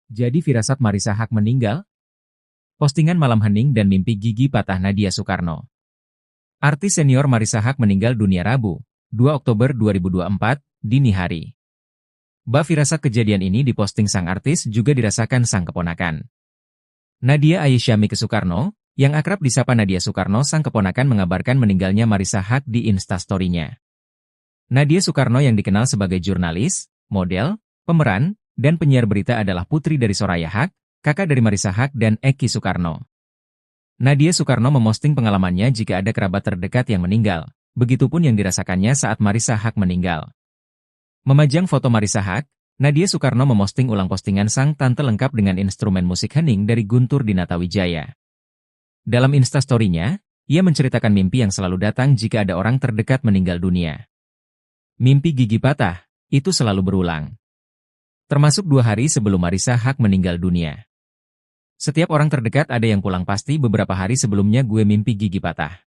Jadi firasat Marissa Haque meninggal? Postingan malam hening dan mimpi gigi patah Nadia Soekarno. Artis senior Marissa Haque meninggal dunia Rabu, 2 Oktober 2024, dini hari. Firasat kejadian ini diposting sang artis juga dirasakan sang keponakan. Nadia Aisyah Mike Soekarno, yang akrab disapa Nadia Soekarno sang keponakan mengabarkan meninggalnya Marissa Haque di Instastory-nya. Nadia Soekarno yang dikenal sebagai jurnalis, model, pemeran, dan penyiar berita adalah putri dari Soraya Haque, kakak dari Marissa Haque dan Eki Soekarno. Nadia Soekarno memosting pengalamannya jika ada kerabat terdekat yang meninggal, begitupun yang dirasakannya saat Marissa Haque meninggal. Memajang foto Marissa Haque, Nadia Soekarno memosting ulang postingan sang tante lengkap dengan instrumen musik hening dari Guntur Dinata Wijaya. Dalam Instastory-nya, ia menceritakan mimpi yang selalu datang jika ada orang terdekat meninggal dunia. Mimpi gigi patah, itu selalu berulang. Termasuk 2 hari sebelum Marissa Haque meninggal dunia. Setiap orang terdekat ada yang pulang pasti beberapa hari sebelumnya gue mimpi gigi patah.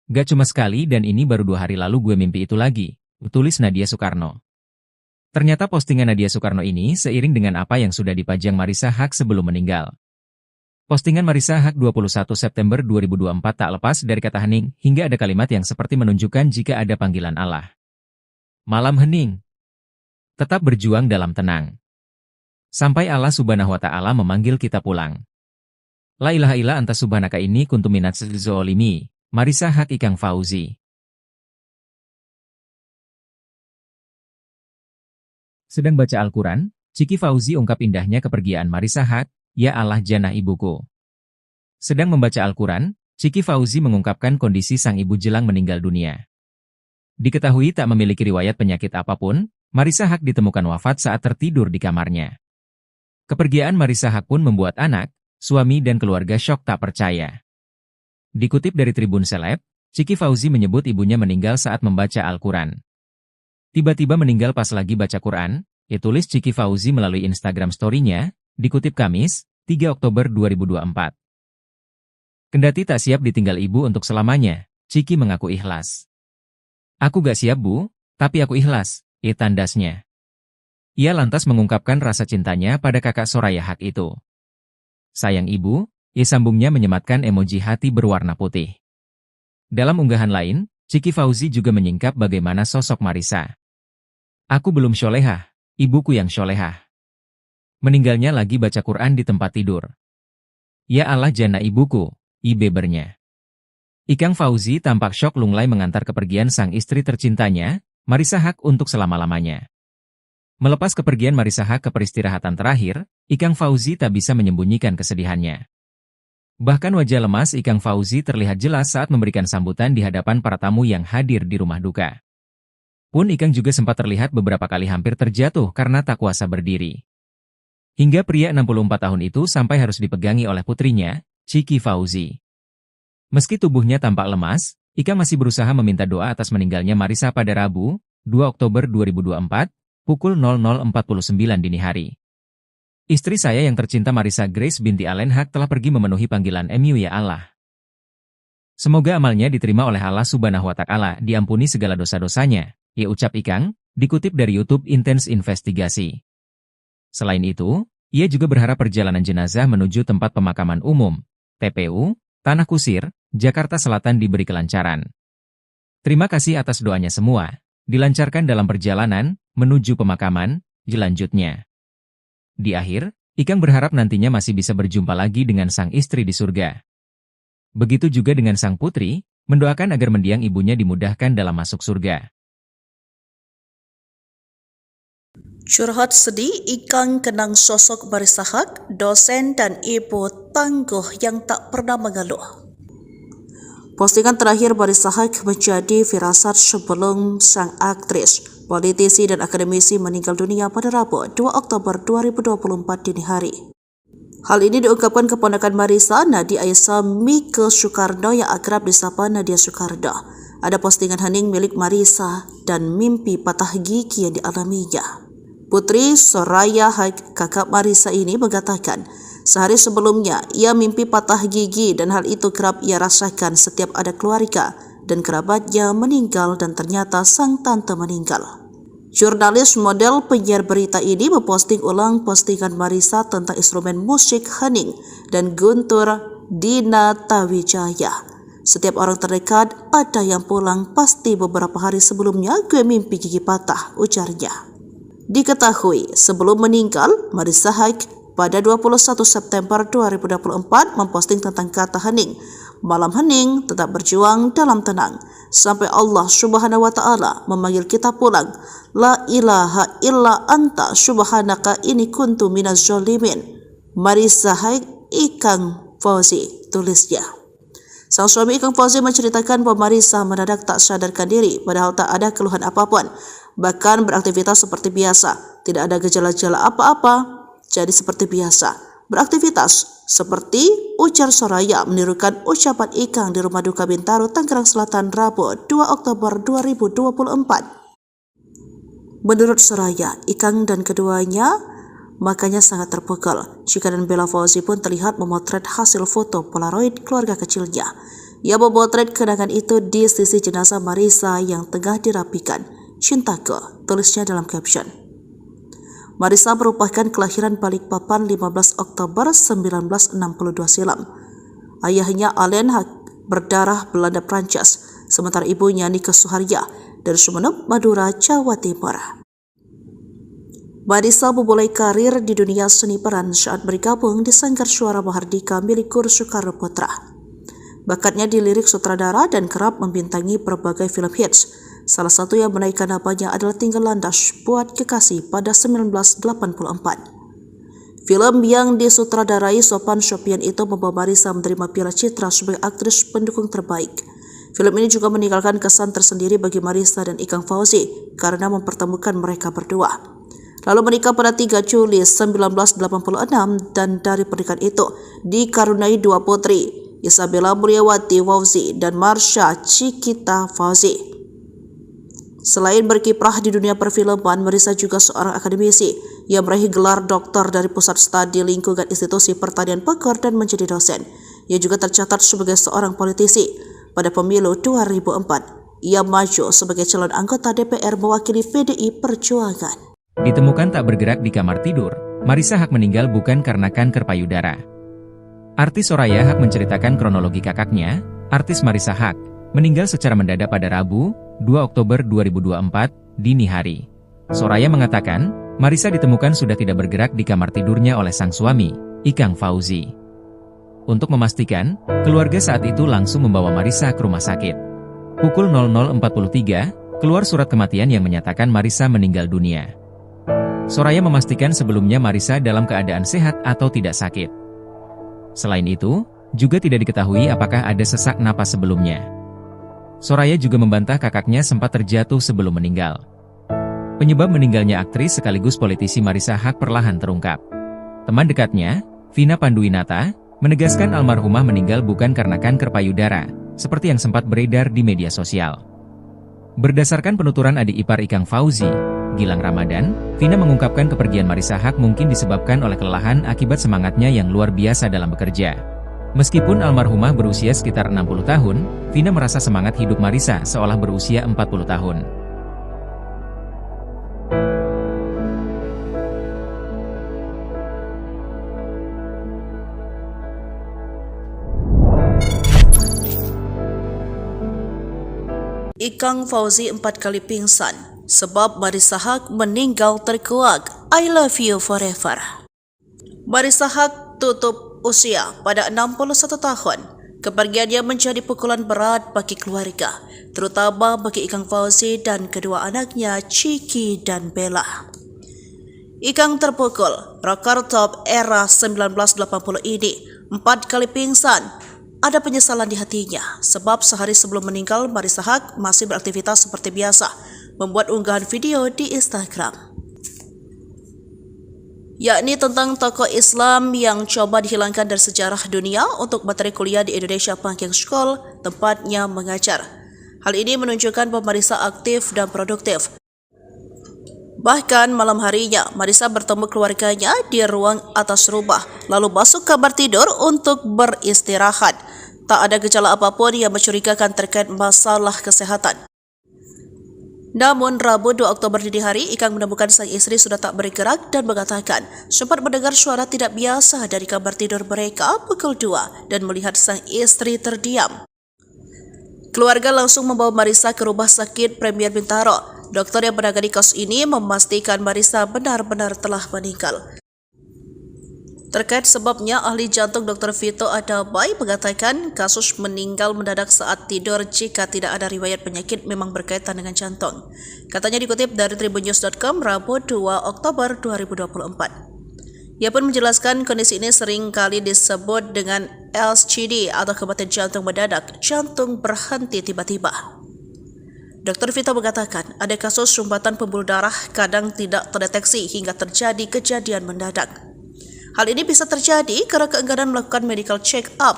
Gak cuma sekali dan ini baru 2 hari lalu gue mimpi itu lagi, tulis Nadia Soekarno. Ternyata postingan Nadia Soekarno ini seiring dengan apa yang sudah dipajang Marissa Haque sebelum meninggal. Postingan Marissa Haque 21 September 2024 tak lepas dari kata hening hingga ada kalimat yang seperti menunjukkan jika ada panggilan Allah. Malam hening. Tetap berjuang dalam tenang. Sampai Allah Subhanahu wa Ta'ala memanggil kita pulang. La ilaha illa anta subhanaka ini kuntu minaz zolimi. Marissa Haque Ikang Fauzi. Sedang baca Al-Quran, Ciki Fauzi ungkap indahnya kepergian Marissa Haque, ya Allah jannah ibuku. Sedang membaca Al-Quran, Ciki Fauzi mengungkapkan kondisi sang ibu jelang meninggal dunia. Diketahui tak memiliki riwayat penyakit apapun, Marissa Haque ditemukan wafat saat tertidur di kamarnya. Kepergian Marissa Haque pun membuat anak, suami dan keluarga syok tak percaya. Dikutip dari Tribun Seleb, Ciki Fauzi menyebut ibunya meninggal saat membaca Al-Quran. Tiba-tiba meninggal pas lagi baca Quran, tulis Ciki Fauzi melalui Instagram story-nya, dikutip Kamis, 3 Oktober 2024. Kendati tak siap ditinggal ibu untuk selamanya, Ciki mengaku ikhlas. Aku gak siap bu, tapi aku ikhlas. Tandasnya. Ia lantas mengungkapkan rasa cintanya pada kakak Soraya Haque itu. Sayang ibu, sambungnya menyematkan emoji hati berwarna putih. Dalam unggahan lain, Ciki Fauzi juga menyingkap bagaimana sosok Marissa. Aku belum syolehah, ibuku yang syolehah. Meninggalnya lagi baca Quran di tempat tidur. Ya Allah jannah ibuku, bebernya. Ikang Fauzi tampak syok lunglai mengantar kepergian sang istri tercintanya, Marissa Haque untuk selama-lamanya. Melepas kepergian Marissa Haque ke peristirahatan terakhir, Ikang Fauzi tak bisa menyembunyikan kesedihannya. Bahkan wajah lemas Ikang Fauzi terlihat jelas saat memberikan sambutan di hadapan para tamu yang hadir di rumah duka. Pun Ikang juga sempat terlihat beberapa kali hampir terjatuh karena tak kuasa berdiri. Hingga pria 64 tahun itu sampai harus dipegangi oleh putrinya, Ciki Fauzi. Meski tubuhnya tampak lemas, Ikang masih berusaha meminta doa atas meninggalnya Marissa pada Rabu, 2 Oktober 2024, pukul 00.49 dini hari. Istri saya yang tercinta Marissa Grace binti Allen Haque telah pergi memenuhi panggilan MU ya Allah. Semoga amalnya diterima oleh Allah Subhanahu wa Ta'ala, diampuni segala dosa-dosanya, ucap Ikang, dikutip dari YouTube Intense Investigasi. Selain itu, ia juga berharap perjalanan jenazah menuju tempat pemakaman umum, TPU, Tanah Kusir, Jakarta Selatan diberi kelancaran. Terima kasih atas doanya semua, dilancarkan dalam perjalanan, menuju pemakaman, lanjutnya. Di akhir, Ikang berharap nantinya masih bisa berjumpa lagi dengan sang istri di surga. Begitu juga dengan sang putri, mendoakan agar mendiang ibunya dimudahkan dalam masuk surga. Curhat sedih, Ikang kenang sosok Marissa Haque, dosen dan ibu tangguh yang tak pernah mengeluh. Postingan terakhir Marissa Haque menjadi firasat sebelum sang aktris, politisi dan akademisi meninggal dunia pada Rabu 2 Oktober 2024 dini hari. Hal ini diungkapkan keponakan Marissa, Nadia Aisyah Mike Soekarno yang akrab disapa Nadia Soekarno. Ada postingan hening milik Marissa dan mimpi patah gigi yang dialaminya. Putri Soraya Haque, kakak Marissa ini mengatakan, sehari sebelumnya ia mimpi patah gigi dan hal itu kerap ia rasakan setiap ada keluarga dan kerabatnya meninggal dan ternyata sang tante meninggal. Jurnalis model penyiar berita ini memposting ulang postingan Marisa tentang instrumen musik hening dan guntur Dina Tawijaya. Setiap orang terdekat ada yang pulang, pasti beberapa hari sebelumnya gue mimpi gigi patah, ujarnya. Diketahui sebelum meninggal, Marisa Haque pada 21 September 2024 memposting tentang kata hening. Malam hening, tetap berjuang dalam tenang. Sampai Allah Subhanahu wa Ta'ala memanggil kita pulang. La ilaha illa anta subhanaka inni kuntu minaz zalimin. Marisa Haque, Ikang Fauzi, tulisnya. Sang suami Ikang Fauzi menceritakan bahwa Marisa mendadak tak sadarkan diri padahal tak ada keluhan apapun. Bahkan beraktivitas seperti biasa, tidak ada gejala-gejala apa-apa. Jadi seperti biasa, beraktivitas seperti ujar Soraya menirukan ucapan Ikang di Rumah Duka Bintaro, Tangerang Selatan, Rabu 2 Oktober 2024. Menurut Soraya, Ikang dan keduanya makanya sangat terpukul. Chika dan Bella Fauzi pun terlihat memotret hasil foto Polaroid keluarga kecilnya. Ia memotret kenangan itu di sisi jenazah Marisa yang tengah dirapikan. Cintaku, tulisnya dalam caption. Marisa merupakan kelahiran Balikpapan 15 Oktober 1962 silam. Ayahnya Alain berdarah Belanda Prancis, sementara ibunya Nike Suharya dari Sumeneb, Madura, Jawa Timur. Marisa memulai karir di dunia seni peran saat bergabung di Sanggar Suara Mahardika milik Guru Soekarno Putra. Bakatnya di lirik sutradara dan kerap membintangi berbagai film hits. Salah satu yang menaikkan namanya adalah Tinggal Landas Buat Kekasih pada 1984. Film yang disutradarai Sophan Sophian itu membawa Marisa menerima Piala Citra sebagai aktris pendukung terbaik. Film ini juga meninggalkan kesan tersendiri bagi Marisa dan Ikang Fauzi karena mempertemukan mereka berdua. Lalu menikah pada 3 Juli 1986 dan dari pernikahan itu dikaruniai 2 putri, Isabella Mulyawati Fauzi dan Marsha Cikita Fauzi. Selain berkiprah di dunia perfilman, Marisa juga seorang akademisi yang meraih gelar doktor dari Pusat Studi Lingkungan Institusi Pertanian Bogor dan menjadi dosen. Ia juga tercatat sebagai seorang politisi. Pada pemilu 2004, ia maju sebagai calon anggota DPR mewakili PDI Perjuangan. Ditemukan tak bergerak di kamar tidur, Marisa Haque meninggal bukan karena kanker payudara. Artis Soraya Haque menceritakan kronologi kakaknya, artis Marisa Haque, meninggal secara mendadak pada Rabu, 2 Oktober 2024, dini hari. Soraya mengatakan, Marisa ditemukan sudah tidak bergerak di kamar tidurnya oleh sang suami, Ikang Fauzi. Untuk memastikan, keluarga saat itu langsung membawa Marisa ke rumah sakit. Pukul 00.43, keluar surat kematian yang menyatakan Marisa meninggal dunia. Soraya memastikan sebelumnya Marisa dalam keadaan sehat atau tidak sakit. Selain itu, juga tidak diketahui apakah ada sesak napas sebelumnya. Soraya juga membantah kakaknya sempat terjatuh sebelum meninggal. Penyebab meninggalnya aktris sekaligus politisi Marisa Haque perlahan terungkap. Teman dekatnya, Vina Panduwinata, menegaskan almarhumah meninggal bukan karena kanker payudara, seperti yang sempat beredar di media sosial. Berdasarkan penuturan adik ipar Ikang Fauzi, Gilang Ramadan, Vina mengungkapkan kepergian Marisa Haque mungkin disebabkan oleh kelelahan akibat semangatnya yang luar biasa dalam bekerja. Meskipun almarhumah berusia sekitar 60 tahun, Vina merasa semangat hidup Marisa seolah berusia 40 tahun. Ikang Fauzi 4 kali pingsan sebab Marisa Haque meninggal terkuak. I love you forever. Marisa Haque tutup usia pada 61 tahun. Kepergiannya menjadi pukulan berat bagi keluarga, terutama bagi Ikang Fauzi dan kedua anaknya Ciki dan Bella. Ikang terpukul, rocker top era 1980 ini 4 kali pingsan. Ada penyesalan di hatinya, sebab sehari sebelum meninggal Marisa Haque masih beraktivitas seperti biasa, membuat unggahan video di Instagram, yakni tentang tokoh Islam yang coba dihilangkan dari sejarah dunia untuk materi kuliah di Indonesia Panking School, tempatnya mengajar. Hal ini menunjukkan bahwa Marisa aktif dan produktif. Bahkan malam harinya, Marisa bertemu keluarganya di ruang atas rumah, lalu masuk kamar tidur untuk beristirahat. Tak ada gejala apapun yang mencurigakan terkait masalah kesehatan. Namun Rabu 2 Oktober dini hari, Ikang menemukan sang istri sudah tak bergerak dan mengatakan sempat mendengar suara tidak biasa dari kamar tidur mereka pukul 2 dan melihat sang istri terdiam. Keluarga langsung membawa Marisa ke rumah sakit Premier Bintaro. Dokter yang menangani kasus ini memastikan Marisa benar-benar telah meninggal. Terkait sebabnya, ahli jantung Dr. Vito Adabai mengatakan kasus meninggal mendadak saat tidur jika tidak ada riwayat penyakit memang berkaitan dengan jantung. Katanya dikutip dari tribunnews.com Rabu 2 Oktober 2024. Ia pun menjelaskan kondisi ini sering kali disebut dengan SCD atau kematian jantung mendadak, jantung berhenti tiba-tiba. Dr. Vito mengatakan ada kasus sumbatan pembuluh darah kadang tidak terdeteksi hingga terjadi kejadian mendadak. Hal ini bisa terjadi karena keengganan melakukan medical check-up.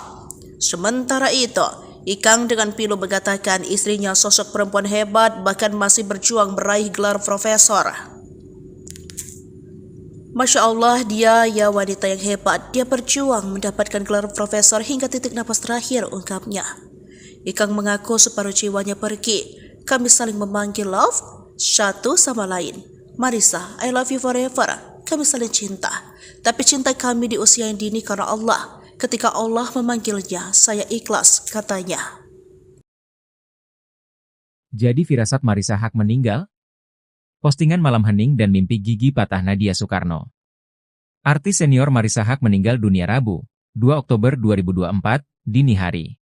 Sementara itu, Ikang dengan pilu mengatakan istrinya sosok perempuan hebat bahkan masih berjuang meraih gelar profesor. Masya Allah, dia ya wanita yang hebat. Dia berjuang mendapatkan gelar profesor hingga titik napas terakhir, ungkapnya. Ikang mengaku separuh jiwanya pergi. Kami saling memanggil love satu sama lain. Marisa, I love you forever. Kami saling cinta. Tapi cinta kami di usia yang dini karena Allah. Ketika Allah memanggilnya, saya ikhlas, katanya. Jadi firasat Marisa Haque meninggal? Postingan malam hening dan mimpi gigi patah Nadia Soekarno. Artis senior Marisa Haque meninggal dunia Rabu, 2 Oktober 2024, dini hari.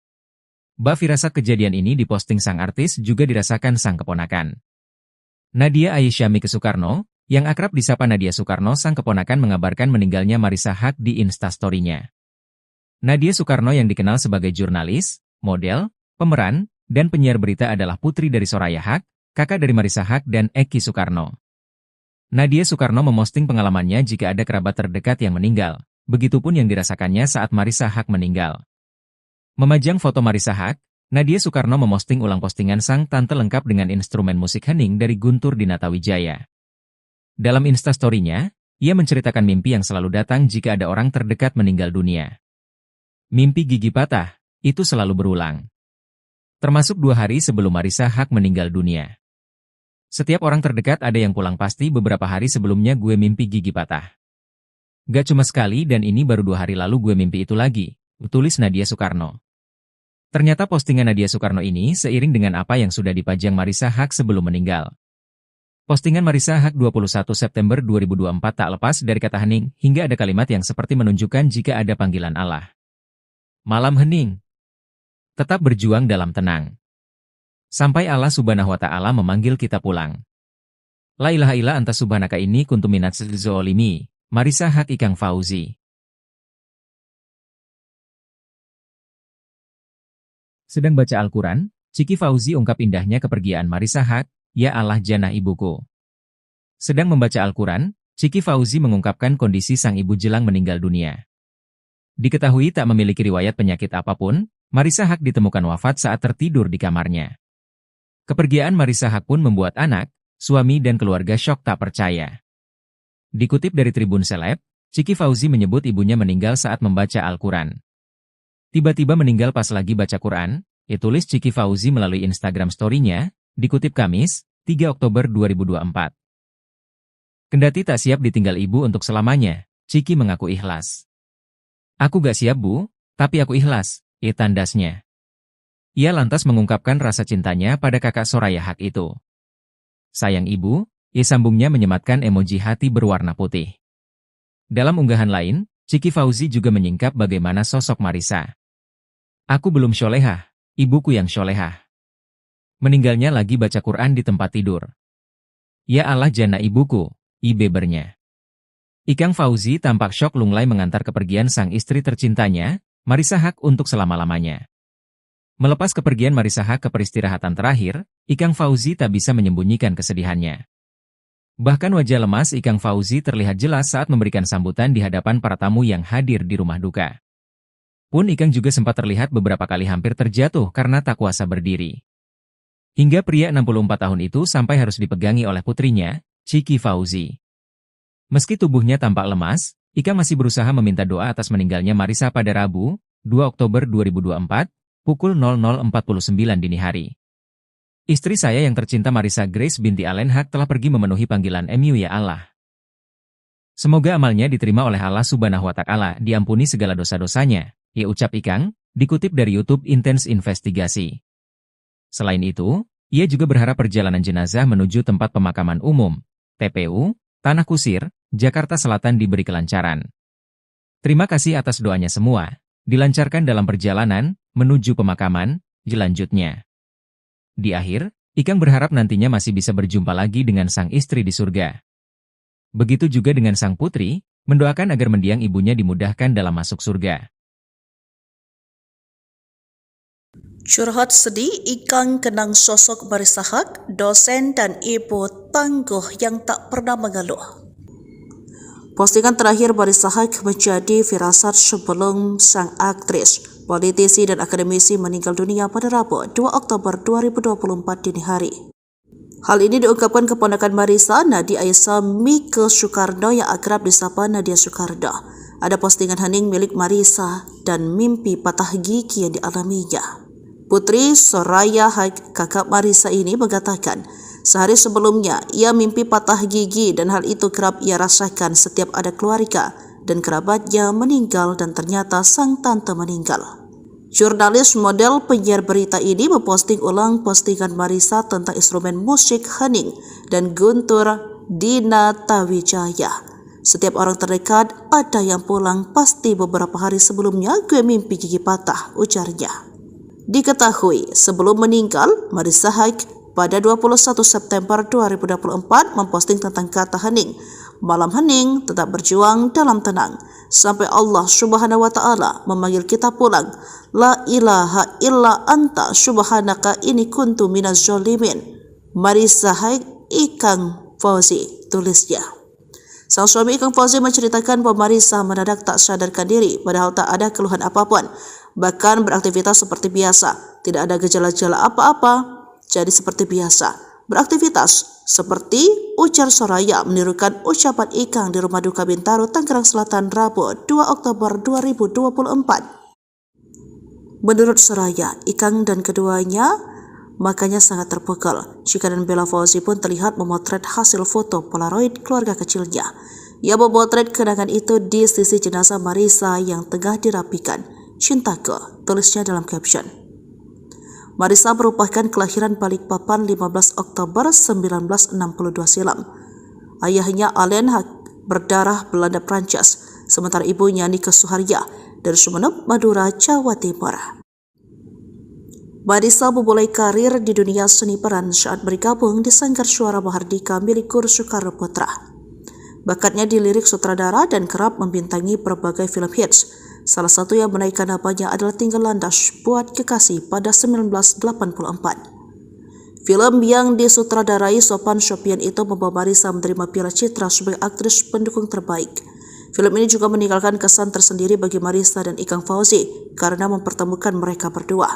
Firasat kejadian ini diposting sang artis juga dirasakan sang keponakan. Nadia Aisyamike Soekarno, yang akrab disapa Nadia Soekarno, sang keponakan mengabarkan meninggalnya Marisa Haque di Instastory-nya. Nadia Soekarno yang dikenal sebagai jurnalis, model, pemeran, dan penyiar berita adalah putri dari Soraya Haque, kakak dari Marisa Haque dan Eki Soekarno. Nadia Soekarno memosting pengalamannya jika ada kerabat terdekat yang meninggal, begitupun yang dirasakannya saat Marisa Haque meninggal. Memajang foto Marisa Haque, Nadia Soekarno memosting ulang postingan sang tante lengkap dengan instrumen musik hening dari Guntur Dinatawijaya. Dalam Instastory-nya, ia menceritakan mimpi yang selalu datang jika ada orang terdekat meninggal dunia. Mimpi gigi patah, itu selalu berulang. Termasuk 2 hari sebelum Marisa Haque meninggal dunia. Setiap orang terdekat ada yang pulang pasti beberapa hari sebelumnya gue mimpi gigi patah. Gak cuma sekali dan ini baru 2 hari lalu gue mimpi itu lagi, tulis Nadia Soekarno. Ternyata postingan Nadia Soekarno ini seiring dengan apa yang sudah dipajang Marisa Haque sebelum meninggal. Postingan Marisa Haque 21 September 2024 tak lepas dari kata hening, hingga ada kalimat yang seperti menunjukkan jika ada panggilan Allah. Malam hening. Tetap berjuang dalam tenang. Sampai Allah Subhanahu wa Ta'ala memanggil kita pulang. La ilaha illa anta subhanaka ini kuntu minaz zolimi. Marisa Haque Ikang Fauzi. Sedang baca Al-Quran, Ciki Fauzi ungkap indahnya kepergian Marisa Haque, ya Allah jannah ibuku. Sedang membaca Al-Quran, Ciki Fauzi mengungkapkan kondisi sang ibu jelang meninggal dunia. Diketahui tak memiliki riwayat penyakit apapun, Marisa Haque ditemukan wafat saat tertidur di kamarnya. Kepergian Marisa Haque pun membuat anak, suami dan keluarga syok tak percaya. Dikutip dari Tribun Seleb, Ciki Fauzi menyebut ibunya meninggal saat membaca Al-Quran. Tiba-tiba meninggal pas lagi baca Quran, tulis Ciki Fauzi melalui Instagram story-nya, dikutip Kamis, 3 Oktober 2024. Kendati tak siap ditinggal ibu untuk selamanya, Ciki mengaku ikhlas. Aku gak siap bu, tapi aku ikhlas, tandasnya. Ia lantas mengungkapkan rasa cintanya pada kakak Soraya Haque itu. Sayang ibu, sambungnya menyematkan emoji hati berwarna putih. Dalam unggahan lain, Ciki Fauzi juga menyingkap bagaimana sosok Marisa. Aku belum syolehah, ibuku yang syolehah. Meninggalnya lagi baca Quran di tempat tidur. Ya Allah jannah ibuku, bebernya. Ikang Fauzi tampak syok lunglai mengantar kepergian sang istri tercintanya, Marisa Haque untuk selama-lamanya. Melepas kepergian Marisa Haque ke peristirahatan terakhir, Ikang Fauzi tak bisa menyembunyikan kesedihannya. Bahkan wajah lemas Ikang Fauzi terlihat jelas saat memberikan sambutan di hadapan para tamu yang hadir di rumah duka. Pun Ikang juga sempat terlihat beberapa kali hampir terjatuh karena tak kuasa berdiri. Hingga pria 64 tahun itu sampai harus dipegangi oleh putrinya, Ciki Fauzi. Meski tubuhnya tampak lemas, Ikang masih berusaha meminta doa atas meninggalnya Marisa pada Rabu, 2 Oktober 2024, pukul 00.49 dini hari. Istri saya yang tercinta Marissa Grace binti Allen Haq telah pergi memenuhi panggilan MU ya Allah. Semoga amalnya diterima oleh Allah Subhanahu wa Ta'ala, diampuni segala dosa-dosanya, ya ucap Ikang, dikutip dari YouTube Intense Investigasi. Selain itu, ia juga berharap perjalanan jenazah menuju tempat pemakaman umum, TPU, Tanah Kusir, Jakarta Selatan diberi kelancaran. Terima kasih atas doanya semua, dilancarkan dalam perjalanan, menuju pemakaman, lanjutnya. Di akhir, Ikang berharap nantinya masih bisa berjumpa lagi dengan sang istri di surga. Begitu juga dengan sang putri, mendoakan agar mendiang ibunya dimudahkan dalam masuk surga. Curhat sedih, Ikang kenang sosok Marissa Haq, dosen dan ibu tangguh yang tak pernah mengeluh. Postingan terakhir Marissa Haq menjadi firasat sebelum sang aktris, politisi dan akademisi meninggal dunia pada Rabu 2 Oktober 2024 dini hari. Hal ini diungkapkan keponakan Marissa, Nadia Aisyah Mike Soekarno yang akrab disapa Nadia Soekarno. Ada postingan hening milik Marissa dan mimpi patah gigi yang dialaminya. Putri Soraya Haq, kakak Marissa ini mengatakan, sehari sebelumnya ia mimpi patah gigi dan hal itu kerap ia rasakan setiap ada keluarga dan kerabatnya meninggal dan ternyata sang tante meninggal. Jurnalis model penyiar berita ini memposting ulang postingan Marissa tentang instrumen musik hening dan guntur Dina Tawijaya. Setiap orang terdekat ada yang pulang, pasti beberapa hari sebelumnya gue mimpi gigi patah, ujarnya. Diketahui sebelum meninggal, Marissa Haq pada 21 September 2024 memposting tentang kata hening. Malam hening, tetap berjuang dalam tenang. Sampai Allah Subhanahu wa Ta'ala memanggil kita pulang. La ilaha illa anta subhanaka inni kuntu minaz zalimin. Marissa Haq, Ikang Fauzi, tulisnya. Sang suami Ikang Fauzi menceritakan bahwa Marissa mendadak tak sadarkan diri padahal tak ada keluhan apapun. Bahkan beraktivitas seperti biasa, tidak ada gejala-gejala apa-apa. Jadi seperti biasa beraktivitas, seperti ujar Soraya menirukan ucapan Ikang di rumah duka Bintaro, Tangerang Selatan, Rabu 2 Oktober 2024. Menurut Soraya, Ikang dan keduanya makanya sangat terpukul. Chika dan Bella Fauzi pun terlihat memotret hasil foto Polaroid keluarga kecilnya. Ia memotret kenangan itu di sisi jenazah Marissa yang tengah dirapikan. Cintaku, tulisnya dalam caption. Marissa merupakan kelahiran Balikpapan 15 Oktober 1962 silam. Ayahnya Allen Haq berdarah Belanda Prancis, sementara ibunya Nike Suharya dari Sumeneb, Madura, Jawa Timur. Marissa memulai karir di dunia seni peran saat bergabung di Sanggar Suara Mahardika milik Guru Soekarno Putra. Bakatnya di lirik sutradara dan kerap membintangi berbagai film hits. Salah satu yang menaikkan namanya adalah Tinggal Landas Buat Kekasih pada 1984. Film yang disutradarai Sophan Sophian itu membawa Marissa menerima Piala Citra sebagai aktris pendukung terbaik. Film ini juga meninggalkan kesan tersendiri bagi Marissa dan Ikang Fauzi karena mempertemukan mereka berdua.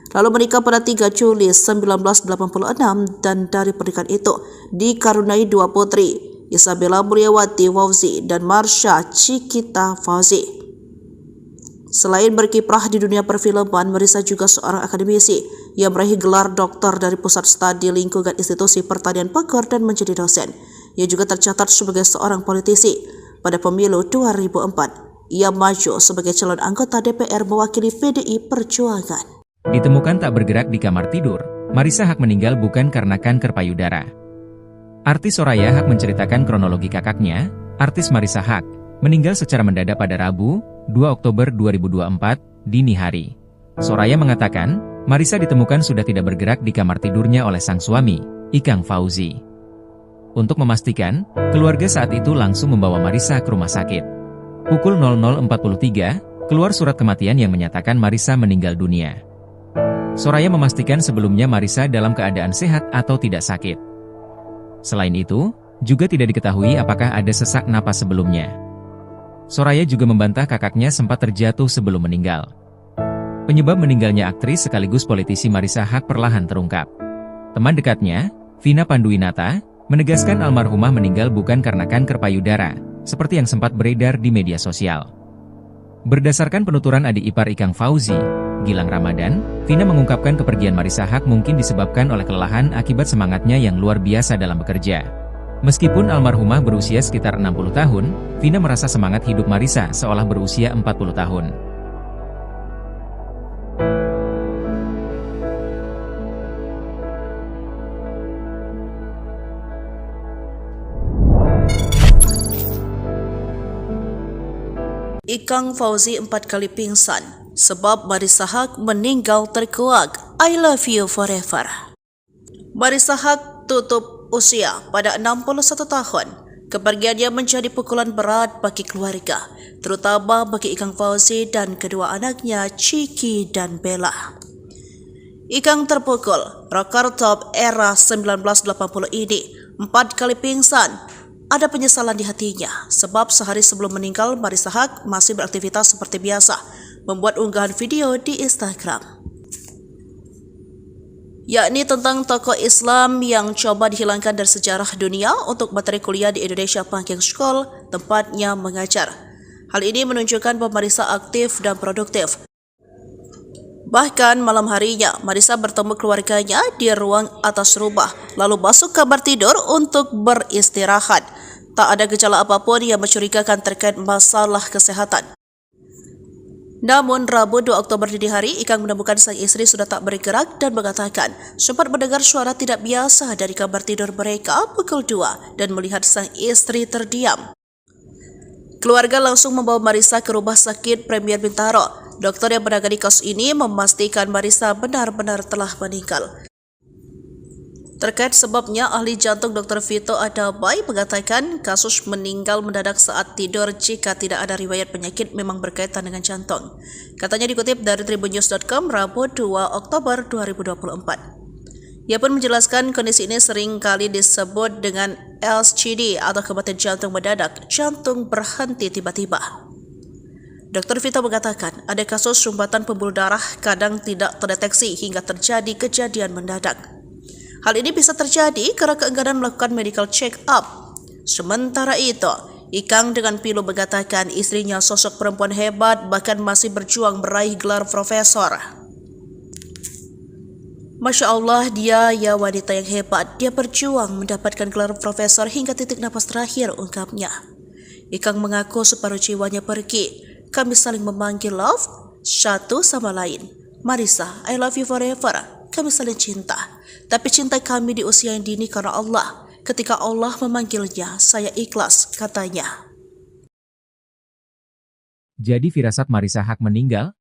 Lalu menikah pada 3 Juli 1986 dan dari pernikahan itu dikaruniai 2 putri, Isabella Mulyawati Fauzi dan Marsha Cikita Fauzi. Selain berkiprah di dunia perfilman, Marissa juga seorang akademisi yang meraih gelar doktor dari Pusat Studi Lingkungan Institusi Pertanian Bogor dan menjadi dosen. Ia juga tercatat sebagai seorang politisi. Pada pemilu 2004, ia maju sebagai calon anggota DPR mewakili PDI Perjuangan. Ditemukan tak bergerak di kamar tidur, Marissa Haq meninggal bukan karena kanker payudara. Artis Soraya Haq menceritakan kronologi kakaknya, artis Marissa Haq, meninggal secara mendadak pada Rabu, 2 Oktober 2024, dini hari. Soraya mengatakan, Marissa ditemukan sudah tidak bergerak di kamar tidurnya oleh sang suami, Ikang Fauzi. Untuk memastikan, keluarga saat itu langsung membawa Marissa ke rumah sakit. Pukul 00.43, keluar surat kematian yang menyatakan Marissa meninggal dunia. Soraya memastikan sebelumnya Marissa dalam keadaan sehat atau tidak sakit. Selain itu, juga tidak diketahui apakah ada sesak napas sebelumnya. Soraya juga membantah kakaknya sempat terjatuh sebelum meninggal. Penyebab meninggalnya aktris sekaligus politisi Marissa Haq perlahan terungkap. Teman dekatnya, Vina Panduwinata, menegaskan almarhumah meninggal bukan karena kanker payudara, seperti yang sempat beredar di media sosial. Berdasarkan penuturan adik ipar Ikang Fauzi, Gilang Ramadan, Vina mengungkapkan kepergian Marissa Haque mungkin disebabkan oleh kelelahan akibat semangatnya yang luar biasa dalam bekerja. Meskipun almarhumah berusia sekitar 60 tahun, Vina merasa semangat hidup Marissa seolah berusia 40 tahun. Ikang Fauzi 4 kali pingsan sebab Marissa Haque meninggal terkuak. I love you forever. Marissa Haque tutup usia pada 61 tahun. Kepergiannya menjadi pukulan berat bagi keluarga, terutama bagi Ikang Fauzi dan kedua anaknya Chiki dan Bella. Ikang terpukul, rekor top era 1980 ini 4 kali pingsan. Ada penyesalan di hatinya, sebab sehari sebelum meninggal Marissa Haque masih beraktivitas seperti biasa, membuat unggahan video di Instagram, yakni tentang tokoh Islam yang coba dihilangkan dari sejarah dunia untuk materi kuliah di Indonesia Panking School, tempatnya mengajar. Hal ini menunjukkan bahwa Marissa aktif dan produktif. Bahkan malam harinya, Marissa bertemu keluarganya di ruang atas rumah, lalu masuk kamar tidur untuk beristirahat. Tak ada gejala apapun yang mencurigakan terkait masalah kesehatan. Namun, Rabu 2 Oktober dini hari, Ikang menemukan sang istri sudah tak bergerak dan mengatakan sempat mendengar suara tidak biasa dari kamar tidur mereka pukul 2 dan melihat sang istri terdiam. Keluarga langsung membawa Marissa ke rumah sakit Premier Bintaro. Dokter yang menangani kasus ini memastikan Marissa benar-benar telah meninggal. Terkait sebabnya, ahli jantung Dr. Vito Adabai mengatakan kasus meninggal mendadak saat tidur jika tidak ada riwayat penyakit memang berkaitan dengan jantung. Katanya dikutip dari tribunnews.com Rabu 2 Oktober 2024. Ia pun menjelaskan kondisi ini sering kali disebut dengan LCD atau kematian jantung mendadak, jantung berhenti tiba-tiba. Dr. Vito mengatakan ada kasus sumbatan pembuluh darah kadang tidak terdeteksi hingga terjadi kejadian mendadak. Hal ini bisa terjadi karena keengganan melakukan medical check-up. Sementara itu, Ikang dengan pilu mengatakan istrinya sosok perempuan hebat bahkan masih berjuang meraih gelar profesor. Masya Allah, dia ya wanita yang hebat. Dia berjuang mendapatkan gelar profesor hingga titik napas terakhir, ungkapnya. Ikang mengaku separuh jiwanya pergi. Kami saling memanggil love satu sama lain. Marissa, I love you forever. Kami saling cinta. Tapi cinta kami di usia yang dini karena Allah. Ketika Allah memanggilnya, saya ikhlas, katanya. Jadi firasat Marissa Haque meninggal?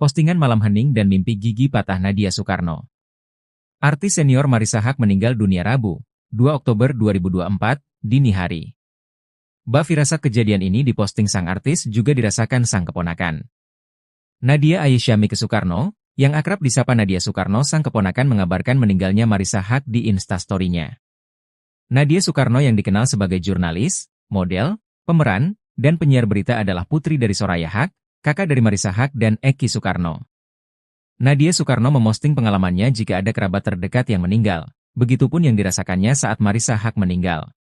Postingan malam hening dan mimpi gigi patah Nadia Soekarno. Artis senior Marissa Haque meninggal dunia Rabu, 2 Oktober 2024, dini hari. Firasat kejadian ini diposting sang artis juga dirasakan sang keponakan. Nadia Aisyamike Soekarno, yang akrab disapa Nadia Soekarno, sang keponakan mengabarkan meninggalnya Marissa Haque di Instastory-nya. Nadia Soekarno yang dikenal sebagai jurnalis, model, pemeran, dan penyiar berita adalah putri dari Soraya Haque, kakak dari Marissa Haque dan Eki Soekarno. Nadia Soekarno memosting pengalamannya jika ada kerabat terdekat yang meninggal, begitupun yang dirasakannya saat Marissa Haque meninggal.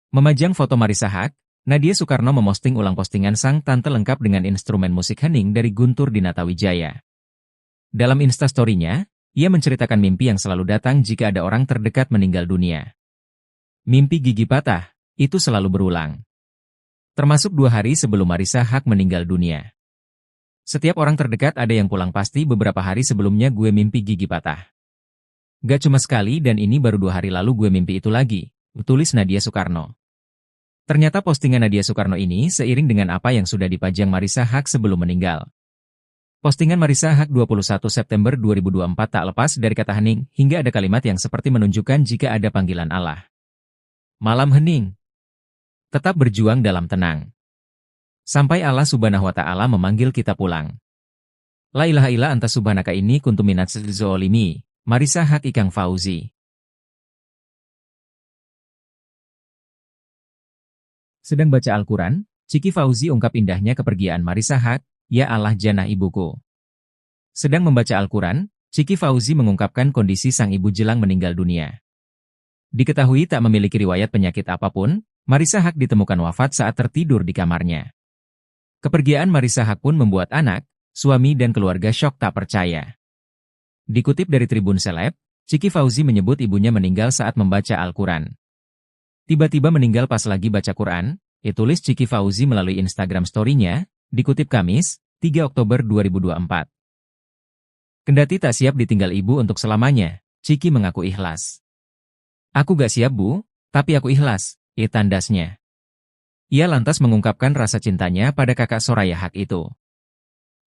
Memajang foto Marissa Haque, Nadia Soekarno memosting ulang postingan sang tante lengkap dengan instrumen musik hening dari Guntur Dinata Wijaya. Dalam Instastory-nya, ia menceritakan mimpi yang selalu datang jika ada orang terdekat meninggal dunia. Mimpi gigi patah, itu selalu berulang. Termasuk 2 hari sebelum Marissa Haque meninggal dunia. Setiap orang terdekat ada yang pulang pasti beberapa hari sebelumnya gue mimpi gigi patah. Gak cuma sekali dan ini baru 2 hari lalu gue mimpi itu lagi, tulis Nadia Soekarno. Ternyata postingan Nadia Soekarno ini seiring dengan apa yang sudah dipajang Marissa Haque sebelum meninggal. Postingan Marissa Haque 21 September 2024 tak lepas dari kata hening, hingga ada kalimat yang seperti menunjukkan jika ada panggilan Allah. Malam hening. Tetap berjuang dalam tenang. Sampai Allah Subhanahu wa Ta'ala memanggil kita pulang. La ilaha illa anta subhanaka inni kuntu minaz zolimi. Marissa Haque Ikang Fauzi. Sedang baca Al-Quran, Chiki Fauzi ungkap indahnya kepergian Marissa Haque, ya Allah jannah ibuku. Sedang membaca Al-Quran, Chiki Fauzi mengungkapkan kondisi sang ibu jelang meninggal dunia. Diketahui tak memiliki riwayat penyakit apapun, Marissa Haque ditemukan wafat saat tertidur di kamarnya. Kepergian Marissa Haque pun membuat anak, suami dan keluarga syok tak percaya. Dikutip dari Tribun Seleb, Ciki Fauzi menyebut ibunya meninggal saat membaca Al-Quran. Tiba-tiba meninggal pas lagi baca Quran, tulis Ciki Fauzi melalui Instagram story-nya, dikutip Kamis, 3 Oktober 2024. Kendati tak siap ditinggal ibu untuk selamanya, Ciki mengaku ikhlas. Aku gak siap bu, tapi aku ikhlas, tandasnya. Ia lantas mengungkapkan rasa cintanya pada kakak Soraya Haq itu.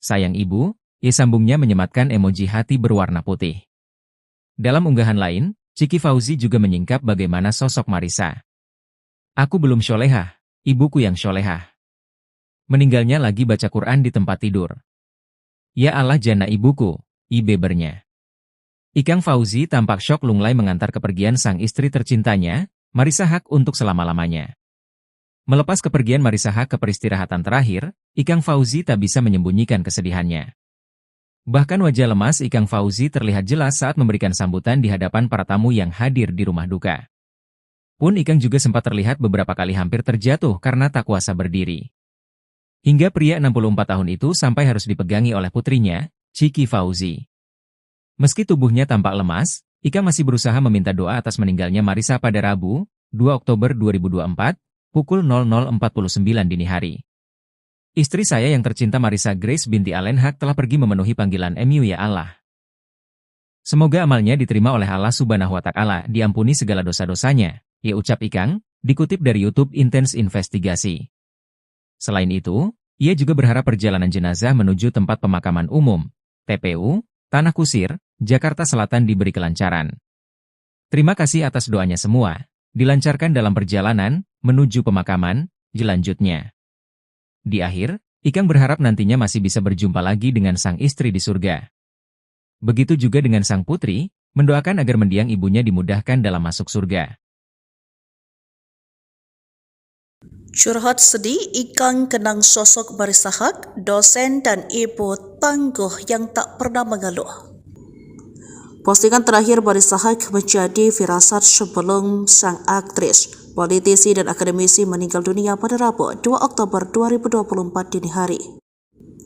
Sayang ibu, sambungnya menyematkan emoji hati berwarna putih. Dalam unggahan lain, Ciki Fauzi juga menyingkap bagaimana sosok Marissa. Aku belum syolehah, ibuku yang syolehah. Meninggalnya lagi baca Quran di tempat tidur. Ya Allah jana ibuku, bebernya. Ikang Fauzi tampak syok lunglai mengantar kepergian sang istri tercintanya, Marissa Haq untuk selama-lamanya. Melepas kepergian Marissa Haq ke peristirahatan terakhir, Ikang Fauzi tak bisa menyembunyikan kesedihannya. Bahkan wajah lemas Ikang Fauzi terlihat jelas saat memberikan sambutan di hadapan para tamu yang hadir di rumah duka. Pun Ikang juga sempat terlihat beberapa kali hampir terjatuh karena tak kuasa berdiri. Hingga pria 64 tahun itu sampai harus dipegangi oleh putrinya, Ciki Fauzi. Meski tubuhnya tampak lemas, Ikang masih berusaha meminta doa atas meninggalnya Marissa pada Rabu, 2 Oktober 2024, pukul 00.49 dini hari. Istri saya yang tercinta Marissa Grace binti Allen Haq telah pergi memenuhi panggilan MU ya Allah. Semoga amalnya diterima oleh Allah Subhanahu wa Ta'ala, diampuni segala dosa-dosanya, ucap Ikang, dikutip dari YouTube Intense Investigasi. Selain itu, ia juga berharap perjalanan jenazah menuju tempat pemakaman umum, TPU, Tanah Kusir, Jakarta Selatan diberi kelancaran. Terima kasih atas doanya semua, dilancarkan dalam perjalanan menuju pemakaman, lanjutnya. Di akhir, Ikang berharap nantinya masih bisa berjumpa lagi dengan sang istri di surga. Begitu juga dengan sang putri, mendoakan agar mendiang ibunya dimudahkan dalam masuk surga. Curhat sedih, Ikang kenang sosok Marissa Haq, dosen dan ibu tangguh yang tak pernah mengeluh. Postingan terakhir Marissa Haq menjadi firasat sebelum sang aktris, politisi dan akademisi meninggal dunia pada Rabu 2 Oktober 2024 dini hari.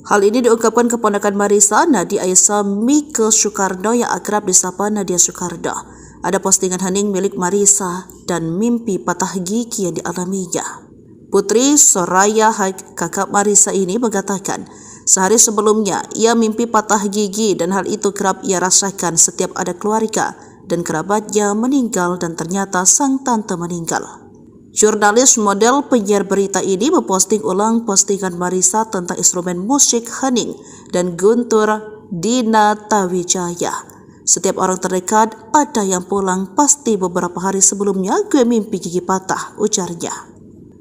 Hal ini diungkapkan keponakan Marissa, Nadia Aisyah Mike Soekarno yang akrab disapa Nadia Soekarno. Ada postingan hening milik Marissa dan mimpi patah gigi yang dialaminya. Putri Soraya Haq, kakak Marissa ini mengatakan, sehari sebelumnya ia mimpi patah gigi dan hal itu kerap ia rasakan setiap ada keluarga dan kerabatnya meninggal dan ternyata sang tante meninggal. Jurnalis model penyiar berita ini memposting ulang postingan Marissa tentang instrumen musik hening dan guntur Dina Tawijaya. Setiap orang terdekat ada yang pulang, pasti beberapa hari sebelumnya gue mimpi gigi patah, ujarnya.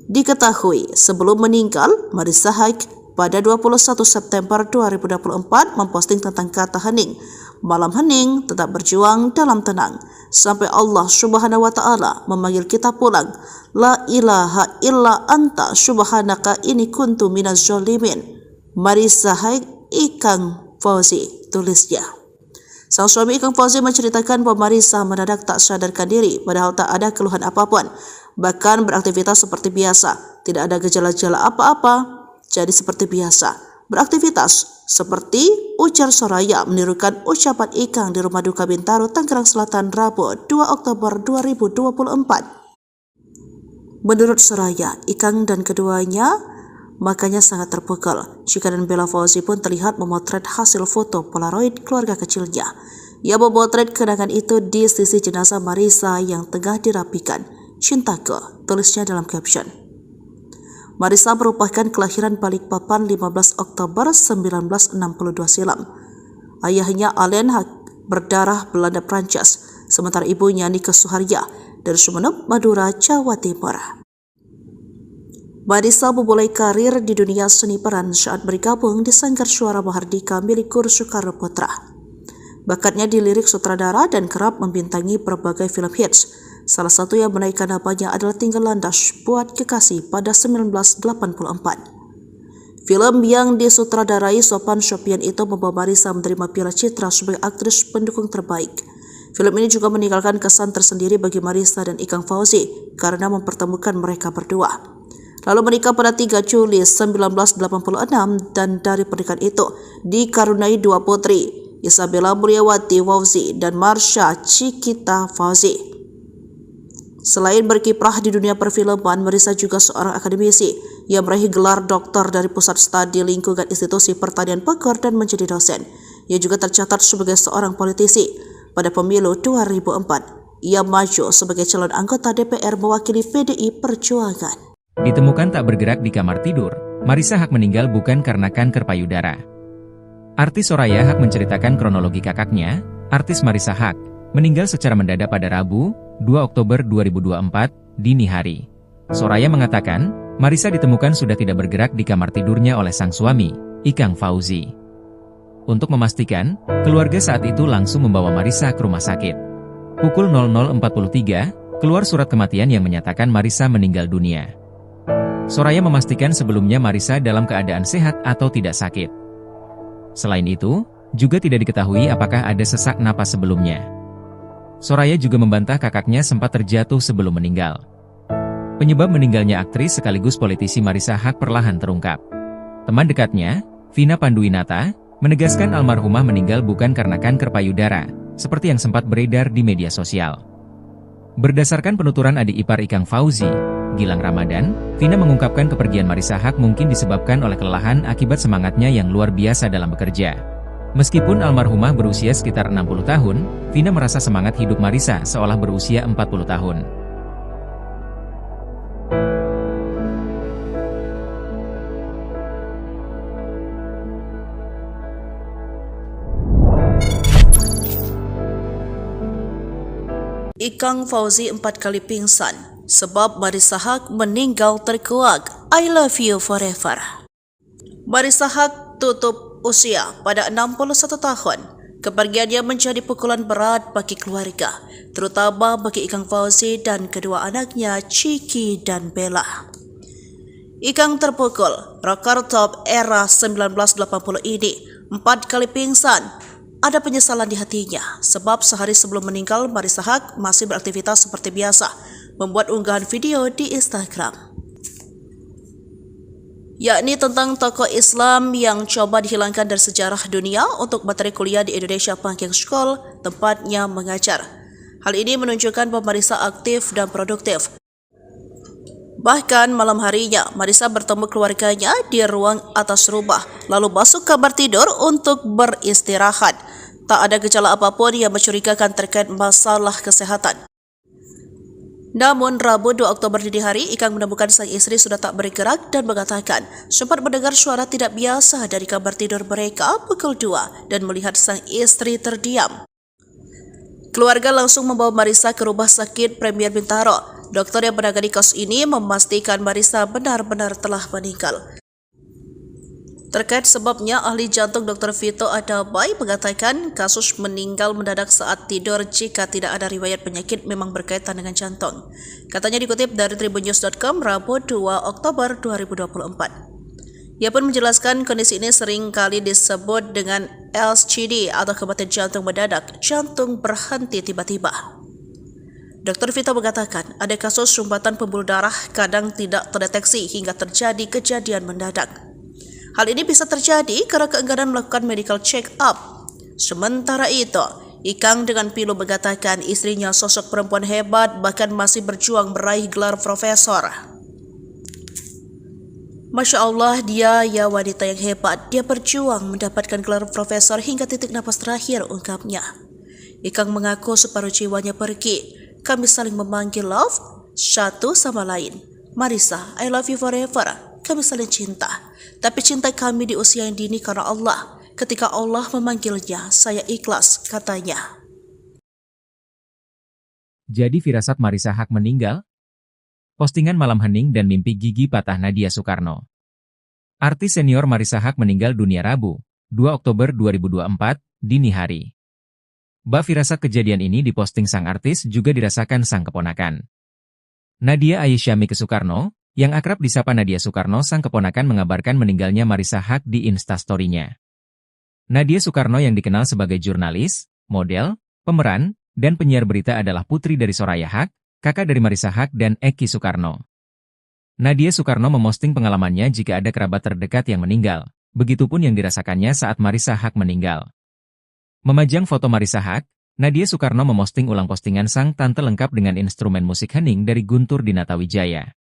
Diketahui sebelum meninggal, Marissa Haq pada 21 September 2024 memposting tentang kata hening. Malam hening, tetap berjuang dalam tenang. Sampai Allah Subhanahu wa Ta'ala memanggil kita pulang. La ilaha illa anta subhanaka inni kuntu minaz zalimin. Marissa Haq, Ikang Fauzi, tulisnya. Sang suami Ikang Fauzi menceritakan bahwa Marissa mendadak tak sadarkan diri padahal tak ada keluhan apapun. Bahkan beraktivitas seperti biasa, tidak ada gejala-gejala apa-apa, jadi seperti biasa. Beraktivitas seperti ujar Soraya menirukan ucapan Ikang di rumah duka Bintaro, Tangerang Selatan, Rabu 2 Oktober 2024. Menurut Soraya, Ikang dan keduanya makanya sangat terpukul. Jika dan Bella Fauzi pun terlihat memotret hasil foto Polaroid keluarga kecilnya. Ia memotret kenangan itu di sisi jenazah Marissa yang tengah dirapikan. Cintaku, tulisnya dalam caption. Marissa merupakan kelahiran Balikpapan 15 Oktober 1962 silam. Ayahnya Allen Haq berdarah Belanda Prancis, sementara ibunya Nike Suharya dari Sumeneb, Madura, Jawa Timur. Marissa memulai karir di dunia seni peran saat bergabung di Sanggar Suara Mahardika milik Guru Soekarno Putra. Bakatnya di lirik sutradara dan kerap membintangi berbagai film hits. Salah satu yang menaikkan namanya adalah Tinggal Landas Buat Kekasih pada 1984. Film yang disutradarai Sophan Sophian itu membawa Marissa menerima Piala Citra sebagai aktris pendukung terbaik. Film ini juga meninggalkan kesan tersendiri bagi Marissa dan Ikang Fauzi karena mempertemukan mereka berdua. lalu menikah pada 3 Juli 1986 dan dari pernikahan itu dikaruniai 2 putri, Isabella Mulyawati Fauzi dan Marsha Cikita Fauzi. Selain berkiprah di dunia perfilman, Marissa juga seorang akademisi yang meraih gelar doktor dari Pusat Studi Lingkungan Institusi Pertanian Bogor dan menjadi dosen. Ia juga tercatat sebagai seorang politisi. Pada pemilu 2004, ia maju sebagai calon anggota DPR mewakili PDI Perjuangan. Ditemukan tak bergerak di kamar tidur, Marissa Haque meninggal bukan karena kanker payudara. Artis Soraya Haque menceritakan kronologi kakaknya, artis Marissa Haque, meninggal secara mendadak pada Rabu, 2 Oktober 2024, dini hari. Soraya mengatakan, Marissa ditemukan sudah tidak bergerak di kamar tidurnya oleh sang suami, Ikang Fauzi. Untuk memastikan, keluarga saat itu langsung membawa Marissa ke rumah sakit. Pukul 00.43, keluar surat kematian yang menyatakan Marissa meninggal dunia. Soraya memastikan sebelumnya Marissa dalam keadaan sehat atau tidak sakit. Selain itu, juga tidak diketahui apakah ada sesak napas sebelumnya. Soraya juga membantah kakaknya sempat terjatuh sebelum meninggal. Penyebab meninggalnya aktris sekaligus politisi Marissa Haque perlahan terungkap. Teman dekatnya, Vina Panduwinata, menegaskan almarhumah meninggal bukan karena kanker payudara, seperti yang sempat beredar di media sosial. Berdasarkan penuturan adik ipar Ikang Fauzi, Gilang Ramadan, Vina mengungkapkan kepergian Marissa Haque mungkin disebabkan oleh kelelahan akibat semangatnya yang luar biasa dalam bekerja. Meskipun almarhumah berusia sekitar 60 tahun, Vina merasa semangat hidup Marissa seolah berusia 40 tahun. Ikang Fauzi 4 kali pingsan sebab Marissa Haque meninggal terkuak. I love you forever. Marissa Haque tutup usia pada 61 tahun. Kepergiannya menjadi pukulan berat bagi keluarga, terutama bagi Ikang Fauzi dan kedua anaknya Ciki dan Bella. Ikang terpukul, rekor top era 1980 ini, 4 kali pingsan. Ada penyesalan di hatinya, sebab sehari sebelum meninggal Marissa Haque masih beraktivitas seperti biasa, membuat unggahan video di Instagram, yakni tentang tokoh Islam yang coba dihilangkan dari sejarah dunia untuk materi kuliah di Indonesia Banking School, tempatnya mengajar. Hal ini menunjukkan bahwa Marissa aktif dan produktif. Bahkan malam harinya, Marissa bertemu keluarganya di ruang atas rumah, lalu masuk kamar tidur untuk beristirahat. Tak ada gejala apapun yang mencurigakan terkait masalah kesehatan. Namun, Rabu 2 Oktober dini hari, Ikang menemukan sang istri sudah tak bergerak dan mengatakan sempat mendengar suara tidak biasa dari kamar tidur mereka pukul 2 dan melihat sang istri terdiam. Keluarga langsung membawa Marissa ke rumah sakit Premier Bintaro. Dokter yang menangani kasus ini memastikan Marissa benar-benar telah meninggal. Terkait sebabnya, ahli jantung Dr. Vito Adabai mengatakan kasus meninggal mendadak saat tidur jika tidak ada riwayat penyakit memang berkaitan dengan jantung. Katanya dikutip dari tribunnews.com Rabu 2 Oktober 2024. Ia pun menjelaskan kondisi ini sering kali disebut dengan LCD atau kematian jantung mendadak, jantung berhenti tiba-tiba. Dr. Vito mengatakan ada kasus sumbatan pembuluh darah kadang tidak terdeteksi hingga terjadi kejadian mendadak. Hal ini bisa terjadi karena keengganan melakukan medical check-up. Sementara itu, Ikang dengan pilu mengatakan istrinya sosok perempuan hebat bahkan masih berjuang meraih gelar profesor. Masya Allah, dia ya wanita yang hebat. Dia berjuang mendapatkan gelar profesor hingga titik napas terakhir, ungkapnya. Ikang mengaku separuh jiwanya pergi. Kami saling memanggil love satu sama lain. Marissa, I love you forever. Kami saling cinta. Tapi cinta kami di usia yang dini karena Allah. Ketika Allah memanggilnya, saya ikhlas, katanya. Jadi firasat Marissa Haque meninggal? Postingan malam hening dan mimpi gigi patah Nadia Soekarno. Artis senior Marissa Haque meninggal dunia Rabu, 2 Oktober 2024, dini hari. Bab firasat kejadian ini diposting sang artis juga dirasakan sang keponakan. Nadia Aisyami Soekarno, yang akrab disapa Nadia Soekarno, sang keponakan mengabarkan meninggalnya Marissa Haque di Instastory-nya. Nadia Soekarno yang dikenal sebagai jurnalis, model, pemeran, dan penyiar berita adalah putri dari Soraya Haque, kakak dari Marissa Haque dan Eki Soekarno. Nadia Soekarno memosting pengalamannya jika ada kerabat terdekat yang meninggal, begitupun yang dirasakannya saat Marissa Haque meninggal. Memajang foto Marissa Haque, Nadia Soekarno memosting ulang postingan sang tante lengkap dengan instrumen musik hening dari Guntur Dinatawijaya.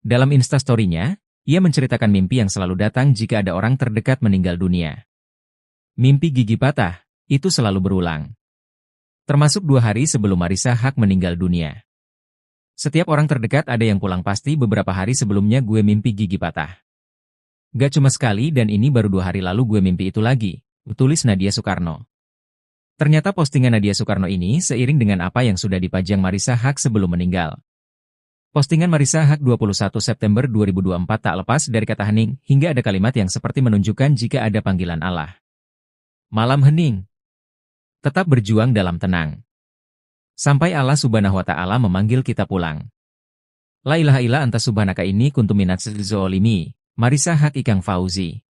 Dalam instastory-nya, ia menceritakan mimpi yang selalu datang jika ada orang terdekat meninggal dunia. Mimpi gigi patah, itu selalu berulang. Termasuk 2 hari sebelum Marissa Haque meninggal dunia. Setiap orang terdekat ada yang pulang pasti beberapa hari sebelumnya gue mimpi gigi patah. Gak cuma sekali dan ini baru 2 hari lalu gue mimpi itu lagi, tulis Nadia Soekarno. Ternyata postingan Nadia Soekarno ini seiring dengan apa yang sudah dipajang Marissa Haque sebelum meninggal. Postingan Marissa Haque 21 September 2024 tak lepas dari kata hening hingga ada kalimat yang seperti menunjukkan jika ada panggilan Allah. Malam hening. Tetap berjuang dalam tenang. Sampai Allah Subhanahu wa Ta'ala memanggil kita pulang. La ilaha illa anta subhanaka ini kuntu minaz zolimi. Marissa Haque Ikang Fauzi.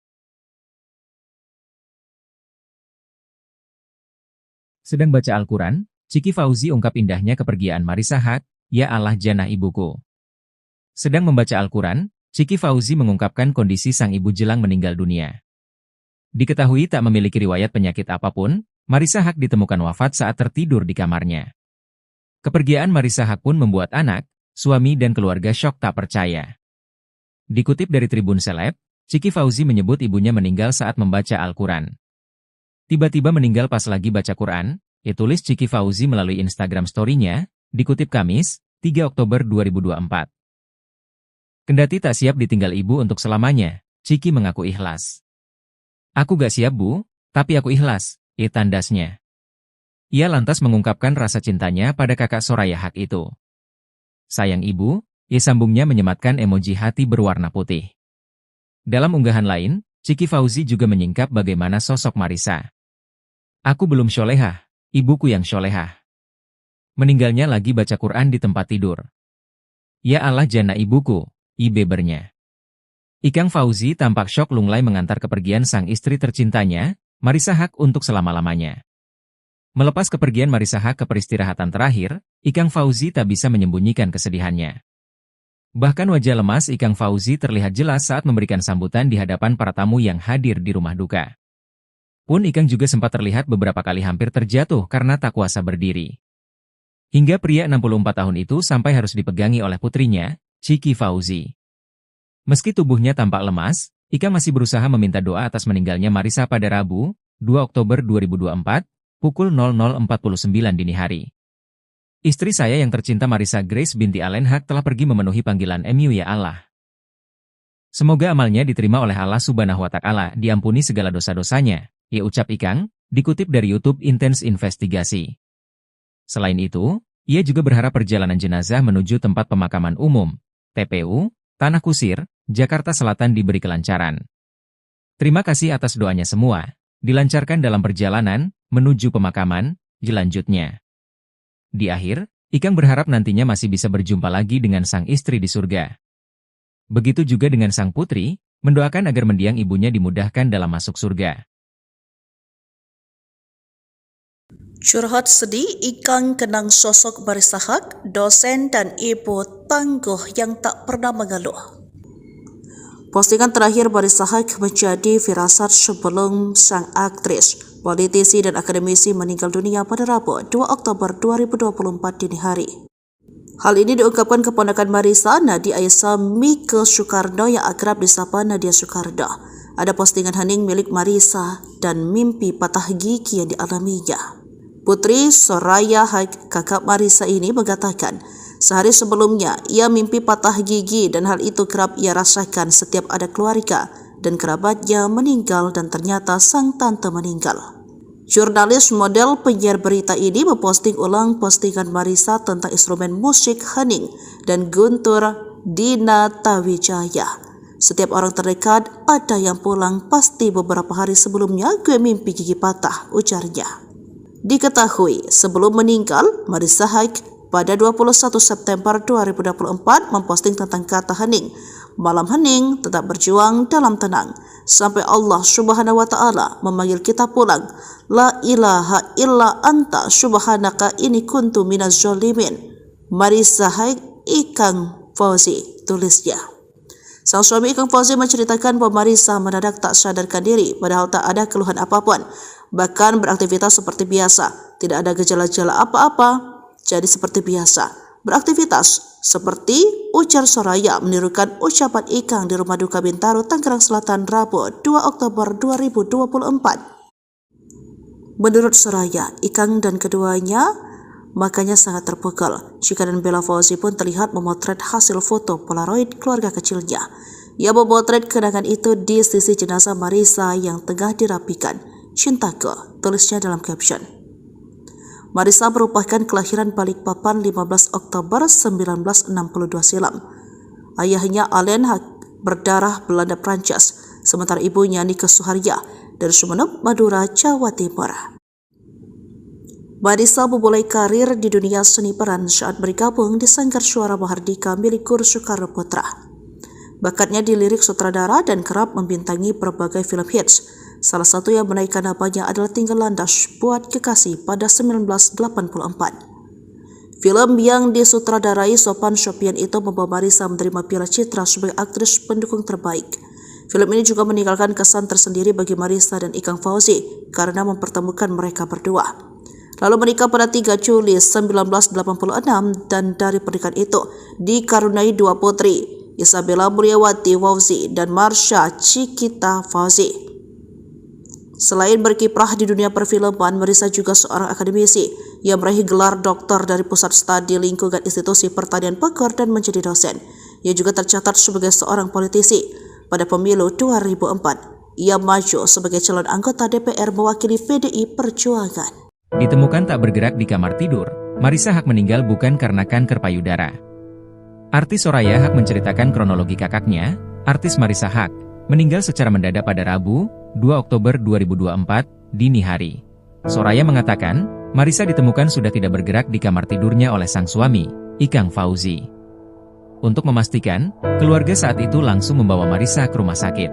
Sedang baca Al-Quran, Ciki Fauzi ungkap indahnya kepergian Marissa Haque, ya Allah jannah ibuku. Sedang membaca Al-Quran, Ciki Fauzi mengungkapkan kondisi sang ibu jelang meninggal dunia. Diketahui tak memiliki riwayat penyakit apapun, Marissa Haque ditemukan wafat saat tertidur di kamarnya. Kepergian Marissa Haque pun membuat anak, suami dan keluarga syok tak percaya. Dikutip dari Tribun Seleb, Ciki Fauzi menyebut ibunya meninggal saat membaca Al-Quran. Tiba-tiba meninggal pas lagi baca Quran, tulis Ciki Fauzi melalui Instagram story-nya, dikutip Kamis, 3 Oktober 2024. Kendati tak siap ditinggal ibu untuk selamanya, Ciki mengaku ikhlas. Aku gak siap bu, tapi aku ikhlas, tandasnya. Ia lantas mengungkapkan rasa cintanya pada kakak Soraya Haque itu. Sayang ibu, sambungnya menyematkan emoji hati berwarna putih. Dalam unggahan lain, Ciki Fauzi juga menyingkap bagaimana sosok Marissa. Aku belum syolehah, ibuku yang syolehah. Meninggalnya lagi baca Quran di tempat tidur. Ya Allah jannah ibuku, bebernya. Ikang Fauzi tampak syok lunglai mengantar kepergian sang istri tercintanya, Marissa Haque untuk selama-lamanya. Melepas kepergian Marissa Haque ke peristirahatan terakhir, Ikang Fauzi tak bisa menyembunyikan kesedihannya. Bahkan wajah lemas Ikang Fauzi terlihat jelas saat memberikan sambutan di hadapan para tamu yang hadir di rumah duka. Pun Ikang juga sempat terlihat beberapa kali hampir terjatuh karena tak kuasa berdiri. Hingga pria 64 tahun itu sampai harus dipegangi oleh putrinya, Ciki Fauzi. Meski tubuhnya tampak lemas, Ikang masih berusaha meminta doa atas meninggalnya Marissa pada Rabu, 2 Oktober 2024, pukul 00.49 dini hari. Istri saya yang tercinta Marissa Grace binti Allen Haque telah pergi memenuhi panggilan MU ya Allah. Semoga amalnya diterima oleh Allah Subhanahu wa Ta'ala, diampuni segala dosa-dosanya, ucap Ikang, dikutip dari YouTube Intense Investigasi. Selain itu, ia juga berharap perjalanan jenazah menuju tempat pemakaman umum, TPU, Tanah Kusir, Jakarta Selatan diberi kelancaran. Terima kasih atas doanya semua, dilancarkan dalam perjalanan menuju pemakaman, lanjutnya. Di akhir, Ikang berharap nantinya masih bisa berjumpa lagi dengan sang istri di surga. Begitu juga dengan sang putri, mendoakan agar mendiang ibunya dimudahkan dalam masuk surga. Curhat sedih, Ikang kenang sosok Marissa Haque, dosen dan ibu tangguh yang tak pernah mengeluh. Postingan terakhir Marissa Haque menjadi firasat sebelum sang aktris, politisi dan akademisi meninggal dunia pada Rabu 2 Oktober 2024 dini hari. Hal ini diungkapkan keponakan Marissa, Nadia Aisyah Mike Soekarno yang akrab disapa Nadia Soekarno. Ada postingan hening milik Marissa dan mimpi patah gigi yang dialaminya. Putri Soraya Haque, kakak Marissa ini mengatakan, sehari sebelumnya ia mimpi patah gigi dan hal itu kerap ia rasakan setiap ada keluarga dan kerabatnya meninggal dan ternyata sang tante meninggal. Jurnalis model penyiar berita ini memposting ulang postingan Marissa tentang instrumen musik hening dan Guntur Dinatawijaya. Setiap orang terdekat ada yang pulang pasti beberapa hari sebelumnya gue mimpi gigi patah, ujarnya. Diketahui sebelum meninggal, Marissa Haque pada 21 September 2024 memposting tentang kata hening. Malam hening, tetap berjuang dalam tenang. Sampai Allah Subhanahu wa Ta'ala memanggil kita pulang. La ilaha illa anta subhanaka ini kuntu minaz zolimin. Marissa Haque Ikang Fauzi, tulisnya. Sang suami Ikang Fauzi menceritakan bahwa Marisa mendadak tak sadarkan diri padahal tak ada keluhan apapun, bahkan beraktivitas seperti biasa, tidak ada gejala-gejala apa-apa, jadi seperti biasa. Beraktivitas seperti ujar Soraya menirukan ucapan Ikang di Rumah Duka Bintaro, Tangerang Selatan, Rabu 2 Oktober 2024. Menurut Soraya, Ikang dan keduanya makanya sangat terpukul. Chika dan Bella Fauzi pun terlihat memotret hasil foto Polaroid keluarga kecilnya. Ia memotret kenangan itu di sisi jenazah Marisa yang tengah dirapikan. Cintaku, tulisnya dalam caption. Marisa merupakan kelahiran Balikpapan 15 Oktober 1962 silam. Ayahnya Alen berdarah Belanda Prancis, sementara ibunya Nike Suharya dari Sumeneb, Madura, Jawa Timur. Marisa memulai karir di dunia seni peran saat bergabung di Sanggar Suara Mahardika milik Guru Soekarno Putra. Bakatnya di lirik sutradara dan kerap membintangi berbagai film hits. Salah satu yang menaikkan namanya adalah Tinggal Landas Buat Kekasih pada 1984. Film yang disutradarai Sopan Sopian itu membawa Marisa menerima Piala Citra sebagai aktris pendukung terbaik. Film ini juga meninggalkan kesan tersendiri bagi Marisa dan Ikang Fauzi karena mempertemukan mereka berdua. Lalu menikah pada 3 Juli 1986 dan dari pernikahan itu dikaruniai 2 putri, Isabella Mulyawati Fauzi dan Marsha Cikita Fauzi. Selain berkiprah di dunia perfilman, Marisa juga seorang akademisi yang meraih gelar doktor dari Pusat Studi Lingkungan Institusi Pertanian Bogor dan menjadi dosen. Ia juga tercatat sebagai seorang politisi. Pada pemilu 2004, ia maju sebagai calon anggota DPR mewakili PDI Perjuangan. Ditemukan tak bergerak di kamar tidur, Marisa Haque meninggal bukan karena kanker payudara. Artis Soraya Haque menceritakan kronologi kakaknya, artis Marisa Haque, meninggal secara mendadak pada Rabu, 2 Oktober 2024, dini hari. Soraya mengatakan, Marisa ditemukan sudah tidak bergerak di kamar tidurnya oleh sang suami, Ikang Fauzi. Untuk memastikan, keluarga saat itu langsung membawa Marisa ke rumah sakit.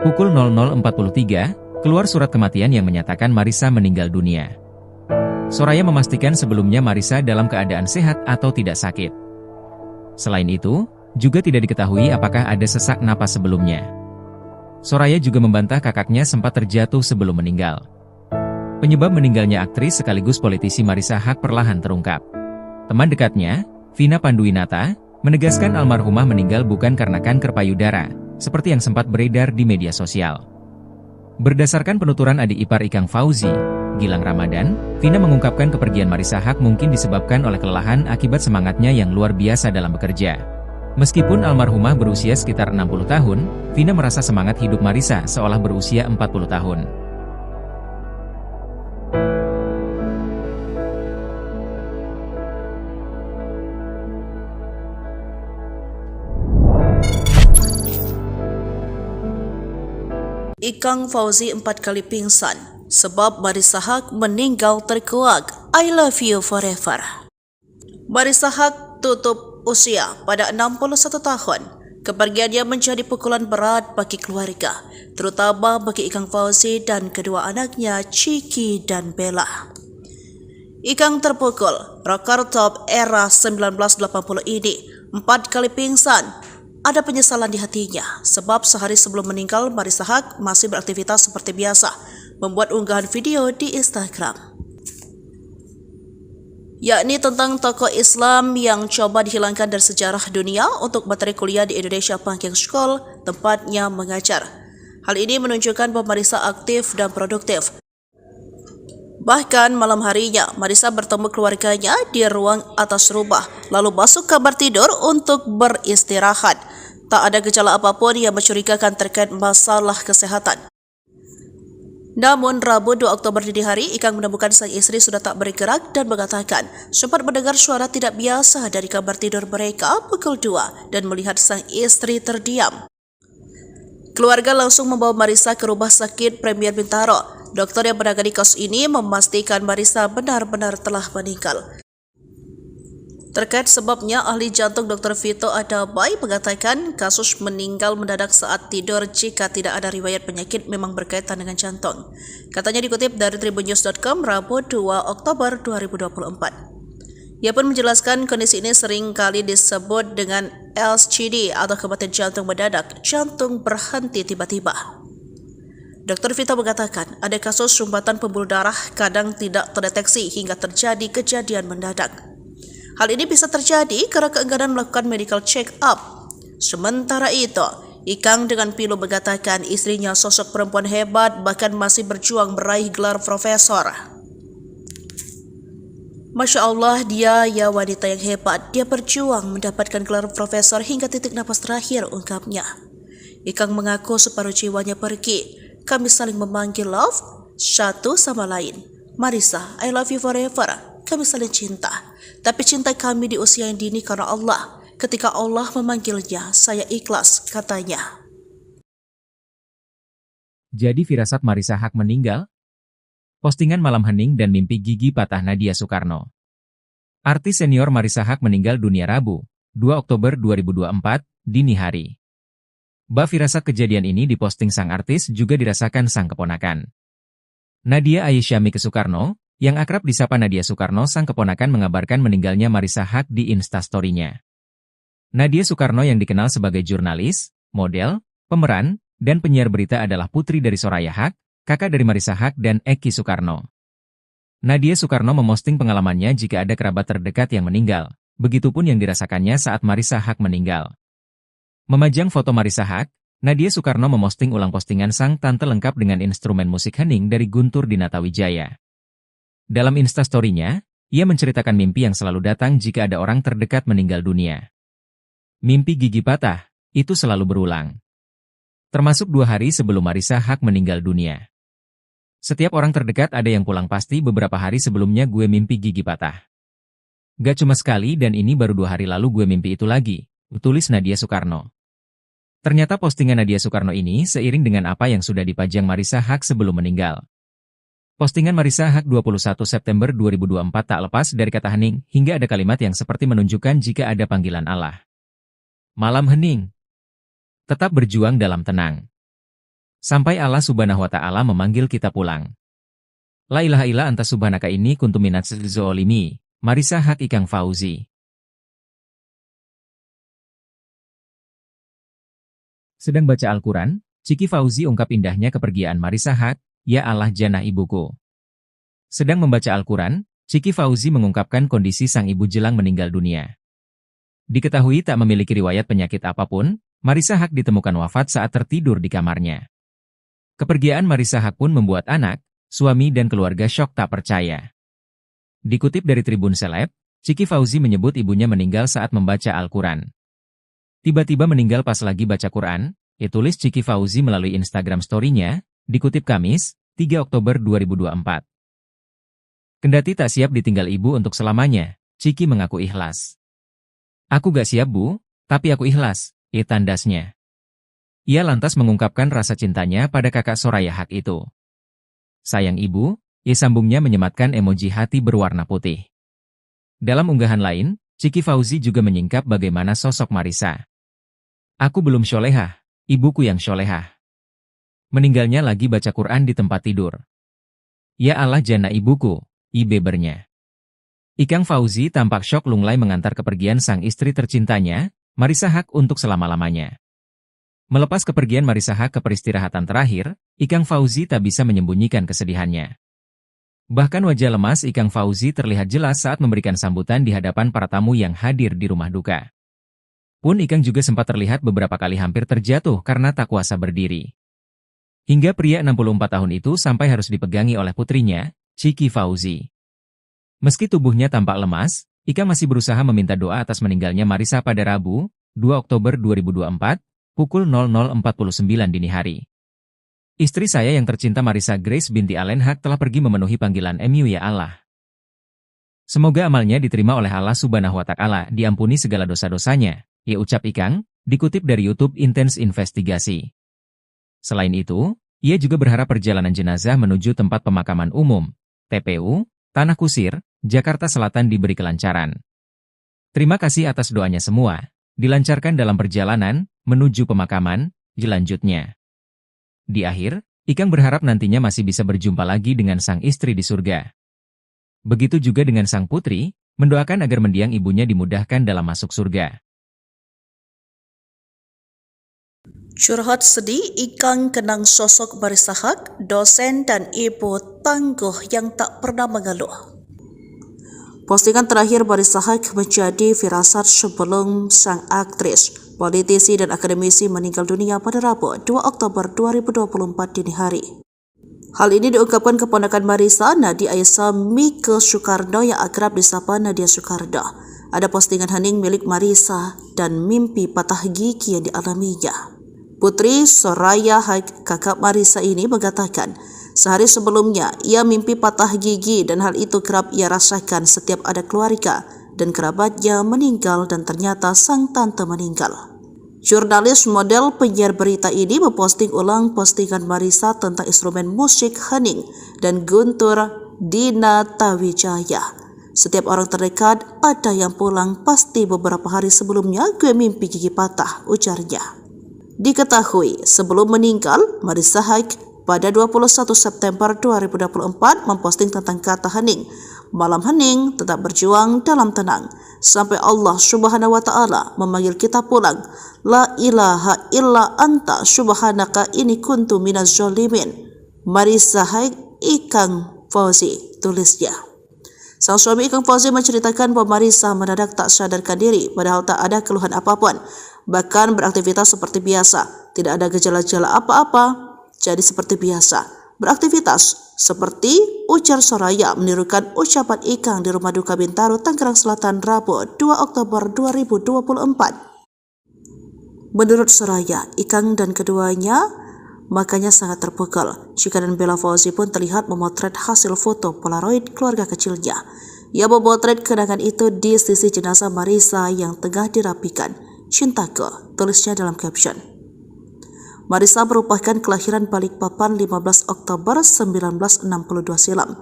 Pukul 00.43, keluar surat kematian yang menyatakan Marisa meninggal dunia. Soraya memastikan sebelumnya Marisa dalam keadaan sehat atau tidak sakit. Selain itu, juga tidak diketahui apakah ada sesak napas sebelumnya. Soraya juga membantah kakaknya sempat terjatuh sebelum meninggal. Penyebab meninggalnya aktris sekaligus politisi Marisa Haque perlahan terungkap. Teman dekatnya, Vina Panduwinata, menegaskan almarhumah meninggal bukan karena kanker payudara, seperti yang sempat beredar di media sosial. Berdasarkan penuturan adik ipar Ikang Fauzi, Gilang Ramadan, Vina mengungkapkan kepergian Marisa Haque mungkin disebabkan oleh kelelahan akibat semangatnya yang luar biasa dalam bekerja. Meskipun almarhumah berusia sekitar 60 tahun, Vina merasa semangat hidup Marisa seolah berusia 40 tahun. Ikang Fauzi 4 kali pingsan sebab Marisa Haque meninggal terkuak. I love you forever. Marisa Haque tutup usia pada 61 tahun. Kepergiannya menjadi pukulan berat bagi keluarga, terutama bagi Ikang Fauzi dan kedua anaknya Ciki dan Bella. Ikang terpukul, rocker top era 1980 ini 4 kali pingsan. Ada penyesalan di hatinya, sebab sehari sebelum meninggal Marisa Haque masih beraktivitas seperti biasa, membuat unggahan video di Instagram, yakni tentang tokoh Islam yang coba dihilangkan dari sejarah dunia untuk materi kuliah di Indonesia Pancake School, tempatnya mengajar. Hal ini menunjukkan bahwa Marisa aktif dan produktif. Bahkan malam harinya, Marisa bertemu keluarganya di ruang atas rumah, lalu masuk kamar tidur untuk beristirahat. Tak ada gejala apapun yang mencurigakan terkait masalah kesehatan. Namun, Rabu 2 Oktober dini hari, Ikang menemukan sang istri sudah tak bergerak dan mengatakan sempat mendengar suara tidak biasa dari kamar tidur mereka pukul 2 dan melihat sang istri terdiam. Keluarga langsung membawa Marisa ke Rumah Sakit Premier Bintaro. Dokter yang menangani kasus ini memastikan Marisa benar-benar telah meninggal. Terkait sebabnya, ahli jantung Dr. Vito Adabai mengatakan kasus meninggal mendadak saat tidur jika tidak ada riwayat penyakit memang berkaitan dengan jantung. Katanya dikutip dari tribunnews.com Rabu 2 Oktober 2024. Ia pun menjelaskan kondisi ini sering kali disebut dengan LCD atau kematian jantung mendadak, jantung berhenti tiba-tiba. Dr. Vita mengatakan ada kasus sumbatan pembuluh darah kadang tidak terdeteksi hingga terjadi kejadian mendadak. Hal ini bisa terjadi karena keengganan melakukan medical check-up. Sementara itu, Ikang dengan pilu mengatakan istrinya sosok perempuan hebat bahkan masih berjuang meraih gelar profesor. Masya Allah, dia ya wanita yang hebat. Dia berjuang mendapatkan gelar profesor hingga titik napas terakhir, ungkapnya. Ikang mengaku separuh jiwanya pergi. Kami saling memanggil love satu sama lain. Marisa, I love you forever. Kami saling cinta. Tapi cinta kami di usia yang dini karena Allah. Ketika Allah memanggilnya, saya ikhlas, katanya. Jadi firasat Marisa Haque meninggal? Postingan malam hening dan mimpi gigi patah Nadia Soekarno. Artis senior Marisa Haque meninggal dunia Rabu, 2 Oktober 2024, dini hari. Firasat kejadian ini diposting sang artis juga dirasakan sang keponakan. Nadia Aisyami Soekarno, yang akrab disapa Nadia Soekarno, sang keponakan mengabarkan meninggalnya Marisa Haque di Instastory-nya. Nadia Soekarno yang dikenal sebagai jurnalis, model, pemeran, dan penyiar berita adalah putri dari Soraya Haque, kakak dari Marisa Haque dan Eki Soekarno. Nadia Soekarno memosting pengalamannya jika ada kerabat terdekat yang meninggal, begitupun yang dirasakannya saat Marisa Haque meninggal. Memajang foto Marisa Haque, Nadia Soekarno memosting ulang postingan sang tante lengkap dengan instrumen musik hening dari Guntur Dinata Wijaya. Dalam instastory-nya, ia menceritakan mimpi yang selalu datang jika ada orang terdekat meninggal dunia. Mimpi gigi patah, itu selalu berulang. Termasuk 2 hari sebelum Marisa Haque meninggal dunia. Setiap orang terdekat ada yang pulang pasti beberapa hari sebelumnya gue mimpi gigi patah. Gak cuma sekali dan ini baru 2 hari lalu gue mimpi itu lagi, tulis Nadia Soekarno. Ternyata postingan Nadia Soekarno ini seiring dengan apa yang sudah dipajang Marisa Haque sebelum meninggal. Postingan Marisa Haque 21 September 2024 tak lepas dari kata hening hingga ada kalimat yang seperti menunjukkan jika ada panggilan Allah. Malam hening. Tetap berjuang dalam tenang. Sampai Allah Subhanahu wa Ta'ala memanggil kita pulang. La ilaha illa anta subhanaka ini kuntu minaz zolimi. Marisa Haque Ikang Fauzi. Sedang baca Al-Quran, Ciki Fauzi ungkap indahnya kepergian Marisa Haque, ya Allah jannah ibuku. Sedang membaca Al-Quran, Ciki Fauzi mengungkapkan kondisi sang ibu jelang meninggal dunia. Diketahui tak memiliki riwayat penyakit apapun, Marisa Haque ditemukan wafat saat tertidur di kamarnya. Kepergian Marisa Haque pun membuat anak, suami dan keluarga syok tak percaya. Dikutip dari Tribun Seleb, Ciki Fauzi menyebut ibunya meninggal saat membaca Al-Quran. Tiba-tiba meninggal pas lagi baca Quran, tulis Ciki Fauzi melalui Instagram story-nya, dikutip Kamis, 3 Oktober 2024. Kendati tak siap ditinggal ibu untuk selamanya, Ciki mengaku ikhlas. Aku gak siap bu, tapi aku ikhlas, tandasnya. Ia lantas mengungkapkan rasa cintanya pada kakak Soraya Haque itu. Sayang ibu, sambungnya menyematkan emoji hati berwarna putih. Dalam unggahan lain, Ciki Fauzi juga menyingkap bagaimana sosok Marisa. Aku belum syolehah, ibuku yang syolehah. Meninggalnya lagi baca Quran di tempat tidur. Ya Allah jannah ibuku, bebernya. Ikang Fauzi tampak syok lunglai mengantar kepergian sang istri tercintanya, Marisa Haque untuk selama-lamanya. Melepas kepergian Marisa Haque ke peristirahatan terakhir, Ikang Fauzi tak bisa menyembunyikan kesedihannya. Bahkan wajah lemas Ikang Fauzi terlihat jelas saat memberikan sambutan di hadapan para tamu yang hadir di rumah duka. Pun Ikang juga sempat terlihat beberapa kali hampir terjatuh karena tak kuasa berdiri. Hingga pria 64 tahun itu sampai harus dipegangi oleh putrinya, Ciki Fauzi. Meski tubuhnya tampak lemas, Ikang masih berusaha meminta doa atas meninggalnya Marisa pada Rabu, 2 Oktober 2024, pukul 00.49 dini hari. Istri saya yang tercinta Marisa Grace binti Allen Haque telah pergi memenuhi panggilan MU ya Allah. Semoga amalnya diterima oleh Allah Subhanahu wa Ta'ala, diampuni segala dosa-dosanya, ucap Ikang, dikutip dari YouTube Intense Investigasi. Selain itu, ia juga berharap perjalanan jenazah menuju tempat pemakaman umum, TPU, Tanah Kusir, Jakarta Selatan diberi kelancaran. Terima kasih atas doanya semua, dilancarkan dalam perjalanan menuju pemakaman, lanjutnya. Di akhir, Ikang berharap nantinya masih bisa berjumpa lagi dengan sang istri di surga. Begitu juga dengan sang putri, mendoakan agar mendiang ibunya dimudahkan dalam masuk surga. Curhat sedih Ikang kenang sosok Marissa Haque, dosen dan ibu tangguh yang tak pernah mengeluh. Postingan terakhir Marissa Haque menjadi firasat sebelum sang aktris, politisi dan akademisi meninggal dunia pada Rabu 2 Oktober 2024 dini hari. Hal ini diungkapkan keponakan Marissa, Nadia Aisyah Mike Soekarno yang akrab disapa Nadia Soekarno. Ada postingan hening milik Marissa dan mimpi patah gigi yang dialaminya. Putri Soraya Haque, kakak Marissa ini mengatakan, sehari sebelumnya ia mimpi patah gigi dan hal itu kerap ia rasakan setiap ada keluarga dan kerabatnya meninggal dan ternyata sang tante meninggal. Jurnalis model penyiar berita ini memposting ulang postingan Marissa tentang instrumen musik hening dan guntur Dina Tawijaya. Setiap orang terdekat ada yang pulang, pasti beberapa hari sebelumnya gue mimpi gigi patah, ujarnya. Diketahui sebelum meninggal, Marissa Haque pada 21 September 2024 memposting tentang kata hening. Malam hening, tetap berjuang dalam tenang. Sampai Allah Subhanahu wa Ta'ala memanggil kita pulang. La ilaha illa anta subhanaka inni kuntu minaz zalimin. Marissa Haque, Ikang Fauzi, tulisnya. Sang suami Ikang Fauzi menceritakan bahwa Marissa mendadak tak sadarkan diri padahal tak ada keluhan apapun. Bahkan beraktivitas seperti biasa, tidak ada gejala-gejala apa-apa, jadi seperti biasa. Beraktivitas seperti ujar Soraya menirukan ucapan Ikang di Rumah Duka Bintaro, Tangerang Selatan, Rabu 2 Oktober 2024. Menurut Soraya, Ikang dan keduanya makanya sangat terpukul. Chika dan Bella Fauzi pun terlihat memotret hasil foto Polaroid keluarga kecilnya. Ia memotret kenangan itu di sisi jenazah Marissa yang tengah dirapikan. Cintaku, tulisnya dalam caption. Marissa merupakan kelahiran Balikpapan 15 Oktober 1962 silam.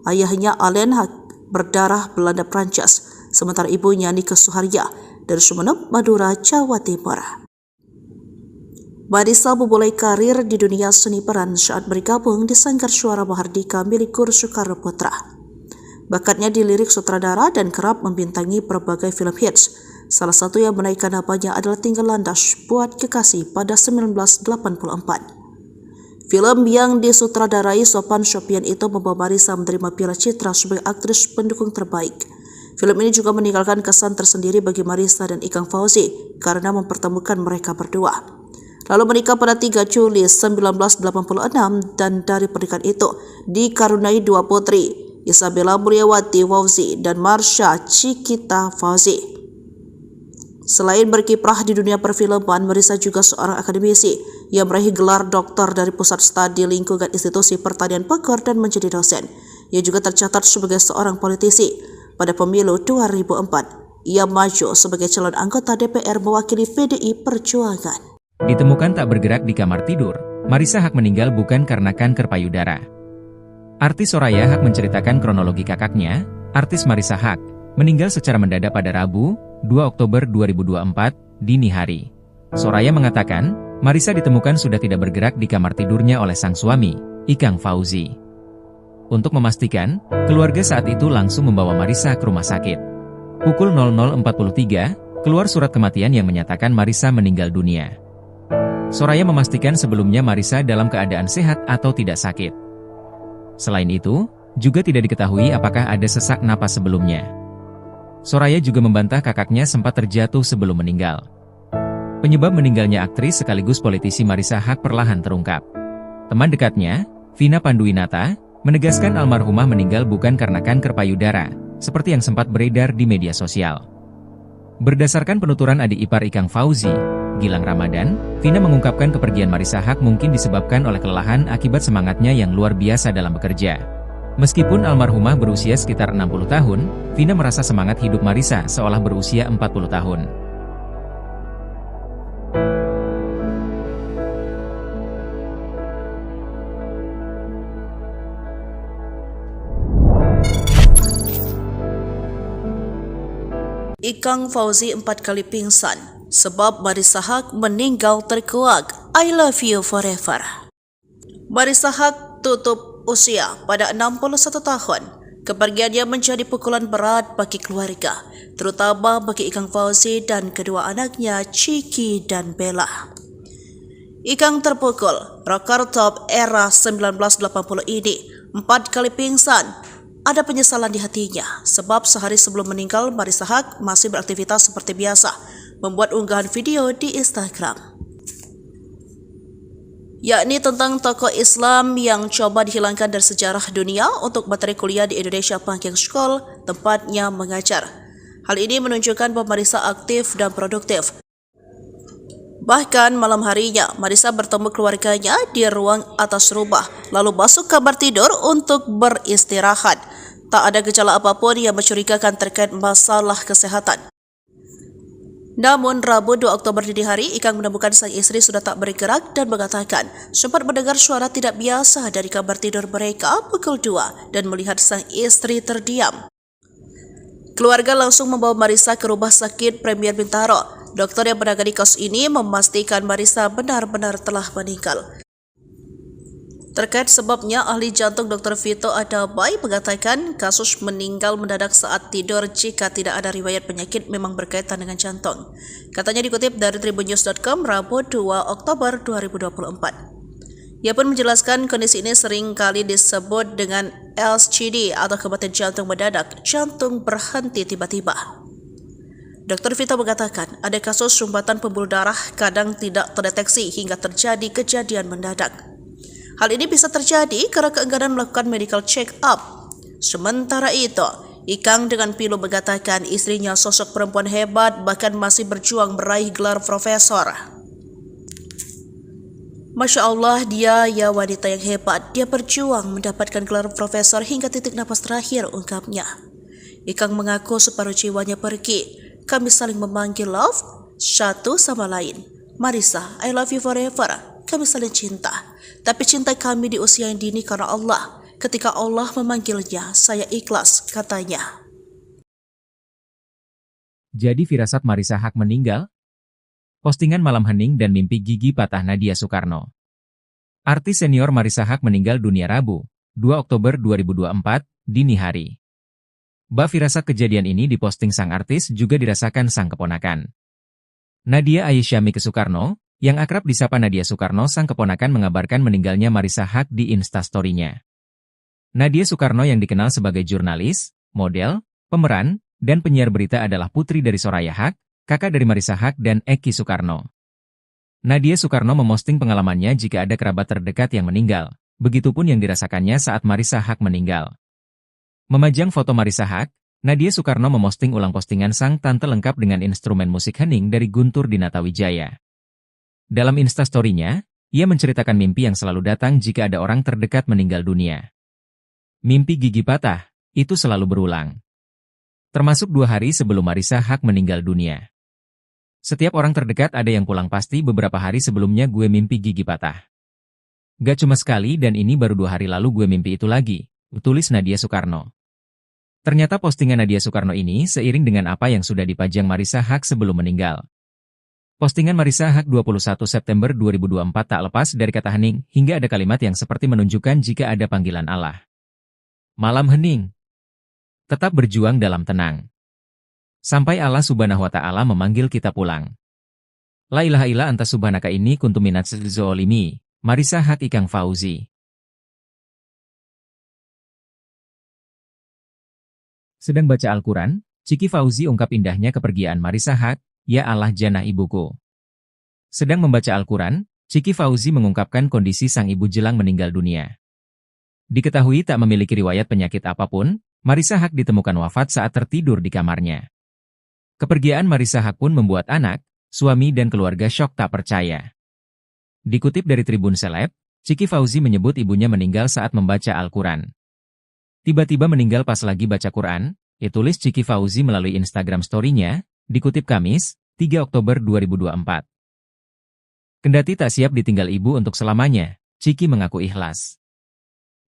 Ayahnya Alain Haque berdarah Belanda Prancis, sementara ibunya Nike Suharya dari Sumeneb, Madura, Jawa Timur. Marissa memulai karir di dunia seni peran saat bergabung di Sanggar Suara Mahardika milik Guru Soekarno Putra. Bakatnya di lirik sutradara dan kerap membintangi berbagai film hits. Salah satu yang menaikkan namanya adalah Tinggal Landas Buat Kekasih pada 1984. Film yang disutradarai Sophan Sophian itu membawa Marissa menerima Piala Citra sebagai aktris pendukung terbaik. Film ini juga meninggalkan kesan tersendiri bagi Marissa dan Ikang Fauzi karena mempertemukan mereka berdua. Lalu menikah pada 3 Juli 1986 dan dari pernikahan itu dikaruniai 2 putri, Isabella Mulyawati Fauzi dan Marsha Cikita Fauzi. Selain berkiprah di dunia perfilman, Marissa juga seorang akademisi yang meraih gelar doktor dari Pusat Studi Lingkungan Institusi Pertanian Bogor dan menjadi dosen. Ia juga tercatat sebagai seorang politisi. Pada pemilu 2004, ia maju sebagai calon anggota DPR mewakili PDI Perjuangan. Ditemukan tak bergerak di kamar tidur, Marissa Haque meninggal bukan karena kanker payudara. Artis Soraya Haque menceritakan kronologi kakaknya, artis Marissa Haque, meninggal secara mendadak pada Rabu, 2 Oktober 2024, dini hari. Soraya mengatakan, Marissa ditemukan sudah tidak bergerak di kamar tidurnya oleh sang suami, Ikang Fauzi. Untuk memastikan, keluarga saat itu langsung membawa Marissa ke rumah sakit. Pukul 00.43, keluar surat kematian yang menyatakan Marissa meninggal dunia. Soraya memastikan sebelumnya Marissa dalam keadaan sehat atau tidak sakit. Selain itu, juga tidak diketahui apakah ada sesak napas sebelumnya. Soraya juga membantah kakaknya sempat terjatuh sebelum meninggal. Penyebab meninggalnya aktris sekaligus politisi Marissa Haque perlahan terungkap. Teman dekatnya, Vina Panduwinata, menegaskan almarhumah meninggal bukan karena kanker payudara, seperti yang sempat beredar di media sosial. Berdasarkan penuturan adik ipar Ikang Fauzi, Gilang Ramadan, Vina mengungkapkan kepergian Marissa Haque mungkin disebabkan oleh kelelahan akibat semangatnya yang luar biasa dalam bekerja. Meskipun almarhumah berusia sekitar 60 tahun, Vina merasa semangat hidup Marissa seolah berusia 40 tahun. Ikang Fauzi 4 kali pingsan sebab Marissa Haque meninggal terkuak. I love you forever. Marissa Haque tutup usia pada 61 tahun. Kepergiannya menjadi pukulan berat bagi keluarga, terutama bagi Ikang Fauzi dan kedua anaknya Chiki dan Bella. Ikang terpukul, rocker top era 1980 ini 4 kali pingsan. Ada penyesalan di hatinya, sebab sehari sebelum meninggal Marissa Haque masih beraktivitas seperti biasa, membuat unggahan video di Instagram, yakni tentang tokoh Islam yang coba dihilangkan dari sejarah dunia untuk materi kuliah di Indonesia Panking School, tempatnya mengajar. Hal ini menunjukkan bahwa Marissa aktif dan produktif. Bahkan malam harinya, Marissa bertemu keluarganya di ruang atas rumah, lalu masuk kamar tidur untuk beristirahat. Tak ada gejala apapun yang mencurigakan terkait masalah kesehatan. Namun, Rabu 2 Oktober dini hari, Ikang menemukan sang istri sudah tak bergerak dan mengatakan sempat mendengar suara tidak biasa dari kamar tidur mereka pukul 2 dan melihat sang istri terdiam. Keluarga langsung membawa Marissa ke rumah sakit Premier Bintaro. Dokter yang menangani kasus ini memastikan Marissa benar-benar telah meninggal. Terkait sebabnya, ahli jantung Dr. Vito Adabai mengatakan kasus meninggal mendadak saat tidur jika tidak ada riwayat penyakit memang berkaitan dengan jantung. Katanya dikutip dari tribunnews.com Rabu 2 Oktober 2024. Ia pun menjelaskan kondisi ini sering kali disebut dengan LCD atau kematian jantung mendadak, jantung berhenti tiba-tiba. Dr. Vito mengatakan ada kasus sumbatan pembuluh darah kadang tidak terdeteksi hingga terjadi kejadian mendadak. Hal ini bisa terjadi karena keengganan melakukan medical check-up. Sementara itu, Ikang dengan pilu mengatakan istrinya sosok perempuan hebat bahkan masih berjuang meraih gelar profesor. Masya Allah, dia ya wanita yang hebat. Dia berjuang mendapatkan gelar profesor hingga titik napas terakhir, ungkapnya. Ikang mengaku separuh jiwanya pergi. Kami saling memanggil love satu sama lain. Marissa, I love you forever. Kami saling cinta. Tapi cinta kami di usia yang dini karena Allah. Ketika Allah memanggilnya, saya ikhlas, katanya. Jadi firasat Marissa Haque meninggal? Postingan malam hening dan mimpi gigi patah Nadia Soekarno. Artis senior Marissa Haque meninggal dunia Rabu, 2 Oktober 2024, dini hari. Firasat kejadian ini diposting sang artis juga dirasakan sang keponakan. Nadia Aisyami Soekarno, yang akrab disapa Nadia Soekarno, sang keponakan mengabarkan meninggalnya Marissa Haque di Instastory-nya. Nadia Soekarno yang dikenal sebagai jurnalis, model, pemeran, dan penyiar berita adalah putri dari Soraya Haque, kakak dari Marissa Haque dan Eki Soekarno. Nadia Soekarno memosting pengalamannya jika ada kerabat terdekat yang meninggal, begitupun yang dirasakannya saat Marissa Haque meninggal. Memajang foto Marissa Haque, Nadia Soekarno memosting ulang postingan sang tante lengkap dengan instrumen musik hening dari Guntur Dinatawijaya. Dalam Instastory-nya, ia menceritakan mimpi yang selalu datang jika ada orang terdekat meninggal dunia. Mimpi gigi patah, itu selalu berulang. Termasuk 2 hari sebelum Marissa Haque meninggal dunia. Setiap orang terdekat ada yang pulang pasti beberapa hari sebelumnya gue mimpi gigi patah. Gak cuma sekali dan ini baru 2 hari lalu gue mimpi itu lagi, tulis Nadia Soekarno. Ternyata postingan Nadia Soekarno ini seiring dengan apa yang sudah dipajang Marissa Haque sebelum meninggal. Postingan Marissa Haque 21 September 2024 tak lepas dari kata hening, hingga ada kalimat yang seperti menunjukkan jika ada panggilan Allah. Malam hening. Tetap berjuang dalam tenang. Sampai Allah Subhanahu wa Ta'ala memanggil kita pulang. La ilaha illa anta subhanaka ini kuntu minaz zolimi. Marissa Haque Ikang Fauzi. Sedang baca Al-Quran, Chiki Fauzi ungkap indahnya kepergian Marissa Haque, ya Allah jannah ibuku. Sedang membaca Al-Quran, Chiki Fauzi mengungkapkan kondisi sang ibu jelang meninggal dunia. Diketahui tak memiliki riwayat penyakit apapun, Marissa Haque ditemukan wafat saat tertidur di kamarnya. Kepergian Marissa Haque pun membuat anak, suami dan keluarga syok tak percaya. Dikutip dari Tribun Seleb, Chiki Fauzi menyebut ibunya meninggal saat membaca Al-Quran. Tiba-tiba meninggal pas lagi baca Quran, tulis Chiki Fauzi melalui Instagram story-nya, dikutip Kamis, 3 Oktober 2024. Kendati tak siap ditinggal ibu untuk selamanya, Chiki mengaku ikhlas.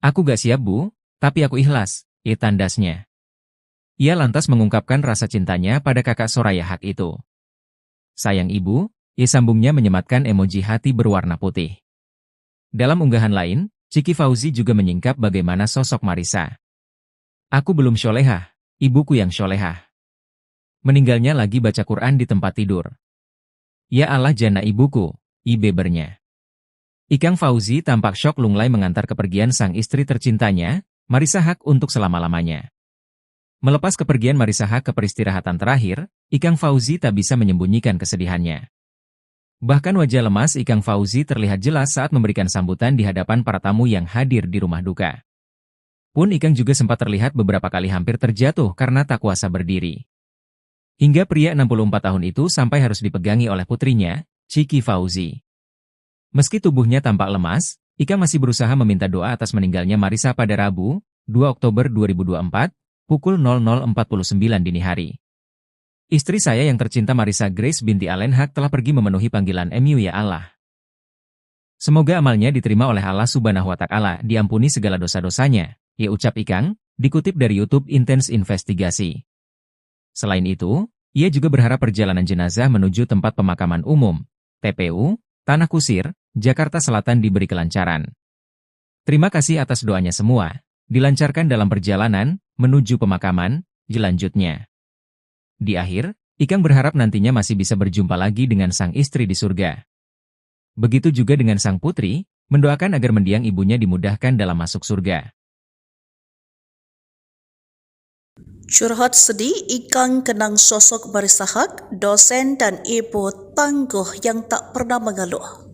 Aku gak siap bu, tapi aku ikhlas, tandasnya. Ia lantas mengungkapkan rasa cintanya pada kakak Soraya Haque itu. Sayang ibu, sambungnya menyematkan emoji hati berwarna putih. Dalam unggahan lain, Chiki Fauzi juga menyingkap bagaimana sosok Marissa. Aku belum syolehah, ibuku yang syolehah. Meninggalnya lagi baca Quran di tempat tidur. Ya Allah jana ibuku, bebernya. Ikang Fauzi tampak syok lunglai mengantar kepergian sang istri tercintanya, Marissa Haque untuk selama-lamanya. Melepas kepergian Marissa Haque ke peristirahatan terakhir, Ikang Fauzi tak bisa menyembunyikan kesedihannya. Bahkan wajah lemas Ikang Fauzi terlihat jelas saat memberikan sambutan di hadapan para tamu yang hadir di rumah duka. Pun Ikang juga sempat terlihat beberapa kali hampir terjatuh karena tak kuasa berdiri. Hingga pria 64 tahun itu sampai harus dipegangi oleh putrinya, Chiki Fauzi. Meski tubuhnya tampak lemas, Ikang masih berusaha meminta doa atas meninggalnya Marissa pada Rabu, 2 Oktober 2024, pukul 00.49 dini hari. Istri saya yang tercinta Marissa Grace binti Allen Haque telah pergi memenuhi panggilan MU ya Allah. Semoga amalnya diterima oleh Allah Subhanahu wa Ta'ala, diampuni segala dosa-dosanya, ya ucap Ikang, dikutip dari YouTube Intense Investigasi. Selain itu, ia juga berharap perjalanan jenazah menuju tempat pemakaman umum, TPU, Tanah Kusir, Jakarta Selatan diberi kelancaran. Terima kasih atas doanya semua, dilancarkan dalam perjalanan, menuju pemakaman, lanjutnya. Di akhir, Ikang berharap nantinya masih bisa berjumpa lagi dengan sang istri di surga. Begitu juga dengan sang putri, mendoakan agar mendiang ibunya dimudahkan dalam masuk surga. Curhat sedih, Ikang kenang sosok Marissa Haque, dosen dan ibu tangguh yang tak pernah mengeluh.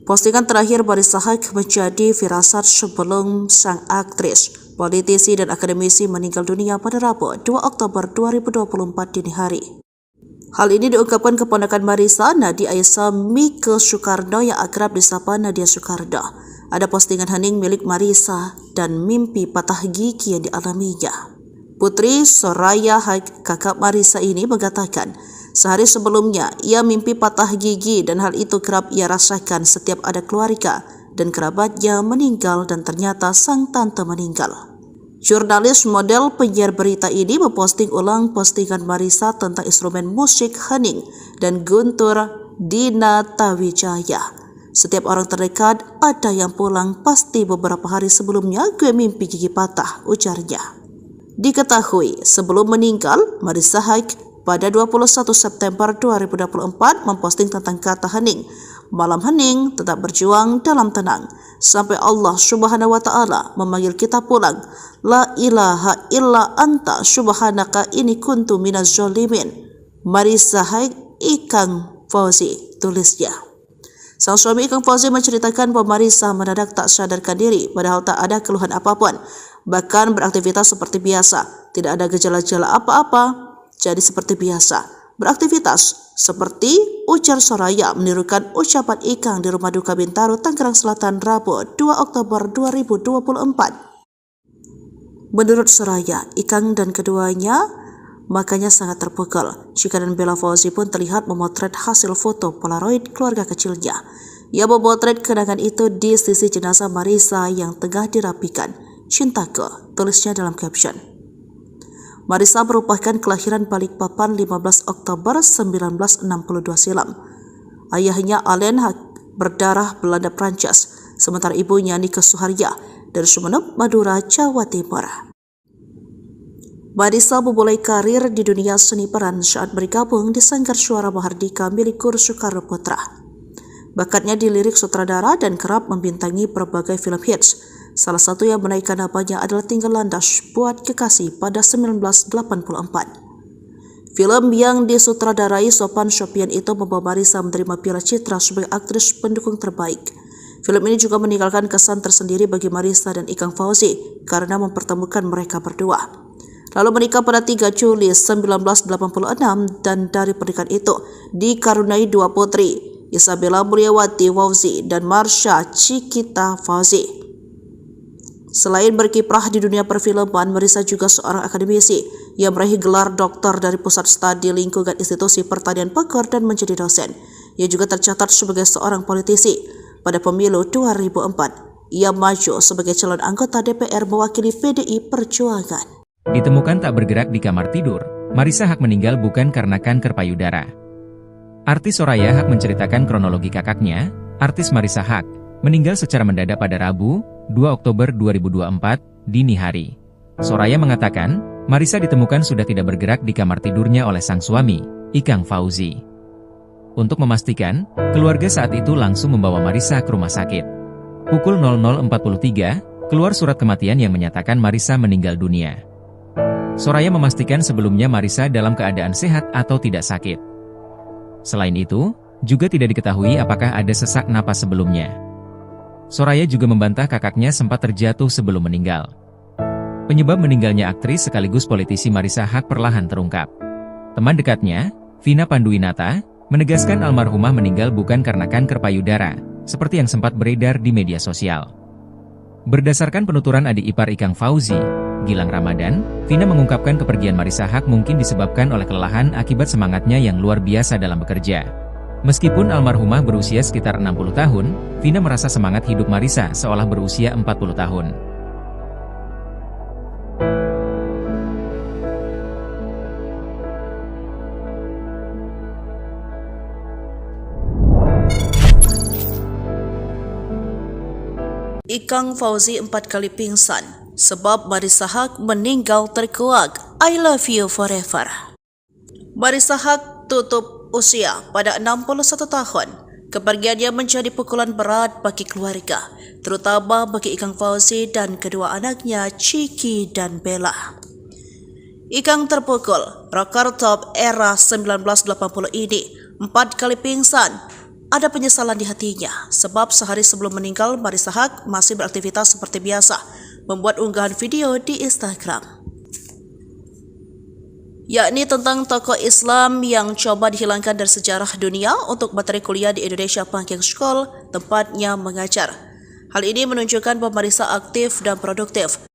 Postingan terakhir Marissa Haque menjadi firasat sebelum sang aktris, politisi dan akademisi meninggal dunia pada Rabu 2 Oktober 2024 dini hari. Hal ini diungkapkan keponakan Marissa, Nadia Aisyah Mike Soekarno yang akrab disapa Nadia Soekarno. Ada postingan hening milik Marissa dan mimpi patah gigi yang dialaminya. Putri Soraya Haque, kakak Marissa ini mengatakan, sehari sebelumnya ia mimpi patah gigi dan hal itu kerap ia rasakan setiap ada keluarga dan kerabatnya meninggal dan ternyata sang tante meninggal. Jurnalis model penyiar berita ini memposting ulang postingan Marissa tentang instrumen musik hening dan Guntur Dinatawijaya. Setiap orang terdekat ada yang pulang, pasti beberapa hari sebelumnya gue mimpi gigi patah, ujarnya. Diketahui sebelum meninggal, Marissa Haque pada 21 September 2024 memposting tentang kata hening. Malam hening, tetap berjuang dalam tenang. Sampai Allah Subhanahu wa Ta'ala memanggil kita pulang. La ilaha illa anta subhanaka inni kuntu minaz zalimin. Marissa Haque, Ikang Fauzi, tulisnya. Sang suami Ikang Fauzi menceritakan bahwa Marissa mendadak tak sadarkan diri padahal tak ada keluhan apapun. Bahkan beraktivitas seperti biasa, tidak ada gejala-gejala apa-apa. Jadi seperti biasa beraktivitas, seperti ujar Soraya menirukan ucapan Ikang di rumah duka Bintaro, Tangerang Selatan, Rabu 2 Oktober 2024. Menurut Soraya, Ikang dan keduanya makanya sangat terpukul. Chika dan Bella Fauzi pun terlihat memotret hasil foto Polaroid keluarga kecilnya. Ia memotret kenangan itu di sisi jenazah Marissa yang tengah dirapikan. Cintaku, tulisnya dalam caption. Marissa merupakan kelahiran Balikpapan 15 Oktober 1962 silam. Ayahnya Allen Haque berdarah Belanda Prancis, sementara ibunya Nike Suharya dari Sumeneb, Madura, Jawa Timur. Marissa memulai karir di dunia seni peran saat bergabung di Sanggar Suara Mahardika milik Guru Soekarno Putra. Bakatnya di lirik sutradara dan kerap membintangi berbagai film hits. Salah satu yang menaikkan namanya adalah Tinggal Landas Buat Kekasih pada 1984. Film yang disutradarai Sophan Sophian itu membawa Marissa menerima Piala Citra sebagai aktris pendukung terbaik. Film ini juga meninggalkan kesan tersendiri bagi Marissa dan Ikang Fauzi karena mempertemukan mereka berdua. Lalu menikah pada 3 Juli 1986 dan dari pernikahan itu dikaruniai 2 putri, Isabella Mulyawati Fauzi dan Marsha Cikita Fauzi. Selain berkiprah di dunia perfilman, Marissa juga seorang akademisi yang meraih gelar doktor dari Pusat Studi Lingkungan Institusi Pertanian Bogor dan menjadi dosen. Ia juga tercatat sebagai seorang politisi. Pada pemilu 2004, ia maju sebagai calon anggota DPR mewakili PDI Perjuangan. Ditemukan tak bergerak di kamar tidur, Marissa Haque meninggal bukan karena kanker payudara. Artis Soraya Haque menceritakan kronologi kakaknya, artis Marissa Haque, meninggal secara mendadak pada Rabu, 2 Oktober 2024, dini hari. Soraya mengatakan, Marisa ditemukan sudah tidak bergerak di kamar tidurnya oleh sang suami, Ikang Fauzi. Untuk memastikan, keluarga saat itu langsung membawa Marisa ke rumah sakit. Pukul 00.43, keluar surat kematian yang menyatakan Marisa meninggal dunia. Soraya memastikan sebelumnya Marisa dalam keadaan sehat atau tidak sakit. Selain itu, juga tidak diketahui apakah ada sesak napas sebelumnya. Soraya juga membantah kakaknya sempat terjatuh sebelum meninggal. Penyebab meninggalnya aktris sekaligus politisi Marisa Haque perlahan terungkap. Teman dekatnya, Vina Panduwinata, menegaskan almarhumah meninggal bukan karena kanker payudara, seperti yang sempat beredar di media sosial. Berdasarkan penuturan adik ipar Ikang Fauzi, Gilang Ramadan, Vina mengungkapkan kepergian Marisa Haque mungkin disebabkan oleh kelelahan akibat semangatnya yang luar biasa dalam bekerja. Meskipun almarhumah berusia sekitar 60 tahun, Vina merasa semangat hidup Marisa seolah berusia 40 tahun. Ikang Fauzi 4 kali pingsan sebab Marisa Haque meninggal terkuak. I love you forever. Marisa Haque tutup usia pada 61 tahun. Kepergiannya menjadi pukulan berat bagi keluarga, terutama bagi Ikang Fauzi dan kedua anaknya Chiki dan Bella. Ikang terpukul, rocker top era 1980 ini 4 kali pingsan. Ada penyesalan di hatinya, sebab sehari sebelum meninggal Marisa Haque masih beraktivitas seperti biasa, membuat unggahan video di Instagram, yakni tentang tokoh Islam yang coba dihilangkan dari sejarah dunia untuk materi kuliah di Indonesia Panking School, tempatnya mengajar. Hal ini menunjukkan bahwa Marisa aktif dan produktif.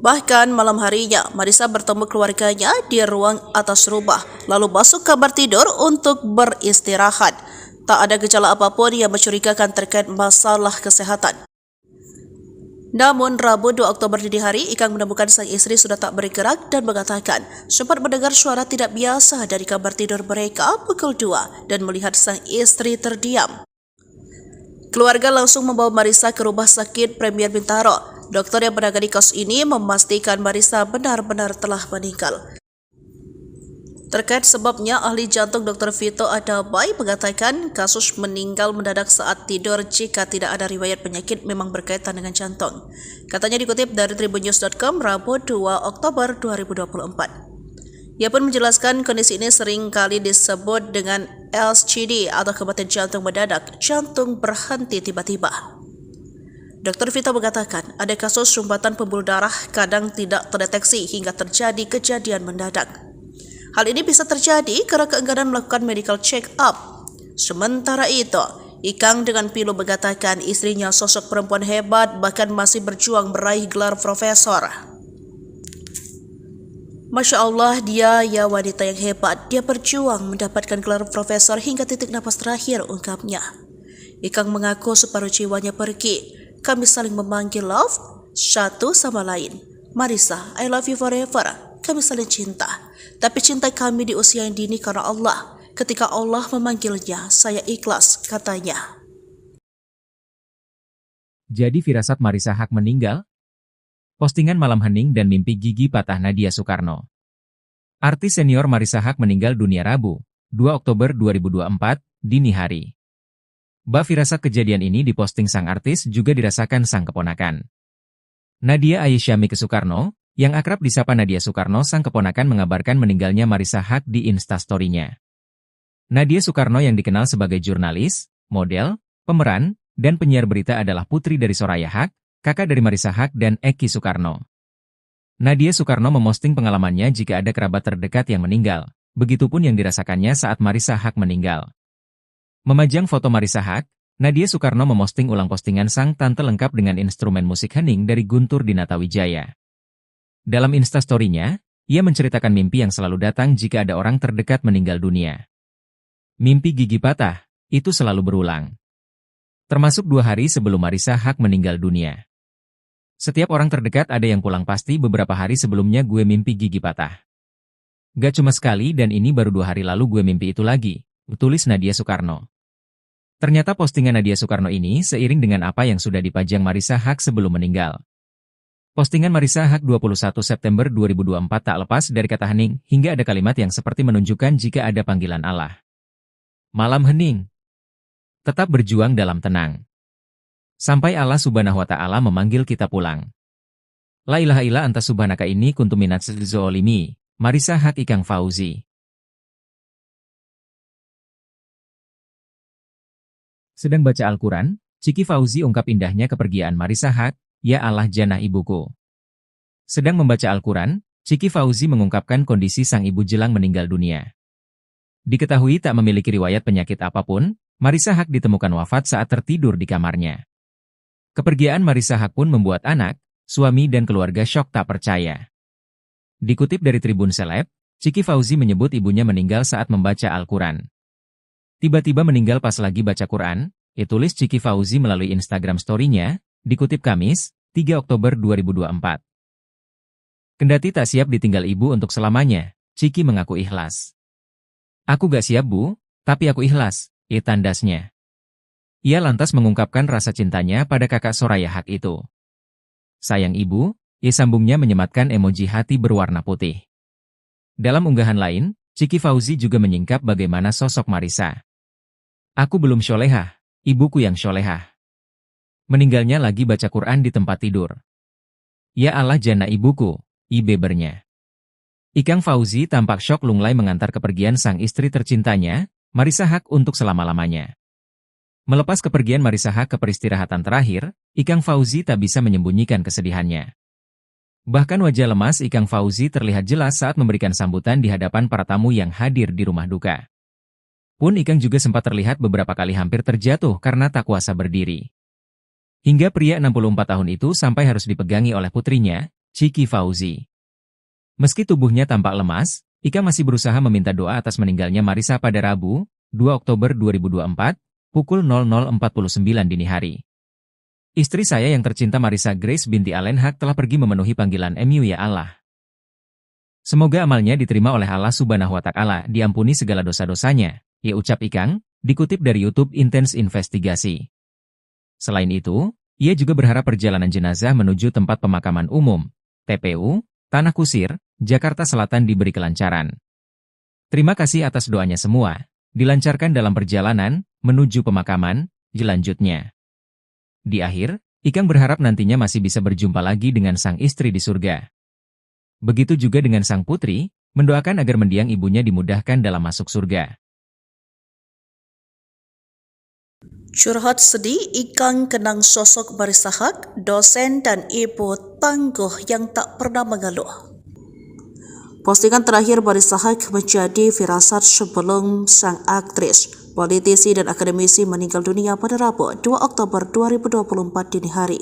Bahkan malam harinya, Marisa bertemu keluarganya di ruang atas rumah, lalu masuk kamar tidur untuk beristirahat. Tak ada gejala apapun yang mencurigakan terkait masalah kesehatan. Namun, Rabu 2 Oktober dini hari, Ikang menemukan sang istri sudah tak bergerak dan mengatakan sempat mendengar suara tidak biasa dari kamar tidur mereka pukul 2 dan melihat sang istri terdiam. Keluarga langsung membawa Marisa ke rumah sakit Premier Bintaro. Dokter yang menangani kasus ini memastikan Marisa benar-benar telah meninggal. Terkait sebabnya, ahli jantung Dr. Vito Adabai mengatakan kasus meninggal mendadak saat tidur jika tidak ada riwayat penyakit memang berkaitan dengan jantung. Katanya dikutip dari tribunnews.com Rabu 2 Oktober 2024. Ia pun menjelaskan kondisi ini sering kali disebut dengan SCD atau kematian jantung mendadak, jantung berhenti tiba-tiba. Dr. Vito mengatakan ada kasus sumbatan pembuluh darah kadang tidak terdeteksi hingga terjadi kejadian mendadak. Hal ini bisa terjadi karena keengganan melakukan medical check-up. Sementara itu, Ikang dengan pilu mengatakan istrinya sosok perempuan hebat bahkan masih berjuang meraih gelar profesor. Masya Allah, dia ya wanita yang hebat. Dia berjuang mendapatkan gelar profesor hingga titik napas terakhir, ungkapnya. Ikang mengaku separuh jiwanya pergi. Kami saling memanggil love satu sama lain. Marisa, I love you forever. Kami saling cinta. Tapi cinta kami di usia yang dini karena Allah. Ketika Allah memanggilnya, saya ikhlas, katanya. Jadi firasat Marisa Haque meninggal? Postingan malam hening dan mimpi gigi patah Nadia Soekarno. Artis senior Marisa Haque meninggal dunia Rabu, 2 Oktober 2024, dini hari. Firasat kejadian ini diposting sang artis juga dirasakan sang keponakan. Nadia Aisyamike Soekarno, yang akrab disapa Nadia Soekarno, sang keponakan mengabarkan meninggalnya Marisa Haque di Instastory-nya. Nadia Soekarno yang dikenal sebagai jurnalis, model, pemeran, dan penyiar berita adalah putri dari Soraya Haque, kakak dari Marisa Haque dan Eki Soekarno. Nadia Soekarno memosting pengalamannya jika ada kerabat terdekat yang meninggal, begitupun yang dirasakannya saat Marisa Haque meninggal. Memajang foto Marisa Haque, Nadia Soekarno memosting ulang postingan sang tante lengkap dengan instrumen musik hening dari Guntur Dinata Wijaya. Dalam Instastory-nya, ia menceritakan mimpi yang selalu datang jika ada orang terdekat meninggal dunia. Mimpi gigi patah, itu selalu berulang. Termasuk 2 hari sebelum Marisa Haque meninggal dunia. Setiap orang terdekat ada yang pulang pasti beberapa hari sebelumnya gue mimpi gigi patah. Gak cuma sekali dan ini baru 2 hari lalu gue mimpi itu lagi, tulis Nadia Soekarno. Ternyata postingan Nadia Soekarno ini seiring dengan apa yang sudah dipajang Marisa Haque sebelum meninggal. Postingan Marissa Haque 21 September 2024 tak lepas dari kata hening, hingga ada kalimat yang seperti menunjukkan jika ada panggilan Allah. Malam hening. Tetap berjuang dalam tenang. Sampai Allah Subhanahu wa Ta'ala memanggil kita pulang. La ilaha illa anta subhanaka inni kuntu minaz zolimi. Marissa Haque Ikang Fauzi. Sedang baca Al-Quran, Ciki Fauzi ungkap indahnya kepergian Marissa Haque, ya Allah jannah ibuku. Sedang membaca Al-Quran, Ciki Fauzi mengungkapkan kondisi sang ibu jelang meninggal dunia. Diketahui tak memiliki riwayat penyakit apapun, Marissa Haque ditemukan wafat saat tertidur di kamarnya. Kepergian Marissa Haque pun membuat anak, suami dan keluarga syok tak percaya. Dikutip dari Tribun Seleb, Ciki Fauzi menyebut ibunya meninggal saat membaca Al-Quran. Tiba-tiba meninggal pas lagi baca Quran, tulis Ciki Fauzi melalui Instagram story-nya, dikutip Kamis, 3 Oktober 2024. Kendati tak siap ditinggal ibu untuk selamanya, Ciki mengaku ikhlas. Aku gak siap bu, tapi aku ikhlas, tandasnya. Ia lantas mengungkapkan rasa cintanya pada kakak Soraya Haque itu. Sayang ibu, sambungnya menyematkan emoji hati berwarna putih. Dalam unggahan lain, Ciki Fauzi juga menyingkap bagaimana sosok Marissa. Aku belum syolehah, ibuku yang syolehah. Meninggalnya lagi baca Quran di tempat tidur. Ya Allah jannah ibuku, bebernya. Ikang Fauzi tampak syok lunglai mengantar kepergian sang istri tercintanya, Marissa Haque untuk selama-lamanya. Melepas kepergian Marissa Haque ke peristirahatan terakhir, Ikang Fauzi tak bisa menyembunyikan kesedihannya. Bahkan wajah lemas Ikang Fauzi terlihat jelas saat memberikan sambutan di hadapan para tamu yang hadir di rumah duka. Pun Ikang juga sempat terlihat beberapa kali hampir terjatuh karena tak kuasa berdiri. Hingga pria 64 tahun itu sampai harus dipegangi oleh putrinya, Ciki Fauzi. Meski tubuhnya tampak lemas, Ikang masih berusaha meminta doa atas meninggalnya Marissa pada Rabu, 2 Oktober 2024, pukul 00.49 dini hari. Istri saya yang tercinta Marissa Grace binti Allen Haque telah pergi memenuhi panggilan MU ya Allah. Semoga amalnya diterima oleh Allah Subhanahu wa Ta'ala, diampuni segala dosa-dosanya, ya ucap Ikang, dikutip dari YouTube Intense Investigasi. Selain itu, ia juga berharap perjalanan jenazah menuju tempat pemakaman umum, TPU, Tanah Kusir, Jakarta Selatan diberi kelancaran. Terima kasih atas doanya semua, dilancarkan dalam perjalanan, menuju pemakaman, lanjutnya. Di akhir, Ikang berharap nantinya masih bisa berjumpa lagi dengan sang istri di surga. Begitu juga dengan sang putri, mendoakan agar mendiang ibunya dimudahkan dalam masuk surga. Curhat sedih, Ikang kenang sosok Marissa Haque, dosen dan ibu tangguh yang tak pernah mengeluh. Postingan terakhir Marissa Haque menjadi firasat sebelum sang aktris, politisi dan akademisi meninggal dunia pada Rabu, 2 Oktober 2024 dini hari.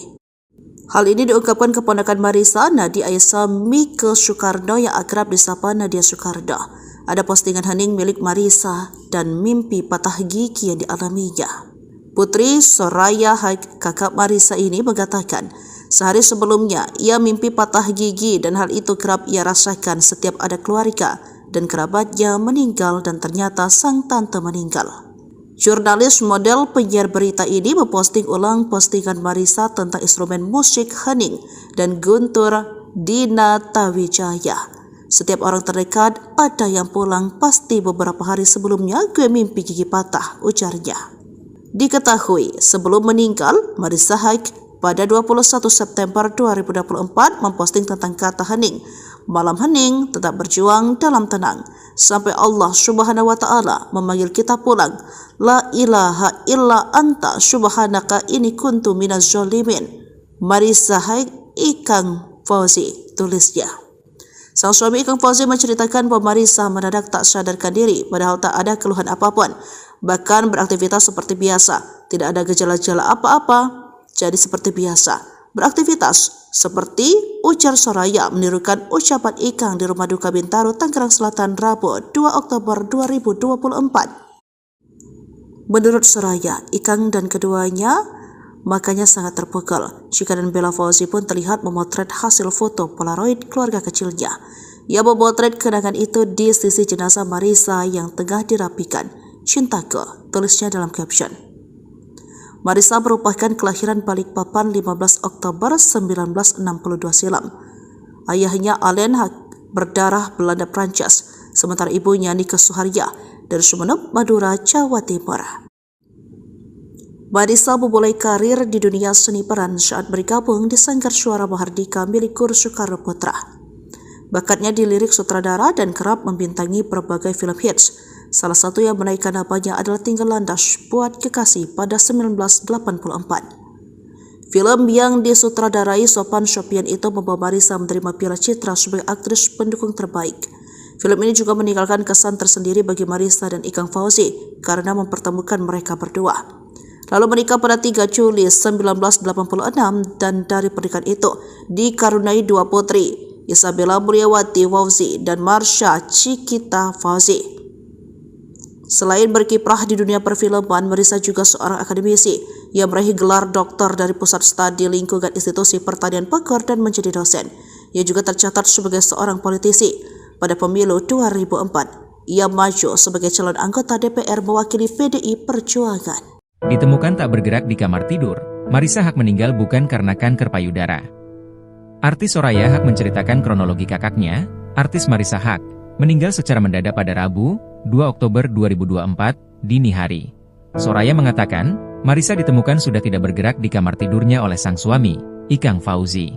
Hal ini diungkapkan keponakan Marissa, Nadia Aisyah Mike Soekarno yang akrab disapa Nadia Soekarno. Ada postingan hening milik Marissa dan mimpi patah gigi yang dialaminya. Putri Soraya Haque, kakak Marissa ini mengatakan, sehari sebelumnya ia mimpi patah gigi dan hal itu kerap ia rasakan setiap ada keluarga dan kerabatnya meninggal dan ternyata sang tante meninggal. Jurnalis model penyiar berita ini memposting ulang postingan Marissa tentang instrumen musik hening dan guntur Dina Tawijaya. Setiap orang terdekat ada yang pulang, pasti beberapa hari sebelumnya gue mimpi gigi patah, ujarnya. Diketahui sebelum meninggal, Marissa Haque pada 21 September 2024 memposting tentang kata hening. Malam hening, tetap berjuang dalam tenang. Sampai Allah Subhanahu wa Ta'ala memanggil kita pulang. La ilaha illa anta subhanaka inni kuntu minaz zolimin. Marissa Haque Ikang Fauzi, tulisnya. Sang suami Ikang Fauzi menceritakan bahwa Marissa mendadak tak sadarkan diri padahal tak ada keluhan apapun. Bahkan beraktivitas seperti biasa, tidak ada gejala-gejala apa-apa, jadi seperti biasa. Beraktivitas seperti ujar Soraya menirukan ucapan Ikang di rumah duka Bintaro, Tangerang Selatan, Rabu 2 Oktober 2024. Menurut Soraya, Ikang dan keduanya makanya sangat terpukul. Jika dan Bella Fauzi pun terlihat memotret hasil foto Polaroid keluarga kecilnya. Ia memotret kenangan itu di sisi jenazah Marissa yang tengah dirapikan. Cintaku, tulisnya dalam caption. Marisa merupakan kelahiran Balikpapan 15 Oktober 1962 silam. Ayahnya Alen berdarah Belanda Prancis, sementara ibunya Nika Suharya dari Sumeneb, Madura, Jawa Timur. Marisa memulai karir di dunia seni peran saat bergabung di Sanggar Suara Mahardika milik Guru Soekarno Putra. Bakatnya di lirik sutradara dan kerap membintangi berbagai film hits. Salah satu yang menaikkan namanya adalah Tinggal Landas Buat Kekasih pada 1984. Film yang disutradarai Sopan Sopian itu membawa Marisa menerima Piala Citra sebagai aktris pendukung terbaik. Film ini juga meninggalkan kesan tersendiri bagi Marisa dan Ikang Fauzi karena mempertemukan mereka berdua. Lalu menikah pada 3 Juli 1986 dan dari pernikahan itu dikaruniai 2 putri, Isabella Mulyawati Fauzi dan Marsha Cikita Fauzi. Selain berkiprah di dunia perfilman, Marisa juga seorang akademisi yang meraih gelar doktor dari Pusat Studi Lingkungan Institusi Pertanian Bogor dan menjadi dosen. Ia juga tercatat sebagai seorang politisi. Pada pemilu 2004, ia maju sebagai calon anggota DPR mewakili PDI Perjuangan. Ditemukan tak bergerak di kamar tidur, Marisa Haque meninggal bukan karena kanker payudara. Artis Soraya Haque menceritakan kronologi kakaknya, artis Marisa Haque, meninggal secara mendadak pada Rabu, 2 Oktober 2024, dini hari. Soraya mengatakan, Marisa ditemukan sudah tidak bergerak di kamar tidurnya oleh sang suami, Ikang Fauzi.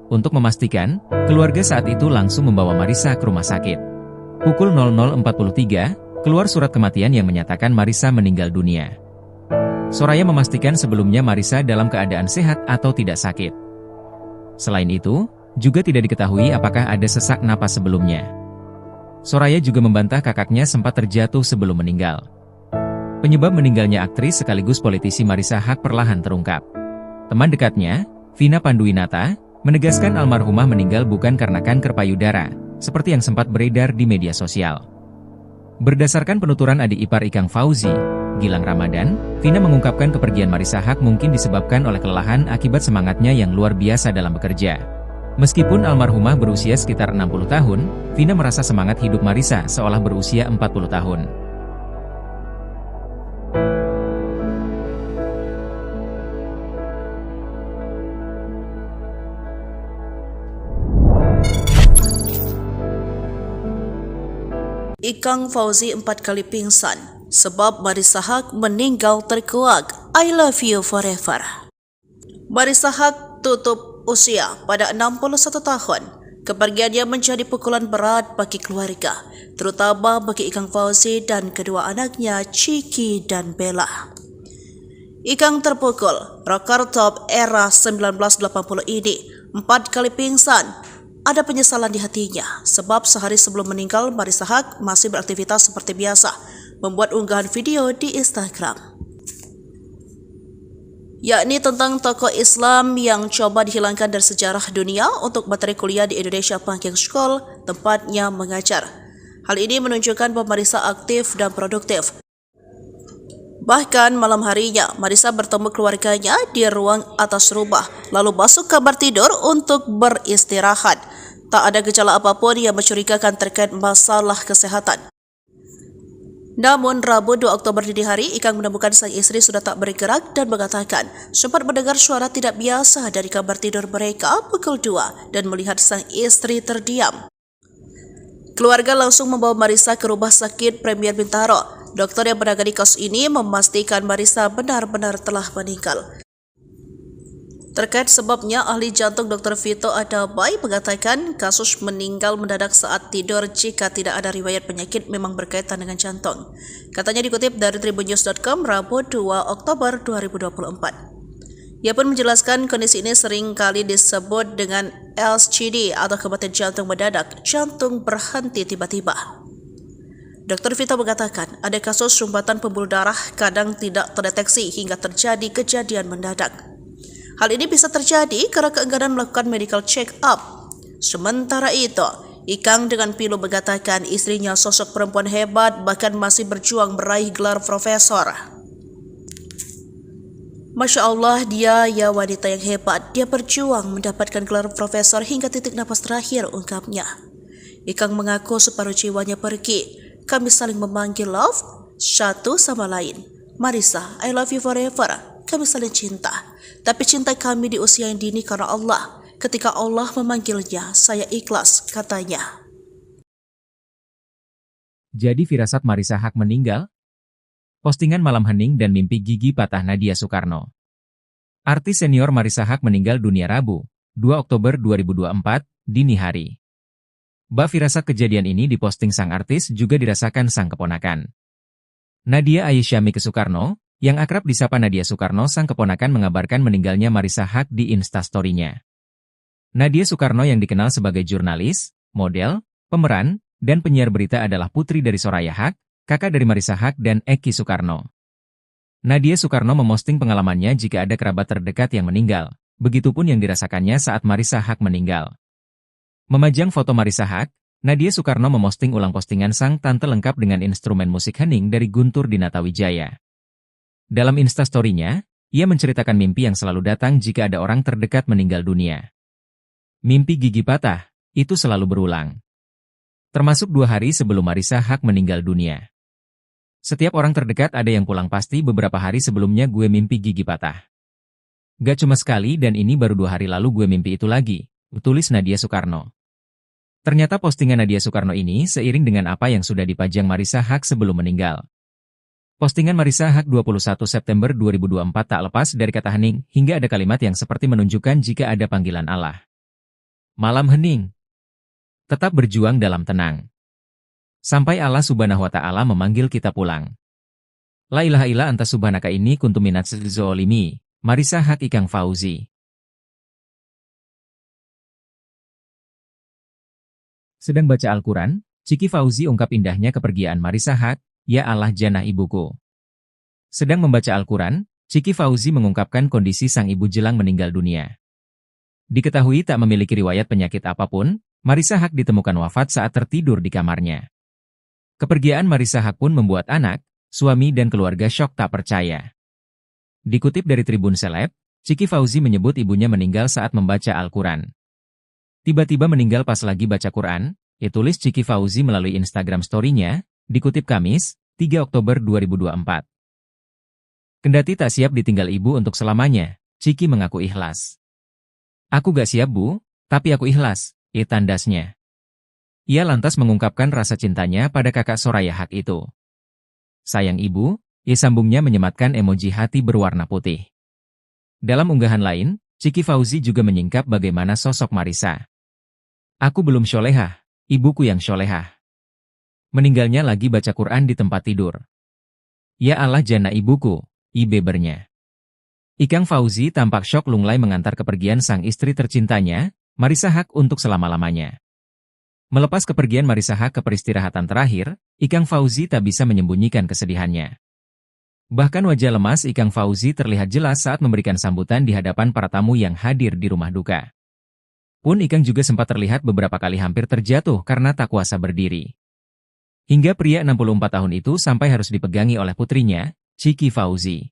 Untuk memastikan, keluarga saat itu langsung membawa Marisa ke rumah sakit. Pukul 00.43, keluar surat kematian yang menyatakan Marisa meninggal dunia. Soraya memastikan sebelumnya Marisa dalam keadaan sehat atau tidak sakit. Selain itu, juga tidak diketahui apakah ada sesak napas sebelumnya. Soraya juga membantah kakaknya sempat terjatuh sebelum meninggal. Penyebab meninggalnya aktris sekaligus politisi Marisa Haque perlahan terungkap. Teman dekatnya, Vina Panduwinata, menegaskan almarhumah meninggal bukan karena kanker payudara, seperti yang sempat beredar di media sosial. Berdasarkan penuturan adik ipar Ikang Fauzi, Gilang Ramadan, Vina mengungkapkan kepergian Marisa Haque mungkin disebabkan oleh kelelahan akibat semangatnya yang luar biasa dalam bekerja. Meskipun almarhumah berusia sekitar 60 tahun, Vina merasa semangat hidup Marisa seolah berusia 40 tahun. Ikang Fauzi 4 kali pingsan sebab Marisa Haque meninggal terkuak. I love you forever. Marisa Haque tutup usia pada 61 tahun. Kepergiannya menjadi pukulan berat bagi keluarga, terutama bagi Ikang Fauzi dan kedua anaknya Ciki dan Bella. Ikang terpukul, rocker top era 1980 ini 4 kali pingsan. Ada penyesalan di hatinya, sebab sehari sebelum meninggal Marisa Haque masih beraktivitas seperti biasa, membuat unggahan video di Instagram, yakni tentang tokoh Islam yang coba dihilangkan dari sejarah dunia untuk materi kuliah di Indonesia Banking School, tempatnya mengajar. Hal ini menunjukkan bahwa Marisa aktif dan produktif. Bahkan malam harinya, Marisa bertemu keluarganya di ruang atas rumah, lalu masuk kamar tidur untuk beristirahat. Tak ada gejala apapun yang mencurigakan terkait masalah kesehatan. Namun, Rabu 2 Oktober dini hari, Ikang menemukan sang istri sudah tak bergerak dan mengatakan sempat mendengar suara tidak biasa dari kamar tidur mereka pukul 2 dan melihat sang istri terdiam. Keluarga langsung membawa Marisa ke rumah sakit Premier Bintaro. Dokter yang menangani kasus ini memastikan Marisa benar-benar telah meninggal. Terkait sebabnya, ahli jantung Dr. Vito Adabai mengatakan kasus meninggal mendadak saat tidur jika tidak ada riwayat penyakit memang berkaitan dengan jantung. Katanya dikutip dari tribunnews.com Rabu 2 Oktober 2024. Ia pun menjelaskan kondisi ini sering kali disebut dengan LCD atau kematian jantung mendadak, jantung berhenti tiba-tiba. Dr. Vito mengatakan ada kasus sumbatan pembuluh darah kadang tidak terdeteksi hingga terjadi kejadian mendadak. Hal ini bisa terjadi karena keengganan melakukan medical check-up. Sementara itu, Ikang dengan pilu mengatakan istrinya sosok perempuan hebat bahkan masih berjuang meraih gelar profesor. Masya Allah, dia ya wanita yang hebat. Dia berjuang mendapatkan gelar profesor hingga titik napas terakhir, ungkapnya. Ikang mengaku separuh jiwanya pergi. Kami saling memanggil love satu sama lain. Marisa, I love you forever. Kami saling cinta. Tapi cinta kami di usia yang dini karena Allah. Ketika Allah memanggilnya, saya ikhlas, katanya. Jadi firasat Marisa Haque meninggal? Postingan malam hening dan mimpi gigi patah Nadia Soekarno. Artis senior Marisa Haque meninggal dunia Rabu, 2 Oktober 2024, dini hari. Firasat kejadian ini diposting sang artis juga dirasakan sang keponakan. Nadia Aisyami Soekarno, yang akrab disapa Nadia Soekarno, sang keponakan mengabarkan meninggalnya Marisa Haque di Instastory-nya. Nadia Soekarno yang dikenal sebagai jurnalis, model, pemeran, dan penyiar berita adalah putri dari Soraya Haque, kakak dari Marisa Haque dan Eki Soekarno. Nadia Soekarno memosting pengalamannya jika ada kerabat terdekat yang meninggal, begitupun yang dirasakannya saat Marisa Haque meninggal. Memajang foto Marisa Haque, Nadia Soekarno memosting ulang postingan sang tante lengkap dengan instrumen musik hening dari Guntur Dinatawijaya. Dalam Instastory-nya, ia menceritakan mimpi yang selalu datang jika ada orang terdekat meninggal dunia. Mimpi gigi patah, itu selalu berulang. Termasuk 2 hari sebelum Marisa Haque meninggal dunia. Setiap orang terdekat ada yang pulang pasti beberapa hari sebelumnya gue mimpi gigi patah. Gak cuma sekali dan ini baru 2 hari lalu gue mimpi itu lagi, tulis Nadia Soekarno. Ternyata postingan Nadia Soekarno ini seiring dengan apa yang sudah dipajang Marisa Haque sebelum meninggal. Postingan Marisa Haque 21 September 2024 tak lepas dari kata hening, hingga ada kalimat yang seperti menunjukkan jika ada panggilan Allah. Malam hening. Tetap berjuang dalam tenang. Sampai Allah Subhanahu wa Ta'ala memanggil kita pulang. La ilaha illa anta subhanaka ini kuntu minaz zolimi. Marisa Haque Ikang Fauzi. Sedang baca Al-Quran, Ciki Fauzi ungkap indahnya kepergian Marisa Haque, ya Allah jannah ibuku. Sedang membaca Al-Quran, Ciki Fauzi mengungkapkan kondisi sang ibu jelang meninggal dunia. Diketahui tak memiliki riwayat penyakit apapun, Marisa Haque ditemukan wafat saat tertidur di kamarnya. Kepergian Marisa Haque pun membuat anak, suami dan keluarga syok tak percaya. Dikutip dari Tribun Seleb, Ciki Fauzi menyebut ibunya meninggal saat membaca Al-Quran. Tiba-tiba meninggal pas lagi baca Quran, tulis Ciki Fauzi melalui Instagram story-nya, dikutip Kamis, 3 Oktober 2024. Kendati tak siap ditinggal ibu untuk selamanya, Ciki mengaku ikhlas. Aku gak siap bu, tapi aku ikhlas, tandasnya. Ia lantas mengungkapkan rasa cintanya pada kakak Soraya Haque itu. Sayang ibu, sambungnya menyematkan emoji hati berwarna putih. Dalam unggahan lain, Ciki Fauzi juga menyingkap bagaimana sosok Marisa. Aku belum syolehah, ibuku yang syolehah. Meninggalnya lagi baca Quran di tempat tidur. Ya Allah jannah ibuku, bebernya. Ikang Fauzi tampak syok lunglai mengantar kepergian sang istri tercintanya, Marisa Haque untuk selama-lamanya. Melepas kepergian Marisa Haque ke peristirahatan terakhir, Ikang Fauzi tak bisa menyembunyikan kesedihannya. Bahkan wajah lemas Ikang Fauzi terlihat jelas saat memberikan sambutan di hadapan para tamu yang hadir di rumah duka. Pun Ikang juga sempat terlihat beberapa kali hampir terjatuh karena tak kuasa berdiri. Hingga pria 64 tahun itu sampai harus dipegangi oleh putrinya, Ciki Fauzi.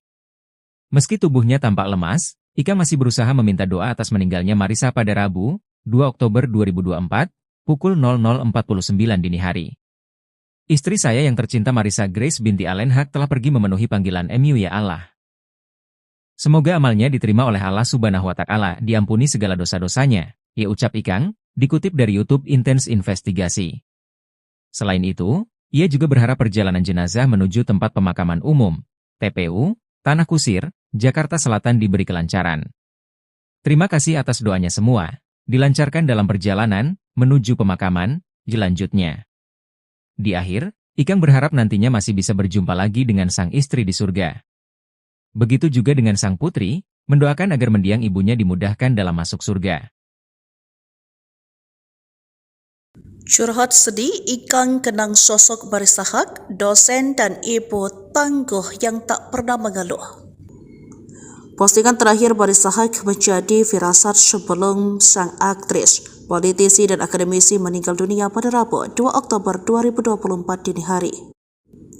Meski tubuhnya tampak lemas, Ikang masih berusaha meminta doa atas meninggalnya Marisa pada Rabu, 2 Oktober 2024, pukul 00.49 dini hari. Istri saya yang tercinta Marisa Grace binti Allen Haque telah pergi memenuhi panggilan MU ya Allah. Semoga amalnya diterima oleh Allah Subhanahu wa Ta'ala, diampuni segala dosa-dosanya, ya ucap Ikang, dikutip dari YouTube Intense Investigasi. Selain itu, ia juga berharap perjalanan jenazah menuju tempat pemakaman umum, TPU, Tanah Kusir, Jakarta Selatan diberi kelancaran. Terima kasih atas doanya semua, dilancarkan dalam perjalanan, menuju pemakaman, lanjutnya. Di akhir, Ikang berharap nantinya masih bisa berjumpa lagi dengan sang istri di surga. Begitu juga dengan sang putri, mendoakan agar mendiang ibunya dimudahkan dalam masuk surga. Curhat sedih, Ikang kenang sosok Marisa Haque, dosen dan ibu tangguh yang tak pernah mengeluh. Postingan terakhir Marisa Haque menjadi firasat sebelum sang aktris, politisi dan akademisi meninggal dunia pada Rabu, 2 Oktober 2024 dini hari.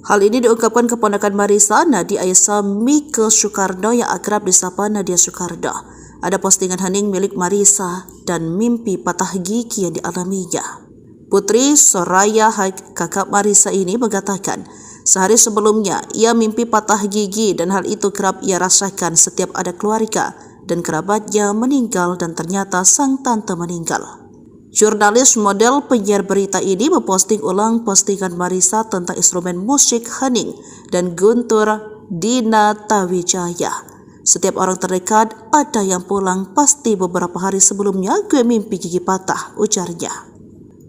Hal ini diungkapkan keponakan Marisa, Nadia Aisyami Soekarno yang akrab disapa Nadia Soekarno. Ada postingan hening milik Marisa dan mimpi patah gigi yang dialaminya. Putri Soraya Haque, kakak Marisa ini mengatakan, Sehari sebelumnya, ia mimpi patah gigi dan hal itu kerap ia rasakan setiap ada keluarga dan kerabatnya meninggal dan ternyata sang tante meninggal. Jurnalis model penyiar berita ini memposting ulang postingan Marisa tentang instrumen musik hening dan guntur Dina Tawijaya. Setiap orang terdekat ada yang pulang, pasti beberapa hari sebelumnya gue mimpi gigi patah, ujarnya.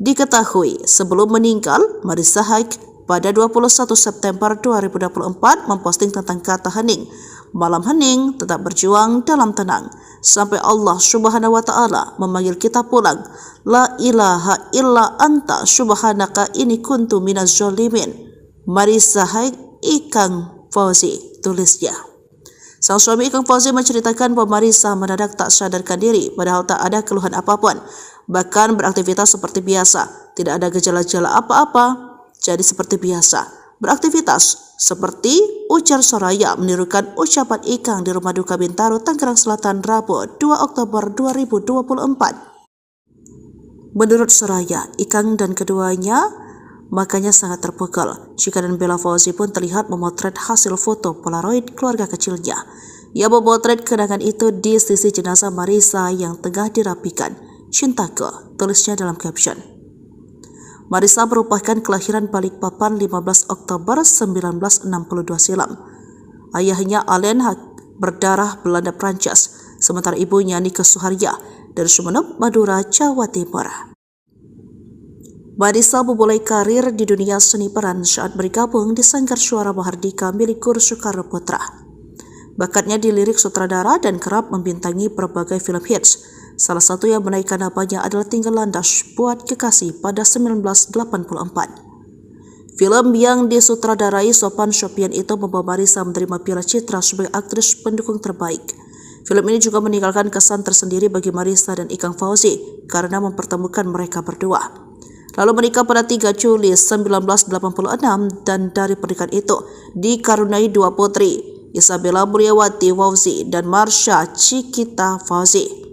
Diketahui sebelum meninggal, Marisa Haque pada 21 September 2024 memposting tentang kata hening. Malam hening, tetap berjuang dalam tenang. Sampai Allah Subhanahu wa Ta'ala memanggil kita pulang. La ilaha illa anta subhanaka inni kuntu minaz zalimin. Marisa Haque, Ikang Fauzi, tulisnya. Sang suami Ikang Fauzi menceritakan bahwa Marisa mendadak tak sadarkan diri padahal tak ada keluhan apapun. Bahkan beraktivitas seperti biasa, tidak ada gejala-gejala apa-apa. Jadi seperti biasa, beraktivitas seperti ujar Soraya menirukan ucapan Ikang di Rumah Duka Bintaro, Tangerang Selatan, Rabu 2 Oktober 2024. Menurut Soraya, Ikang dan keduanya makanya sangat terpukul. Chika dan Bella Fauzi pun terlihat memotret hasil foto Polaroid keluarga kecilnya. Ia memotret kenangan itu di sisi jenazah Marisa yang tengah dirapikan. Cintaku, tulisnya dalam caption. Marisa merupakan kelahiran Balikpapan 15 Oktober 1962 silam. Ayahnya Alen berdarah Belanda Prancis, sementara ibunya Nike Suharya dari Sumeneb, Madura, Jawa Timur. Marisa memulai karir di dunia seni peran saat bergabung di Sanggar Suara Mahardika milik Guru Soekarno Putra. Bakatnya di lirik sutradara dan kerap membintangi berbagai film hits. Salah satu yang menaikkan namanya adalah Tinggal Landas Buat Kekasih pada 1984. Film yang disutradarai Sopan Sopian itu membawa Marisa menerima Piala Citra sebagai aktris pendukung terbaik. Film ini juga meninggalkan kesan tersendiri bagi Marisa dan Ikang Fauzi karena mempertemukan mereka berdua. Lalu menikah pada 3 Juli 1986 dan dari pernikahan itu dikaruniai 2 putri, Isabella Mulyawati Fauzi dan Marsha Cikita Fauzi.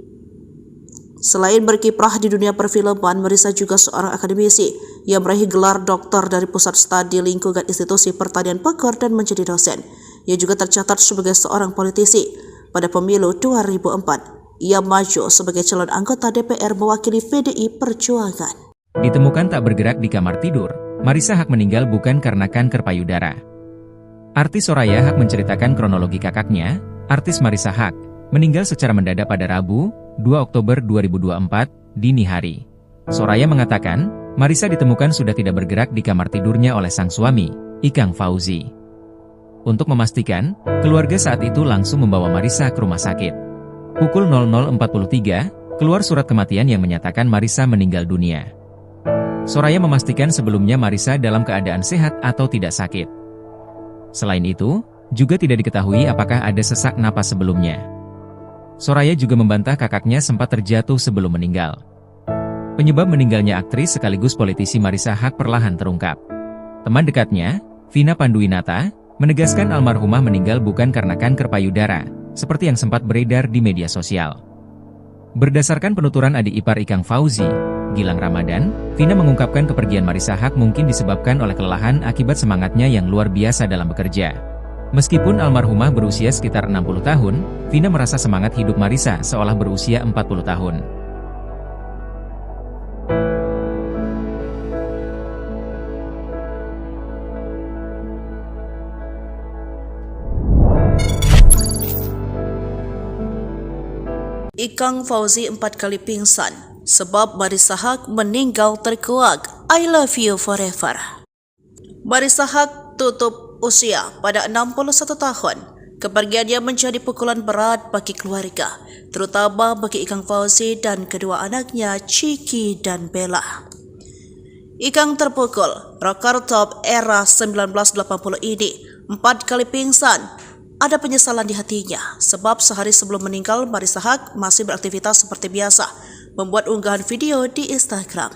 Selain berkiprah di dunia perfilman, Marisa juga seorang akademisi yang meraih gelar doktor dari Pusat Studi Lingkungan Institusi Pertanian Bogor dan menjadi dosen. Ia juga tercatat sebagai seorang politisi. Pada pemilu 2004, ia maju sebagai calon anggota DPR mewakili PDI Perjuangan. Ditemukan tak bergerak di kamar tidur, Marisa Haque meninggal bukan karena kanker payudara. Artis Soraya Haque menceritakan kronologi kakaknya, artis Marisa Haque, meninggal secara mendadak pada Rabu, 2 Oktober 2024, dini hari. Soraya mengatakan, Marisa ditemukan sudah tidak bergerak di kamar tidurnya oleh sang suami, Ikang Fauzi. Untuk memastikan, keluarga saat itu langsung membawa Marisa ke rumah sakit. Pukul 00.43, keluar surat kematian yang menyatakan Marisa meninggal dunia. Soraya memastikan sebelumnya Marisa dalam keadaan sehat atau tidak sakit. Selain itu, juga tidak diketahui apakah ada sesak napas sebelumnya. Soraya juga membantah kakaknya sempat terjatuh sebelum meninggal. Penyebab meninggalnya aktris sekaligus politisi Marisa Haque perlahan terungkap. Teman dekatnya, Vina Panduwinata, menegaskan almarhumah meninggal bukan karena kanker payudara, seperti yang sempat beredar di media sosial. Berdasarkan penuturan adik ipar Ikang Fauzi, Gilang Ramadan, Vina mengungkapkan kepergian Marisa Haque mungkin disebabkan oleh kelelahan akibat semangatnya yang luar biasa dalam bekerja. Meskipun almarhumah berusia sekitar 60 tahun, Vina merasa semangat hidup Marisa seolah berusia 40 tahun. Ikang Fauzi 4 kali pingsan sebab Marisa Haque meninggal terkuak. I love you forever. Marisa Haque tutup usia pada 61 tahun. Kepergiannya menjadi pukulan berat bagi keluarga, terutama bagi Ikang Fauzi dan kedua anaknya Ciki dan Bella. Ikang terpukul, rocker top era 1980 ini 4 kali pingsan. Ada penyesalan di hatinya, sebab sehari sebelum meninggal Marisa Haque masih beraktivitas seperti biasa, membuat unggahan video di Instagram,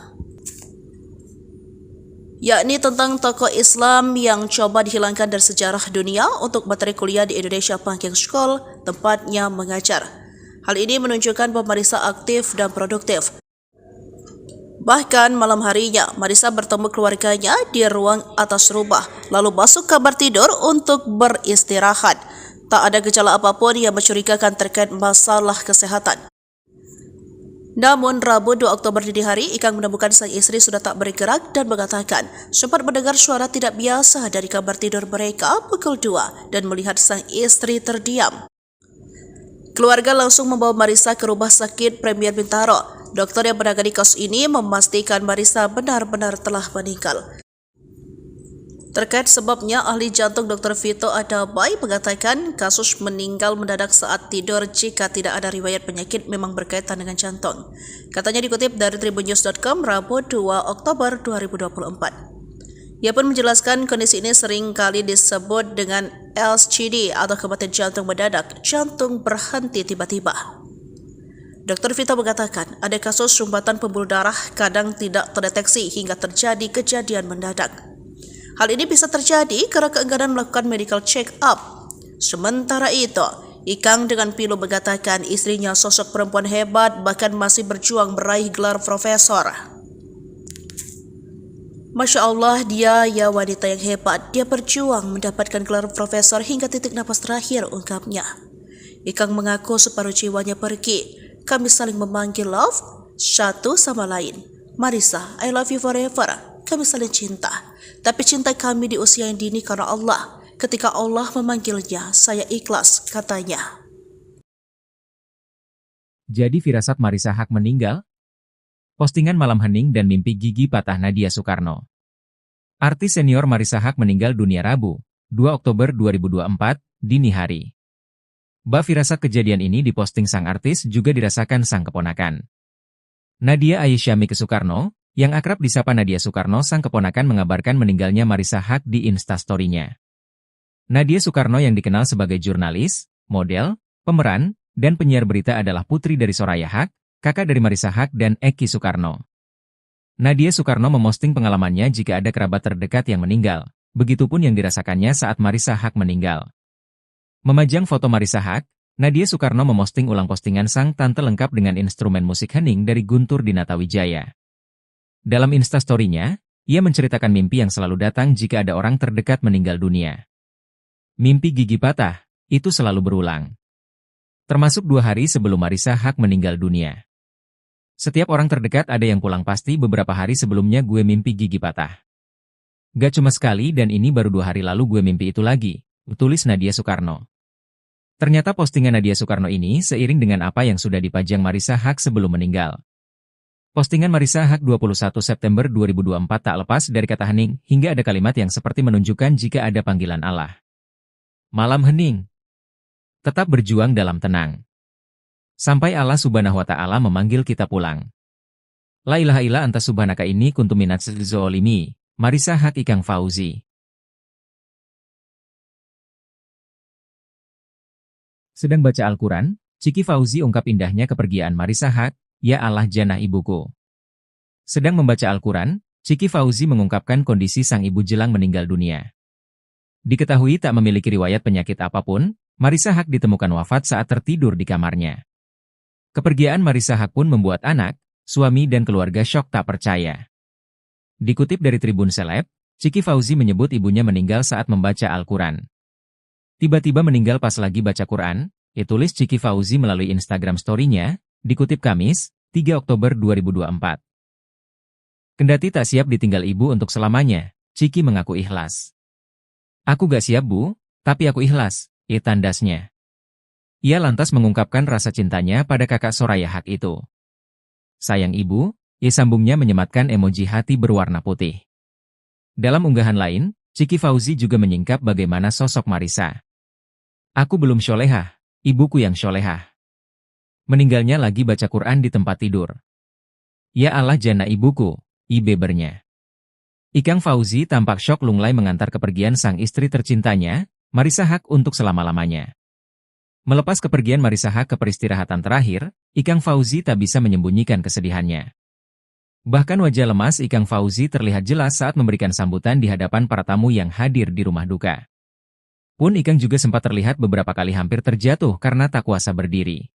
yakni tentang tokoh Islam yang coba dihilangkan dari sejarah dunia untuk materi kuliah di Indonesia Banking School, tempatnya mengajar. Hal ini menunjukkan bahwa Marisa aktif dan produktif. Bahkan malam harinya, Marisa bertemu keluarganya di ruang atas rumah, lalu masuk kamar tidur untuk beristirahat. Tak ada gejala apapun yang mencurigakan terkait masalah kesehatan. Namun, Rabu 2 Oktober dini hari, Ikang menemukan sang istri sudah tak bergerak dan mengatakan sempat mendengar suara tidak biasa dari kamar tidur mereka pukul 2 dan melihat sang istri terdiam. Keluarga langsung membawa Marisa ke rumah sakit Premier Bintaro. Dokter yang menangani kasus ini memastikan Marisa benar-benar telah meninggal. Terkait sebabnya, ahli jantung Dr. Vito Adabai mengatakan kasus meninggal mendadak saat tidur jika tidak ada riwayat penyakit memang berkaitan dengan jantung. Katanya dikutip dari tribunnews.com Rabu 2 Oktober 2024. Ia pun menjelaskan kondisi ini sering kali disebut dengan LCD atau kematian jantung mendadak, jantung berhenti tiba-tiba. Dr. Vito mengatakan ada kasus sumbatan pembuluh darah kadang tidak terdeteksi hingga terjadi kejadian mendadak. Hal ini bisa terjadi karena keengganan melakukan medical check-up. Sementara itu, Ikang dengan pilu mengatakan istrinya sosok perempuan hebat bahkan masih berjuang meraih gelar profesor. Masya Allah, dia ya wanita yang hebat. Dia berjuang mendapatkan gelar profesor hingga titik napas terakhir, ungkapnya. Ikang mengaku separuh jiwanya pergi. Kami saling memanggil love satu sama lain. Marisa, I love you forever. Kami saling cinta. Tapi cinta kami di usia yang dini karena Allah. Ketika Allah memanggilnya, saya ikhlas, katanya. Jadi firasat Marisa Haque meninggal? Postingan malam hening dan mimpi gigi patah Nadia Soekarno. Artis senior Marisa Haque meninggal dunia Rabu, 2 Oktober 2024, dini hari. Firasat kejadian ini diposting sang artis juga dirasakan sang keponakan. Nadia Aisyamike Soekarno, yang akrab disapa Nadia Soekarno, sang keponakan mengabarkan meninggalnya Marisa Haque di Instastory-nya. Nadia Soekarno yang dikenal sebagai jurnalis, model, pemeran, dan penyiar berita adalah putri dari Soraya Haque, kakak dari Marisa Haque dan Eki Soekarno. Nadia Soekarno memosting pengalamannya jika ada kerabat terdekat yang meninggal, begitupun yang dirasakannya saat Marisa Haque meninggal. Memajang foto Marisa Haque, Nadia Soekarno memosting ulang postingan sang tante lengkap dengan instrumen musik hening dari Guntur Dinatawijaya. Dalam Instastory-nya, ia menceritakan mimpi yang selalu datang jika ada orang terdekat meninggal dunia. Mimpi gigi patah, itu selalu berulang. Termasuk 2 hari sebelum Marisa Haque meninggal dunia. Setiap orang terdekat ada yang pulang pasti beberapa hari sebelumnya gue mimpi gigi patah. Gak cuma sekali dan ini baru 2 hari lalu gue mimpi itu lagi, tulis Nadia Soekarno. Ternyata postingan Nadia Soekarno ini seiring dengan apa yang sudah dipajang Marisa Haque sebelum meninggal. Postingan Marisa Haque 21 September 2024 tak lepas dari kata hening hingga ada kalimat yang seperti menunjukkan jika ada panggilan Allah. Malam hening. Tetap berjuang dalam tenang. Sampai Allah Subhanahu wa Ta'ala memanggil kita pulang. La ilaha illa anta subhanaka inni kuntu minaz zolimi. Marisa Haque Ikang Fauzi. Sedang baca Al-Quran, Ciki Fauzi ungkap indahnya kepergian Marisa Haque, ya Allah jannah ibuku. Sedang membaca Al-Quran, Ciki Fauzi mengungkapkan kondisi sang ibu jelang meninggal dunia. Diketahui tak memiliki riwayat penyakit apapun, Marisa Haque ditemukan wafat saat tertidur di kamarnya. Kepergian Marisa Haque pun membuat anak, suami dan keluarga syok tak percaya. Dikutip dari Tribun Seleb, Ciki Fauzi menyebut ibunya meninggal saat membaca Al-Quran. Tiba-tiba meninggal pas lagi baca Quran, tulis Ciki Fauzi melalui Instagram story-nya, dikutip Kamis, 3 Oktober 2024. Kendati tak siap ditinggal ibu untuk selamanya, Ciki mengaku ikhlas. Aku gak siap bu, tapi aku ikhlas, tandasnya. Ia lantas mengungkapkan rasa cintanya pada kakak Soraya Haque itu. Sayang ibu, sambungnya menyematkan emoji hati berwarna putih. Dalam unggahan lain, Ciki Fauzi juga menyingkap bagaimana sosok Marisa. Aku belum syolehah, ibuku yang syolehah. Meninggalnya lagi baca Quran di tempat tidur. Ya Allah jannah ibuku, bebernya. Ikang Fauzi tampak syok lunglai mengantar kepergian sang istri tercintanya, Marisa Haque untuk selama-lamanya. Melepas kepergian Marisa Haque ke peristirahatan terakhir, Ikang Fauzi tak bisa menyembunyikan kesedihannya. Bahkan wajah lemas Ikang Fauzi terlihat jelas saat memberikan sambutan di hadapan para tamu yang hadir di rumah duka. Pun Ikang juga sempat terlihat beberapa kali hampir terjatuh karena tak kuasa berdiri.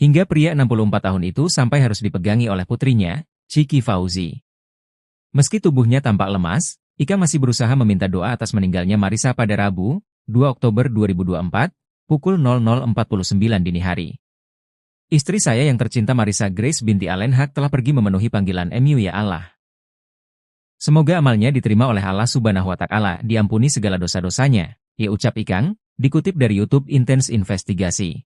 Hingga pria 64 tahun itu sampai harus dipegangi oleh putrinya, Chiki Fauzi. Meski tubuhnya tampak lemas, Ikang masih berusaha meminta doa atas meninggalnya Marissa pada Rabu, 2 Oktober 2024, pukul 00.49 dini hari. Istri saya yang tercinta Marissa Grace binti Allen Haq telah pergi memenuhi panggilan MU ya Allah. Semoga amalnya diterima oleh Allah Subhanahu wa Ta'ala, diampuni segala dosa-dosanya, ya ucap Ikang, dikutip dari YouTube Intense Investigasi.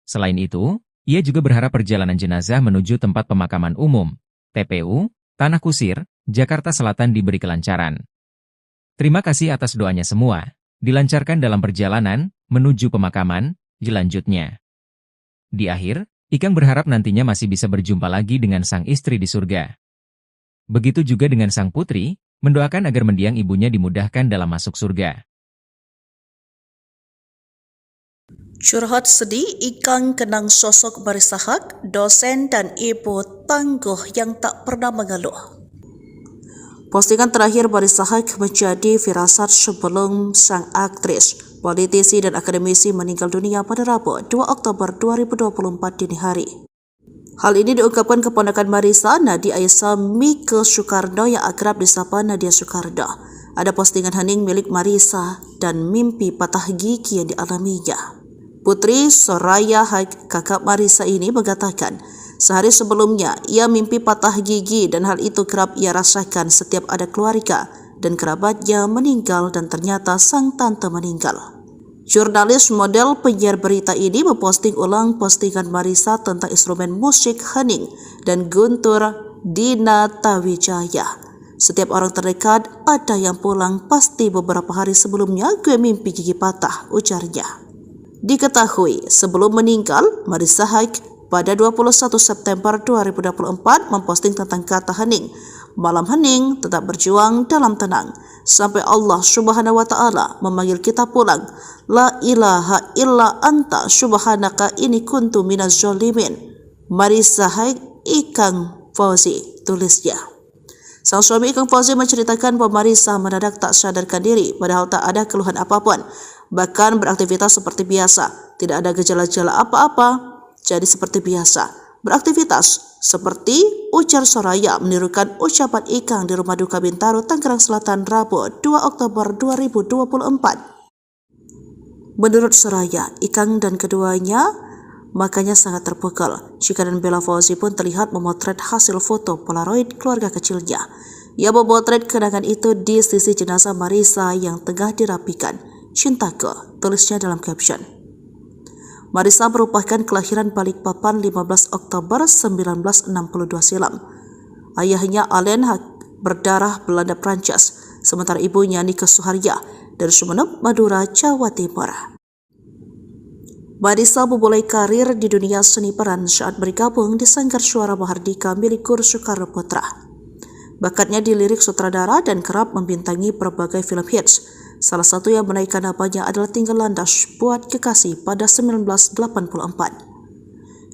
Selain itu, ia juga berharap perjalanan jenazah menuju tempat pemakaman umum, TPU, Tanah Kusir, Jakarta Selatan diberi kelancaran. Terima kasih atas doanya semua, dilancarkan dalam perjalanan, menuju pemakaman, lanjutnya. Di akhir, Ikang berharap nantinya masih bisa berjumpa lagi dengan sang istri di surga. Begitu juga dengan sang putri, mendoakan agar mendiang ibunya dimudahkan dalam masuk surga. Curhat sedih, Ikang kenang sosok Marissa Haq, dosen dan ibu tangguh yang tak pernah mengeluh. Postingan terakhir Marissa Haq menjadi firasat sebelum sang aktris, politisi dan akademisi meninggal dunia pada Rabu 2 Oktober 2024 dini hari. Hal ini diungkapkan keponakan Marissa, Nadia Aisyah Mike Soekarno yang akrab disapa Nadia Soekarno. Ada postingan hening milik Marissa dan mimpi patah gigi yang dialaminya. Putri Soraya Haq, kakak Marissa ini mengatakan, sehari sebelumnya ia mimpi patah gigi dan hal itu kerap ia rasakan setiap ada keluarga dan kerabatnya meninggal dan ternyata sang tante meninggal. Jurnalis model penyiar berita ini memposting ulang postingan Marissa tentang instrumen musik hening dan guntur Dina Tawijaya. Setiap orang terdekat ada yang pulang, pasti beberapa hari sebelumnya gue mimpi gigi patah, ujarnya. Diketahui sebelum meninggal, Marissa Haq pada 21 September 2024 memposting tentang kata hening. Malam hening, tetap berjuang dalam tenang. Sampai Allah Subhanahu wa Ta'ala memanggil kita pulang. La ilaha illa anta subhanaka ini kuntu minaz zolimin. Marissa Haq, Ikang Fauzi, tulisnya. Sang suami Ikang Fauzi menceritakan bahwa Marissa mendadak tak sadarkan diri padahal tak ada keluhan apapun. Bahkan beraktivitas seperti biasa, tidak ada gejala-gejala apa-apa, jadi seperti biasa. Beraktivitas seperti ujar Soraya menirukan ucapan Ikang di rumah duka Bintaro, Tangerang Selatan, Rabu 2 Oktober 2024. Menurut Soraya, Ikang dan keduanya makanya sangat terpukul. Chika dan Bella Fauzi pun terlihat memotret hasil foto Polaroid keluarga kecilnya. Ia memotret kenangan itu di sisi jenazah Marissa yang tengah dirapikan. Cintaku, tulisnya dalam caption. Marissa merupakan kelahiran Balikpapan 15 Oktober 1962 silam. Ayahnya Allen Haq berdarah Belanda Prancis, sementara ibunya Nike Suharya dari Sumeneb, Madura, Jawa Timur. Marissa memulai karir di dunia seni peran saat bergabung di Sanggar Suara Mahardika milik Guru Soekarno Putra. Bakatnya di lirik sutradara dan kerap membintangi berbagai film hits. Salah satu yang menaikkan namanya adalah Tinggal Landas Buat Kekasih pada 1984.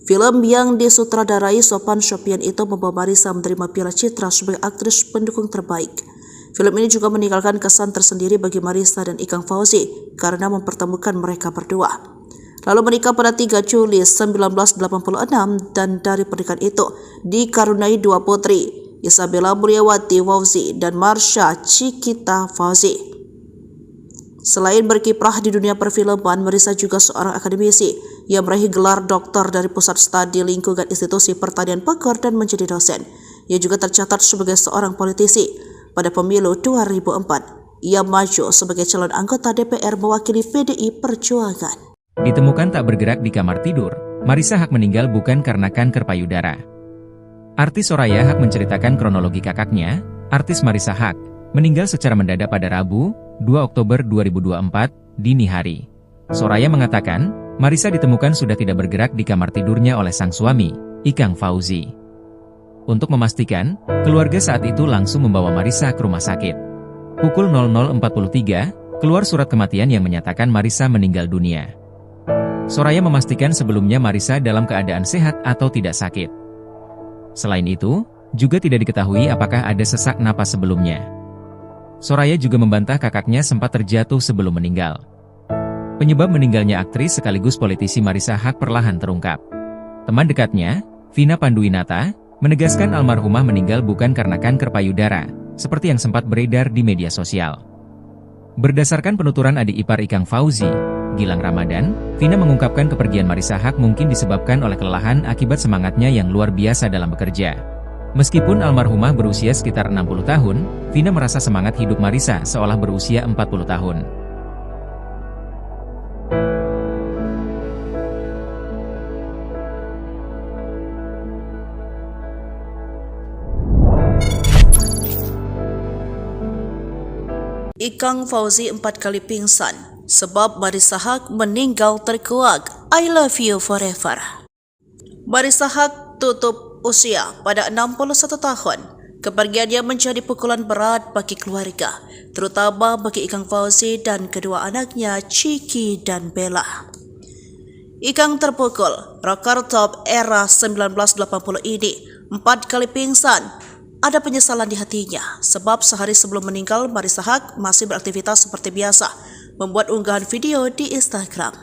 Film yang disutradarai Sophan Sophian itu membawa Marissa menerima Piala Citra sebagai aktris pendukung terbaik. Film ini juga meninggalkan kesan tersendiri bagi Marissa dan Ikang Fauzi karena mempertemukan mereka berdua. Lalu menikah pada 3 Juli 1986 dan dari pernikahan itu dikaruniai 2 putri, Isabella Mulyawati Fauzi dan Marsha Cikita Fauzi. Selain berkiprah di dunia perfilman, Marissa juga seorang akademisi yang meraih gelar doktor dari Pusat Studi Lingkungan Institusi Pertanian Bogor dan menjadi dosen. Ia juga tercatat sebagai seorang politisi. Pada pemilu 2004, ia maju sebagai calon anggota DPR mewakili PDI Perjuangan. Ditemukan tak bergerak di kamar tidur, Marissa Haq meninggal bukan karena kanker payudara. Artis Soraya Haq menceritakan kronologi kakaknya, artis Marissa Haq, meninggal secara mendadak pada Rabu, 2 Oktober 2024, dini hari. Soraya mengatakan, Marissa ditemukan sudah tidak bergerak di kamar tidurnya oleh sang suami, Ikang Fauzi. Untuk memastikan, keluarga saat itu langsung membawa Marissa ke rumah sakit. Pukul 00.43, keluar surat kematian yang menyatakan Marissa meninggal dunia. Soraya memastikan sebelumnya Marissa dalam keadaan sehat atau tidak sakit. Selain itu, juga tidak diketahui apakah ada sesak napas sebelumnya. Soraya juga membantah kakaknya sempat terjatuh sebelum meninggal. Penyebab meninggalnya aktris sekaligus politisi Marissa Haq perlahan terungkap. Teman dekatnya, Vina Panduwinata, menegaskan almarhumah meninggal bukan karena kanker payudara, seperti yang sempat beredar di media sosial. Berdasarkan penuturan adik ipar Ikang Fauzi, Gilang Ramadan, Vina mengungkapkan kepergian Marissa Haque mungkin disebabkan oleh kelelahan akibat semangatnya yang luar biasa dalam bekerja. Meskipun almarhumah berusia sekitar 60 tahun, Vina merasa semangat hidup Marissa seolah berusia 40 tahun. Ikang Fauzi 4 kali pingsan sebab Marissa Haque meninggal terkuak. I love you forever. Marissa Haque tutup usia pada 61 tahun. Kepergiannya menjadi pukulan berat bagi keluarga, terutama bagi Ikang Fauzi dan kedua anaknya Chiki dan Bella. Ikang terpukul, rocker top era 1980 ini 4 kali pingsan. Ada penyesalan di hatinya sebab sehari sebelum meninggal Marissa Haque masih beraktivitas seperti biasa, membuat unggahan video di Instagram,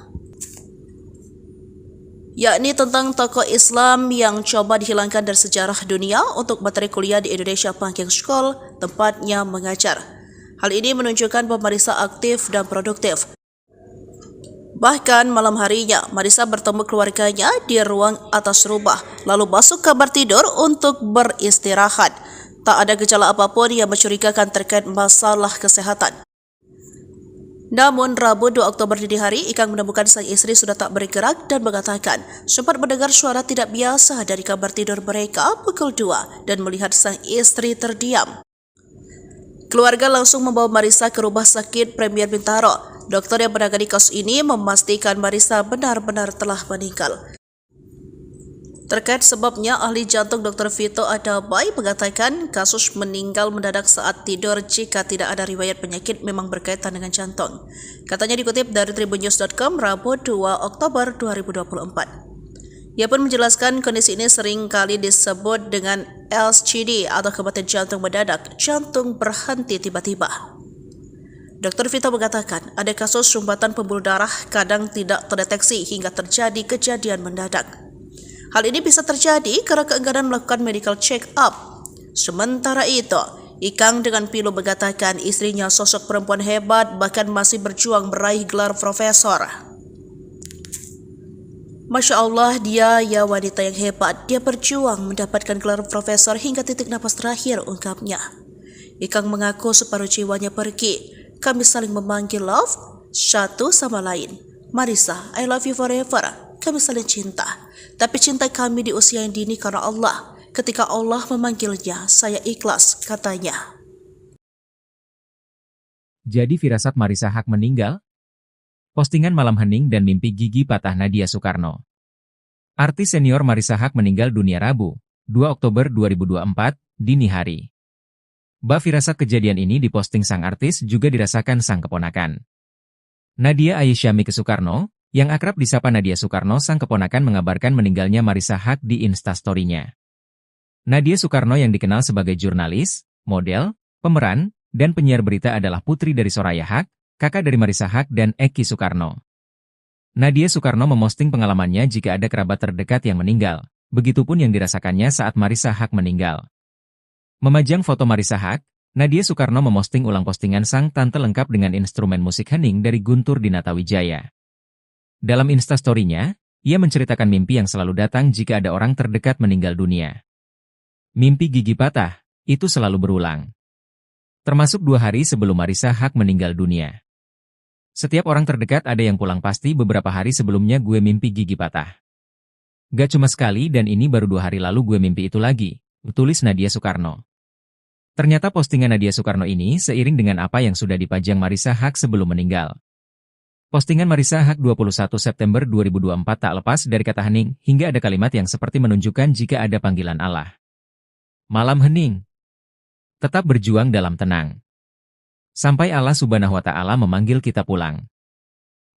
yakni tentang tokoh Islam yang coba dihilangkan dari sejarah dunia untuk materi kuliah di Indonesia Panking School, tempatnya mengajar. Hal ini menunjukkan bahwa Marissa aktif dan produktif. Bahkan malam harinya, Marissa bertemu keluarganya di ruang atas rumah, lalu masuk kamar tidur untuk beristirahat. Tak ada gejala apapun yang mencurigakan terkait masalah kesehatan. Namun, Rabu 2 Oktober dini hari, Ikang menemukan sang istri sudah tak bergerak dan mengatakan sempat mendengar suara tidak biasa dari kamar tidur mereka pukul 2 dan melihat sang istri terdiam. Keluarga langsung membawa Marissa ke rumah sakit Premier Bintaro. Dokter yang menangani kasus ini memastikan Marissa benar-benar telah meninggal. Terkait sebabnya, ahli jantung Dr. Vito Adabai mengatakan kasus meninggal mendadak saat tidur jika tidak ada riwayat penyakit memang berkaitan dengan jantung. Katanya dikutip dari tribunnews.com Rabu 2 Oktober 2024. Ia pun menjelaskan kondisi ini sering kali disebut dengan LCD atau kematian jantung mendadak, jantung berhenti tiba-tiba. Dr. Vito mengatakan ada kasus sumbatan pembuluh darah kadang tidak terdeteksi hingga terjadi kejadian mendadak. Hal ini bisa terjadi karena keengganan melakukan medical check-up. Sementara itu, Ikang dengan pilu mengatakan istrinya sosok perempuan hebat bahkan masih berjuang meraih gelar profesor. Masya Allah, dia ya wanita yang hebat. Dia berjuang mendapatkan gelar profesor hingga titik napas terakhir, ungkapnya. Ikang mengaku separuh jiwanya pergi. Kami saling memanggil love satu sama lain. Marissa, I love you forever. Kami saling cinta. Tapi cinta kami di usia yang dini karena Allah. Ketika Allah memanggilnya, saya ikhlas, katanya. Jadi firasat Marissa Haque meninggal? Postingan malam hening dan mimpi gigi patah Nadia Soekarno. Artis senior Marissa Haque meninggal dunia Rabu, 2 Oktober 2024, dini hari. Bab firasat kejadian ini diposting sang artis juga dirasakan sang keponakan. Nadia Aisyamike Soekarno, yang akrab disapa Nadia Soekarno, sang keponakan mengabarkan meninggalnya Marissa Haque di Instastory-nya. Nadia Soekarno yang dikenal sebagai jurnalis, model, pemeran, dan penyiar berita adalah putri dari Soraya Haque, kakak dari Marissa Haque dan Eki Soekarno. Nadia Soekarno memosting pengalamannya jika ada kerabat terdekat yang meninggal, begitupun yang dirasakannya saat Marissa Haque meninggal. Memajang foto Marissa Haque, Nadia Soekarno memosting ulang postingan sang tante lengkap dengan instrumen musik hening dari Guntur Dinatawijaya. Dalam Instastory-nya, ia menceritakan mimpi yang selalu datang jika ada orang terdekat meninggal dunia. Mimpi gigi patah, itu selalu berulang. Termasuk 2 hari sebelum Marissa Haque meninggal dunia. Setiap orang terdekat ada yang pulang pasti beberapa hari sebelumnya gue mimpi gigi patah. Gak cuma sekali dan ini baru 2 hari lalu gue mimpi itu lagi, tulis Nadia Soekarno. Ternyata postingan Nadia Soekarno ini seiring dengan apa yang sudah dipajang Marissa Haque sebelum meninggal. Postingan Marissa Haque 21 September 2024 tak lepas dari kata hening, hingga ada kalimat yang seperti menunjukkan jika ada panggilan Allah. Malam hening. Tetap berjuang dalam tenang. Sampai Allah Subhanahu wa Ta'ala memanggil kita pulang.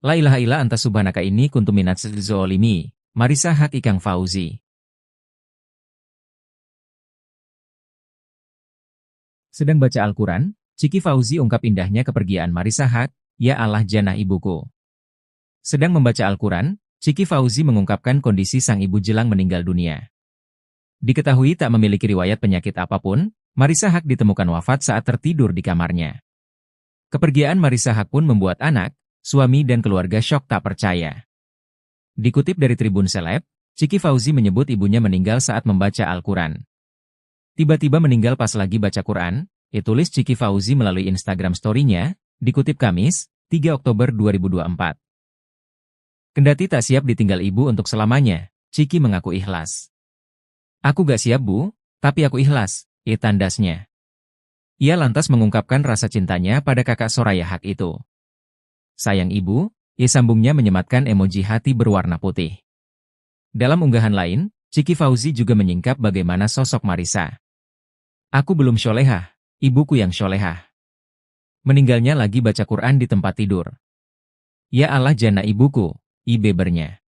La ilaha illa anta subhanaka inni kuntu minaz zolimi. Marissa Haque Ikang Fauzi. Sedang baca Al-Quran, Chiki Fauzi ungkap indahnya kepergian Marissa Haque. Ya Allah jannah ibuku. Sedang membaca Al-Quran, Chiki Fauzi mengungkapkan kondisi sang ibu jelang meninggal dunia. Diketahui tak memiliki riwayat penyakit apapun, Marissa Haque ditemukan wafat saat tertidur di kamarnya. Kepergian Marissa Haque pun membuat anak, suami dan keluarga syok tak percaya. Dikutip dari Tribun Seleb, Chiki Fauzi menyebut ibunya meninggal saat membaca Al-Quran. Tiba-tiba meninggal pas lagi baca Quran, tulis Chiki Fauzi melalui Instagram story-nya, dikutip Kamis, 3 Oktober 2024. Kendati tak siap ditinggal ibu untuk selamanya, Chiki mengaku ikhlas. Aku gak siap bu, tapi aku ikhlas, tandasnya. Ia lantas mengungkapkan rasa cintanya pada kakak Soraya Haque itu. Sayang ibu, sambungnya menyematkan emoji hati berwarna putih. Dalam unggahan lain, Chiki Fauzi juga menyingkap bagaimana sosok Marissa. Aku belum syolehah, ibuku yang syolehah. Meninggalnya lagi baca Quran di tempat tidur. Ya Allah jana ibuku, bebernya.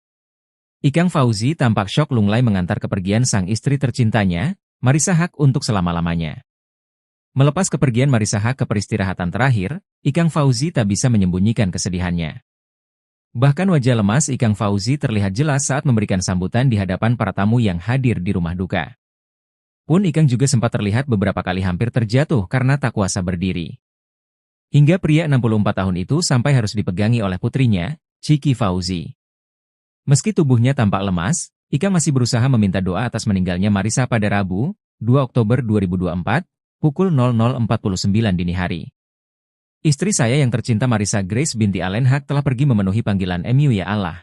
Ikang Fauzi tampak syok lunglai mengantar kepergian sang istri tercintanya, Marissa Haque untuk selama-lamanya. Melepas kepergian Marissa Haque ke peristirahatan terakhir, Ikang Fauzi tak bisa menyembunyikan kesedihannya. Bahkan wajah lemas Ikang Fauzi terlihat jelas saat memberikan sambutan di hadapan para tamu yang hadir di rumah duka. Pun Ikang juga sempat terlihat beberapa kali hampir terjatuh karena tak kuasa berdiri. Hingga pria 64 tahun itu sampai harus dipegangi oleh putrinya, Chiki Fauzi. Meski tubuhnya tampak lemas, Ikang masih berusaha meminta doa atas meninggalnya Marissa pada Rabu, 2 Oktober 2024, pukul 00.49 dini hari. Istri saya yang tercinta Marissa Grace binti Allen Haque telah pergi memenuhi panggilan MU ya Allah.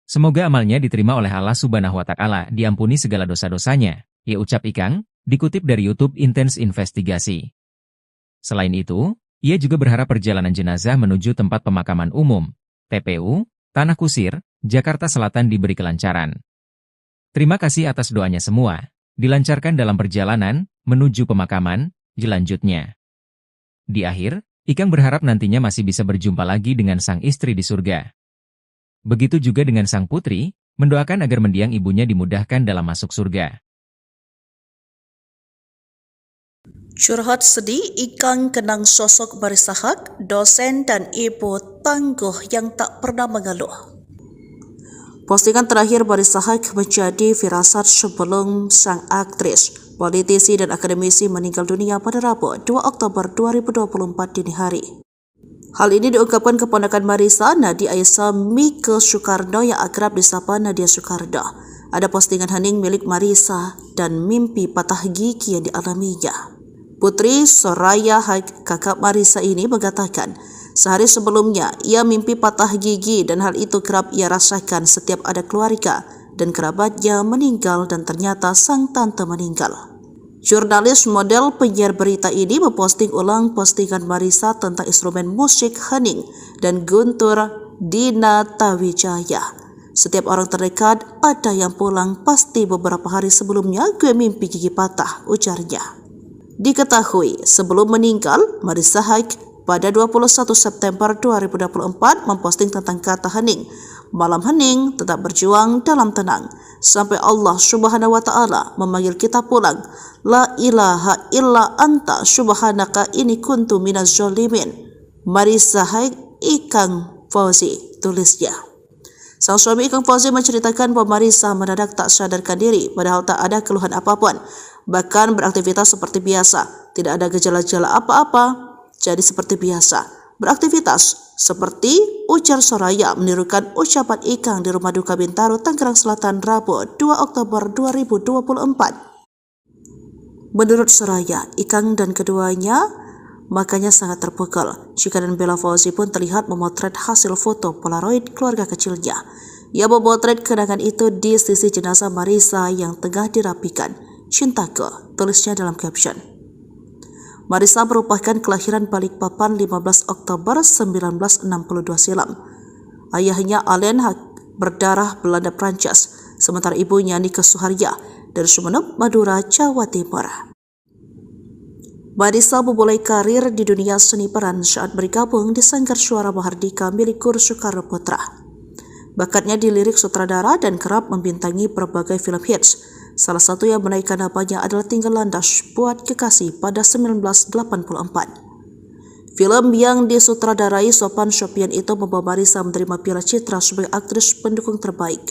Semoga amalnya diterima oleh Allah Subhanahu wa Ta'ala, diampuni segala dosa-dosanya, ucap Ikang, dikutip dari YouTube Intense Investigasi. Selain itu, ia juga berharap perjalanan jenazah menuju tempat pemakaman umum, TPU, Tanah Kusir, Jakarta Selatan diberi kelancaran. Terima kasih atas doanya semua, dilancarkan dalam perjalanan menuju pemakaman, lanjutnya. Di akhir, Ikang berharap nantinya masih bisa berjumpa lagi dengan sang istri di surga. Begitu juga dengan sang putri, mendoakan agar mendiang ibunya dimudahkan dalam masuk surga. Curhat sedih, Ikang kenang sosok Marissa Haque, dosen dan ibu tangguh yang tak pernah mengeluh. Postingan terakhir Marissa Haque menjadi firasat sebelum sang aktris, politisi dan akademisi meninggal dunia pada Rabu 2 Oktober 2024 dini hari. Hal ini diungkapkan keponakan Marissa, Nadia Aisyah Mike Soekarno yang akrab disapa Nadia Soekarno. Ada postingan hening milik Marissa dan mimpi patah gigi yang dialaminya. Putri Soraya Haque, kakak Marissa ini mengatakan, sehari sebelumnya ia mimpi patah gigi dan hal itu kerap ia rasakan setiap ada keluarga dan kerabatnya meninggal dan ternyata sang tante meninggal. Jurnalis model penyiar berita ini memposting ulang postingan Marissa tentang instrumen musik hening dan Guntur Dinatawijaya. Setiap orang terdekat ada yang pulang, pasti beberapa hari sebelumnya gue mimpi gigi patah, ujarnya. Diketahui sebelum meninggal, Marissa Haque pada 21 September 2024 memposting tentang kata hening. Malam hening, tetap berjuang dalam tenang. Sampai Allah Subhanahu wa Ta'ala memanggil kita pulang. La ilaha illa anta subhanaka inni kuntu minaz zalimin. Marissa Haque, Ikang Fauzi, tulisnya. Sang suami Ikang Fauzi menceritakan bahwa Marissa mendadak tak sadarkan diri padahal tak ada keluhan apapun. Bahkan beraktivitas seperti biasa. Tidak ada gejala-gejala apa-apa. Jadi seperti biasa. Beraktivitas seperti ujar Soraya menirukan ucapan Ikang di rumah duka Bintaro, Tangerang Selatan, Rabu 2 Oktober 2024. Menurut Soraya, Ikang dan keduanya makanya sangat terpukul. Chika dan Bella Fauzi pun terlihat memotret hasil foto Polaroid keluarga kecilnya. Ia memotret kenangan itu di sisi jenazah Marissa yang tengah dirapikan. Cintaku, tulisnya dalam caption. Marissa merupakan kelahiran Balikpapan 15 Oktober 1962 silam. Ayahnya Allen Haque berdarah Belanda Prancis, sementara ibunya Nike Suharya dari Sumeneb, Madura, Jawa Timur. Marissa memulai karir di dunia seni peran saat bergabung di Sanggar Suara Mahardika milik Guru Soekarno Putra. Bakatnya di lirik sutradara dan kerap membintangi berbagai film hits. Salah satu yang menaikkan namanya adalah Tinggal Landas Buat Kekasih pada 1984. Film yang disutradarai Sophan Sophian itu membawa Marissa menerima Piala Citra sebagai aktris pendukung terbaik.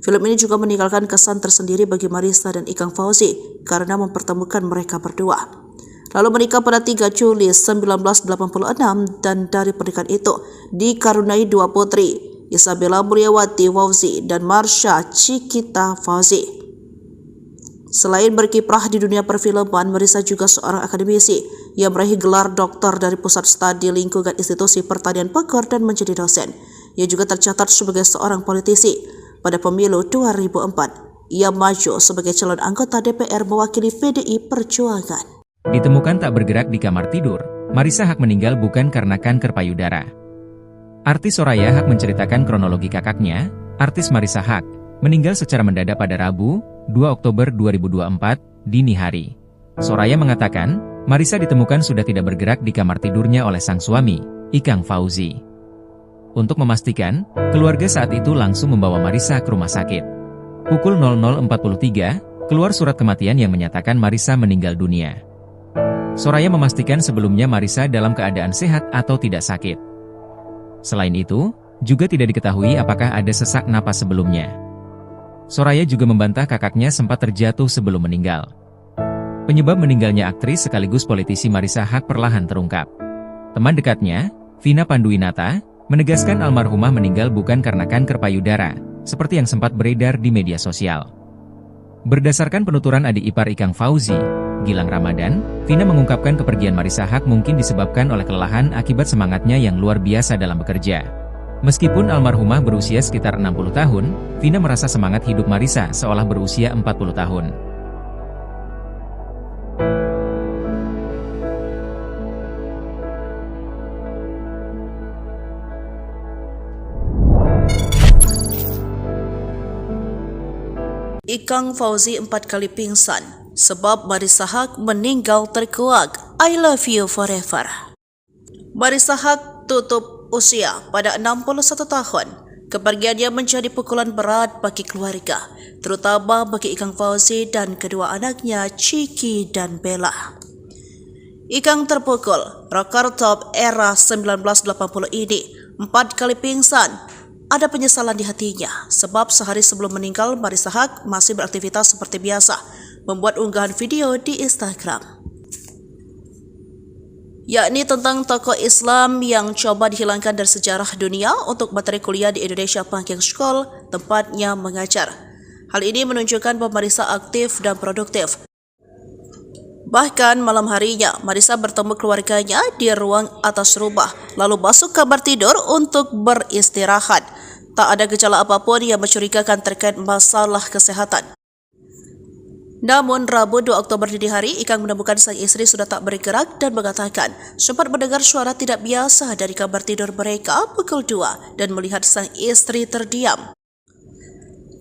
Film ini juga meninggalkan kesan tersendiri bagi Marissa dan Ikang Fauzi karena mempertemukan mereka berdua. Lalu menikah pada 3 Juli 1986 dan dari pernikahan itu dikaruniai 2 putri, Isabella Mulyawati Fauzi dan Marsha Cikita Fauzi. Selain berkiprah di dunia perfilman, Marissa juga seorang akademisi yang meraih gelar doktor dari Pusat Studi Lingkungan Institusi Pertanian Bogor dan menjadi dosen. Ia juga tercatat sebagai seorang politisi. Pada pemilu 2004, ia maju sebagai calon anggota DPR mewakili PDI Perjuangan. Ditemukan tak bergerak di kamar tidur, Marissa Haque meninggal bukan karena kanker payudara. Artis Soraya Haque menceritakan kronologi kakaknya, artis Marissa Haque, meninggal secara mendadak pada Rabu, 2 Oktober 2024, dini hari. Soraya mengatakan, Marissa ditemukan sudah tidak bergerak di kamar tidurnya oleh sang suami, Ikang Fauzi. Untuk memastikan, keluarga saat itu langsung membawa Marissa ke rumah sakit. Pukul 00.43, keluar surat kematian yang menyatakan Marissa meninggal dunia. Soraya memastikan sebelumnya Marissa dalam keadaan sehat atau tidak sakit. Selain itu, juga tidak diketahui apakah ada sesak napas sebelumnya. Soraya juga membantah kakaknya sempat terjatuh sebelum meninggal. Penyebab meninggalnya aktris sekaligus politisi Marissa Haque perlahan terungkap. Teman dekatnya, Vina Panduwinata, menegaskan almarhumah meninggal bukan karena kanker payudara, seperti yang sempat beredar di media sosial. Berdasarkan penuturan adik ipar Ikang Fauzi, Gilang Ramadan, Vina mengungkapkan kepergian Marissa Haque mungkin disebabkan oleh kelelahan akibat semangatnya yang luar biasa dalam bekerja. Meskipun almarhumah berusia sekitar 60 tahun, Vina merasa semangat hidup Marissa seolah berusia 40 tahun. Ikang Fauzi 4 kali pingsan sebab Marissa Haque meninggal terkuak. I love you forever. Marissa Haque tutup usia pada 61 tahun. Kepergiannya menjadi pukulan berat bagi keluarga, terutama bagi Ikang Fauzi dan kedua anaknya Ciki dan Bella. Ikang terpukul, rocker top era 1980 ini 4 kali pingsan. Ada penyesalan di hatinya, sebab sehari sebelum meninggal Marissa Haque masih beraktivitas seperti biasa, membuat unggahan video di Instagram. Yakni tentang tokoh Islam yang coba dihilangkan dari sejarah dunia untuk materi kuliah di Indonesia Banking School, tempatnya mengajar. Hal ini menunjukkan bahwa Marissa aktif dan produktif. Bahkan malam harinya, Marissa bertemu keluarganya di ruang atas rumah, lalu masuk kamar tidur untuk beristirahat. Tak ada gejala apapun yang mencurigakan terkait masalah kesehatan. Namun, Rabu 2 Oktober dini hari, Ikang menemukan sang istri sudah tak bergerak dan mengatakan sempat mendengar suara tidak biasa dari kamar tidur mereka pukul 2 dan melihat sang istri terdiam.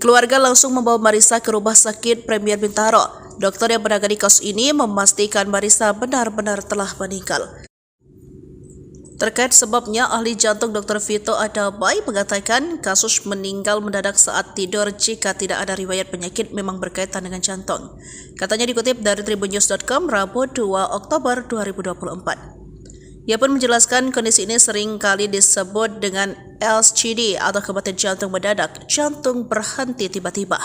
Keluarga langsung membawa Marissa ke rumah sakit Premier Bintaro. Dokter yang menangani kasus ini memastikan Marissa benar-benar telah meninggal. Terkait sebabnya, ahli jantung Dr. Vito Adabai mengatakan kasus meninggal mendadak saat tidur jika tidak ada riwayat penyakit memang berkaitan dengan jantung. Katanya dikutip dari tribunnews.com Rabu 2 Oktober 2024. Ia pun menjelaskan kondisi ini sering kali disebut dengan LCD atau kematian jantung mendadak, jantung berhenti tiba-tiba.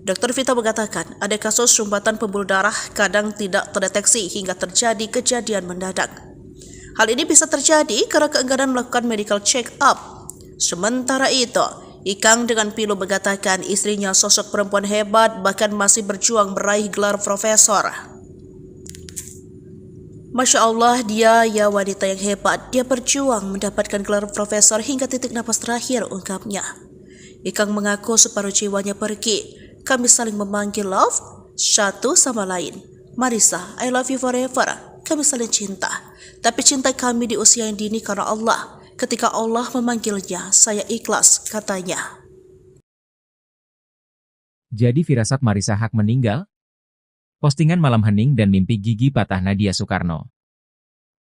Dr. Vito mengatakan ada kasus sumbatan pembuluh darah kadang tidak terdeteksi hingga terjadi kejadian mendadak. Hal ini bisa terjadi karena keengganan melakukan medical check-up. Sementara itu, Ikang dengan pilu mengatakan istrinya sosok perempuan hebat bahkan masih berjuang meraih gelar profesor. Masya Allah, dia ya wanita yang hebat. Dia berjuang mendapatkan gelar profesor hingga titik napas terakhir, ungkapnya. Ikang mengaku separuh jiwanya pergi. Kami saling memanggil love satu sama lain. Marissa, I love you forever. Kami saling cinta. Tapi cinta kami di usia yang dini karena Allah. Ketika Allah memanggilnya, saya ikhlas, katanya. Jadi firasat Marissa Haque meninggal? Postingan malam hening dan mimpi gigi patah Nadia Soekarno.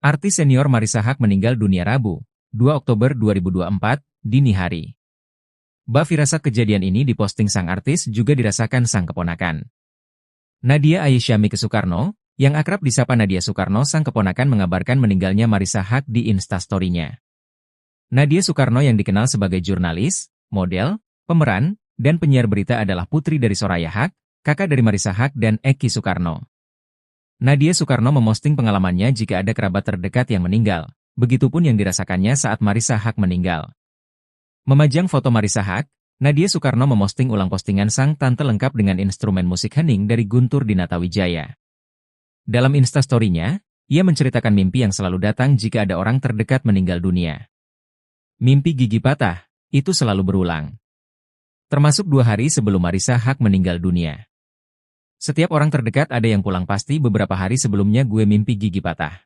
Artis senior Marissa Haque meninggal dunia Rabu, 2 Oktober 2024, dini hari. Bab firasat kejadian ini diposting sang artis juga dirasakan sang keponakan. Nadia Aisyami Soekarno, yang akrab disapa Nadia Soekarno, sang keponakan mengabarkan meninggalnya Marissa Haque di Instastory-nya. Nadia Soekarno yang dikenal sebagai jurnalis, model, pemeran, dan penyiar berita adalah putri dari Soraya Haq, kakak dari Marissa Haq dan Eki Soekarno. Nadia Soekarno memosting pengalamannya jika ada kerabat terdekat yang meninggal, begitupun yang dirasakannya saat Marissa Haq meninggal. Memajang foto Marissa Haq, Nadia Soekarno memosting ulang postingan sang tante lengkap dengan instrumen musik hening dari Guntur Dinatawijaya. Dalam instastory-nya, ia menceritakan mimpi yang selalu datang jika ada orang terdekat meninggal dunia. Mimpi gigi patah, itu selalu berulang. Termasuk 2 hari sebelum Marissa Haq meninggal dunia. Setiap orang terdekat ada yang pulang pasti beberapa hari sebelumnya gue mimpi gigi patah.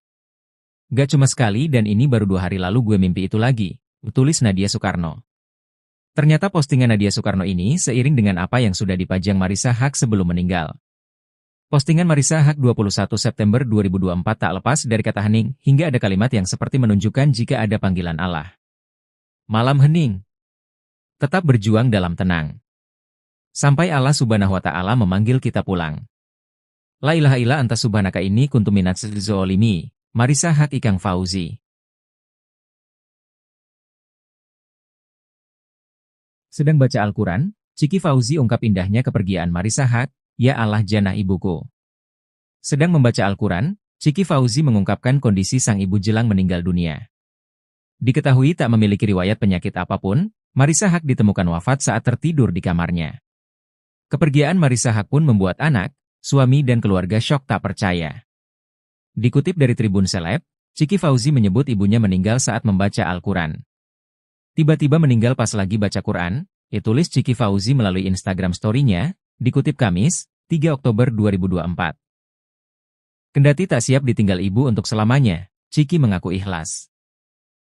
Gak cuma sekali dan ini baru 2 hari lalu gue mimpi itu lagi, tulis Nadia Soekarno. Ternyata postingan Nadia Soekarno ini seiring dengan apa yang sudah dipajang Marissa Haq sebelum meninggal. Postingan Marissa Haq 21 September 2024 tak lepas dari kata hening hingga ada kalimat yang seperti menunjukkan jika ada panggilan Allah. Malam hening. Tetap berjuang dalam tenang. Sampai Allah Subhanahu wa Ta'ala memanggil kita pulang. La ilaha illa anta subhanaka ini kuntu minaz zolimi. Marissa Haq Ikang Fauzi. Sedang baca Al-Quran, Ciki Fauzi ungkap indahnya kepergian Marissa Haq, ya Allah jannah ibuku. Sedang membaca Al-Quran, Ciki Fauzi mengungkapkan kondisi sang ibu jelang meninggal dunia. Diketahui tak memiliki riwayat penyakit apapun, Marissa Haq ditemukan wafat saat tertidur di kamarnya. Kepergian Marissa Haq pun membuat anak, suami dan keluarga syok tak percaya. Dikutip dari Tribun Seleb, Ciki Fauzi menyebut ibunya meninggal saat membaca Al-Quran. Tiba-tiba meninggal pas lagi baca Quran, tulis Ciki Fauzi melalui Instagram story-nya, dikutip Kamis, 3 Oktober 2024. Kendati tak siap ditinggal ibu untuk selamanya, Ciki mengaku ikhlas.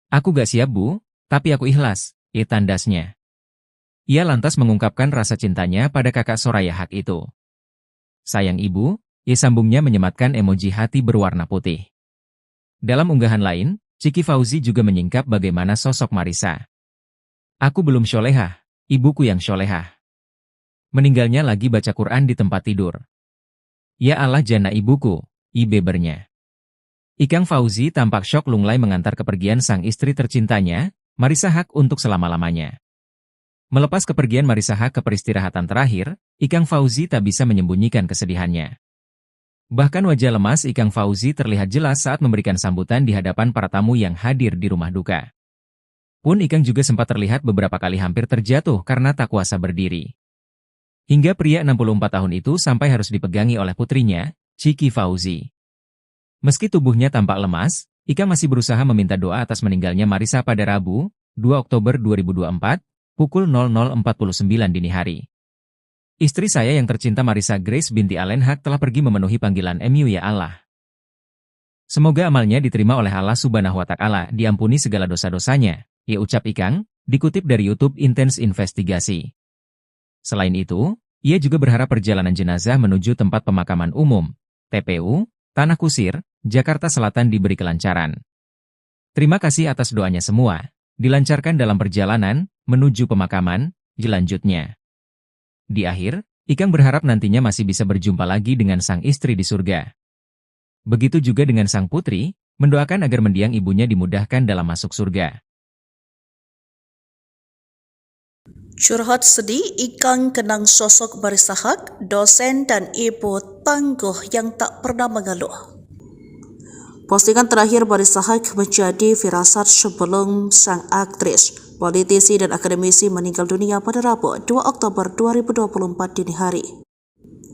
Aku gak siap bu, tapi aku ikhlas, tandasnya. Ia lantas mengungkapkan rasa cintanya pada kakak Soraya Haq itu. Sayang ibu, sambungnya menyematkan emoji hati berwarna putih. Dalam unggahan lain, Ciki Fauzi juga menyingkap bagaimana sosok Marissa. Aku belum syolehah, ibuku yang syolehah. Meninggalnya lagi baca Quran di tempat tidur. Ya Allah jannah ibuku, bebernya. Ikang Fauzi tampak syok lunglai mengantar kepergian sang istri tercintanya, Marissa Haq untuk selama-lamanya. Melepas kepergian Marissa Haq ke peristirahatan terakhir, Ikang Fauzi tak bisa menyembunyikan kesedihannya. Bahkan wajah lemas Ikang Fauzi terlihat jelas saat memberikan sambutan di hadapan para tamu yang hadir di rumah duka. Pun Ikang juga sempat terlihat beberapa kali hampir terjatuh karena tak kuasa berdiri. Hingga pria 64 tahun itu sampai harus dipegangi oleh putrinya, Ciki Fauzi. Meski tubuhnya tampak lemas, Ikang masih berusaha meminta doa atas meninggalnya Marissa pada Rabu, 2 Oktober 2024, pukul 00.49 dini hari. Istri saya yang tercinta Marissa Grace binti Allen Haq telah pergi memenuhi panggilan MU ya Allah. Semoga amalnya diterima oleh Allah Subhanahu wa Ta'ala, diampuni segala dosa-dosanya, ucap Ikang, dikutip dari YouTube Intense Investigasi. Selain itu, ia juga berharap perjalanan jenazah menuju tempat pemakaman umum, TPU, Tanah Kusir, Jakarta Selatan diberi kelancaran. Terima kasih atas doanya semua, dilancarkan dalam perjalanan menuju pemakaman selanjutnya. Di akhir, Ikang berharap nantinya masih bisa berjumpa lagi dengan sang istri di surga. Begitu juga dengan sang putri, mendoakan agar mendiang ibunya dimudahkan dalam masuk surga. Curhat sedih, Ikang kenang sosok Marissa Haq, dosen dan ibu tangguh yang tak pernah mengeluh. Postingan terakhir Marissa Haq menjadi firasat sebelum sang aktris, politisi dan akademisi meninggal dunia pada Rabu 2 Oktober 2024 dini hari.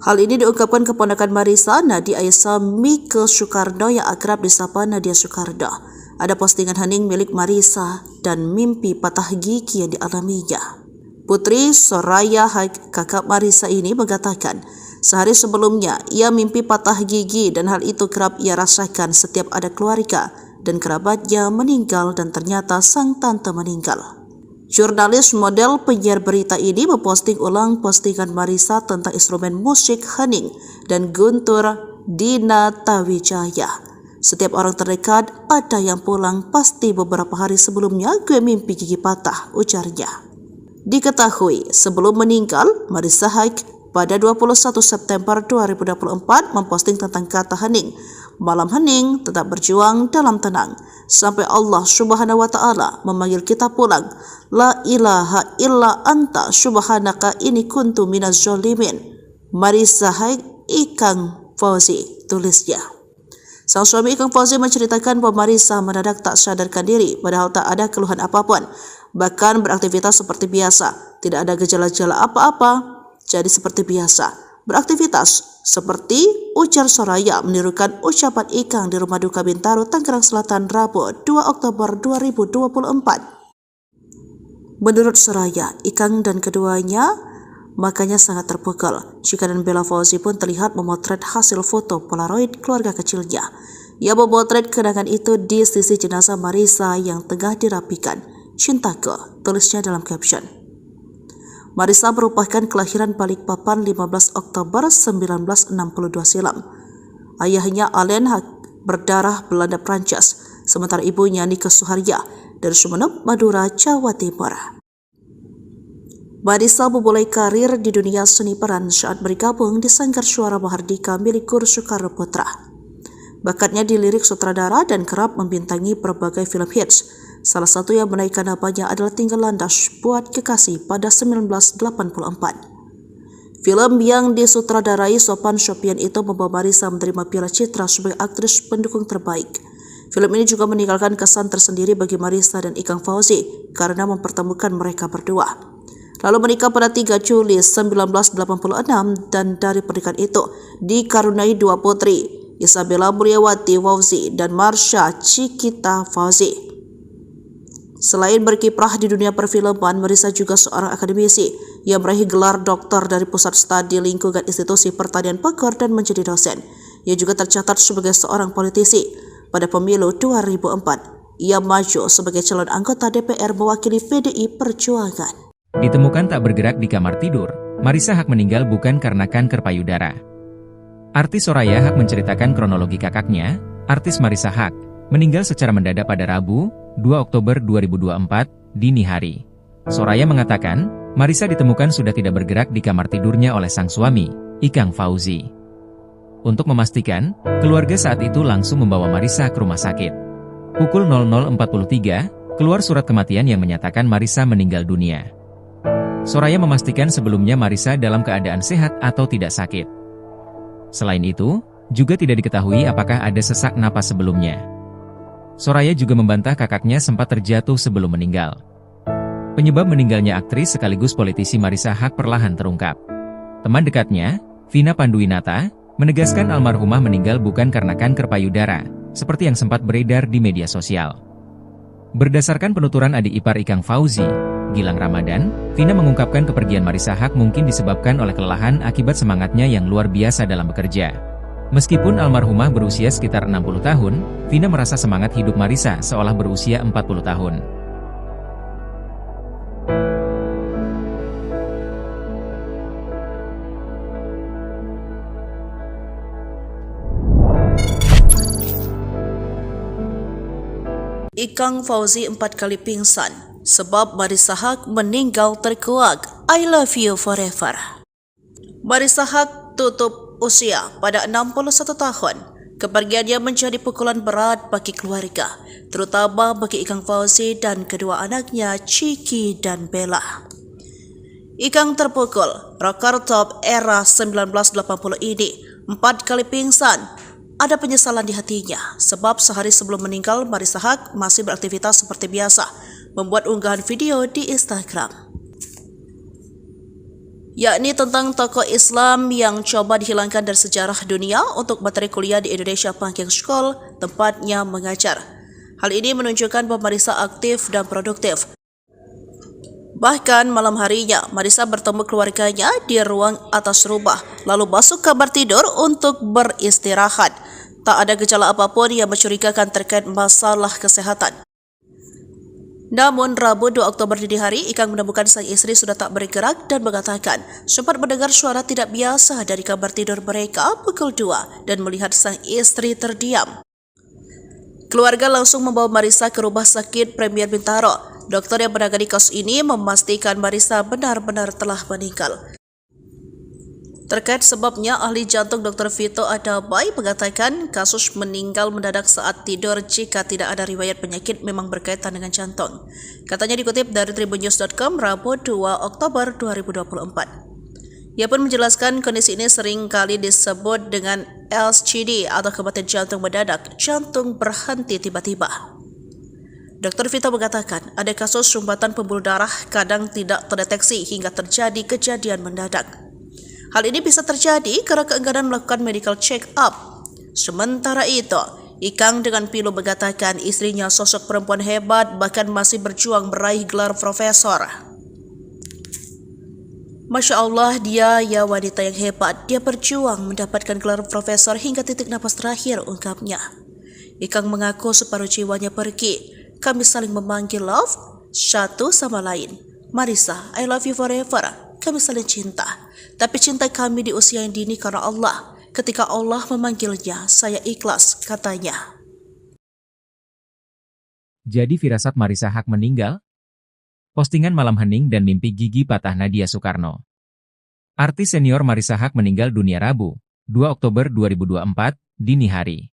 Hal ini diungkapkan keponakan Marissa, Nadia Aisyah Mike Soekarno yang akrab disapa Nadia Soekarno. Ada postingan hening milik Marissa dan mimpi patah gigi yang dialaminya. Putri Soraya Haq, kakak Marissa ini mengatakan, sehari sebelumnya ia mimpi patah gigi dan hal itu kerap ia rasakan setiap ada keluarga dan kerabatnya meninggal dan ternyata sang tante meninggal. Jurnalis model penyiar berita ini memposting ulang postingan Marissa tentang instrumen musik hening dan Guntur Dinatawijaya. Setiap orang terdekat ada yang pulang pasti beberapa hari sebelumnya gue mimpi gigi patah, ujarnya. Diketahui sebelum meninggal, Marissa Haq pada 21 September 2024 memposting tentang kata hening. Malam hening, tetap berjuang dalam tenang. Sampai Allah Subhanahu wa Ta'ala memanggil kita pulang. La ilaha illa anta subhanaka ini kuntu minaz zalimin. Marisa Haque Ikang Fauzi, tulisnya. Sang suami Ikang Fauzi menceritakan bahwa Marisa mendadak tak sadarkan diri padahal tak ada keluhan apapun. Bahkan beraktivitas seperti biasa, tidak ada gejala-gejala apa-apa, jadi seperti biasa. Beraktivitas seperti ujar Soraya menirukan ucapan Ikang di rumah duka Bintaro, Tangerang Selatan, Rabu 2 Oktober 2024. Menurut Soraya, Ikang dan keduanya makanya sangat terpukul. Chika dan Bella Fauzi pun terlihat memotret hasil foto Polaroid keluarga kecilnya. Ia memotret kenangan itu di sisi jenazah Marisa yang tengah dirapikan. Cintaku, tulisnya dalam caption. Marisa merupakan kelahiran Balikpapan 15 Oktober 1962 silam. Ayahnya Alain berdarah Belanda Prancis, sementara ibunya Nika Suharya dari Sumeneb, Madura, Jawa Timur. Marisa memulai karir di dunia seni peran saat bergabung di Sanggar Suara Mahardika milik Guru Soekarno Putra. Bakatnya di lirik sutradara dan kerap membintangi berbagai film hits. Salah satu yang menaikkan namanya adalah Tinggal Landas Buat Kekasih pada 1984. Film yang disutradarai Sopan Sopian itu membawa Marisa menerima Piala Citra sebagai aktris pendukung terbaik. Film ini juga meninggalkan kesan tersendiri bagi Marisa dan Ikang Fauzi karena mempertemukan mereka berdua. Lalu menikah pada 3 Juli 1986 dan dari pernikahan itu dikaruniai 2 putri, Isabella Mulyawati Fauzi dan Marsha Cikita Fauzi. Selain berkiprah di dunia perfilman, Marisa juga seorang akademisi yang meraih gelar doktor dari Pusat Studi Lingkungan Institusi Pertanian Bogor dan menjadi dosen. Ia juga tercatat sebagai seorang politisi. Pada pemilu 2004, ia maju sebagai calon anggota DPR mewakili PDI Perjuangan. Ditemukan tak bergerak di kamar tidur, Marisa Haque meninggal bukan karena kanker payudara. Artis Soraya Haque menceritakan kronologi kakaknya, artis Marisa Haque, meninggal secara mendadak pada Rabu, 2 Oktober 2024, dini hari. Soraya mengatakan, Marisa ditemukan sudah tidak bergerak di kamar tidurnya oleh sang suami, Ikang Fauzi. Untuk memastikan, keluarga saat itu langsung membawa Marisa ke rumah sakit. Pukul 00.43, keluar surat kematian yang menyatakan Marisa meninggal dunia. Soraya memastikan sebelumnya Marisa dalam keadaan sehat atau tidak sakit. Selain itu, juga tidak diketahui apakah ada sesak napas sebelumnya. Soraya juga membantah kakaknya sempat terjatuh sebelum meninggal. Penyebab meninggalnya aktris sekaligus politisi Marisa Haque perlahan terungkap. Teman dekatnya, Vina Panduwinata, menegaskan almarhumah meninggal bukan karena kanker payudara, seperti yang sempat beredar di media sosial. Berdasarkan penuturan adik ipar Ikang Fauzi, Gilang Ramadan, Vina mengungkapkan kepergian Marisa Haque mungkin disebabkan oleh kelelahan akibat semangatnya yang luar biasa dalam bekerja. Meskipun almarhumah berusia sekitar 60 tahun, Vina merasa semangat hidup Marisa seolah berusia 40 tahun. Ikang Fauzi 4 kali pingsan sebab Marisa Haque meninggal terkuak. I love you forever. Marisa Haque tutup usia pada 61 tahun. Kepergiannya menjadi pukulan berat bagi keluarga, terutama bagi Ikang Fauzi dan kedua anaknya Ciki dan Bella. Ikang terpukul, rocker top era 1980 ini 4 kali pingsan. Ada penyesalan di hatinya, sebab sehari sebelum meninggal Marisa Haque masih beraktivitas seperti biasa, membuat unggahan video di Instagram, yakni tentang tokoh Islam yang coba dihilangkan dari sejarah dunia untuk materi kuliah di Indonesia Pancake School, tempatnya mengajar. Hal ini menunjukkan bahwa Marisa aktif dan produktif. Bahkan malam harinya, Marisa bertemu keluarganya di ruang atas rumah, lalu masuk kamar tidur untuk beristirahat. Tak ada gejala apapun yang mencurigakan terkait masalah kesehatan. Namun, Rabu 2 Oktober dini hari, Ikang menemukan sang istri sudah tak bergerak dan mengatakan sempat mendengar suara tidak biasa dari kamar tidur mereka pukul 2 dan melihat sang istri terdiam. Keluarga langsung membawa Marisa ke rumah sakit Premier Bintaro. Dokter yang menangani kasus ini memastikan Marisa benar-benar telah meninggal. Terkait sebabnya, ahli jantung Dr. Vito Adabai mengatakan kasus meninggal mendadak saat tidur jika tidak ada riwayat penyakit memang berkaitan dengan jantung. Katanya dikutip dari tribunnews.com Rabu 2 Oktober 2024. Ia pun menjelaskan kondisi ini sering kali disebut dengan LCD atau kematian jantung mendadak, jantung berhenti tiba-tiba. Dr. Vito mengatakan ada kasus sumbatan pembuluh darah kadang tidak terdeteksi hingga terjadi kejadian mendadak. Hal ini bisa terjadi karena keengganan melakukan medical check-up. Sementara itu, Ikang dengan pilu mengatakan istrinya sosok perempuan hebat bahkan masih berjuang meraih gelar profesor. Masya Allah, dia ya wanita yang hebat. Dia berjuang mendapatkan gelar profesor hingga titik napas terakhir, ungkapnya. Ikang mengaku separuh jiwanya pergi. Kami saling memanggil love satu sama lain. Marisa, I love you forever. Kami saling cinta. Tapi cinta kami di usia yang dini karena Allah. Ketika Allah memanggilnya, saya ikhlas, katanya. Jadi firasat Marisa Haque meninggal? Postingan malam hening dan mimpi gigi patah Nadia Soekarno. Artis senior Marisa Haque meninggal dunia Rabu, 2 Oktober 2024, dini hari.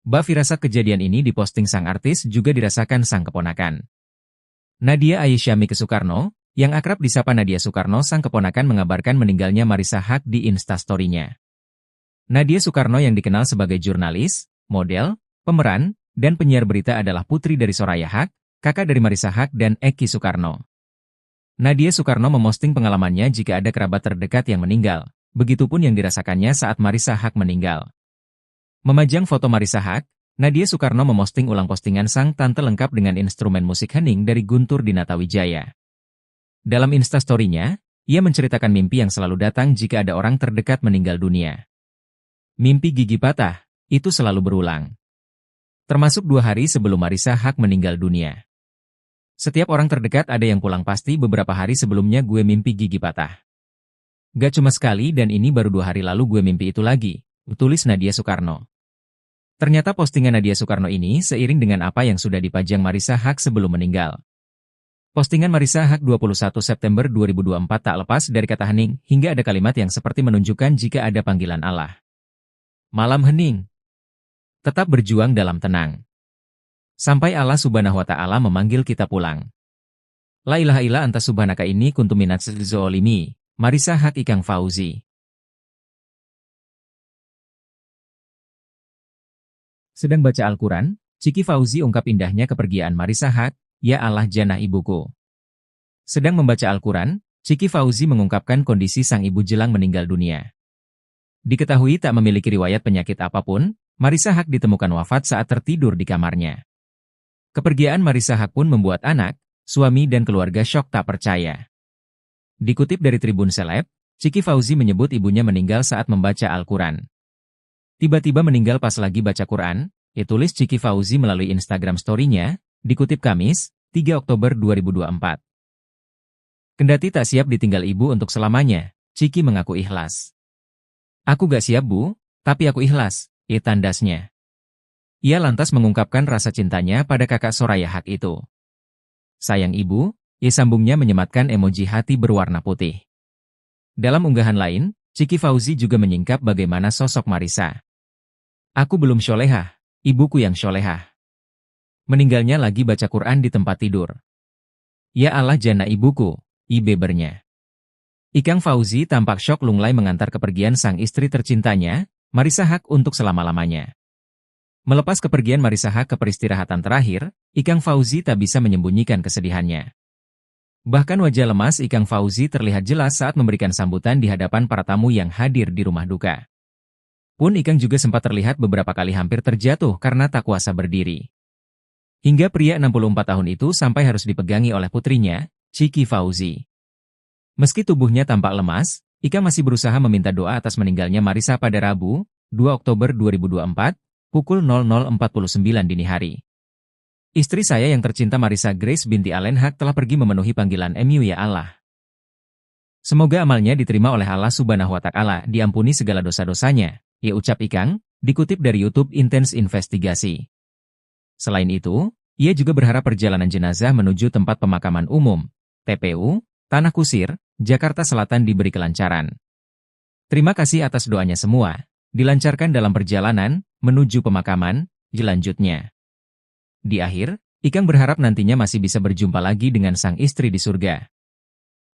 Firasat kejadian ini diposting sang artis juga dirasakan sang keponakan. Nadia Aisyami Soekarno, yang akrab disapa Nadia Soekarno, sang keponakan mengabarkan meninggalnya Marisa Haque di Instastory-nya. Nadia Soekarno yang dikenal sebagai jurnalis, model, pemeran, dan penyiar berita adalah putri dari Soraya Haque, kakak dari Marisa Haque dan Eki Soekarno. Nadia Soekarno memosting pengalamannya jika ada kerabat terdekat yang meninggal, begitupun yang dirasakannya saat Marisa Haque meninggal. Memajang foto Marisa Haque, Nadia Soekarno memosting ulang postingan sang tante lengkap dengan instrumen musik hening dari Guntur Dinatawijaya. Dalam Instastory-nya, ia menceritakan mimpi yang selalu datang jika ada orang terdekat meninggal dunia. Mimpi gigi patah, itu selalu berulang. Termasuk 2 hari sebelum Marisa Haque meninggal dunia. Setiap orang terdekat ada yang pulang pasti beberapa hari sebelumnya gue mimpi gigi patah. Gak cuma sekali dan ini baru 2 hari lalu gue mimpi itu lagi, tulis Nadia Soekarno. Ternyata postingan Nadia Soekarno ini seiring dengan apa yang sudah dipajang Marisa Haque sebelum meninggal. Postingan Marisa Haque 21 September 2024 tak lepas dari kata hening, hingga ada kalimat yang seperti menunjukkan jika ada panggilan Allah. Malam hening. Tetap berjuang dalam tenang. Sampai Allah Subhanahu wa Ta'ala memanggil kita pulang. La ilaha illa anta subhanaka ini kuntu minaz zolimi. Marisa Haque Ikang Fauzi. Sedang baca Al-Quran, Ciki Fauzi ungkap indahnya kepergian Marisa Haque, ya Allah jannah ibuku. Sedang membaca Al-Quran, Ciki Fauzi mengungkapkan kondisi sang ibu jelang meninggal dunia. Diketahui tak memiliki riwayat penyakit apapun, Marisa Haque ditemukan wafat saat tertidur di kamarnya. Kepergian Marisa Haque pun membuat anak, suami dan keluarga syok tak percaya. Dikutip dari Tribun Seleb, Ciki Fauzi menyebut ibunya meninggal saat membaca Al-Quran. Tiba-tiba meninggal pas lagi baca Quran, tulis Ciki Fauzi melalui Instagram story-nya, dikutip Kamis, 3 Oktober 2024. Kendati tak siap ditinggal ibu untuk selamanya, Ciki mengaku ikhlas. Aku gak siap bu, tapi aku ikhlas, tandasnya. Ia lantas mengungkapkan rasa cintanya pada kakak Soraya Haque itu. Sayang ibu, sambungnya menyematkan emoji hati berwarna putih. Dalam unggahan lain, Ciki Fauzi juga menyingkap bagaimana sosok Marisa. Aku belum syolehah, ibuku yang syolehah. Meninggalnya lagi baca Quran di tempat tidur. Ya Allah jannah ibuku, bebernya. Ikang Fauzi tampak syok lunglai mengantar kepergian sang istri tercintanya, Marisa Haque untuk selama-lamanya. Melepas kepergian Marisa Haque ke peristirahatan terakhir, Ikang Fauzi tak bisa menyembunyikan kesedihannya. Bahkan wajah lemas Ikang Fauzi terlihat jelas saat memberikan sambutan di hadapan para tamu yang hadir di rumah duka. Pun Ikang juga sempat terlihat beberapa kali hampir terjatuh karena tak kuasa berdiri. Hingga pria 64 tahun itu sampai harus dipegangi oleh putrinya, Ciki Fauzi. Meski tubuhnya tampak lemas, Ikang masih berusaha meminta doa atas meninggalnya Marisa pada Rabu, 2 Oktober 2024, pukul 00.49 dini hari. Istri saya yang tercinta Marisa Grace binti Allen Haque telah pergi memenuhi panggilan MU ya Allah. Semoga amalnya diterima oleh Allah Subhanahu wa Ta'ala, diampuni segala dosa-dosanya, ucap Ikang, dikutip dari YouTube Intense Investigasi. Selain itu, ia juga berharap perjalanan jenazah menuju tempat pemakaman umum, TPU, Tanah Kusir, Jakarta Selatan diberi kelancaran. Terima kasih atas doanya semua. Dilancarkan dalam perjalanan menuju pemakaman selanjutnya. Di akhir, Ikang berharap nantinya masih bisa berjumpa lagi dengan sang istri di surga.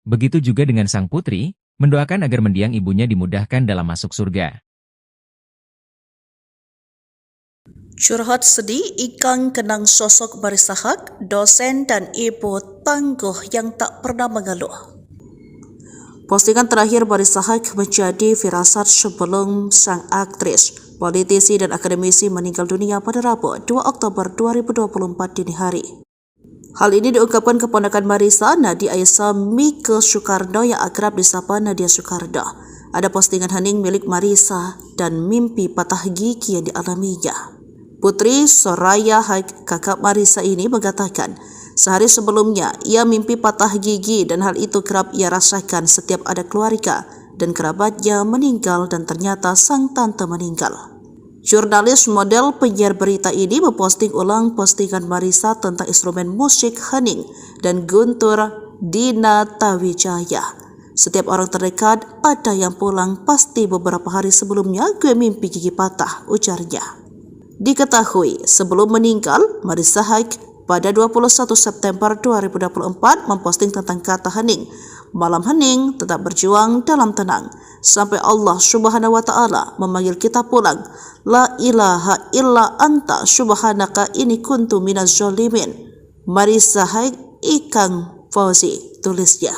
Begitu juga dengan sang putri, mendoakan agar mendiang ibunya dimudahkan dalam masuk surga. Curhat sedih, Ikang kenang sosok Marissa Haque, dosen dan ibu tangguh yang tak pernah mengeluh. Postingan terakhir Marissa Haque menjadi firasat sebelum sang aktris, politisi dan akademisi meninggal dunia pada Rabu 2 Oktober 2024 dini hari. Hal ini diungkapkan keponakan Marissa, Nadia Aisyah Mike Soekarno yang akrab disapa Nadia Soekarno. Ada postingan hening milik Marissa dan mimpi patah gigi yang dialaminya. Putri Soraya Haque, kakak Marissa ini mengatakan, sehari sebelumnya ia mimpi patah gigi dan hal itu kerap ia rasakan setiap ada keluarga dan kerabatnya meninggal dan ternyata sang tante meninggal. Jurnalis model penyiar berita ini memposting ulang postingan Marissa tentang instrumen musik hening dan Guntur Dina Tawijaya. Setiap orang terdekat ada yang pulang, pasti beberapa hari sebelumnya gue mimpi gigi patah, ujarnya. Diketahui sebelum meninggal, Marissa Haque pada 21 September 2024 memposting tentang kata hening. Malam hening, tetap berjuang dalam tenang. Sampai Allah Subhanahu wa Ta'ala memanggil kita pulang. La ilaha illa anta subhanaka ini kuntu minaz zolimin. Marissa Haque, Ikang Fauzi, tulisnya.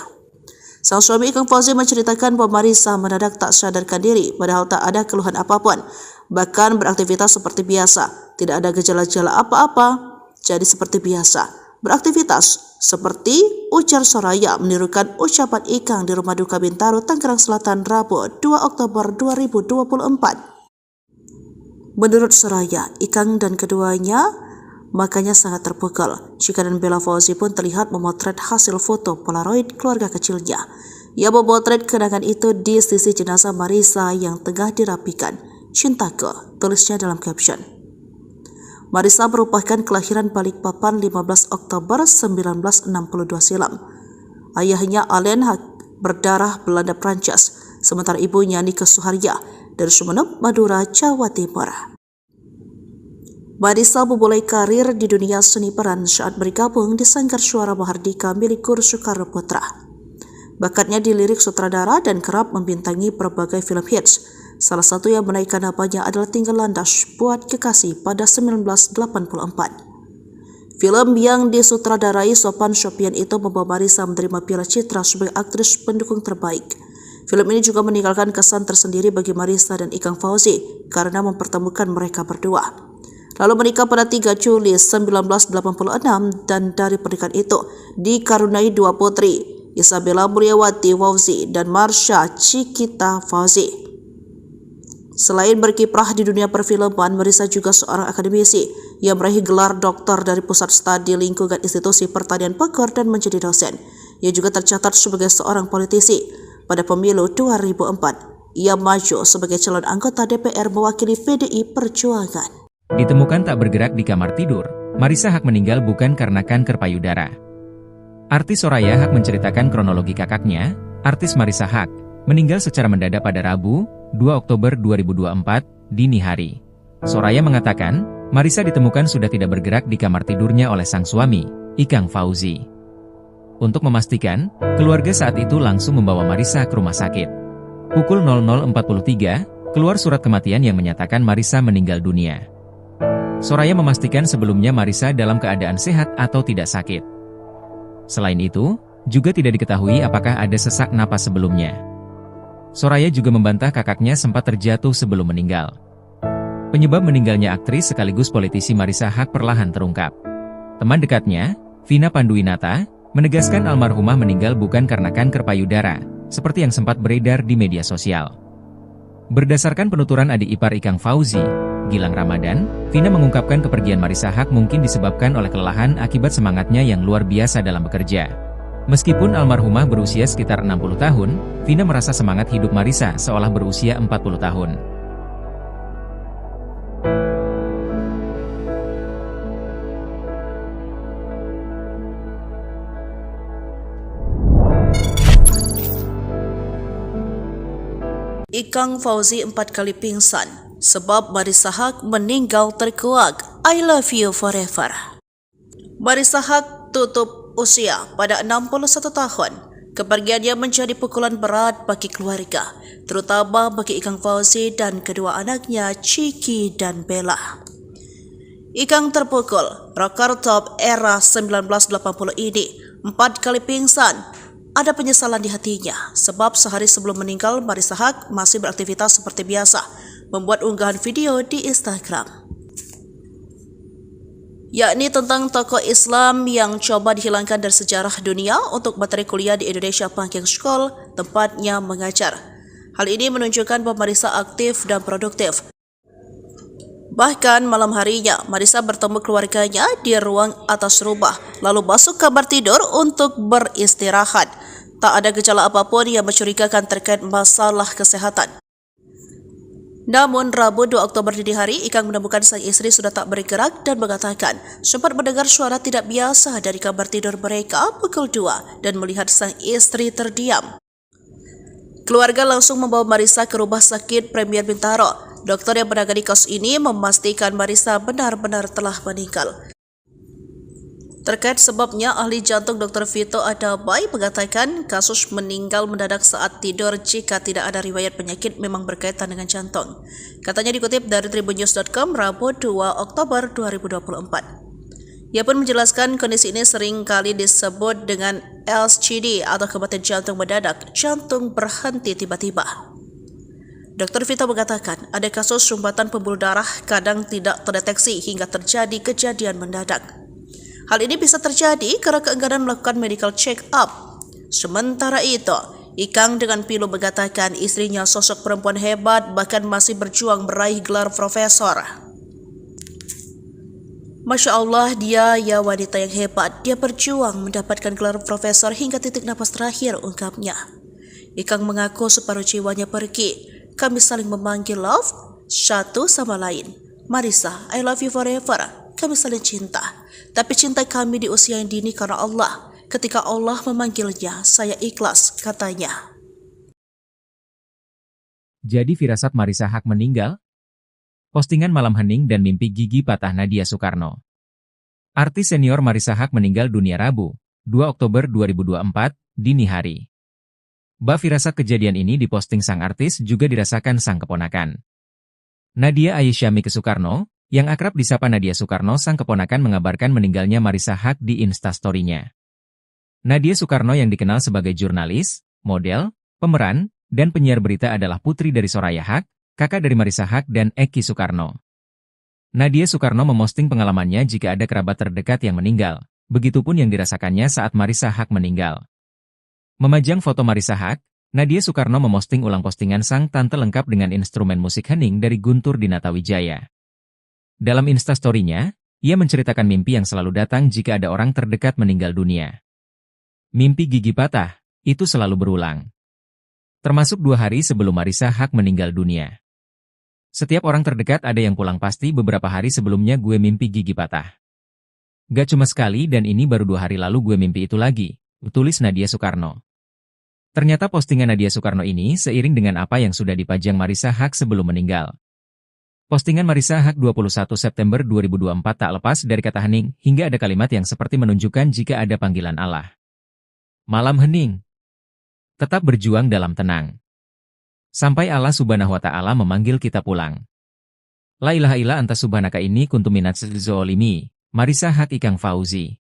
Sang suami Ikang Fauzi menceritakan bahwa Marissa mendadak tak sadarkan diri padahal tak ada keluhan apapun. Bahkan beraktivitas seperti biasa, tidak ada gejala-gejala apa-apa, jadi seperti biasa. Beraktivitas seperti ujar Soraya menirukan ucapan Ikang di rumah duka Bintaro, Tangerang Selatan, Rabu 2 Oktober 2024. Menurut Soraya, Ikang dan keduanya makanya sangat terpukul. Chika dan Bella Fauzi pun terlihat memotret hasil foto Polaroid keluarga kecilnya. Ia memotret kenangan itu di sisi jenazah Marissa yang tengah dirapikan. Cintaku, tulisnya dalam caption. Marissa merupakan kelahiran Balikpapan 15 Oktober 1962 silam. Ayahnya Alain Haque berdarah Belanda Prancis, sementara ibunya Nike Suharya dari Sumeneb, Madura, Jawa Timur. Marissa memulai karir di dunia seni peran saat bergabung di Sanggar Suara Mahardika milik Guru Soekarno Putra. Bakatnya di lirik sutradara dan kerap membintangi berbagai film hits. Salah satu yang menaikkan namanya adalah Tinggal Landas Buat Kekasih pada 1984. Film yang disutradarai Sophan Sophian itu membawa Marissa menerima Piala Citra sebagai aktris pendukung terbaik. Film ini juga meninggalkan kesan tersendiri bagi Marissa dan Ikang Fauzi karena mempertemukan mereka berdua. Lalu menikah pada 3 Juli 1986 dan dari pernikahan itu dikaruniai 2 putri, Isabella Mulyawati Fauzi dan Marsha Cikita Fauzi. Selain berkiprah di dunia perfilman, Marissa juga seorang akademisi yang meraih gelar doktor dari Pusat Studi Lingkungan Institusi Pertanian Bogor dan menjadi dosen. Ia juga tercatat sebagai seorang politisi. Pada pemilu 2004, ia maju sebagai calon anggota DPR mewakili PDI Perjuangan. Ditemukan tak bergerak di kamar tidur, Marissa Haque meninggal bukan karena kanker payudara. Artis Soraya Haque menceritakan kronologi kakaknya, artis Marissa Haque, meninggal secara mendadak pada Rabu, 2 Oktober 2024, dini hari. Soraya mengatakan, Marissa ditemukan sudah tidak bergerak di kamar tidurnya oleh sang suami, Ikang Fauzi. Untuk memastikan, keluarga saat itu langsung membawa Marissa ke rumah sakit. Pukul 00.43, keluar surat kematian yang menyatakan Marissa meninggal dunia. Soraya memastikan sebelumnya Marissa dalam keadaan sehat atau tidak sakit. Selain itu, juga tidak diketahui apakah ada sesak napas sebelumnya. Soraya juga membantah kakaknya sempat terjatuh sebelum meninggal. Penyebab meninggalnya aktris sekaligus politisi Marissa Haque perlahan terungkap. Teman dekatnya, Vina Panduwinata, menegaskan almarhumah meninggal bukan karena kanker payudara, seperti yang sempat beredar di media sosial. Berdasarkan penuturan adik ipar Ikang Fauzi, Gilang Ramadan, Vina mengungkapkan kepergian Marissa Haque mungkin disebabkan oleh kelelahan akibat semangatnya yang luar biasa dalam bekerja. Meskipun almarhumah berusia sekitar 60 tahun, Vina merasa semangat hidup Marissa seolah berusia 40 tahun. Ikang Fauzi 4 kali pingsan sebab Marisa Haque meninggal terkuak. I love you forever. Marisa Haque tutup usia pada 61 tahun. Kepergiannya menjadi pukulan berat bagi keluarga, terutama bagi Ikang Fauzi dan kedua anaknya Chiki dan Bella. Ikang terpukul, rocker top era 1980 ini 4 kali pingsan. Ada penyesalan di hatinya sebab sehari sebelum meninggal Marisa Haque masih beraktivitas seperti biasa, membuat unggahan video di Instagram, yakni tentang tokoh Islam yang coba dihilangkan dari sejarah dunia untuk materi kuliah di Indonesia Panking School, tempatnya mengajar. Hal ini menunjukkan bahwa Marisa aktif dan produktif. Bahkan malam harinya, Marisa bertemu keluarganya di ruang atas rumah, lalu masuk kamar tidur untuk beristirahat. Tak ada gejala apapun yang mencurigakan terkait masalah kesehatan. Namun, Rabu 2 Oktober dini hari, Ikang menemukan sang istri sudah tak bergerak dan mengatakan sempat mendengar suara tidak biasa dari kamar tidur mereka pukul 2 dan melihat sang istri terdiam. Keluarga langsung membawa Marisa ke rumah sakit Premier Bintaro. Dokter yang menangani kasus ini memastikan Marisa benar-benar telah meninggal. Terkait sebabnya, ahli jantung Dr. Vito Adabai mengatakan kasus meninggal mendadak saat tidur jika tidak ada riwayat penyakit memang berkaitan dengan jantung. Katanya dikutip dari tribunnews.com Rabu 2 Oktober 2024. Ia pun menjelaskan kondisi ini sering kali disebut dengan LCD atau kematian jantung mendadak, jantung berhenti tiba-tiba. Dr. Vito mengatakan ada kasus sumbatan pembuluh darah kadang tidak terdeteksi hingga terjadi kejadian mendadak. Hal ini bisa terjadi karena keengganan melakukan medical check-up. Sementara itu, Ikang dengan pilu mengatakan istrinya sosok perempuan hebat bahkan masih berjuang meraih gelar profesor. Masya Allah, dia ya wanita yang hebat. Dia berjuang mendapatkan gelar profesor hingga titik napas terakhir, ungkapnya. Ikang mengaku separuh jiwanya pergi. Kami saling memanggil love satu sama lain. Marisa, I love you forever. Kami saling cinta. Tapi cinta kami di usia yang dini karena Allah. Ketika Allah memanggilnya, saya ikhlas, katanya. Jadi firasat Marisa Haque meninggal? Postingan malam hening dan mimpi gigi patah Nadia Soekarno. Artis senior Marisa Haque meninggal dunia Rabu, 2 Oktober 2024, dini hari. Firasat kejadian ini diposting sang artis juga dirasakan sang keponakan. Nadia Aisyamike Soekarno, yang akrab disapa Nadia Soekarno, sang keponakan mengabarkan meninggalnya Marisa Haque di Instastory-nya. Nadia Soekarno yang dikenal sebagai jurnalis, model, pemeran, dan penyiar berita adalah putri dari Soraya Haque, kakak dari Marisa Haque dan Eki Soekarno. Nadia Soekarno memosting pengalamannya jika ada kerabat terdekat yang meninggal, begitupun yang dirasakannya saat Marisa Haque meninggal. Memajang foto Marisa Haque, Nadia Soekarno memosting ulang postingan sang tante lengkap dengan instrumen musik hening dari Guntur Dinata Wijaya. Dalam Instastory-nya, ia menceritakan mimpi yang selalu datang jika ada orang terdekat meninggal dunia. Mimpi gigi patah, itu selalu berulang. Termasuk 2 hari sebelum Marisa Haque meninggal dunia. Setiap orang terdekat ada yang pulang pasti beberapa hari sebelumnya gue mimpi gigi patah. Gak cuma sekali dan ini baru 2 hari lalu gue mimpi itu lagi, tulis Nadia Soekarno. Ternyata postingan Nadia Soekarno ini seiring dengan apa yang sudah dipajang Marisa Haque sebelum meninggal. Postingan Marisa Haque 21 September 2024 tak lepas dari kata hening, hingga ada kalimat yang seperti menunjukkan jika ada panggilan Allah. Malam hening. Tetap berjuang dalam tenang. Sampai Allah Subhanahu wa Ta'ala memanggil kita pulang. La ilaha illa anta subhanaka inni kuntu minaz zolimi. Marisa Haque Ikang Fauzi.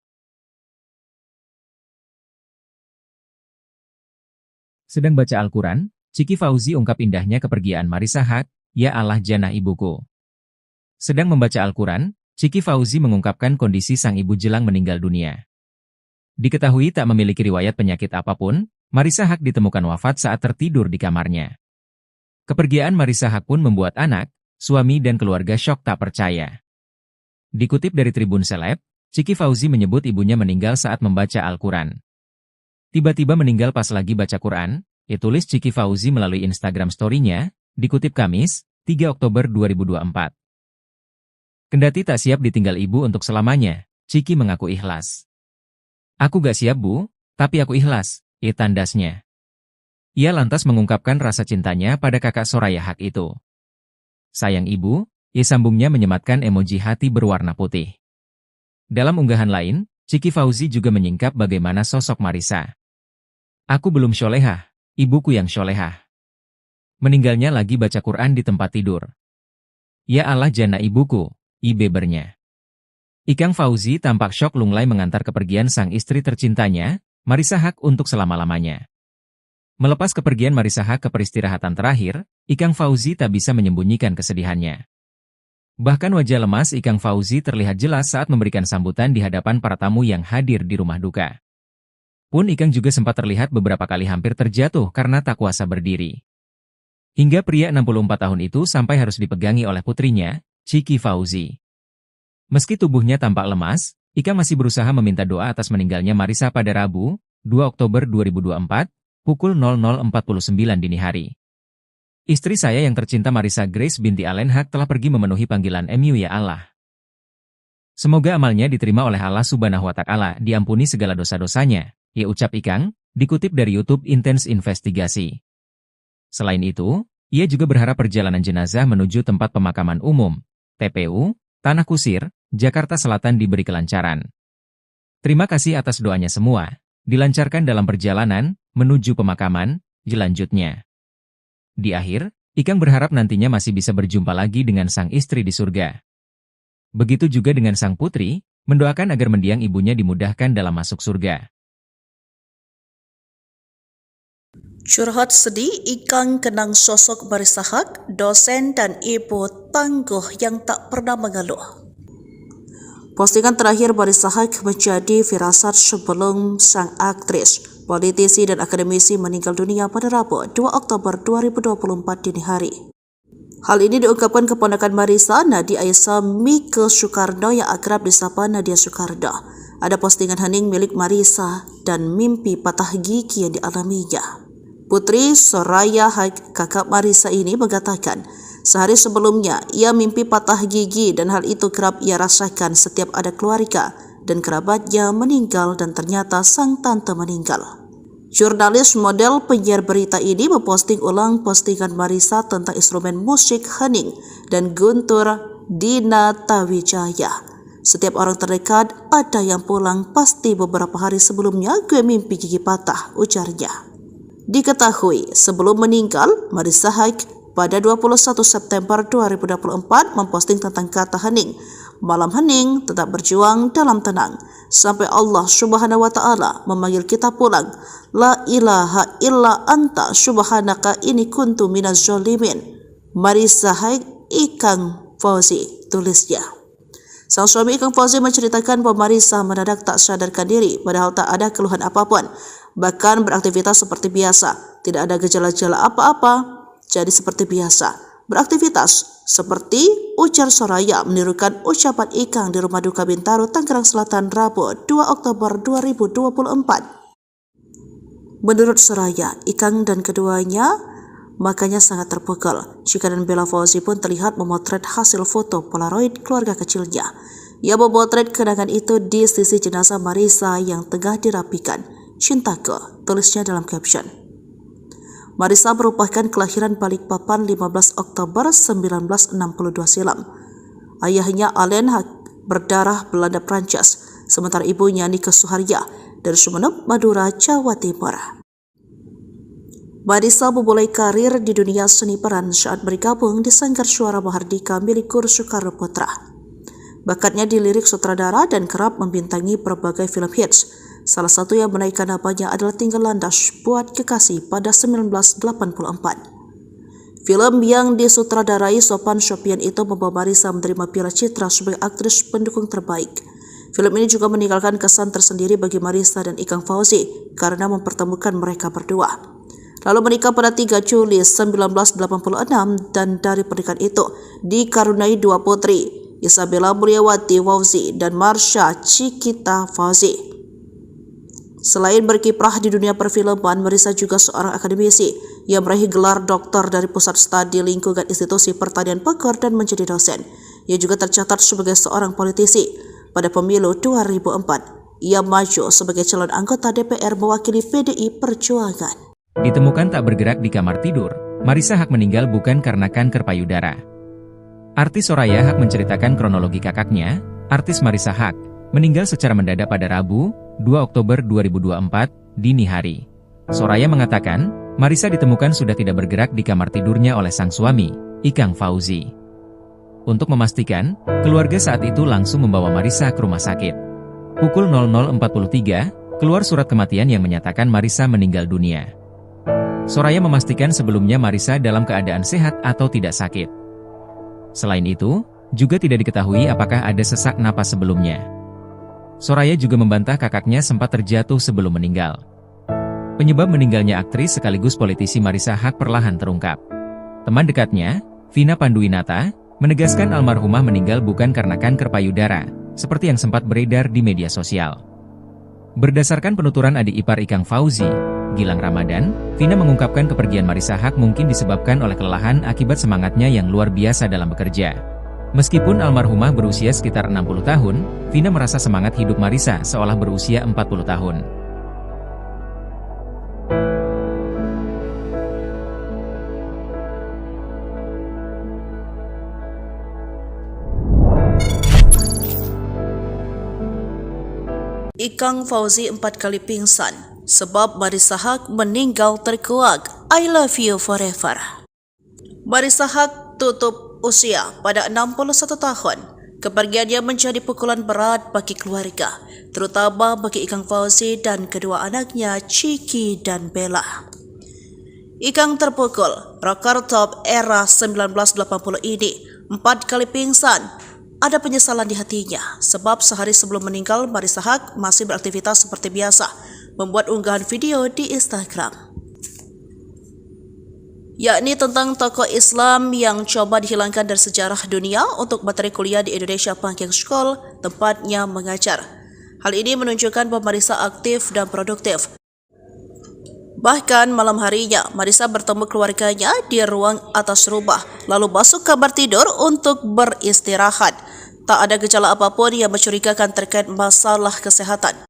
Sedang baca Al-Quran, Chiki Fauzi ungkap indahnya kepergian Marisa Haque, ya Allah jannah ibuku. Sedang membaca Al-Quran, Chiki Fauzi mengungkapkan kondisi sang ibu jelang meninggal dunia. Diketahui tak memiliki riwayat penyakit apapun, Marisa Haque ditemukan wafat saat tertidur di kamarnya. Kepergian Marisa Haque pun membuat anak, suami dan keluarga syok tak percaya. Dikutip dari Tribun Seleb, Chiki Fauzi menyebut ibunya meninggal saat membaca Al-Quran. Tiba-tiba meninggal pas lagi baca Quran, tulis Chiki Fauzi melalui Instagram story-nya, dikutip Kamis, 3 Oktober 2024. Kendati tak siap ditinggal ibu untuk selamanya, Chiki mengaku ikhlas. Aku gak siap bu, tapi aku ikhlas, tandasnya. Ia lantas mengungkapkan rasa cintanya pada kakak Soraya Haq itu. Sayang ibu, ia sambungnya menyematkan emoji hati berwarna putih. Dalam unggahan lain, Ciki Fauzi juga menyingkap bagaimana sosok Marisa. Aku belum syolehah, ibuku yang syolehah. Meninggalnya lagi baca Quran di tempat tidur. Ya Allah jana ibuku, bebernya. Ikang Fauzi tampak syok lunglai mengantar kepergian sang istri tercintanya, Marisa Haq untuk selama-lamanya. Melepas kepergian Marisa Haq ke peristirahatan terakhir, Ikang Fauzi tak bisa menyembunyikan kesedihannya. Bahkan wajah lemas Ikang Fauzi terlihat jelas saat memberikan sambutan di hadapan para tamu yang hadir di rumah duka. Pun Ikang juga sempat terlihat beberapa kali hampir terjatuh karena tak kuasa berdiri. Hingga pria 64 tahun itu sampai harus dipegangi oleh putrinya, Ciki Fauzi. Meski tubuhnya tampak lemas, Ikang masih berusaha meminta doa atas meninggalnya Marisa pada Rabu, 2 Oktober 2024, pukul 00.49 dini hari. Istri saya yang tercinta Marisa Grace binti Allen Haq telah pergi memenuhi panggilan MU ya Allah. Semoga amalnya diterima oleh Allah Subhanahu wa Ta'ala, diampuni segala dosa-dosanya, ya ucap Ikang, dikutip dari YouTube Intense Investigasi. Selain itu, ia juga berharap perjalanan jenazah menuju tempat pemakaman umum, TPU, Tanah Kusir, Jakarta Selatan diberi kelancaran. Terima kasih atas doanya semua, dilancarkan dalam perjalanan, menuju pemakaman, lanjutnya. Di akhir, Ikang berharap nantinya masih bisa berjumpa lagi dengan sang istri di surga. Begitu juga dengan sang putri, mendoakan agar mendiang ibunya dimudahkan dalam masuk surga. Curhat sedih, Ikang kenang sosok Marisa Haq, dosen dan ibu tangguh yang tak pernah mengeluh. Postingan terakhir Marisa Haq menjadi firasat sebelum sang aktris, politisi dan akademisi meninggal dunia pada Rabu 2 Oktober 2024 dini hari. Hal ini diungkapkan keponakan Marisa, Nadia Aisyah Mike Soekarno yang akrab disapa Nadia Soekarno. Ada postingan hening milik Marisa dan mimpi patah gigi yang dialaminya. Putri Soraya Haq, kakak Marisa ini mengatakan, sehari sebelumnya ia mimpi patah gigi dan hal itu kerap ia rasakan setiap ada keluarga dan kerabatnya meninggal dan ternyata sang tante meninggal. Jurnalis model penyiar berita ini memposting ulang postingan Marisa tentang instrumen musik hening dan guntur Dina Tawijaya. Setiap orang terdekat ada yang pulang, pasti beberapa hari sebelumnya gue mimpi gigi patah, ujarnya. Diketahui sebelum meninggal, Marisa Haq pada 21 September 2024 memposting tentang kata hening. Malam hening, tetap berjuang dalam tenang. Sampai Allah Subhanahu wa Ta'ala memanggil kita pulang. La ilaha illa anta subhanaka inni kuntu minaz zalimin. Marisa Haq, Ikang Fauzi, tulisnya. Sang suami Ikang Fauzi menceritakan bahwa Marisa mendadak tak sadarkan diri padahal tak ada keluhan apapun. Bahkan beraktivitas seperti biasa, tidak ada gejala-gejala apa-apa, jadi seperti biasa. Beraktivitas seperti ujar Soraya menirukan ucapan Ikang di rumah duka Bintaro, Tangerang Selatan, Rabu 2 Oktober 2024. Menurut Soraya, Ikang dan keduanya makanya sangat terpukul. Jika dan Bella Fauzi pun terlihat memotret hasil foto Polaroid keluarga kecilnya. Ia memotret kenangan itu di sisi jenazah Marisa yang tengah dirapikan. Cintaku, tulisnya dalam caption. Marisa merupakan kelahiran Balikpapan 15 Oktober 1962 silam. Ayahnya Allen Haq berdarah Belanda Prancis, sementara ibunya Nike Suharya dari Sumeneb, Madura, Jawa Timur. Marisa memulai karir di dunia seni peran saat bergabung di Sanggar Suara Mahardika milik Guru Soekarno Putra. Bakatnya di lirik sutradara dan kerap membintangi berbagai film hits. Salah satu yang menaikkan namanya adalah Tinggal Landas Buat Kekasih pada 1984. Film yang disutradarai Sopan Sopian itu membawa Marisa menerima Piala Citra sebagai aktris pendukung terbaik. Film ini juga meninggalkan kesan tersendiri bagi Marisa dan Ikang Fauzi karena mempertemukan mereka berdua. Lalu menikah pada 3 Juli 1986 dan dari pernikahan itu dikaruniai 2 putri, Isabella Mulyawati Fauzi dan Marsha Cikita Fauzi. Selain berkiprah di dunia perfilman, Marisa juga seorang akademisi yang meraih gelar doktor dari Pusat Studi Lingkungan Institusi Pertanian Bogor dan menjadi dosen. Ia juga tercatat sebagai seorang politisi. Pada pemilu 2004, ia maju sebagai calon anggota DPR mewakili PDI Perjuangan. Ditemukan tak bergerak di kamar tidur, Marissa Haque meninggal bukan karena kanker payudara. Artis Soraya Haque menceritakan kronologi kakaknya, artis Marissa Haque, meninggal secara mendadak pada Rabu, 2 Oktober 2024, dini hari. Soraya mengatakan, Marissa ditemukan sudah tidak bergerak di kamar tidurnya oleh sang suami, Ikang Fauzi. Untuk memastikan, keluarga saat itu langsung membawa Marissa ke rumah sakit. Pukul 00.43, keluar surat kematian yang menyatakan Marissa meninggal dunia. Soraya memastikan sebelumnya Marissa dalam keadaan sehat atau tidak sakit. Selain itu, juga tidak diketahui apakah ada sesak napas sebelumnya. Soraya juga membantah kakaknya sempat terjatuh sebelum meninggal. Penyebab meninggalnya aktris sekaligus politisi Marissa Haque perlahan terungkap. Teman dekatnya, Vina Panduwinata, menegaskan almarhumah meninggal bukan karena kanker payudara, seperti yang sempat beredar di media sosial. Berdasarkan penuturan adik ipar Ikang Fauzi, Gilang Ramadan, Vina mengungkapkan kepergian Marissa Haque mungkin disebabkan oleh kelelahan akibat semangatnya yang luar biasa dalam bekerja. Meskipun almarhumah berusia sekitar 60 tahun, Vina merasa semangat hidup Marissa seolah berusia 40 tahun. Ikang Fauzi 4 kali pingsan sebab Marissa Haque meninggal terkuak. I love you forever. Marissa Haque tutup usia pada 61 tahun. Kepergiannya menjadi pukulan berat bagi keluarga, terutama bagi Ikang Fauzi dan kedua anaknya Chiki dan Bella. Ikang terpukul, rocker top era 1980 ini 4 kali pingsan. Ada penyesalan di hatinya, sebab sehari sebelum meninggal Marissa Haque masih beraktivitas seperti biasa, membuat unggahan video di Instagram, yakni tentang tokoh Islam yang coba dihilangkan dari sejarah dunia untuk materi kuliah di Indonesia Banking School, tempatnya mengajar. Hal ini menunjukkan bahwa Marissa aktif dan produktif. Bahkan malam harinya, Marissa bertemu keluarganya di ruang atas rumah, lalu masuk kamar tidur untuk beristirahat. Tak ada gejala apapun yang mencurigakan terkait masalah kesehatan.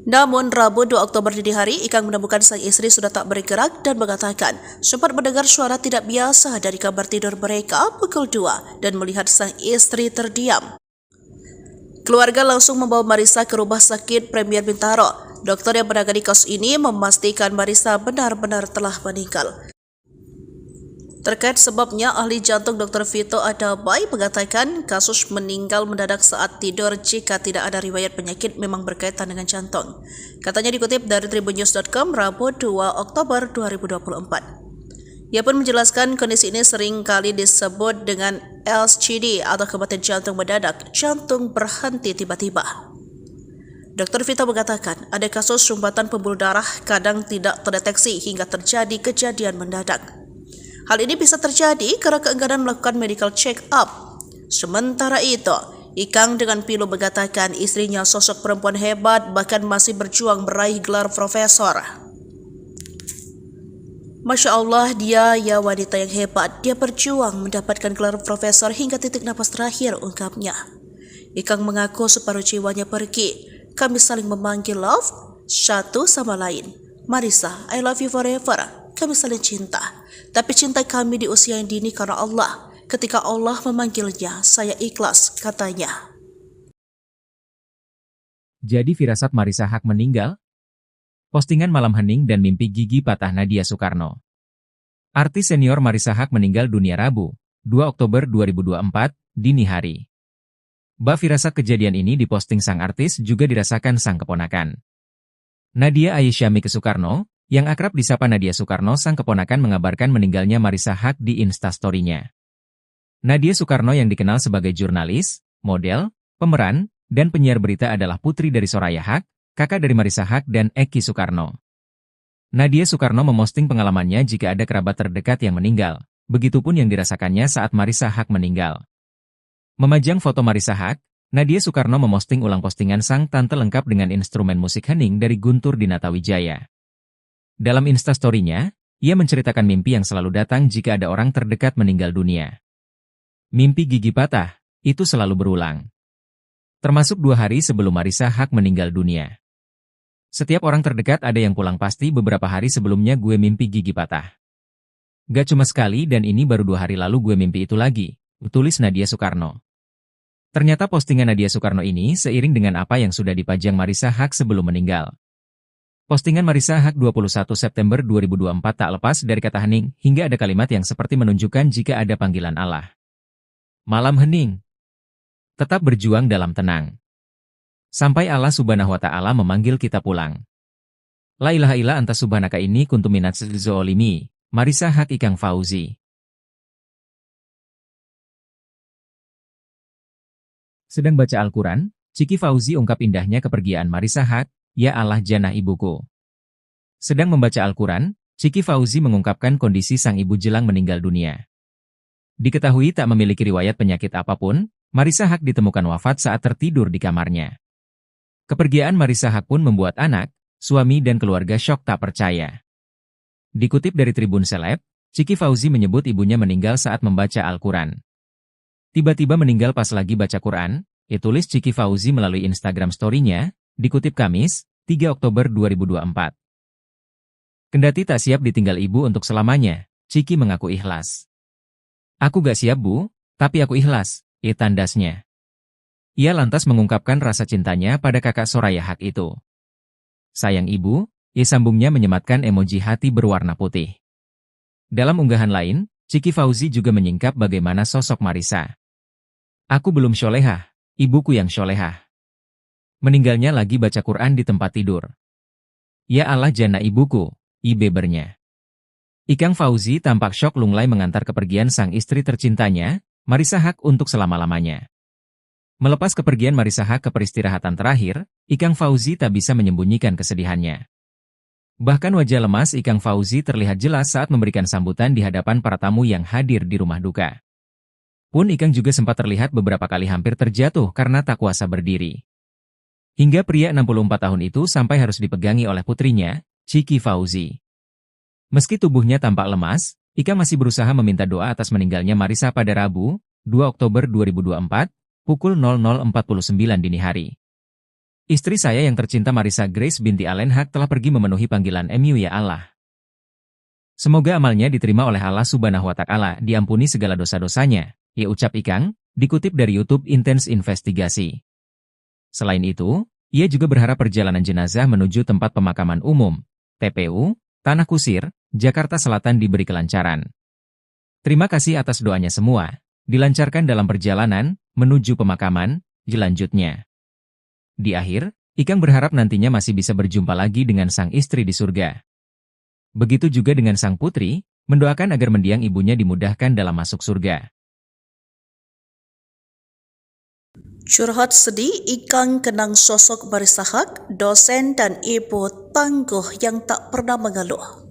Namun, Rabu 2 Oktober dini hari, Ikang menemukan sang istri sudah tak bergerak dan mengatakan sempat mendengar suara tidak biasa dari kamar tidur mereka pukul 2 dan melihat sang istri terdiam. Keluarga langsung membawa Marissa ke rumah sakit Premier Bintaro. Dokter yang menangani kasus ini memastikan Marissa benar-benar telah meninggal. Terkait sebabnya, ahli jantung Dr. Vito Adabai mengatakan kasus meninggal mendadak saat tidur jika tidak ada riwayat penyakit memang berkaitan dengan jantung. Katanya dikutip dari tribunnews.com Rabu 2 Oktober 2024. Ia pun menjelaskan kondisi ini sering kali disebut dengan LCD atau kematian jantung mendadak, jantung berhenti tiba-tiba. Dr. Vito mengatakan ada kasus sumbatan pembuluh darah kadang tidak terdeteksi hingga terjadi kejadian mendadak. Hal ini bisa terjadi karena keengganan melakukan medical check-up. Sementara itu, Ikang dengan pilu mengatakan istrinya sosok perempuan hebat bahkan masih berjuang meraih gelar profesor. Masya Allah, dia ya wanita yang hebat. Dia berjuang mendapatkan gelar profesor hingga titik napas terakhir, ungkapnya. Ikang mengaku separuh jiwanya pergi. Kami saling memanggil love satu sama lain. Marissa, I love you forever. Kami saling cinta. Tapi cinta kami di usia yang dini karena Allah. Ketika Allah memanggilnya, saya ikhlas, katanya. Jadi firasat Marissa Haque meninggal? Postingan malam hening dan mimpi gigi patah Nadia Soekarno. Artis senior Marissa Haque meninggal dunia Rabu, 2 Oktober 2024, dini hari. Bak firasat kejadian ini diposting sang artis juga dirasakan sang keponakan. Nadia Aisyamike Soekarno, yang akrab disapa Nadia Soekarno, sang keponakan mengabarkan meninggalnya Marissa Haque di Instastory-nya. Nadia Soekarno yang dikenal sebagai jurnalis, model, pemeran, dan penyiar berita adalah putri dari Soraya Haque, kakak dari Marissa Haque dan Eki Soekarno. Nadia Soekarno memosting pengalamannya jika ada kerabat terdekat yang meninggal, begitupun yang dirasakannya saat Marissa Haque meninggal. Memajang foto Marissa Haque, Nadia Soekarno memosting ulang postingan sang tante lengkap dengan instrumen musik hening dari Guntur Dinatawijaya. Dalam Instastory-nya, ia menceritakan mimpi yang selalu datang jika ada orang terdekat meninggal dunia. Mimpi gigi patah, itu selalu berulang. Termasuk 2 hari sebelum Marissa Haque meninggal dunia. Setiap orang terdekat ada yang pulang pasti beberapa hari sebelumnya gue mimpi gigi patah. Gak cuma sekali dan ini baru 2 hari lalu gue mimpi itu lagi, tulis Nadia Soekarno. Ternyata postingan Nadia Soekarno ini seiring dengan apa yang sudah dipajang Marissa Haque sebelum meninggal. Postingan Marissa Haque 21 September 2024 tak lepas dari kata hening, hingga ada kalimat yang seperti menunjukkan jika ada panggilan Allah. Malam hening. Tetap berjuang dalam tenang. Sampai Allah Subhanahu wa Ta'ala memanggil kita pulang. La ilaha illa anta subhanaka ini kuntu minaz zolimi. Marissa Haque Ikang Fauzi. Sedang baca Al-Quran, Ciki Fauzi ungkap indahnya kepergian Marissa Haque, ya Allah jannah ibuku. Sedang membaca Al-Quran, Ciki Fauzi mengungkapkan kondisi sang ibu jelang meninggal dunia. Diketahui tak memiliki riwayat penyakit apapun, Marissa Haque ditemukan wafat saat tertidur di kamarnya. Kepergian Marissa Haque pun membuat anak, suami dan keluarga syok tak percaya. Dikutip dari Tribun Seleb, Ciki Fauzi menyebut ibunya meninggal saat membaca Al-Quran. Tiba-tiba meninggal pas lagi baca Quran, tulis Ciki Fauzi melalui Instagram story-nya, dikutip Kamis, 3 Oktober 2024. Kendati tak siap ditinggal ibu untuk selamanya, Ciki mengaku ikhlas. Aku gak siap bu, tapi aku ikhlas, tandasnya. Ia lantas mengungkapkan rasa cintanya pada kakak Soraya Haque itu. Sayang ibu, sambungnya menyematkan emoji hati berwarna putih. Dalam unggahan lain, Ciki Fauzi juga menyingkap bagaimana sosok Marissa. Aku belum syolehah, ibuku yang syolehah. Meninggalnya lagi baca Quran di tempat tidur. Ya Allah jannah ibuku, bebernya. Ikang Fauzi tampak syok lunglai mengantar kepergian sang istri tercintanya, Marissa Haque untuk selama-lamanya. Melepas kepergian Marissa Haque ke peristirahatan terakhir, Ikang Fauzi tak bisa menyembunyikan kesedihannya. Bahkan wajah lemas Ikang Fauzi terlihat jelas saat memberikan sambutan di hadapan para tamu yang hadir di rumah duka. Pun Ikang juga sempat terlihat beberapa kali hampir terjatuh karena tak kuasa berdiri. Hingga pria 64 tahun itu sampai harus dipegangi oleh putrinya, Ciki Fauzi. Meski tubuhnya tampak lemas, Ikang masih berusaha meminta doa atas meninggalnya Marissa pada Rabu, 2 Oktober 2024, pukul 00.49 dini hari. Istri saya yang tercinta Marissa Grace binti Allen Haque telah pergi memenuhi panggilan MU ya Allah. Semoga amalnya diterima oleh Allah Subhanahu wa Ta'ala, diampuni segala dosa-dosanya, ucap Ikang, dikutip dari YouTube Intense Investigasi. Selain itu, ia juga berharap perjalanan jenazah menuju tempat pemakaman umum, TPU, Tanah Kusir, Jakarta Selatan diberi kelancaran. Terima kasih atas doanya semua. Dilancarkan dalam perjalanan menuju pemakaman selanjutnya. Di akhir, Ikang berharap nantinya masih bisa berjumpa lagi dengan sang istri di surga. Begitu juga dengan sang putri, mendoakan agar mendiang ibunya dimudahkan dalam masuk surga. Curhat sedih, Ikang kenang sosok Marissa Haque, dosen dan ibu tangguh yang tak pernah mengeluh.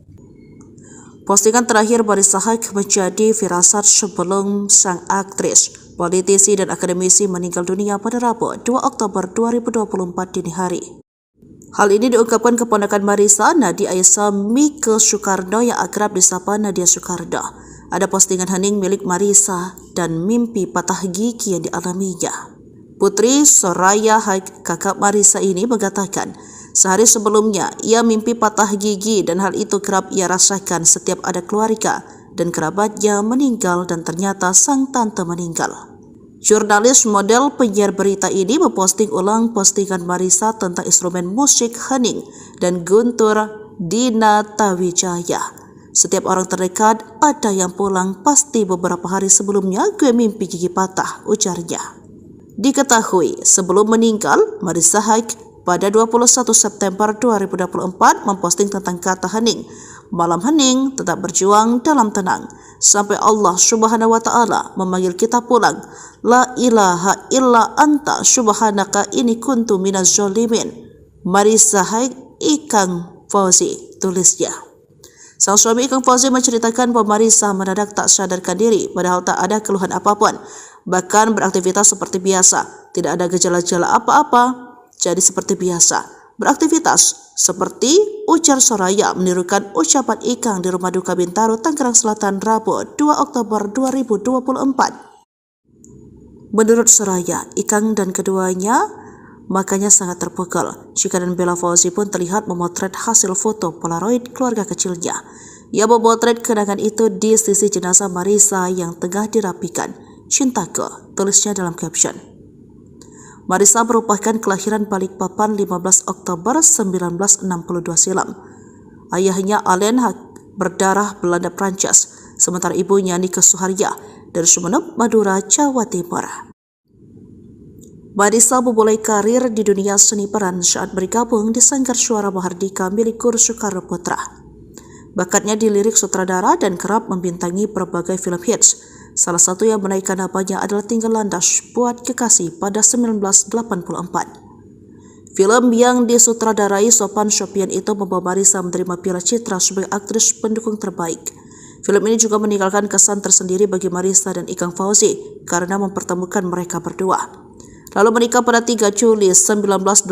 Postingan terakhir Marissa Haque menjadi firasat sebelum sang aktris, politisi dan akademisi meninggal dunia pada Rabu 2 Oktober 2024 dini hari. Hal ini diungkapkan keponakan Marissa, Nadia Aisyah Mike Soekarno yang akrab disapa Nadia Soekarno. Ada postingan hening milik Marissa dan mimpi patah gigi yang dialaminya. Putri Soraya Haque, kakak Marissa ini mengatakan, sehari sebelumnya, ia mimpi patah gigi dan hal itu kerap ia rasakan setiap ada keluarga dan kerabatnya meninggal dan ternyata sang tante meninggal. Jurnalis model penyiar berita ini memposting ulang postingan Marissa tentang instrumen musik hening dan Guntur Dina Tawijaya. Setiap orang terdekat ada yang pulang pasti beberapa hari sebelumnya gue mimpi gigi patah, ujarnya. Diketahui sebelum meninggal, Marissa Haque pada 21 September 2024 memposting tentang kata hening. Malam hening, tetap berjuang dalam tenang. Sampai Allah Subhanahu wa Ta'ala memanggil kita pulang. La ilaha illa anta subhanaka ini kuntu minaz zolimin. Marissa Haque Ikang Fauzi, tulisnya. Sang suami Ikang Fauzi menceritakan bahwa Marissa mendadak tak sadarkan diri padahal tak ada keluhan apapun. Bahkan beraktivitas seperti biasa, tidak ada gejala-gejala apa-apa. Jadi seperti biasa, beraktivitas seperti ujar Soraya menirukan ucapan Ikang di rumah duka Bintaro, Tangerang Selatan, Rabu 2 Oktober 2024. Menurut Soraya, Ikang dan keduanya makanya sangat terpukul. Chika dan Bella Fauzi pun terlihat memotret hasil foto Polaroid keluarga kecilnya. Ia memotret kenangan itu di sisi jenazah Marissa yang tengah dirapikan. "Cintaku," tulisnya dalam caption. Marissa merupakan kelahiran Balikpapan 15 Oktober 1962 silam. Ayahnya Alen berdarah Belanda Prancis, sementara ibunya Nike Suharya dari Sumeneb, Madura, Jawa Timur. Marissa memulai karir di dunia seni peran saat bergabung di Sanggar Suara Mahardika milik Guru Soekarno Putra. Bakatnya di lirik sutradara dan kerap membintangi berbagai film hits. Salah satu yang menaikkan namanya adalah Tinggal Landas Buat Kekasih pada 1984. Film yang disutradarai Sopan Sopian itu membawa Marissa menerima Piala Citra sebagai aktris pendukung terbaik. Film ini juga meninggalkan kesan tersendiri bagi Marissa dan Ikang Fauzi karena mempertemukan mereka berdua. Lalu menikah pada 3 Juli 1986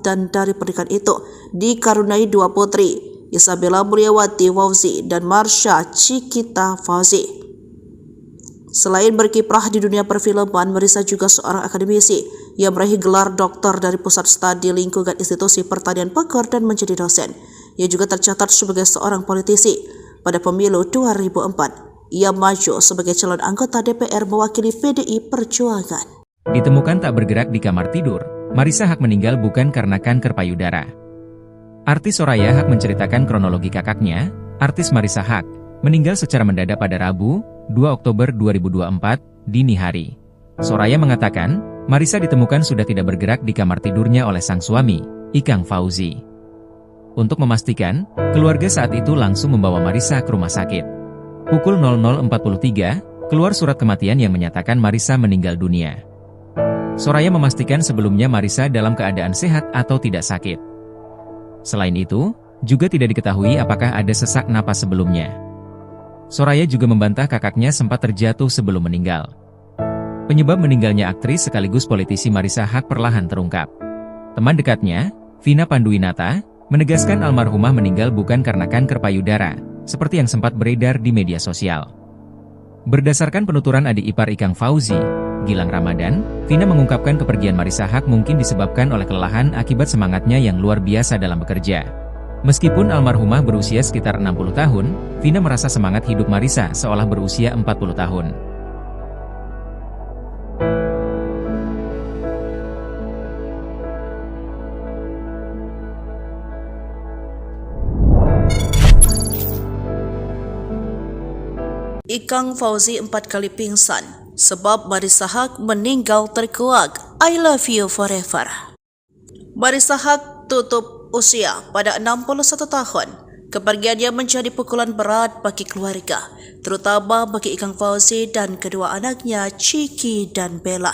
dan dari pernikahan itu dikaruniai 2 putri, Isabella Mulyawati Fauzi dan Marsha Cikita Fauzi. Selain berkiprah di dunia perfilman, Marissa juga seorang akademisi yang meraih gelar doktor dari Pusat Studi Lingkungan Institusi Pertanian Bogor dan menjadi dosen. Ia juga tercatat sebagai seorang politisi. Pada pemilu 2004, ia maju sebagai calon anggota DPR mewakili PDI Perjuangan. Ditemukan tak bergerak di kamar tidur, Marissa Haque meninggal bukan karena kanker payudara. Artis Soraya Haque menceritakan kronologi kakaknya, artis Marissa Haque, meninggal secara mendadak pada Rabu, 2 Oktober 2024, dini hari. Soraya mengatakan, Marissa ditemukan sudah tidak bergerak di kamar tidurnya oleh sang suami, Ikang Fauzi. Untuk memastikan, keluarga saat itu langsung membawa Marissa ke rumah sakit. Pukul 00.43, keluar surat kematian yang menyatakan Marissa meninggal dunia. Soraya memastikan sebelumnya Marissa dalam keadaan sehat atau tidak sakit. Selain itu, juga tidak diketahui apakah ada sesak napas sebelumnya. Soraya juga membantah kakaknya sempat terjatuh sebelum meninggal. Penyebab meninggalnya aktris sekaligus politisi Marissa Haque perlahan terungkap. Teman dekatnya, Vina Panduwinata, menegaskan almarhumah meninggal bukan karena kanker payudara, seperti yang sempat beredar di media sosial. Berdasarkan penuturan adik ipar Ikang Fauzi, Gilang Ramadan, Vina mengungkapkan kepergian Marissa Haque mungkin disebabkan oleh kelelahan akibat semangatnya yang luar biasa dalam bekerja. Meskipun almarhumah berusia sekitar 60 tahun, Vina merasa semangat hidup Marissa seolah berusia 40 tahun. Ikang Fauzi 4 kali pingsan sebab Marissa Haque meninggal terkuak. I love you forever. Marissa Haque tutup usia pada 61 tahun. Kepergiannya menjadi pukulan berat bagi keluarga, terutama bagi Ikang Fauzi dan kedua anaknya Ciki dan Bella.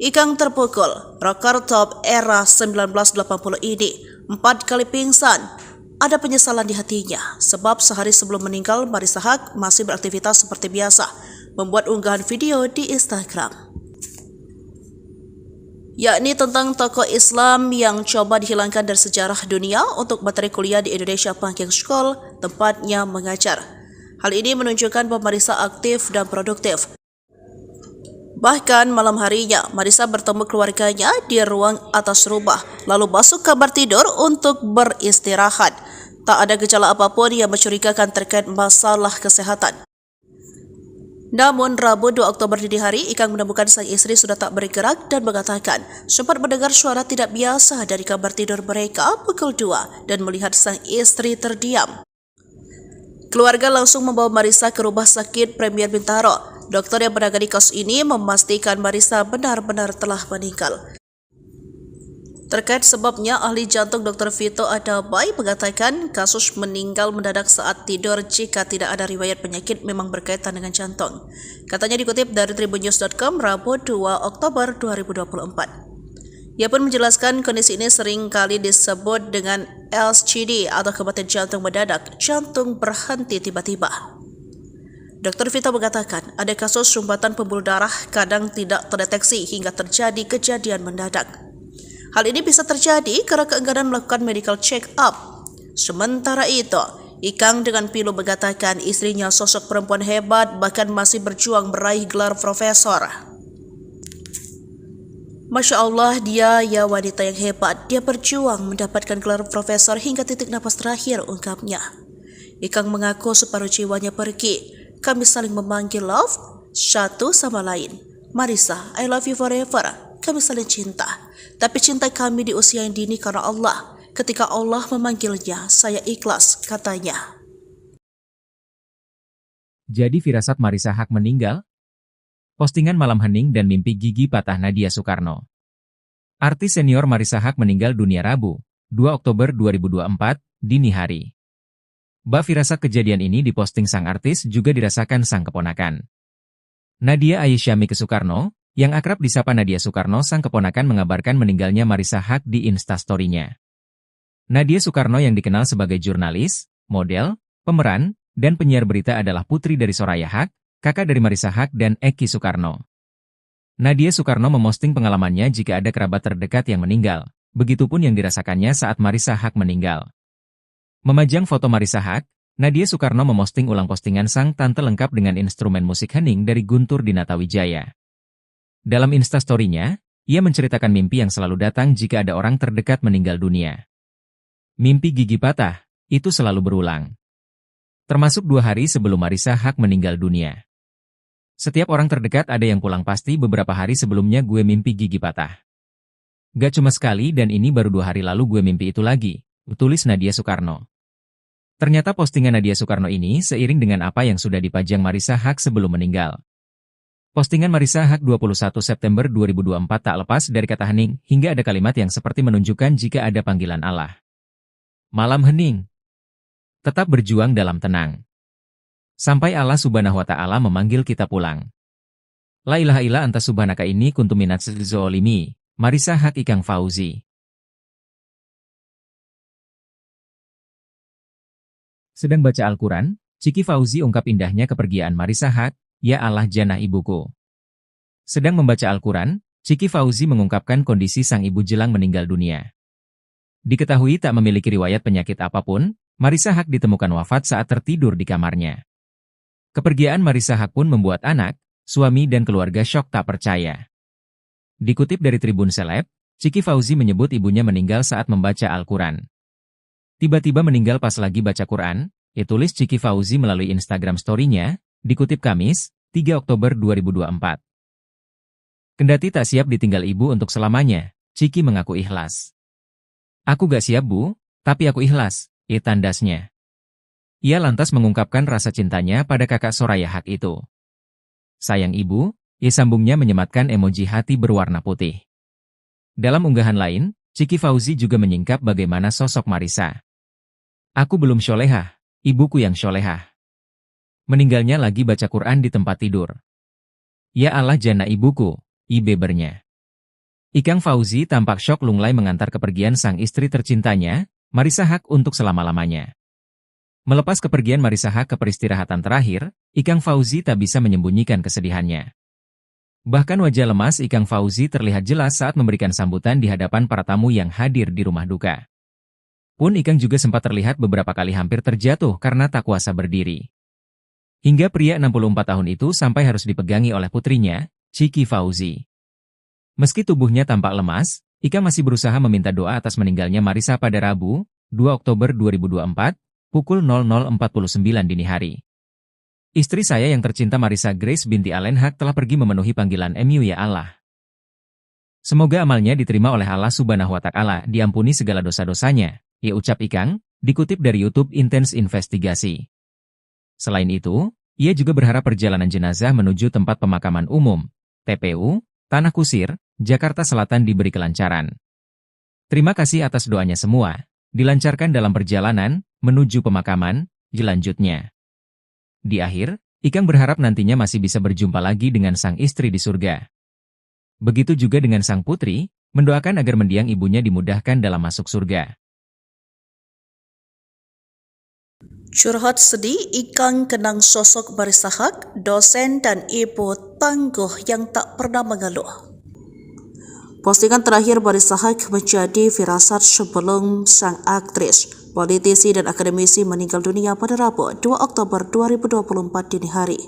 Ikang terpukul, rocker top era 1980 ini 4 kali pingsan. Ada penyesalan di hatinya, sebab sehari sebelum meninggal Marissa Haque masih beraktivitas seperti biasa, membuat unggahan video di Instagram, yakni tentang tokoh Islam yang coba dihilangkan dari sejarah dunia untuk materi kuliah di Indonesia Banking School, tempatnya mengajar. Hal ini menunjukkan bahwa Marissa aktif dan produktif. Bahkan malam harinya, Marissa bertemu keluarganya di ruang atas rumah, lalu masuk kamar tidur untuk beristirahat. Tak ada gejala apapun yang mencurigakan terkait masalah kesehatan. Namun, Rabu 2 Oktober dini hari, Ikang menemukan sang istri sudah tak bergerak dan mengatakan sempat mendengar suara tidak biasa dari kamar tidur mereka pukul 2 dan melihat sang istri terdiam. Keluarga langsung membawa Marissa ke rumah sakit Premier Bintaro. Dokter yang menangani kasus ini memastikan Marissa benar-benar telah meninggal. Terkait sebabnya, ahli jantung Dr. Vito Adabai mengatakan kasus meninggal mendadak saat tidur jika tidak ada riwayat penyakit memang berkaitan dengan jantung. Katanya dikutip dari tribunnews.com Rabu 2 Oktober 2024. Ia pun menjelaskan kondisi ini sering kali disebut dengan LCD atau kematian jantung mendadak, jantung berhenti tiba-tiba. Dr. Vito mengatakan ada kasus sumbatan pembuluh darah kadang tidak terdeteksi hingga terjadi kejadian mendadak. Hal ini bisa terjadi karena keengganan melakukan medical check-up. Sementara itu, Ikang dengan pilu mengatakan istrinya sosok perempuan hebat bahkan masih berjuang meraih gelar profesor. Masya Allah, dia ya wanita yang hebat. Dia berjuang mendapatkan gelar profesor hingga titik napas terakhir, ungkapnya. Ikang mengaku separuh jiwanya pergi. Kami saling memanggil love satu sama lain. Marisa, I love you forever. Kami saling cinta. Tapi cinta kami di usia yang dini karena Allah. Ketika Allah memanggilnya, saya ikhlas, katanya. Jadi firasat Marisa Haque meninggal? Postingan malam hening dan mimpi gigi patah Nadia Soekarno. Artis senior Marisa Haque meninggal dunia Rabu, 2 Oktober 2024, dini hari. Firasat kejadian ini diposting sang artis juga dirasakan sang keponakan. Nadia Aisyamike Soekarno, yang akrab disapa Nadia Soekarno, sang keponakan mengabarkan meninggalnya Marisa Haque di Instastory-nya. Nadia Soekarno yang dikenal sebagai jurnalis, model, pemeran, dan penyiar berita adalah putri dari Soraya Haque, kakak dari Marisa Haque dan Eki Soekarno. Nadia Soekarno memosting pengalamannya jika ada kerabat terdekat yang meninggal, begitupun yang dirasakannya saat Marisa Haque meninggal. Memajang foto Marisa Haque, Nadia Soekarno memosting ulang postingan sang tante lengkap dengan instrumen musik hening dari Guntur Dinatawijaya. Dalam Instastory-nya, ia menceritakan mimpi yang selalu datang jika ada orang terdekat meninggal dunia. Mimpi gigi patah, itu selalu berulang. Termasuk 2 hari sebelum Marisa Haque meninggal dunia. Setiap orang terdekat ada yang pulang pasti beberapa hari sebelumnya gue mimpi gigi patah. Gak cuma sekali dan ini baru 2 hari lalu gue mimpi itu lagi, tulis Nadia Soekarno. Ternyata postingan Nadia Soekarno ini seiring dengan apa yang sudah dipajang Marisa Haque sebelum meninggal. Postingan Marisa Haque 21 September 2024 tak lepas dari kata hening hingga ada kalimat yang seperti menunjukkan jika ada panggilan Allah. Malam hening. Tetap berjuang dalam tenang. Sampai Allah Subhanahu wa Ta'ala memanggil kita pulang. La ilaha illa anta subhanaka ini kuntu minaz zolimi. Marisa Haque Ikang Fauzi. Sedang baca Al-Quran, Ciki Fauzi ungkap indahnya kepergian Marisa Haque, ya Allah jannah ibuku. Sedang membaca Al-Quran, Ciki Fauzi mengungkapkan kondisi sang ibu jelang meninggal dunia. Diketahui tak memiliki riwayat penyakit apapun, Marisa Haque ditemukan wafat saat tertidur di kamarnya. Kepergian Marisa Haque pun membuat anak, suami dan keluarga syok tak percaya. Dikutip dari Tribun Seleb, Ciki Fauzi menyebut ibunya meninggal saat membaca Al-Quran. Tiba-tiba meninggal pas lagi baca Quran, tulis Ciki Fauzi melalui Instagram story-nya, dikutip Kamis, 3 Oktober 2024. Kendati tak siap ditinggal ibu untuk selamanya, Ciki mengaku ikhlas. Aku gak siap bu, tapi aku ikhlas, tandasnya. Ia lantas mengungkapkan rasa cintanya pada kakak Soraya Haque itu. Sayang ibu, sambungnya menyematkan emoji hati berwarna putih. Dalam unggahan lain, Ciki Fauzi juga menyingkap bagaimana sosok Marisa. Aku belum syolehah, ibuku yang syolehah. Meninggalnya lagi baca Quran di tempat tidur. Ya Allah jannah ibuku, bebernya. Ikang Fauzi tampak syok lunglai mengantar kepergian sang istri tercintanya, Marisa Haque untuk selama-lamanya. Melepas kepergian Marisa Haque ke peristirahatan terakhir, Ikang Fauzi tak bisa menyembunyikan kesedihannya. Bahkan wajah lemas Ikang Fauzi terlihat jelas saat memberikan sambutan di hadapan para tamu yang hadir di rumah duka. Pun Ikang juga sempat terlihat beberapa kali hampir terjatuh karena tak kuasa berdiri. Hingga pria 64 tahun itu sampai harus dipegangi oleh putrinya, Ciki Fauzi. Meski tubuhnya tampak lemas, Ikang masih berusaha meminta doa atas meninggalnya Marisa pada Rabu, 2 Oktober 2024, pukul 00.49 dini hari. Istri saya yang tercinta Marisa Grace binti Allen Haque telah pergi memenuhi panggilan MU ya Allah. Semoga amalnya diterima oleh Allah Subhanahu wa Ta'ala, diampuni segala dosa-dosanya, ucap Ikang, dikutip dari YouTube Intense Investigasi. Selain itu, ia juga berharap perjalanan jenazah menuju tempat pemakaman umum, TPU, Tanah Kusir, Jakarta Selatan diberi kelancaran. Terima kasih atas doanya semua, dilancarkan dalam perjalanan menuju pemakaman, lanjutnya. Di akhir, Ikang berharap nantinya masih bisa berjumpa lagi dengan sang istri di surga. Begitu juga dengan sang putri, mendoakan agar mendiang ibunya dimudahkan dalam masuk surga. Curhat sedih, Ikang kenang sosok Marisa Haque, dosen dan ibu tangguh yang tak pernah mengeluh. Postingan terakhir Marisa Haque menjadi firasat sebelum sang aktris, politisi dan akademisi meninggal dunia pada Rabu 2 Oktober 2024 dini hari.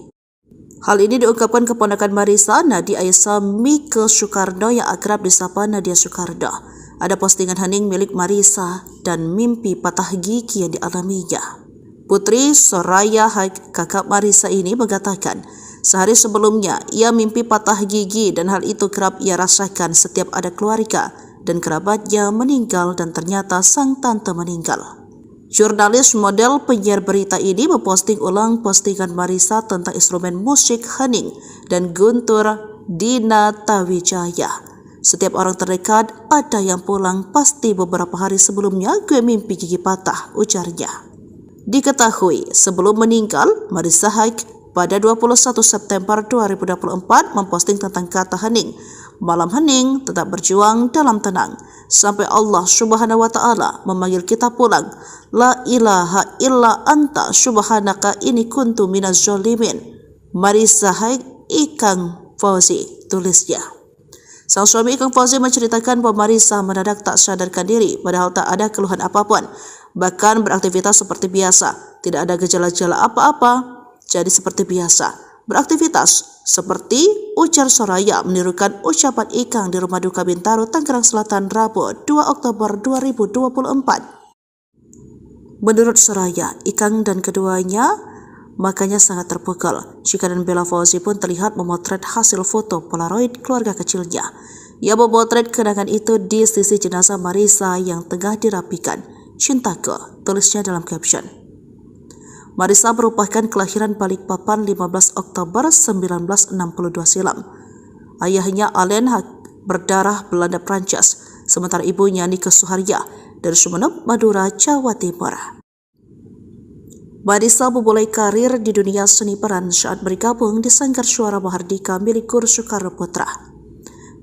Hal ini diungkapkan keponakan Marisa, Nadia Aisyah Mika Soekarno yang akrab disapa Nadia Soekarno. Ada postingan hening milik Marisa dan mimpi patah gigi yang dialaminya. Putri Soraya Haque, kakak Marisa ini mengatakan, sehari sebelumnya ia mimpi patah gigi dan hal itu kerap ia rasakan setiap ada keluarga dan kerabatnya meninggal dan ternyata sang tante meninggal. Jurnalis model penyiar berita ini memposting ulang postingan Marisa tentang instrumen musik hening dan Guntur Dina Tawijaya. Setiap orang terdekat ada yang pulang, pasti beberapa hari sebelumnya gue mimpi gigi patah, ujarnya. Diketahui sebelum meninggal, Marisa Haque pada 21 September 2024 memposting tentang kata hening. Malam hening, tetap berjuang dalam tenang. Sampai Allah Subhanahu wa Ta'ala memanggil kita pulang. La ilaha illa anta subhanaka inni kuntu minaz zalimin. Marisa Haque, Ikang Fauzi, tulisnya. Sang suami Ikang Fauzi menceritakan bahwa Marisa mendadak tak sadarkan diri padahal tak ada keluhan apapun. Bahkan beraktivitas seperti biasa, tidak ada gejala-gejala apa-apa, jadi seperti biasa. Beraktivitas seperti ujar Soraya menirukan ucapan Ikang di rumah duka Bintaro, Tangerang Selatan, Rabu 2 Oktober 2024. Menurut Soraya, Ikang dan keduanya makanya sangat terpukul. Chika dan Bella Fauzi pun terlihat memotret hasil foto Polaroid keluarga kecilnya. Ia memotret kenangan itu di sisi jenazah Marisa yang tengah dirapikan. Cintaku, tulisnya dalam caption. Marisa merupakan kelahiran Balikpapan 15 Oktober 1962 silam. Ayahnya Alain Haque berdarah Belanda Prancis, sementara ibunya Nike Suharya dari Sumeneb, Madura, Jawa Timur. Marisa memulai karir di dunia seni peran saat bergabung di Sanggar Suara Mahardika milik Guru Soekarno Putra.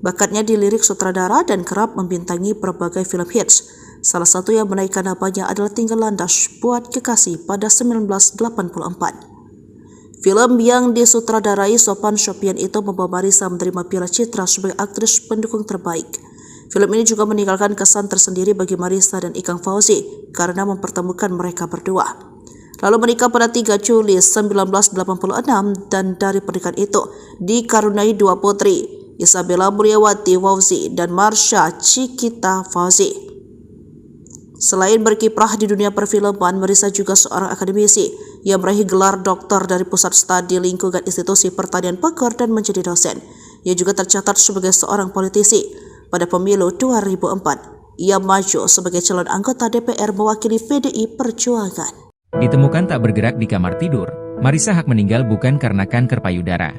Bakatnya di lirik sutradara dan kerap membintangi berbagai film hits. Salah satu yang menaikkan namanya adalah Tinggal Landas Buat Kekasih pada 1984. Film yang disutradarai Sophan Sophian itu membawa Marisa menerima Piala Citra sebagai aktris pendukung terbaik. Film ini juga meninggalkan kesan tersendiri bagi Marisa dan Ikang Fauzi karena mempertemukan mereka berdua. Lalu menikah pada 3 Juli 1986 dan dari pernikahan itu dikaruniai 2 putri, Isabella Mulyawati Fauzi dan Marsha Cikita Fauzi. Selain berkiprah di dunia perfilman, Marisa juga seorang akademisi yang meraih gelar doktor dari Pusat Studi Lingkungan Institusi Pertanian Bogor dan menjadi dosen. Ia juga tercatat sebagai seorang politisi. Pada pemilu 2004, ia maju sebagai calon anggota DPR mewakili PDI Perjuangan. Ditemukan tak bergerak di kamar tidur, Marisa Haque meninggal bukan karena kanker payudara.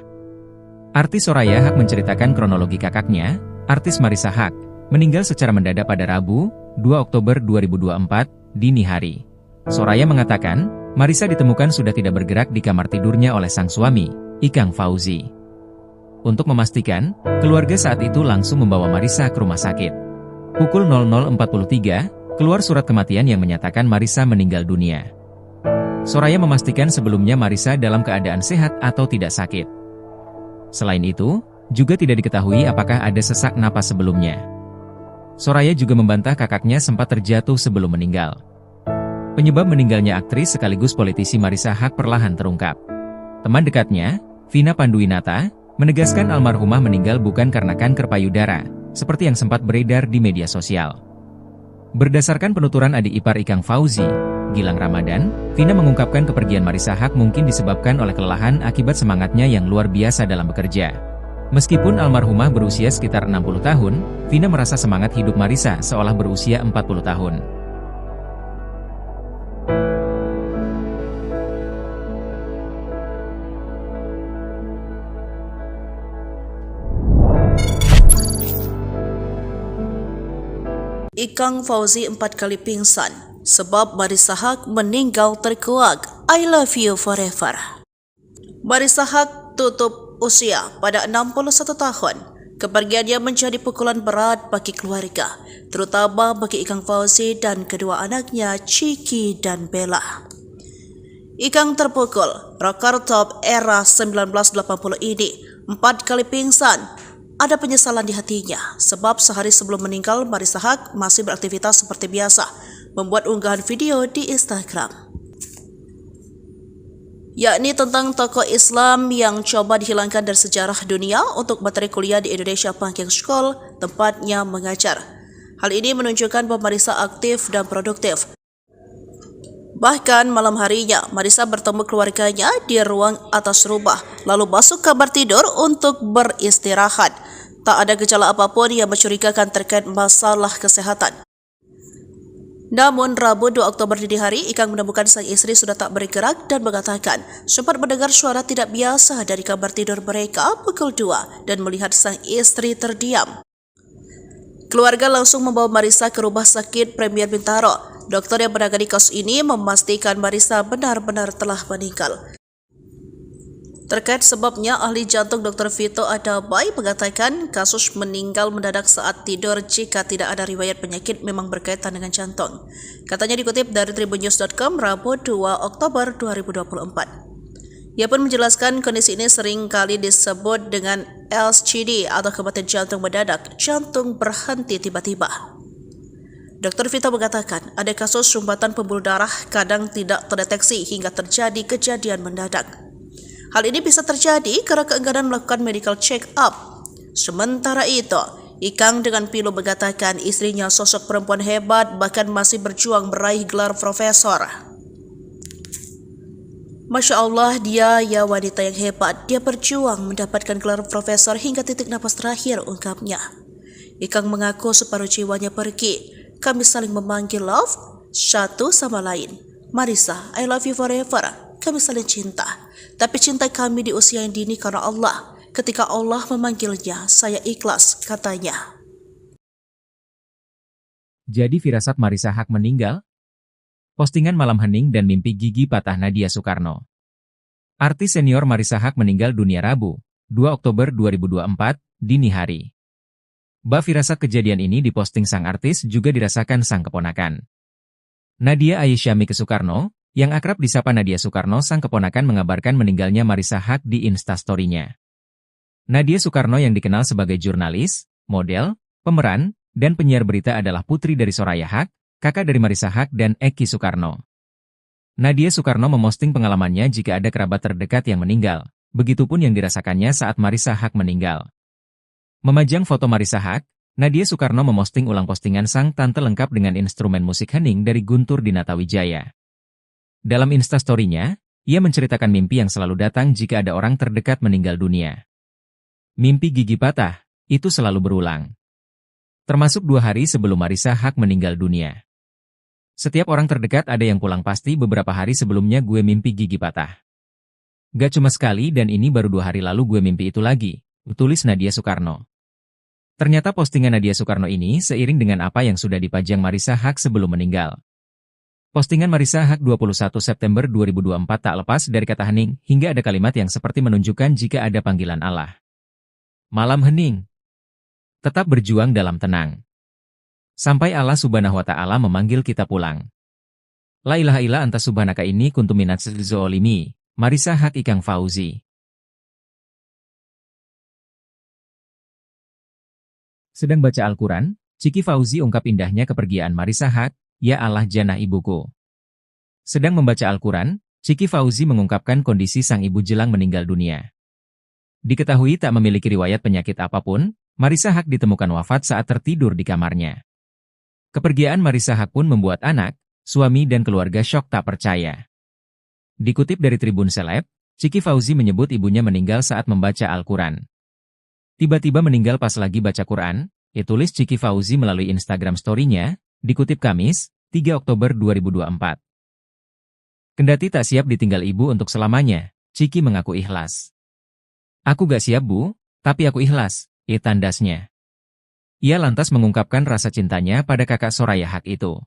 Artis Soraya Haque menceritakan kronologi kakaknya, artis Marisa Haque, meninggal secara mendadak pada Rabu, 2 Oktober 2024, dini hari. Soraya mengatakan, Marisa ditemukan sudah tidak bergerak di kamar tidurnya oleh sang suami, Ikang Fauzi. Untuk memastikan, keluarga saat itu langsung membawa Marisa ke rumah sakit. Pukul 00.43, keluar surat kematian yang menyatakan Marisa meninggal dunia. Soraya memastikan sebelumnya Marisa dalam keadaan sehat atau tidak sakit. Selain itu, juga tidak diketahui apakah ada sesak napas sebelumnya. Soraya juga membantah kakaknya sempat terjatuh sebelum meninggal. Penyebab meninggalnya aktris sekaligus politisi Marisa Haque perlahan terungkap. Teman dekatnya, Vina Panduwinata, menegaskan almarhumah meninggal bukan karena kanker payudara, seperti yang sempat beredar di media sosial. Berdasarkan penuturan adik ipar Ikang Fauzi, Gilang Ramadan, Vina mengungkapkan kepergian Marisa Haque mungkin disebabkan oleh kelelahan akibat semangatnya yang luar biasa dalam bekerja. Meskipun almarhumah berusia sekitar 60 tahun, Vina merasa semangat hidup Marisa seolah berusia 40 tahun. Ikang Fauzi 4 kali pingsan sebab Marisa Haque meninggal terkuak. I love you forever. Marisa Haque tutup usia pada 61 tahun. Kepergiannya menjadi pukulan berat bagi keluarga, terutama bagi Ikang Fauzi dan kedua anaknya Ciki dan Bella. Ikang terpukul, rocker top era 1980 ini 4 kali pingsan. Ada penyesalan di hatinya, sebab sehari sebelum meninggal Marisa Haque masih beraktivitas seperti biasa, membuat unggahan video di Instagram. yakni tentang tokoh Islam yang coba dihilangkan dari sejarah dunia untuk materi kuliah di Indonesia Banking School, tempatnya mengajar. Hal ini menunjukkan bahwa Marisa aktif dan produktif. Bahkan malam harinya, Marisa bertemu keluarganya di ruang atas rumah, lalu masuk kamar tidur untuk beristirahat. Tak ada gejala apapun yang mencurigakan terkait masalah kesehatan. Namun, Rabu 2 Oktober dini hari, Ikang menemukan sang istri sudah tak bergerak dan mengatakan sempat mendengar suara tidak biasa dari kamar tidur mereka pukul 2 dan melihat sang istri terdiam. Keluarga langsung membawa Marisa ke rumah sakit Premier Bintaro. Dokter yang menangani kasus ini memastikan Marisa benar-benar telah meninggal. Terkait sebabnya, ahli jantung Dr. Vito Adabai mengatakan kasus meninggal mendadak saat tidur jika tidak ada riwayat penyakit memang berkaitan dengan jantung. Katanya dikutip dari tribunnews.com Rabu 2 Oktober 2024. Ia pun menjelaskan kondisi ini sering kali disebut dengan LCD atau kematian jantung mendadak, jantung berhenti tiba-tiba. Dr. Vito mengatakan ada kasus sumbatan pembuluh darah kadang tidak terdeteksi hingga terjadi kejadian mendadak. Hal ini bisa terjadi karena keengganan melakukan medical check-up. Sementara itu, Ikang dengan pilu mengatakan istrinya sosok perempuan hebat bahkan masih berjuang meraih gelar profesor. Masya Allah, dia ya wanita yang hebat. Dia berjuang mendapatkan gelar profesor hingga titik napas terakhir, ungkapnya. Ikang mengaku separuh jiwanya pergi. Kami saling memanggil love satu sama lain. Marisa, I love you forever. Kami saling cinta. Tapi cinta kami di usia yang dini karena Allah. Ketika Allah memanggilnya, saya ikhlas, katanya. Jadi firasat Marisa Haque meninggal? Postingan malam hening dan mimpi gigi patah Nadia Soekarno. Artis senior Marisa Haque meninggal dunia Rabu, 2 Oktober 2024, dini hari. Firasat kejadian ini diposting sang artis juga dirasakan sang keponakan. Nadia Aisyami Soekarno, yang akrab disapa Nadia Soekarno, sang keponakan mengabarkan meninggalnya Marisa Haque di Instastory-nya. Nadia Soekarno yang dikenal sebagai jurnalis, model, pemeran, dan penyiar berita adalah putri dari Soraya Haque, kakak dari Marisa Haque dan Eki Soekarno. Nadia Soekarno memosting pengalamannya jika ada kerabat terdekat yang meninggal, begitupun yang dirasakannya saat Marisa Haque meninggal. Memajang foto Marisa Haque, Nadia Soekarno memosting ulang postingan sang tante lengkap dengan instrumen musik hening dari Guntur Dinatawijaya. Dalam Instastory-nya, ia menceritakan mimpi yang selalu datang jika ada orang terdekat meninggal dunia. Mimpi gigi patah, itu selalu berulang. Termasuk 2 hari sebelum Marisa Haque meninggal dunia. Setiap orang terdekat ada yang pulang pasti beberapa hari sebelumnya gue mimpi gigi patah. Gak cuma sekali dan ini baru 2 hari lalu gue mimpi itu lagi, tulis Nadia Soekarno. Ternyata postingan Nadia Soekarno ini seiring dengan apa yang sudah dipajang Marisa Haque sebelum meninggal. Postingan Marisa Haque 21 September 2024 tak lepas dari kata hening, hingga ada kalimat yang seperti menunjukkan jika ada panggilan Allah. Malam hening. Tetap berjuang dalam tenang. Sampai Allah Subhanahu wa Ta'ala memanggil kita pulang. La ilaha illa anta subhanaka ini kuntu minaz zolimi. Marisa Haque Ikang Fauzi. Sedang baca Al-Quran, Ciki Fauzi ungkap indahnya kepergian Marisa Haque. Ya Allah jannah ibuku. Sedang membaca Al-Quran, Ciki Fauzi mengungkapkan kondisi sang ibu jelang meninggal dunia. Diketahui tak memiliki riwayat penyakit apapun, Marisa Haque ditemukan wafat saat tertidur di kamarnya. Kepergian Marisa Haque pun membuat anak, suami dan keluarga syok tak percaya. Dikutip dari Tribun Seleb, Ciki Fauzi menyebut ibunya meninggal saat membaca Al-Quran. Tiba-tiba meninggal pas lagi baca Quran, tulis Ciki Fauzi melalui Instagram story-nya, dikutip Kamis, 3 Oktober 2024. Kendati tak siap ditinggal ibu untuk selamanya, Ciki mengaku ikhlas. Aku gak siap bu, tapi aku ikhlas, tandasnya. Ia lantas mengungkapkan rasa cintanya pada kakak Soraya Haque itu.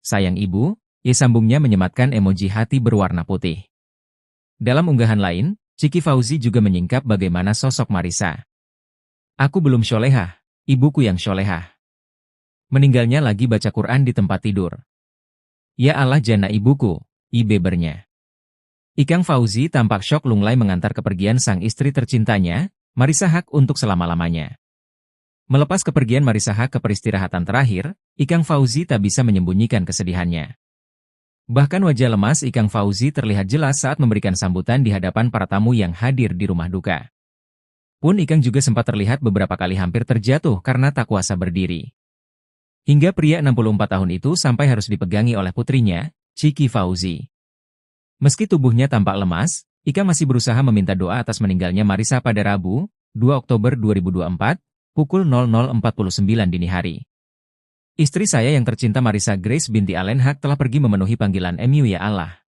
Sayang ibu, sambungnya menyematkan emoji hati berwarna putih. Dalam unggahan lain, Ciki Fauzi juga menyingkap bagaimana sosok Marisa. Aku belum syolehah, ibuku yang syolehah. Meninggalnya lagi baca Quran di tempat tidur. Ya Allah jannah ibuku, bebernya. Ikang Fauzi tampak syok lunglai mengantar kepergian sang istri tercintanya, Marisa Haque untuk selama-lamanya. Melepas kepergian Marisa Haque ke peristirahatan terakhir, Ikang Fauzi tak bisa menyembunyikan kesedihannya. Bahkan wajah lemas Ikang Fauzi terlihat jelas saat memberikan sambutan di hadapan para tamu yang hadir di rumah duka. Pun Ikang juga sempat terlihat beberapa kali hampir terjatuh karena tak kuasa berdiri. Hingga pria 64 tahun itu sampai harus dipegangi oleh putrinya, Chiki Fauzi. Meski tubuhnya tampak lemas, Ikang masih berusaha meminta doa atas meninggalnya Marissa pada Rabu, 2 Oktober 2024, pukul 00.49 dini hari. Istri saya yang tercinta Marissa Grace binti Allen Haq telah pergi memenuhi panggilan MU ya Allah.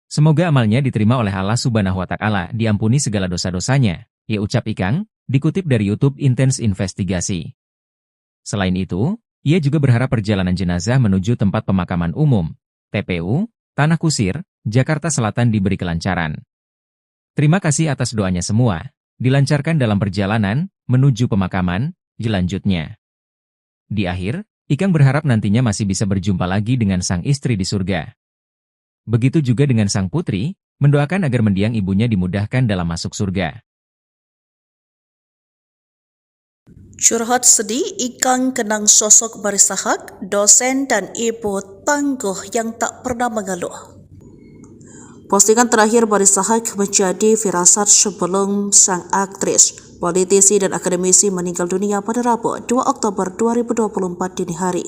Semoga amalnya diterima oleh Allah Subhanahu wa Ta'ala, diampuni segala dosa-dosanya, ya ucap Ikang, dikutip dari YouTube Intense Investigasi. Selain itu, ia juga berharap perjalanan jenazah menuju tempat pemakaman umum, TPU, Tanah Kusir, Jakarta Selatan diberi kelancaran. Terima kasih atas doanya semua, dilancarkan dalam perjalanan, menuju pemakaman, dilanjutnya. Di akhir, Ikang berharap nantinya masih bisa berjumpa lagi dengan sang istri di surga. Begitu juga dengan sang putri, mendoakan agar mendiang ibunya dimudahkan dalam masuk surga. Curhat sedih, Ikang kenang sosok Marissa Haq, dosen dan ibu tangguh yang tak pernah mengeluh. Postingan terakhir Marissa Haq menjadi firasat sebelum sang aktris, politisi dan akademisi meninggal dunia pada Rabu 2 Oktober 2024 dini hari.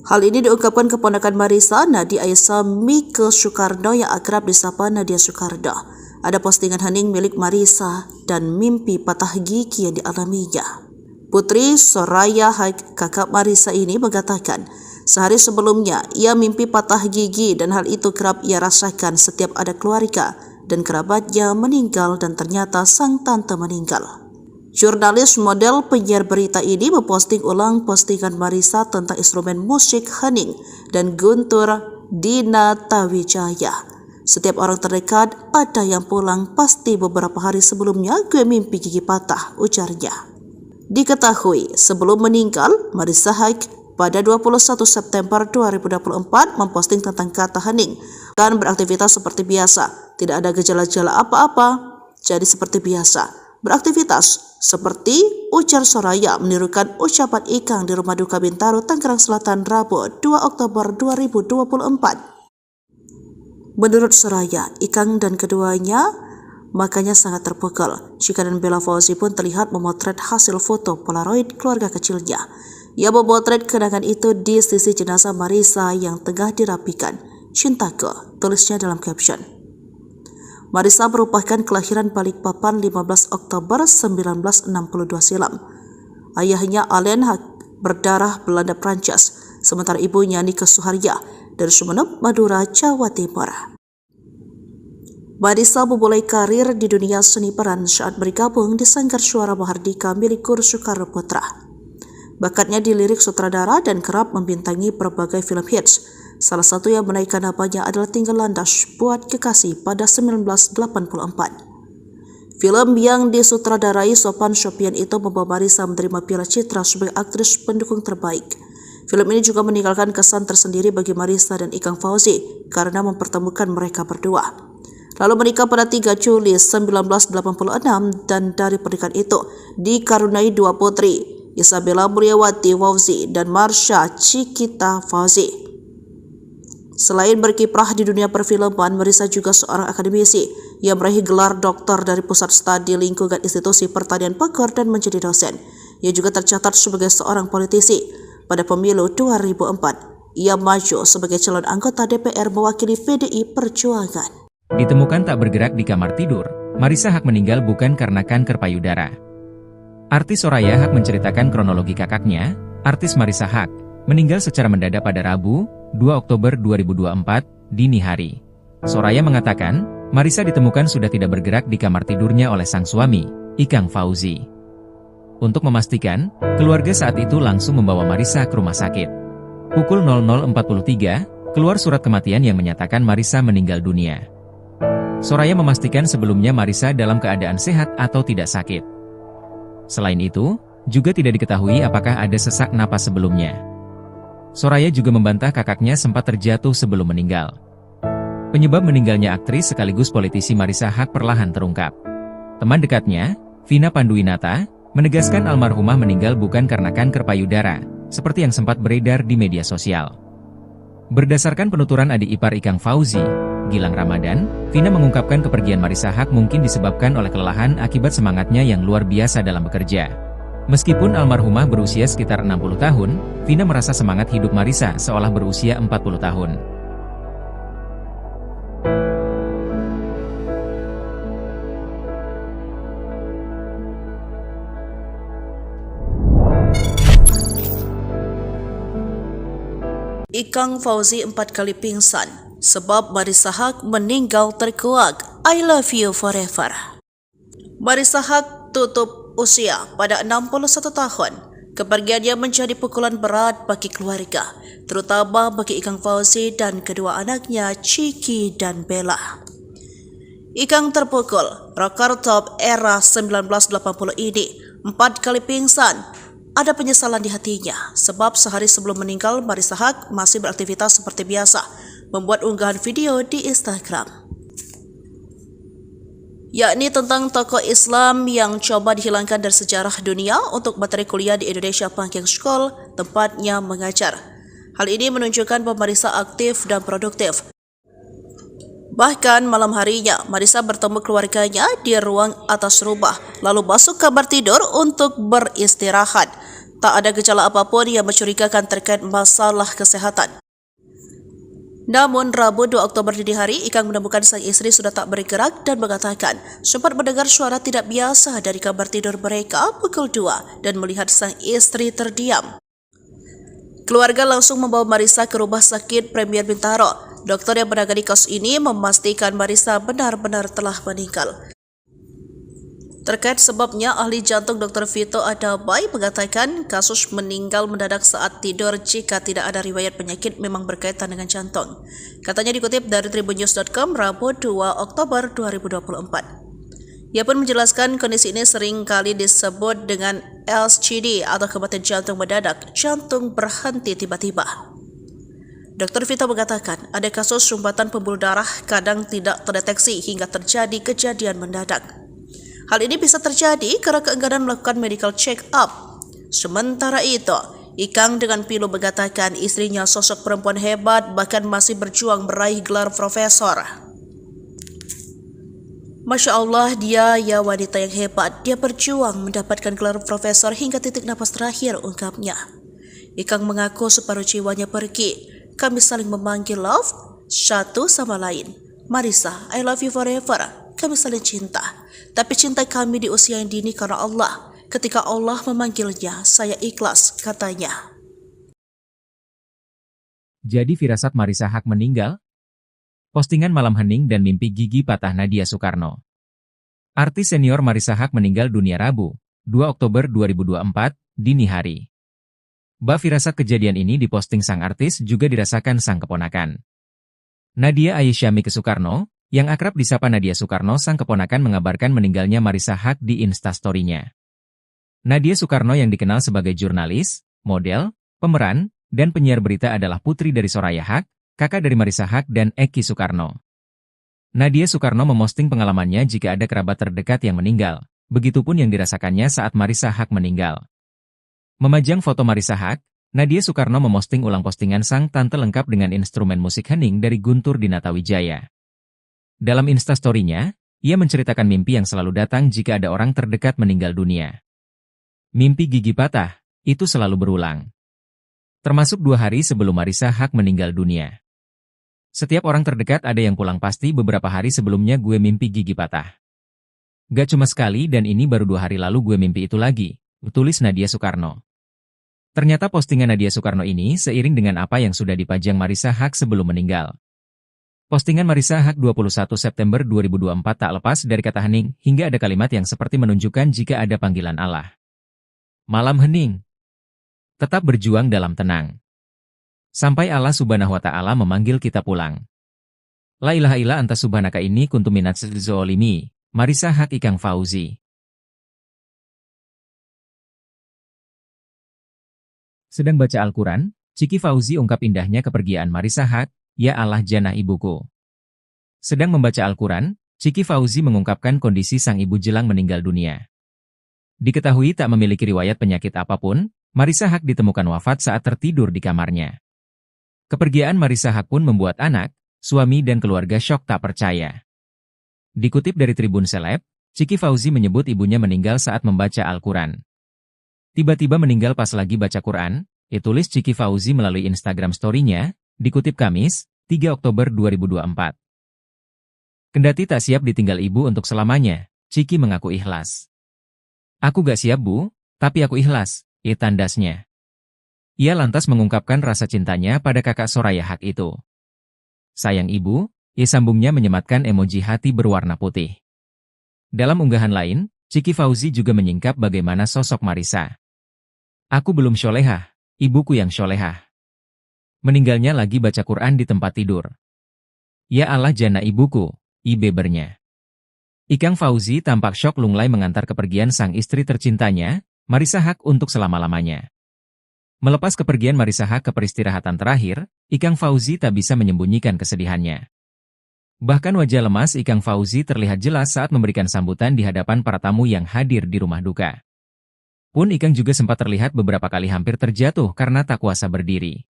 Hal ini diungkapkan keponakan Marissa, Nadia Aisyah Mike Soekarno yang akrab disapa Nadia Soekarno. Ada postingan hening milik Marissa dan mimpi patah gigi yang dialaminya. Putri Soraya Haq, kakak Marissa ini mengatakan, sehari sebelumnya ia mimpi patah gigi dan hal itu kerap ia rasakan setiap ada keluarga dan kerabatnya meninggal dan ternyata sang tante meninggal. Jurnalis model penyiar berita ini memposting ulang postingan Marissa tentang instrumen musik hening dan guntur Dina Tawijaya. Setiap orang terdekat ada yang pulang, pasti beberapa hari sebelumnya gue mimpi gigi patah, ujarnya. Diketahui sebelum meninggal, Marissa Haq pada 21 September 2024 memposting tentang kata hening. Kan beraktivitas seperti biasa, tidak ada gejala-gejala apa-apa, jadi seperti biasa. Beraktivitas seperti ujar Soraya menirukan ucapan Ikang di rumah duka Bintaro, Tangerang Selatan, Rabu 2 Oktober 2024. Menurut Soraya, Ikang dan keduanya makanya sangat terpukul. Chika dan Bella Fauzi pun terlihat memotret hasil foto Polaroid keluarga kecilnya. Ia memotret kenangan itu di sisi jenazah Marissa yang tengah dirapikan. Cintaku, tulisnya dalam caption. Marissa merupakan kelahiran Balikpapan 15 Oktober 1962 silam. Ayahnya Allen Haq berdarah Belanda Prancis, sementara ibunya Nike Suharya dari Sumeneb, Madura, Jawa Timur. Marissa memulai karir di dunia seni peran saat bergabung di Sanggar Suara Mahardika milik Guru Soekarno Putra. Bakatnya di lirik sutradara dan kerap membintangi berbagai film hits. Salah satu yang menaikkan namanya adalah Tinggal Landas Buat Kekasih pada 1984. Film yang disutradarai Sophan Sophian itu membawa Marissa menerima Piala Citra sebagai aktris pendukung terbaik. Film ini juga meninggalkan kesan tersendiri bagi Marissa dan Ikang Fauzi karena mempertemukan mereka berdua. Lalu menikah pada 3 Juli 1986 dan dari pernikahan itu dikaruniai 2 putri, Isabella Mulyawati Fauzi dan Marsha Cikita Fauzi. Selain berkiprah di dunia perfilman, Marissa juga seorang akademisi yang meraih gelar doktor dari Pusat Studi Lingkungan Institusi Pertanian Bogor dan menjadi dosen. Ia juga tercatat sebagai seorang politisi. Pada pemilu 2004, ia maju sebagai calon anggota DPR mewakili PDI Perjuangan. Ditemukan tak bergerak di kamar tidur, Marissa Haq meninggal bukan karena kanker payudara. Artis Soraya Haq menceritakan kronologi kakaknya, artis Marissa Haq, meninggal secara mendadak pada Rabu, 2 Oktober 2024, dini hari. Soraya mengatakan, Marissa ditemukan sudah tidak bergerak di kamar tidurnya oleh sang suami, Ikang Fauzi. Untuk memastikan, keluarga saat itu langsung membawa Marissa ke rumah sakit. Pukul 00.43, keluar surat kematian yang menyatakan Marissa meninggal dunia. Soraya memastikan sebelumnya Marissa dalam keadaan sehat atau tidak sakit. Selain itu, juga tidak diketahui apakah ada sesak napas sebelumnya. Soraya juga membantah kakaknya sempat terjatuh sebelum meninggal. Penyebab meninggalnya aktris sekaligus politisi Marissa Haq perlahan terungkap. Teman dekatnya, Vina Panduwinata, menegaskan almarhumah meninggal bukan karena kanker payudara, seperti yang sempat beredar di media sosial. Berdasarkan penuturan adik ipar Ikang Fauzi, Gilang Ramadan, Vina mengungkapkan kepergian Marissa Haque mungkin disebabkan oleh kelelahan akibat semangatnya yang luar biasa dalam bekerja. Meskipun almarhumah berusia sekitar 60 tahun, Vina merasa semangat hidup Marissa seolah berusia 40 tahun. Ikang Fauzi 4 kali pingsan sebab Marissa Haque meninggal terkuak. I love you forever. Marissa Haque tutup usia pada 61 tahun. Kepergiannya menjadi pukulan berat bagi keluarga, terutama bagi Ikang Fauzi dan kedua anaknya Chiki dan Bella. Ikang terpukul, rocker top era 1980 ini 4 kali pingsan. Ada penyesalan di hatinya, sebab sehari sebelum meninggal Marissa Haque masih beraktivitas seperti biasa, membuat unggahan video di Instagram, yakni tentang tokoh Islam yang coba dihilangkan dari sejarah dunia untuk materi kuliah di Indonesia Panking School, tempatnya mengajar. Hal ini menunjukkan bahwa Marissa aktif dan produktif. Bahkan malam harinya, Marissa bertemu keluarganya di ruang atas rumah, lalu masuk kamar tidur untuk beristirahat. Tak ada gejala apapun yang mencurigakan terkait masalah kesehatan. Namun, Rabu 2 Oktober dini hari, Ikang menemukan sang istri sudah tak bergerak dan mengatakan sempat mendengar suara tidak biasa dari kamar tidur mereka pukul 2 dan melihat sang istri terdiam. Keluarga langsung membawa Marissa ke rumah sakit Premier Bintaro. Dokter yang menangani kasus ini memastikan Marissa benar-benar telah meninggal. Terkait sebabnya, ahli jantung Dr. Vito Adabai mengatakan kasus meninggal mendadak saat tidur jika tidak ada riwayat penyakit memang berkaitan dengan jantung. Katanya dikutip dari tribunnews.com Rabu 2 Oktober 2024. Ia pun menjelaskan kondisi ini sering kali disebut dengan LCD atau kematian jantung mendadak, jantung berhenti tiba-tiba. Dr. Vito mengatakan ada kasus sumbatan pembuluh darah kadang tidak terdeteksi hingga terjadi kejadian mendadak. Hal ini bisa terjadi karena keengganan melakukan medical check-up. Sementara itu, Ikang dengan pilu mengatakan istrinya sosok perempuan hebat bahkan masih berjuang meraih gelar profesor. Masya Allah, dia ya wanita yang hebat. Dia berjuang mendapatkan gelar profesor hingga titik napas terakhir, ungkapnya. Ikang mengaku separuh jiwanya pergi. Kami saling memanggil love satu sama lain. Marissa, I love you forever. Kami saling cinta. Tapi cinta kami di usia yang dini karena Allah. Ketika Allah memanggilnya, saya ikhlas, katanya. Jadi firasat Marissa Haque meninggal? Postingan malam hening dan mimpi gigi patah Nadia Soekarno. Artis senior Marissa Haque meninggal dunia Rabu, 2 Oktober 2024, dini hari. Firasat kejadian ini diposting sang artis juga dirasakan sang keponakan. Nadia Aisyamike Soekarno, yang akrab disapa Nadia Soekarno, sang keponakan mengabarkan meninggalnya Marissa Haque di Instastory-nya. Nadia Soekarno yang dikenal sebagai jurnalis, model, pemeran, dan penyiar berita adalah putri dari Soraya Haque, kakak dari Marissa Haque dan Eki Soekarno. Nadia Soekarno memosting pengalamannya jika ada kerabat terdekat yang meninggal, begitupun yang dirasakannya saat Marissa Haque meninggal. Memajang foto Marissa Haque, Nadia Soekarno memosting ulang postingan sang tante lengkap dengan instrumen musik hening dari Guntur Dinatawijaya. Dalam Instastory-nya, ia menceritakan mimpi yang selalu datang jika ada orang terdekat meninggal dunia. Mimpi gigi patah, itu selalu berulang. Termasuk 2 hari sebelum Marissa Haque meninggal dunia. Setiap orang terdekat ada yang pulang pasti beberapa hari sebelumnya gue mimpi gigi patah. Gak cuma sekali dan ini baru 2 hari lalu gue mimpi itu lagi, tulis Nadia Soekarno. Ternyata postingan Nadia Soekarno ini seiring dengan apa yang sudah dipajang Marissa Haque sebelum meninggal. Postingan Marissa Haque 21 September 2024 tak lepas dari kata hening, hingga ada kalimat yang seperti menunjukkan jika ada panggilan Allah. Malam hening. Tetap berjuang dalam tenang. Sampai Allah Subhanahu wa Ta'ala memanggil kita pulang. La ilaha illa anta subhanaka ini kuntu minaz zolimi. Marissa Haque Ikang Fauzi. Sedang baca Al-Quran, Chiki Fauzi ungkap indahnya kepergian Marissa Haque, ya Allah jannah ibuku. Sedang membaca Al-Quran, Chiki Fauzi mengungkapkan kondisi sang ibu jelang meninggal dunia. Diketahui tak memiliki riwayat penyakit apapun, Marissa Haque ditemukan wafat saat tertidur di kamarnya. Kepergian Marissa Haque pun membuat anak, suami dan keluarga syok tak percaya. Dikutip dari Tribun Seleb, Chiki Fauzi menyebut ibunya meninggal saat membaca Al-Quran. Tiba-tiba meninggal pas lagi baca Quran, tulis Chiki Fauzi melalui Instagram story-nya, dikutip Kamis, 3 Oktober 2024. Kendati tak siap ditinggal ibu untuk selamanya, Chiki mengaku ikhlas. Aku gak siap bu, tapi aku ikhlas, tandasnya. Ia lantas mengungkapkan rasa cintanya pada kakak Soraya Haque itu. Sayang ibu, sambungnya menyematkan emoji hati berwarna putih. Dalam unggahan lain, Chiki Fauzi juga menyingkap bagaimana sosok Marissa. Aku belum syolehah, ibuku yang syolehah. Meninggalnya lagi baca Quran di tempat tidur. Ya Allah jana ibuku, bebernya. Ikang Fauzi tampak syok lunglai mengantar kepergian sang istri tercintanya, Marissa Haque untuk selama-lamanya. Melepas kepergian Marissa Haque ke peristirahatan terakhir, Ikang Fauzi tak bisa menyembunyikan kesedihannya. Bahkan wajah lemas Ikang Fauzi terlihat jelas saat memberikan sambutan di hadapan para tamu yang hadir di rumah duka. Pun Ikang juga sempat terlihat beberapa kali hampir terjatuh karena tak kuasa berdiri.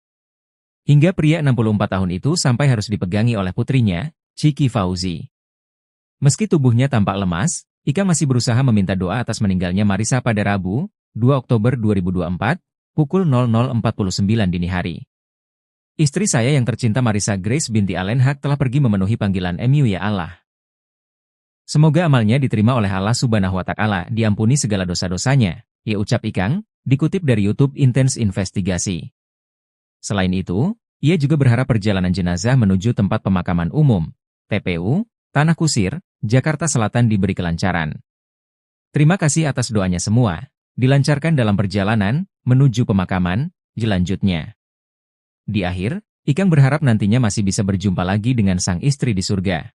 Hingga pria 64 tahun itu sampai harus dipegangi oleh putrinya, Chiki Fauzi. Meski tubuhnya tampak lemas, Ikang masih berusaha meminta doa atas meninggalnya Marissa pada Rabu, 2 Oktober 2024, pukul 00.49 dini hari. Istri saya yang tercinta Marissa Grace binti Allen Haque telah pergi memenuhi panggilan MU ya Allah. Semoga amalnya diterima oleh Allah Subhanahu wa Ta'ala, diampuni segala dosa-dosanya, ucap Ikang, dikutip dari YouTube Intense Investigasi. Selain itu, ia juga berharap perjalanan jenazah menuju tempat pemakaman umum, TPU, Tanah Kusir, Jakarta Selatan diberi kelancaran. Terima kasih atas doanya semua, dilancarkan dalam perjalanan menuju pemakaman, lanjutnya. Di akhir, Ikang berharap nantinya masih bisa berjumpa lagi dengan sang istri di surga.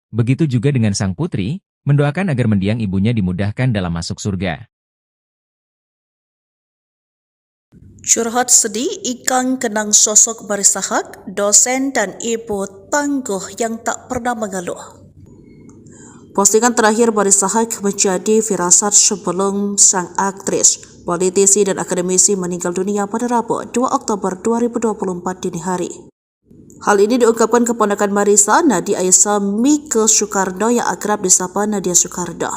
Begitu juga dengan sang putri, mendoakan agar mendiang ibunya dimudahkan dalam masuk surga. Curhat sedih, Ikang kenang sosok Marissa Haque, dosen dan ibu tangguh yang tak pernah mengeluh. Postingan terakhir Marissa Haque menjadi firasat sebelum sang aktris, politisi dan akademisi meninggal dunia pada Rabu 2 Oktober 2024 dini hari. Hal ini diungkapkan keponakan Marissa, Nadia Aisyah Mike Soekarno yang akrab disapa Nadia Soekarno.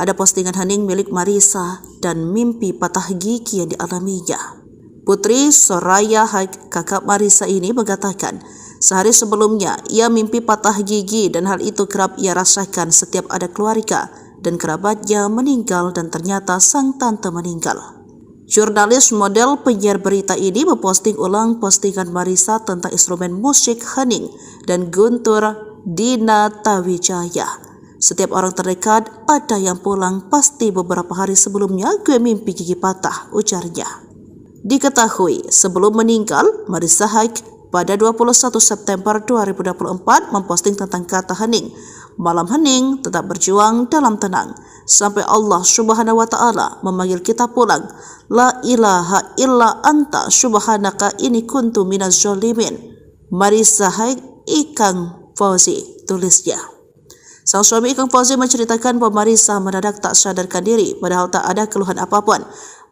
Ada postingan hening milik Marissa dan mimpi patah gigi yang dialaminya. Putri Soraya Haque, kakak Marissa ini mengatakan, sehari sebelumnya ia mimpi patah gigi dan hal itu kerap ia rasakan setiap ada keluarga dan kerabatnya meninggal dan ternyata sang tante meninggal. Jurnalis model penyiar berita ini memposting ulang postingan Marissa tentang instrumen musik hening dan guntur Dina Tawijaya. Setiap orang terdekat ada yang pulang, pasti beberapa hari sebelumnya gue mimpi gigi patah, ujarnya. Diketahui sebelum meninggal, Marissa Haque pada 21 September 2024 memposting tentang kata hening. Malam hening, tetap berjuang dalam tenang. Sampai Allah Subhanahu wa Ta'ala memanggil kita pulang. La ilaha illa anta subhanaka inni kuntu minaz zalimin. Marissa Haque, Ikang Fauzi, tulisnya. Sang suami Ikang Fauzi menceritakan bahwa Marissa mendadak tak sadarkan diri padahal tak ada keluhan apapun.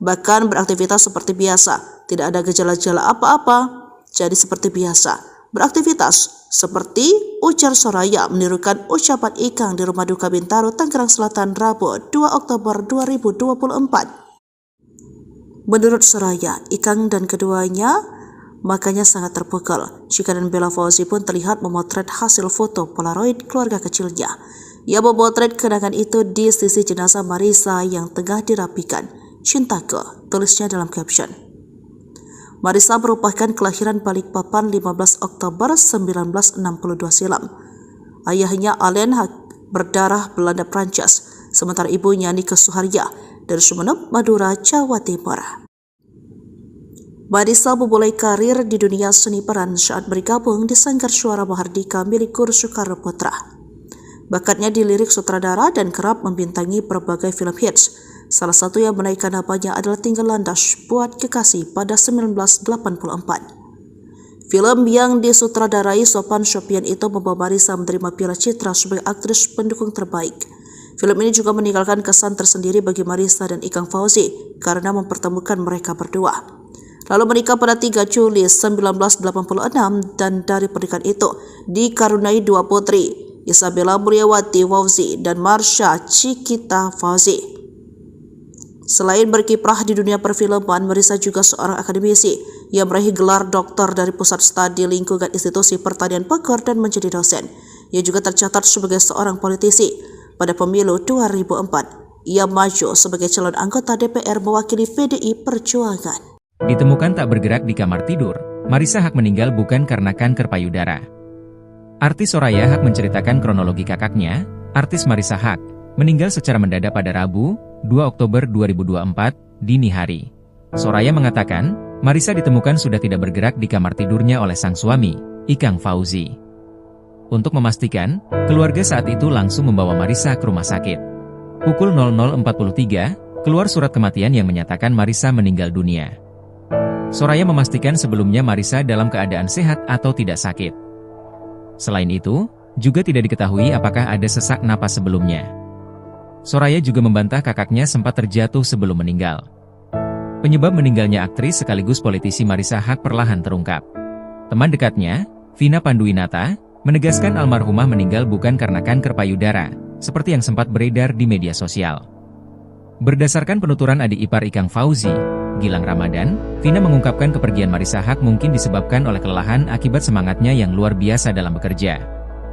Bahkan beraktivitas seperti biasa, tidak ada gejala-gejala apa-apa, jadi seperti biasa. Beraktivitas seperti ujar Soraya menirukan ucapan Ikang di rumah duka Bintaro, Tangerang Selatan, Rabu 2 Oktober 2024. Menurut Soraya, Ikang dan keduanya makanya sangat terpukul. Chika dan Bella Fauzi pun terlihat memotret hasil foto Polaroid keluarga kecilnya. Ia memotret kenangan itu di sisi jenazah Marissa yang tengah dirapikan. Cintaku, tulisnya dalam caption. Marissa merupakan kelahiran Balikpapan 15 Oktober 1962 silam. Ayahnya Allen Haque berdarah Belanda Prancis, sementara ibunya Nike Suharya dari Sumeneb, Madura, Jawa Timur. Marissa memulai karir di dunia seni peran saat bergabung di Sanggar Suara Mahardika milik Guru Soekarno Putra. Bakatnya di lirik sutradara dan kerap membintangi berbagai film hits. Salah satu yang menaikkan namanya adalah Tinggal Landas Buat Kekasih pada 1984. Film yang disutradarai Sophan Sophian itu membawa Marissa menerima Piala Citra sebagai aktris pendukung terbaik. Film ini juga meninggalkan kesan tersendiri bagi Marissa dan Ikang Fauzi karena mempertemukan mereka berdua. lalu menikah pada 3 Juli 1986 dan dari pernikahan itu dikaruniai 2 putri, Isabella Mulyawati Fauzi dan Marsha Cikita Fauzi. Selain berkiprah di dunia perfilman, Marissa juga seorang akademisi yang meraih gelar doktor dari Pusat Studi Lingkungan Institusi Pertanian Bogor dan menjadi dosen. Ia juga tercatat sebagai seorang politisi. Pada pemilu 2004, ia maju sebagai calon anggota DPR mewakili PDI Perjuangan. Ditemukan tak bergerak di kamar tidur, Marissa Haque meninggal bukan karena kanker payudara. Artis Soraya Haque menceritakan kronologi kakaknya, artis Marissa Haque, meninggal secara mendadak pada Rabu, 2 Oktober 2024, dini hari. Soraya mengatakan, Marissa ditemukan sudah tidak bergerak di kamar tidurnya oleh sang suami, Ikang Fauzi. Untuk memastikan, keluarga saat itu langsung membawa Marissa ke rumah sakit. Pukul 00.43, keluar surat kematian yang menyatakan Marissa meninggal dunia. Soraya memastikan sebelumnya Marissa dalam keadaan sehat atau tidak sakit. Selain itu, juga tidak diketahui apakah ada sesak napas sebelumnya. Soraya juga membantah kakaknya sempat terjatuh sebelum meninggal. Penyebab meninggalnya aktris sekaligus politisi Marissa Haque perlahan terungkap. Teman dekatnya, Vina Panduwinata, menegaskan almarhumah meninggal bukan karena kanker payudara, seperti yang sempat beredar di media sosial. Berdasarkan penuturan adik ipar Ikang Fauzi, Gilang Ramadan, Vina mengungkapkan kepergian Marissa Haque mungkin disebabkan oleh kelelahan akibat semangatnya yang luar biasa dalam bekerja.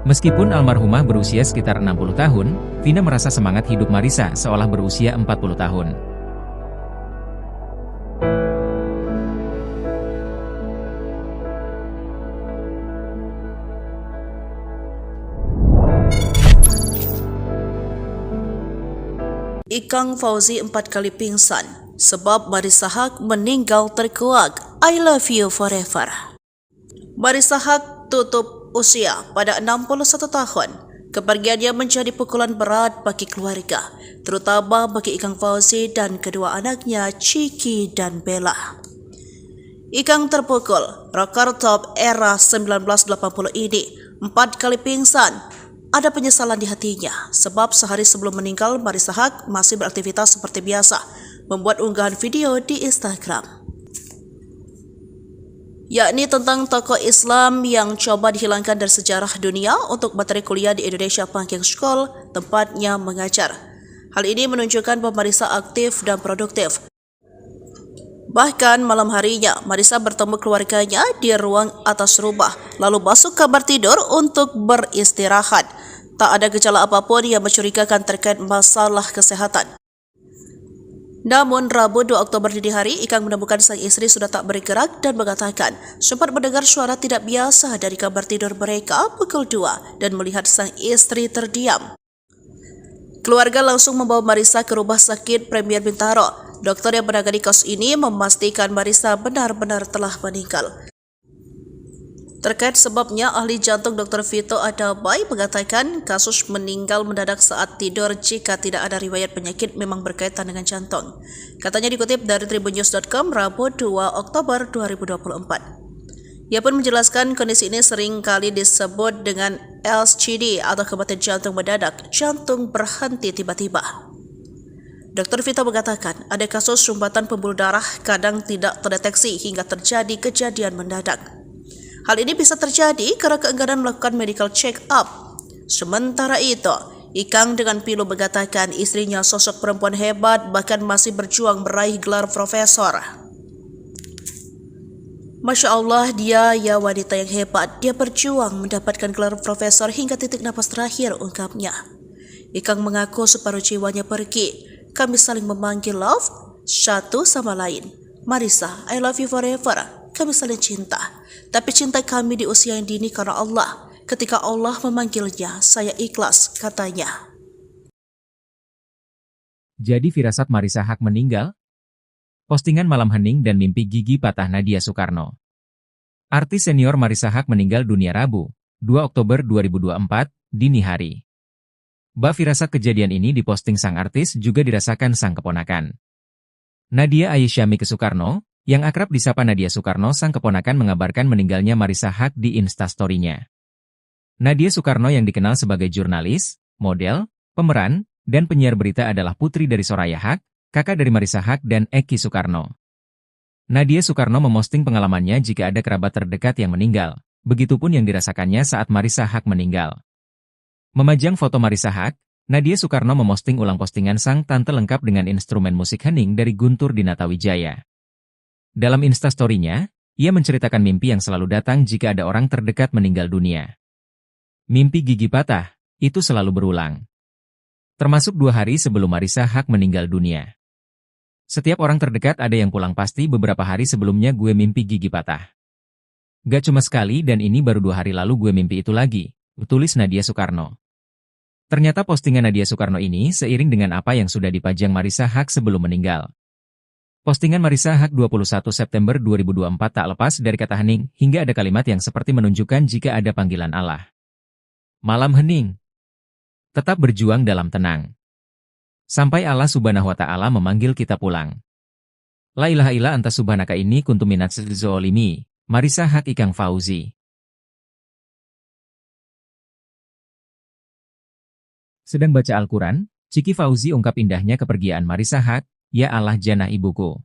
Meskipun almarhumah berusia sekitar 60 tahun, Vina merasa semangat hidup Marissa seolah berusia 40 tahun. Ikang Fauzi 4 kali pingsan sebab Marissa Haque meninggal terkuak. I love you forever. Marissa Haque tutup usia pada 61 tahun. Kepergiannya menjadi pukulan berat bagi keluarga, terutama bagi Ikang Fauzi dan kedua anaknya Ciki dan Bella. Ikang terpukul, rocker top era 1980 ini 4 kali pingsan. Ada penyesalan di hatinya, sebab sehari sebelum meninggal Marissa Haque masih beraktivitas seperti biasa, membuat unggahan video di Instagram, yakni tentang tokoh Islam yang coba dihilangkan dari sejarah dunia untuk materi kuliah di Indonesia Panking School, tempatnya mengajar. Hal ini menunjukkan bahwa Marissa aktif dan produktif. Bahkan malam harinya, Marissa bertemu keluarganya di ruang atas rumah, lalu masuk kamar tidur untuk beristirahat. Tak ada gejala apapun yang mencurigakan terkait masalah kesehatan. Namun, Rabu 2 Oktober dini hari, Ikang menemukan sang istri sudah tak bergerak dan mengatakan sempat mendengar suara tidak biasa dari kamar tidur mereka pukul 2 dan melihat sang istri terdiam. Keluarga langsung membawa Marissa ke rumah sakit Premier Bintaro. Dokter yang menangani kasus ini memastikan Marissa benar-benar telah meninggal. Terkait sebabnya, ahli jantung Dr. Vito Adamai mengatakan kasus meninggal mendadak saat tidur jika tidak ada riwayat penyakit memang berkaitan dengan jantung. Katanya dikutip dari tribunnews.com Rabu 2 Oktober 2024. Ia pun menjelaskan kondisi ini sering kali disebut dengan LCD atau kematian jantung mendadak, jantung berhenti tiba-tiba. Dr. Vito mengatakan ada kasus sumbatan pembuluh darah kadang tidak terdeteksi hingga terjadi kejadian mendadak. Hal ini bisa terjadi karena keengganan melakukan medical check-up. Sementara itu, Ikang dengan pilu mengatakan istrinya sosok perempuan hebat bahkan masih berjuang meraih gelar profesor. Masya Allah, dia ya wanita yang hebat. Dia berjuang mendapatkan gelar profesor hingga titik napas terakhir, ungkapnya. Ikang mengaku separuh jiwanya pergi. Kami saling memanggil love satu sama lain. Marissa, I love you forever. Kami saling cinta. Tapi cinta kami di usia yang dini karena Allah. Ketika Allah memanggilnya, saya ikhlas, katanya. Jadi firasat Marissa Haque meninggal? Postingan malam hening dan mimpi gigi patah Nadia Soekarno. Artis senior Marissa Haque meninggal dunia Rabu, 2 Oktober 2024, dini hari. Bak firasat kejadian ini diposting sang artis juga dirasakan sang keponakan. Nadia Aisyami Soekarno, yang akrab disapa Nadia Soekarno, sang keponakan mengabarkan meninggalnya Marissa Haque di Instastory-nya. Nadia Soekarno yang dikenal sebagai jurnalis, model, pemeran, dan penyiar berita adalah putri dari Soraya Haque, kakak dari Marissa Haque dan Eki Soekarno. Nadia Soekarno memosting pengalamannya jika ada kerabat terdekat yang meninggal, begitupun yang dirasakannya saat Marissa Haque meninggal. Memajang foto Marissa Haque, Nadia Soekarno memosting ulang postingan sang tante lengkap dengan instrumen musik hening dari Guntur Dinatawijaya. Dalam instastory-nya, ia menceritakan mimpi yang selalu datang jika ada orang terdekat meninggal dunia. Mimpi gigi patah, itu selalu berulang. Termasuk 2 hari sebelum Marissa Haque meninggal dunia. Setiap orang terdekat ada yang pulang pasti beberapa hari sebelumnya gue mimpi gigi patah. Gak cuma sekali dan ini baru 2 hari lalu gue mimpi itu lagi, tulis Nadia Soekarno. Ternyata postingan Nadia Soekarno ini seiring dengan apa yang sudah dipajang Marissa Haque sebelum meninggal. Postingan Marissa Haque 21 September 2024 tak lepas dari kata hening, hingga ada kalimat yang seperti menunjukkan jika ada panggilan Allah. Malam hening. Tetap berjuang dalam tenang. Sampai Allah Subhanahu wa Ta'ala memanggil kita pulang. La ilaha illa anta subhanaka ini kuntu minaz zolimi, Marissa Haque Ikang Fauzi. Sedang baca Al-Quran, Ciki Fauzi ungkap indahnya kepergian Marissa Haque, ya Allah jannah ibuku.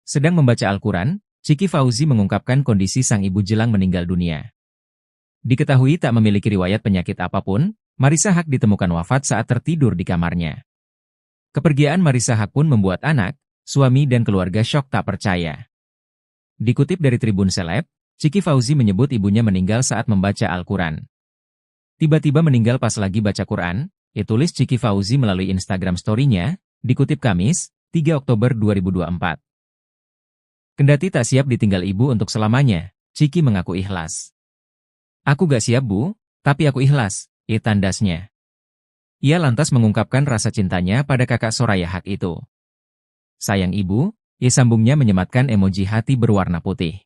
Sedang membaca Al-Quran, Ciki Fauzi mengungkapkan kondisi sang ibu jelang meninggal dunia. Diketahui tak memiliki riwayat penyakit apapun, Marissa Haque ditemukan wafat saat tertidur di kamarnya. Kepergian Marissa Haque pun membuat anak, suami dan keluarga syok tak percaya. Dikutip dari Tribun Seleb, Ciki Fauzi menyebut ibunya meninggal saat membaca Al-Quran. Tiba-tiba meninggal pas lagi baca Quran, tulis Ciki Fauzi melalui Instagram story-nya, dikutip Kamis, 3 Oktober 2024. Kendati tak siap ditinggal ibu untuk selamanya, Ciki mengaku ikhlas. Aku gak siap bu, tapi aku ikhlas, tandasnya. Ia lantas mengungkapkan rasa cintanya pada kakak Soraya Haque itu. Sayang ibu, sambungnya menyematkan emoji hati berwarna putih.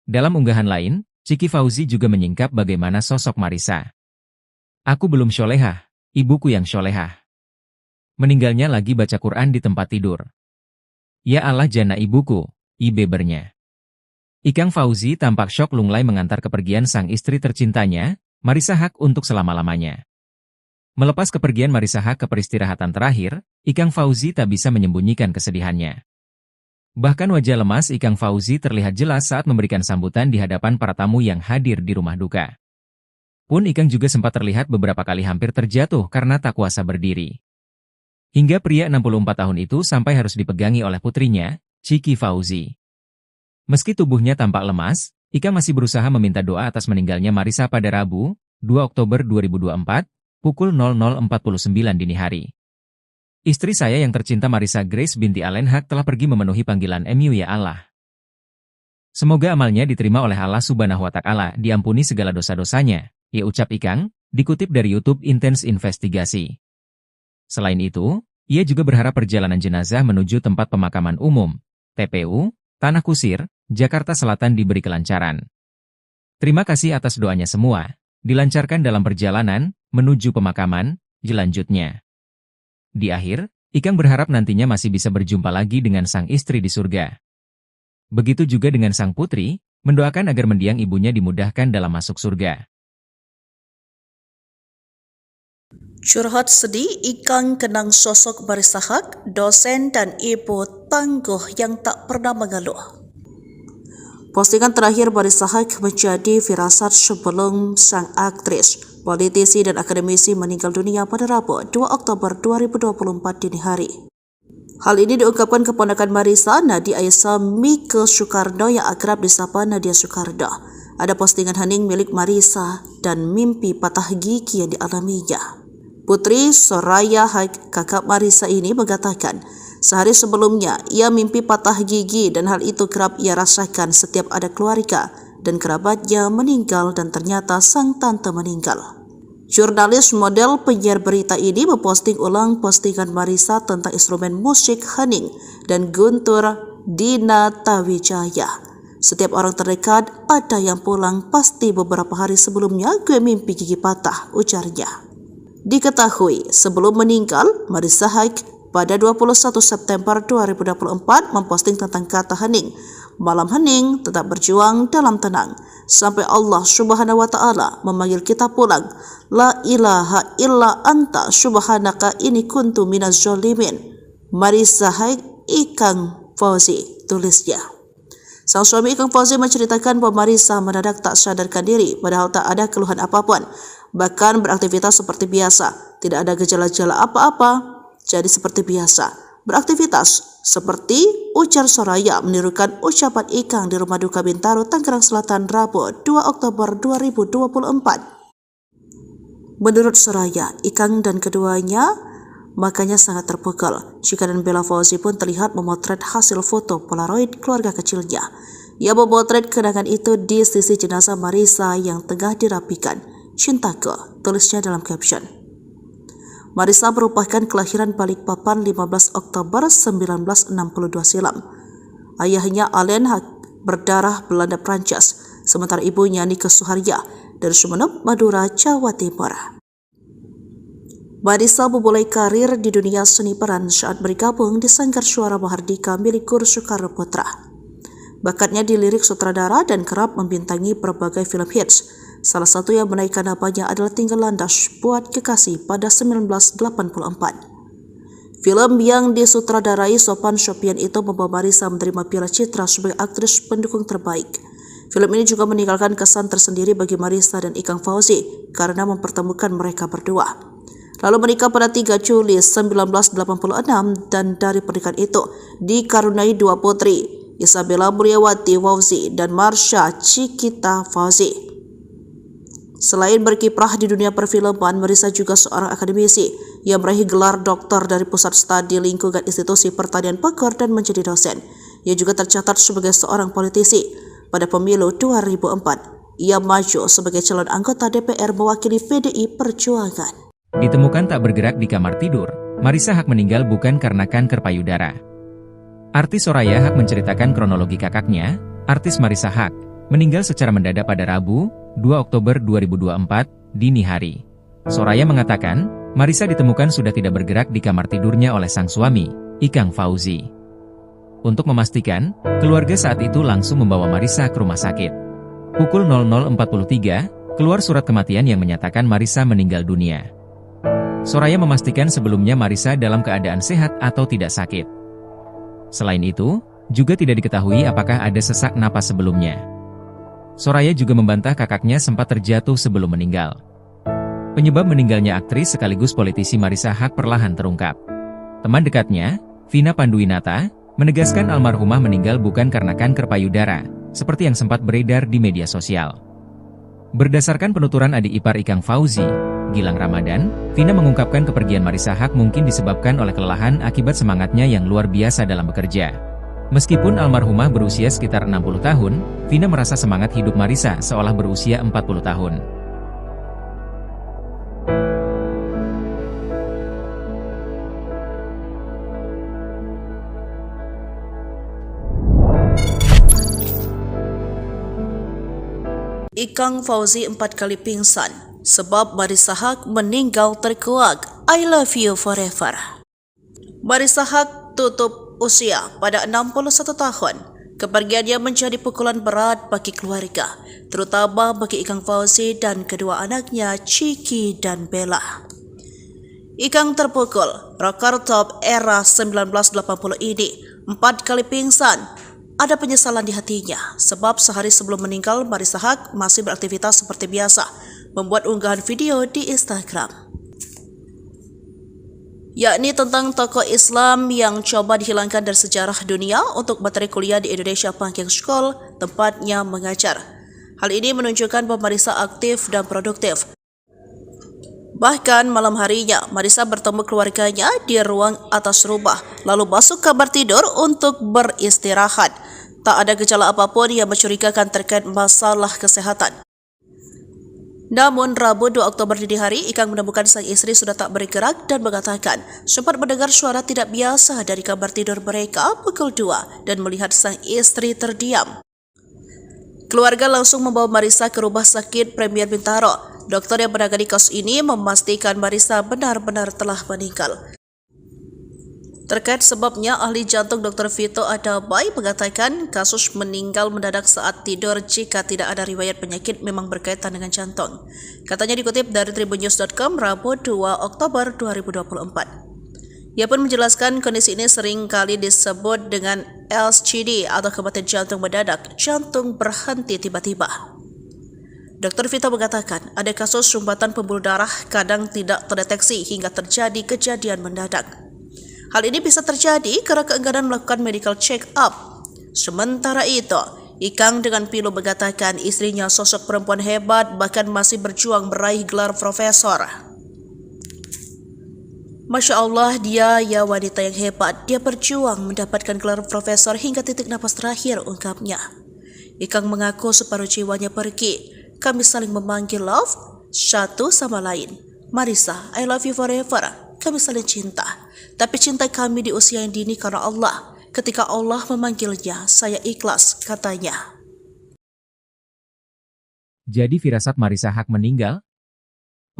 Dalam unggahan lain, Ciki Fauzi juga menyingkap bagaimana sosok Marissa. Aku belum syolehah, ibuku yang syolehah. Meninggalnya lagi baca Quran di tempat tidur. Ya Allah jannah ibuku, bebernya. Ikang Fauzi tampak syok lunglai mengantar kepergian sang istri tercintanya, Marissa Haque untuk selama-lamanya. Melepas kepergian Marissa Haque ke peristirahatan terakhir, Ikang Fauzi tak bisa menyembunyikan kesedihannya. Bahkan wajah lemas Ikang Fauzi terlihat jelas saat memberikan sambutan di hadapan para tamu yang hadir di rumah duka. Pun Ikang juga sempat terlihat beberapa kali hampir terjatuh karena tak kuasa berdiri. Hingga pria 64 tahun itu sampai harus dipegangi oleh putrinya, Ciki Fauzi. Meski tubuhnya tampak lemas, Ikang masih berusaha meminta doa atas meninggalnya Marissa pada Rabu, 2 Oktober 2024, pukul 00.49 dini hari. Istri saya yang tercinta Marissa Grace binti Allen Haque telah pergi memenuhi panggilan MU ya Allah. Semoga amalnya diterima oleh Allah Subhanahu wa Ta'ala, diampuni segala dosa-dosanya, ucap Ikang, dikutip dari YouTube Intense Investigasi. Selain itu, ia juga berharap perjalanan jenazah menuju tempat pemakaman umum, TPU, Tanah Kusir, Jakarta Selatan diberi kelancaran. Terima kasih atas doanya semua, dilancarkan dalam perjalanan menuju pemakaman, lanjutnya. Di akhir, Ikang berharap nantinya masih bisa berjumpa lagi dengan sang istri di surga. Begitu juga dengan sang putri, mendoakan agar mendiang ibunya dimudahkan dalam masuk surga. Curhat sedih, Ikang kenang sosok Marissa Haque, dosen dan ibu tangguh yang tak pernah mengeluh. Postingan terakhir Marissa Haque menjadi firasat sebelum sang aktris, politisi dan akademisi meninggal dunia pada Rabu 2 Oktober 2024 dini hari. Hal ini diungkapkan keponakan Marissa, Nadia Aisyah Mike Soekarno yang akrab disapa Nadia Soekarno. Ada postingan hening milik Marissa dan mimpi patah gigi yang dialaminya. Putri Soraya Haque, kakak Marissa ini mengatakan, sehari sebelumnya ia mimpi patah gigi dan hal itu kerap ia rasakan setiap ada keluarga dan kerabatnya meninggal dan ternyata sang tante meninggal. Jurnalis model penyiar berita ini memposting ulang postingan Marissa tentang instrumen musik hening dan Guntur Dinatawijaya. Setiap orang terdekat ada yang pulang pasti beberapa hari sebelumnya gue mimpi gigi patah, ujarnya. Diketahui sebelum meninggal, Marissa Haque pada 21 September 2024 memposting tentang kata hening. Malam hening, tetap berjuang dalam tenang. Sampai Allah Subhanahu wa Ta'ala memanggil kita pulang. La ilaha illa anta subhanaka ini kuntu minaz zolimin. Marissa Haque Ikang Fauzi. tulisnya. Sang suami Ikang Fauzi menceritakan bahwa Marisa mendadak tak sadarkan diri padahal tak ada keluhan apapun. Bahkan beraktivitas seperti biasa, tidak ada gejala-gejala apa-apa, jadi seperti biasa. Beraktivitas seperti ujar Soraya menirukan ucapan Ikang di Rumah Duka Bintaro, Tangerang Selatan, Rabu 2 Oktober 2024. Menurut Soraya, Ikang dan keduanya makanya sangat terpukul. Chika dan Bella Fauzi pun terlihat memotret hasil foto Polaroid keluarga kecilnya. Ia memotret kenangan itu di sisi jenazah Marisa yang tengah dirapikan. "Cintaku," tulisnya dalam caption. Marisa merupakan kelahiran Balikpapan 15 Oktober 1962 silam. Ayahnya Alen berdarah Belanda Prancis, sementara ibunya Nike Suharya dari Sumeneb, Madura, Jawa Timur. Marisa memulai karir di dunia seni peran saat bergabung di Sanggar Suara Mahardika milik Guru Soekarno Putra. Bakatnya di lirik sutradara dan kerap membintangi berbagai film hits. Salah satu yang menaikkan namanya adalah Tinggal Landas Buat Kekasih pada 1984. Film yang disutradarai Sopan Sopian itu membawa Marisa menerima Piala Citra sebagai aktris pendukung terbaik. Film ini juga meninggalkan kesan tersendiri bagi Marisa dan Ikang Fauzi karena mempertemukan mereka berdua. Lalu menikah pada 3 Juli 1986 dan dari pernikahan itu dikaruniai 2 putri, Isabella Mulyawati Fauzi dan Marsha Cikita Fauzi. Selain berkiprah di dunia perfilman, Marisa juga seorang akademisi yang meraih gelar doktor dari Pusat Studi Lingkungan Institusi Pertanian Bogor dan menjadi dosen. Ia juga tercatat sebagai seorang politisi. Pada pemilu 2004, ia maju sebagai calon anggota DPR mewakili PDI Perjuangan. Ditemukan tak bergerak di kamar tidur, Marisa Haque meninggal bukan karena kanker payudara. Artis Soraya Haque menceritakan kronologi kakaknya, artis Marisa Haque, meninggal secara mendadak pada Rabu, 2 Oktober 2024, dini hari. Soraya mengatakan, Marisa ditemukan sudah tidak bergerak di kamar tidurnya oleh sang suami, Ikang Fauzi. Untuk memastikan, keluarga saat itu langsung membawa Marisa ke rumah sakit. Pukul 00.43, keluar surat kematian yang menyatakan Marisa meninggal dunia. Soraya memastikan sebelumnya Marisa dalam keadaan sehat atau tidak sakit. Selain itu, juga tidak diketahui apakah ada sesak napas sebelumnya. Soraya juga membantah kakaknya sempat terjatuh sebelum meninggal. Penyebab meninggalnya aktris sekaligus politisi Marisa Haque perlahan terungkap. Teman dekatnya, Vina Panduwinata, menegaskan almarhumah meninggal bukan karena kanker payudara, seperti yang sempat beredar di media sosial. Berdasarkan penuturan adik ipar Ikang Fauzi, Gilang Ramadan, Vina mengungkapkan kepergian Marisa Haque mungkin disebabkan oleh kelelahan akibat semangatnya yang luar biasa dalam bekerja. Meskipun almarhumah berusia sekitar 60 tahun, Vina merasa semangat hidup Marisa seolah berusia 40 tahun. Ikang Fauzi 4 kali pingsan sebab Marisa Haque meninggal terkuak. I love you forever. Marisa Haque tutup usia pada 61 tahun. Kepergiannya menjadi pukulan berat bagi keluarga, terutama bagi Ikang Fauzi dan kedua anaknya Ciki dan Bella. Ikang terpukul, rocker top era 1980 ini 4 kali pingsan. Ada penyesalan di hatinya, sebab sehari sebelum meninggal Marisa Haque masih beraktivitas seperti biasa, membuat unggahan video di Instagram, yakni tentang tokoh Islam yang coba dihilangkan dari sejarah dunia untuk materi kuliah di Indonesia Banking School, tempatnya mengajar. Hal ini menunjukkan bahwa Marisa aktif dan produktif. Bahkan malam harinya, Marisa bertemu keluarganya di ruang atas rumah, lalu masuk kamar tidur untuk beristirahat. Tak ada gejala apapun yang mencurigakan terkait masalah kesehatan. Namun, Rabu 2 Oktober dini hari, Ikang menemukan sang istri sudah tak bergerak dan mengatakan sempat mendengar suara tidak biasa dari kamar tidur mereka pukul 2 dan melihat sang istri terdiam. Keluarga langsung membawa Marisa ke Rumah Sakit Premier Bintaro. Dokter yang menangani kasus ini memastikan Marisa benar-benar telah meninggal. Terkait sebabnya, ahli jantung Dr. Vito Adamai mengatakan kasus meninggal mendadak saat tidur jika tidak ada riwayat penyakit memang berkaitan dengan jantung. Katanya dikutip dari tribunnews.com Rabu 2 Oktober 2024. Ia pun menjelaskan kondisi ini sering kali disebut dengan LCD atau kematian jantung mendadak, jantung berhenti tiba-tiba. Dr. Vito mengatakan ada kasus sumbatan pembuluh darah kadang tidak terdeteksi hingga terjadi kejadian mendadak. Hal ini bisa terjadi karena keengganan melakukan medical check-up. Sementara itu, Ikang dengan pilu mengatakan istrinya sosok perempuan hebat bahkan masih berjuang meraih gelar profesor. Masya Allah, dia ya wanita yang hebat. Dia berjuang mendapatkan gelar profesor hingga titik napas terakhir, ungkapnya. Ikang mengaku separuh jiwanya pergi. Kami saling memanggil love satu sama lain. Marisa, I love you forever. Kami saling cinta. Tapi cinta kami di usia yang dini karena Allah. Ketika Allah memanggilnya, saya ikhlas, katanya. Jadi firasat Marisa Haque meninggal?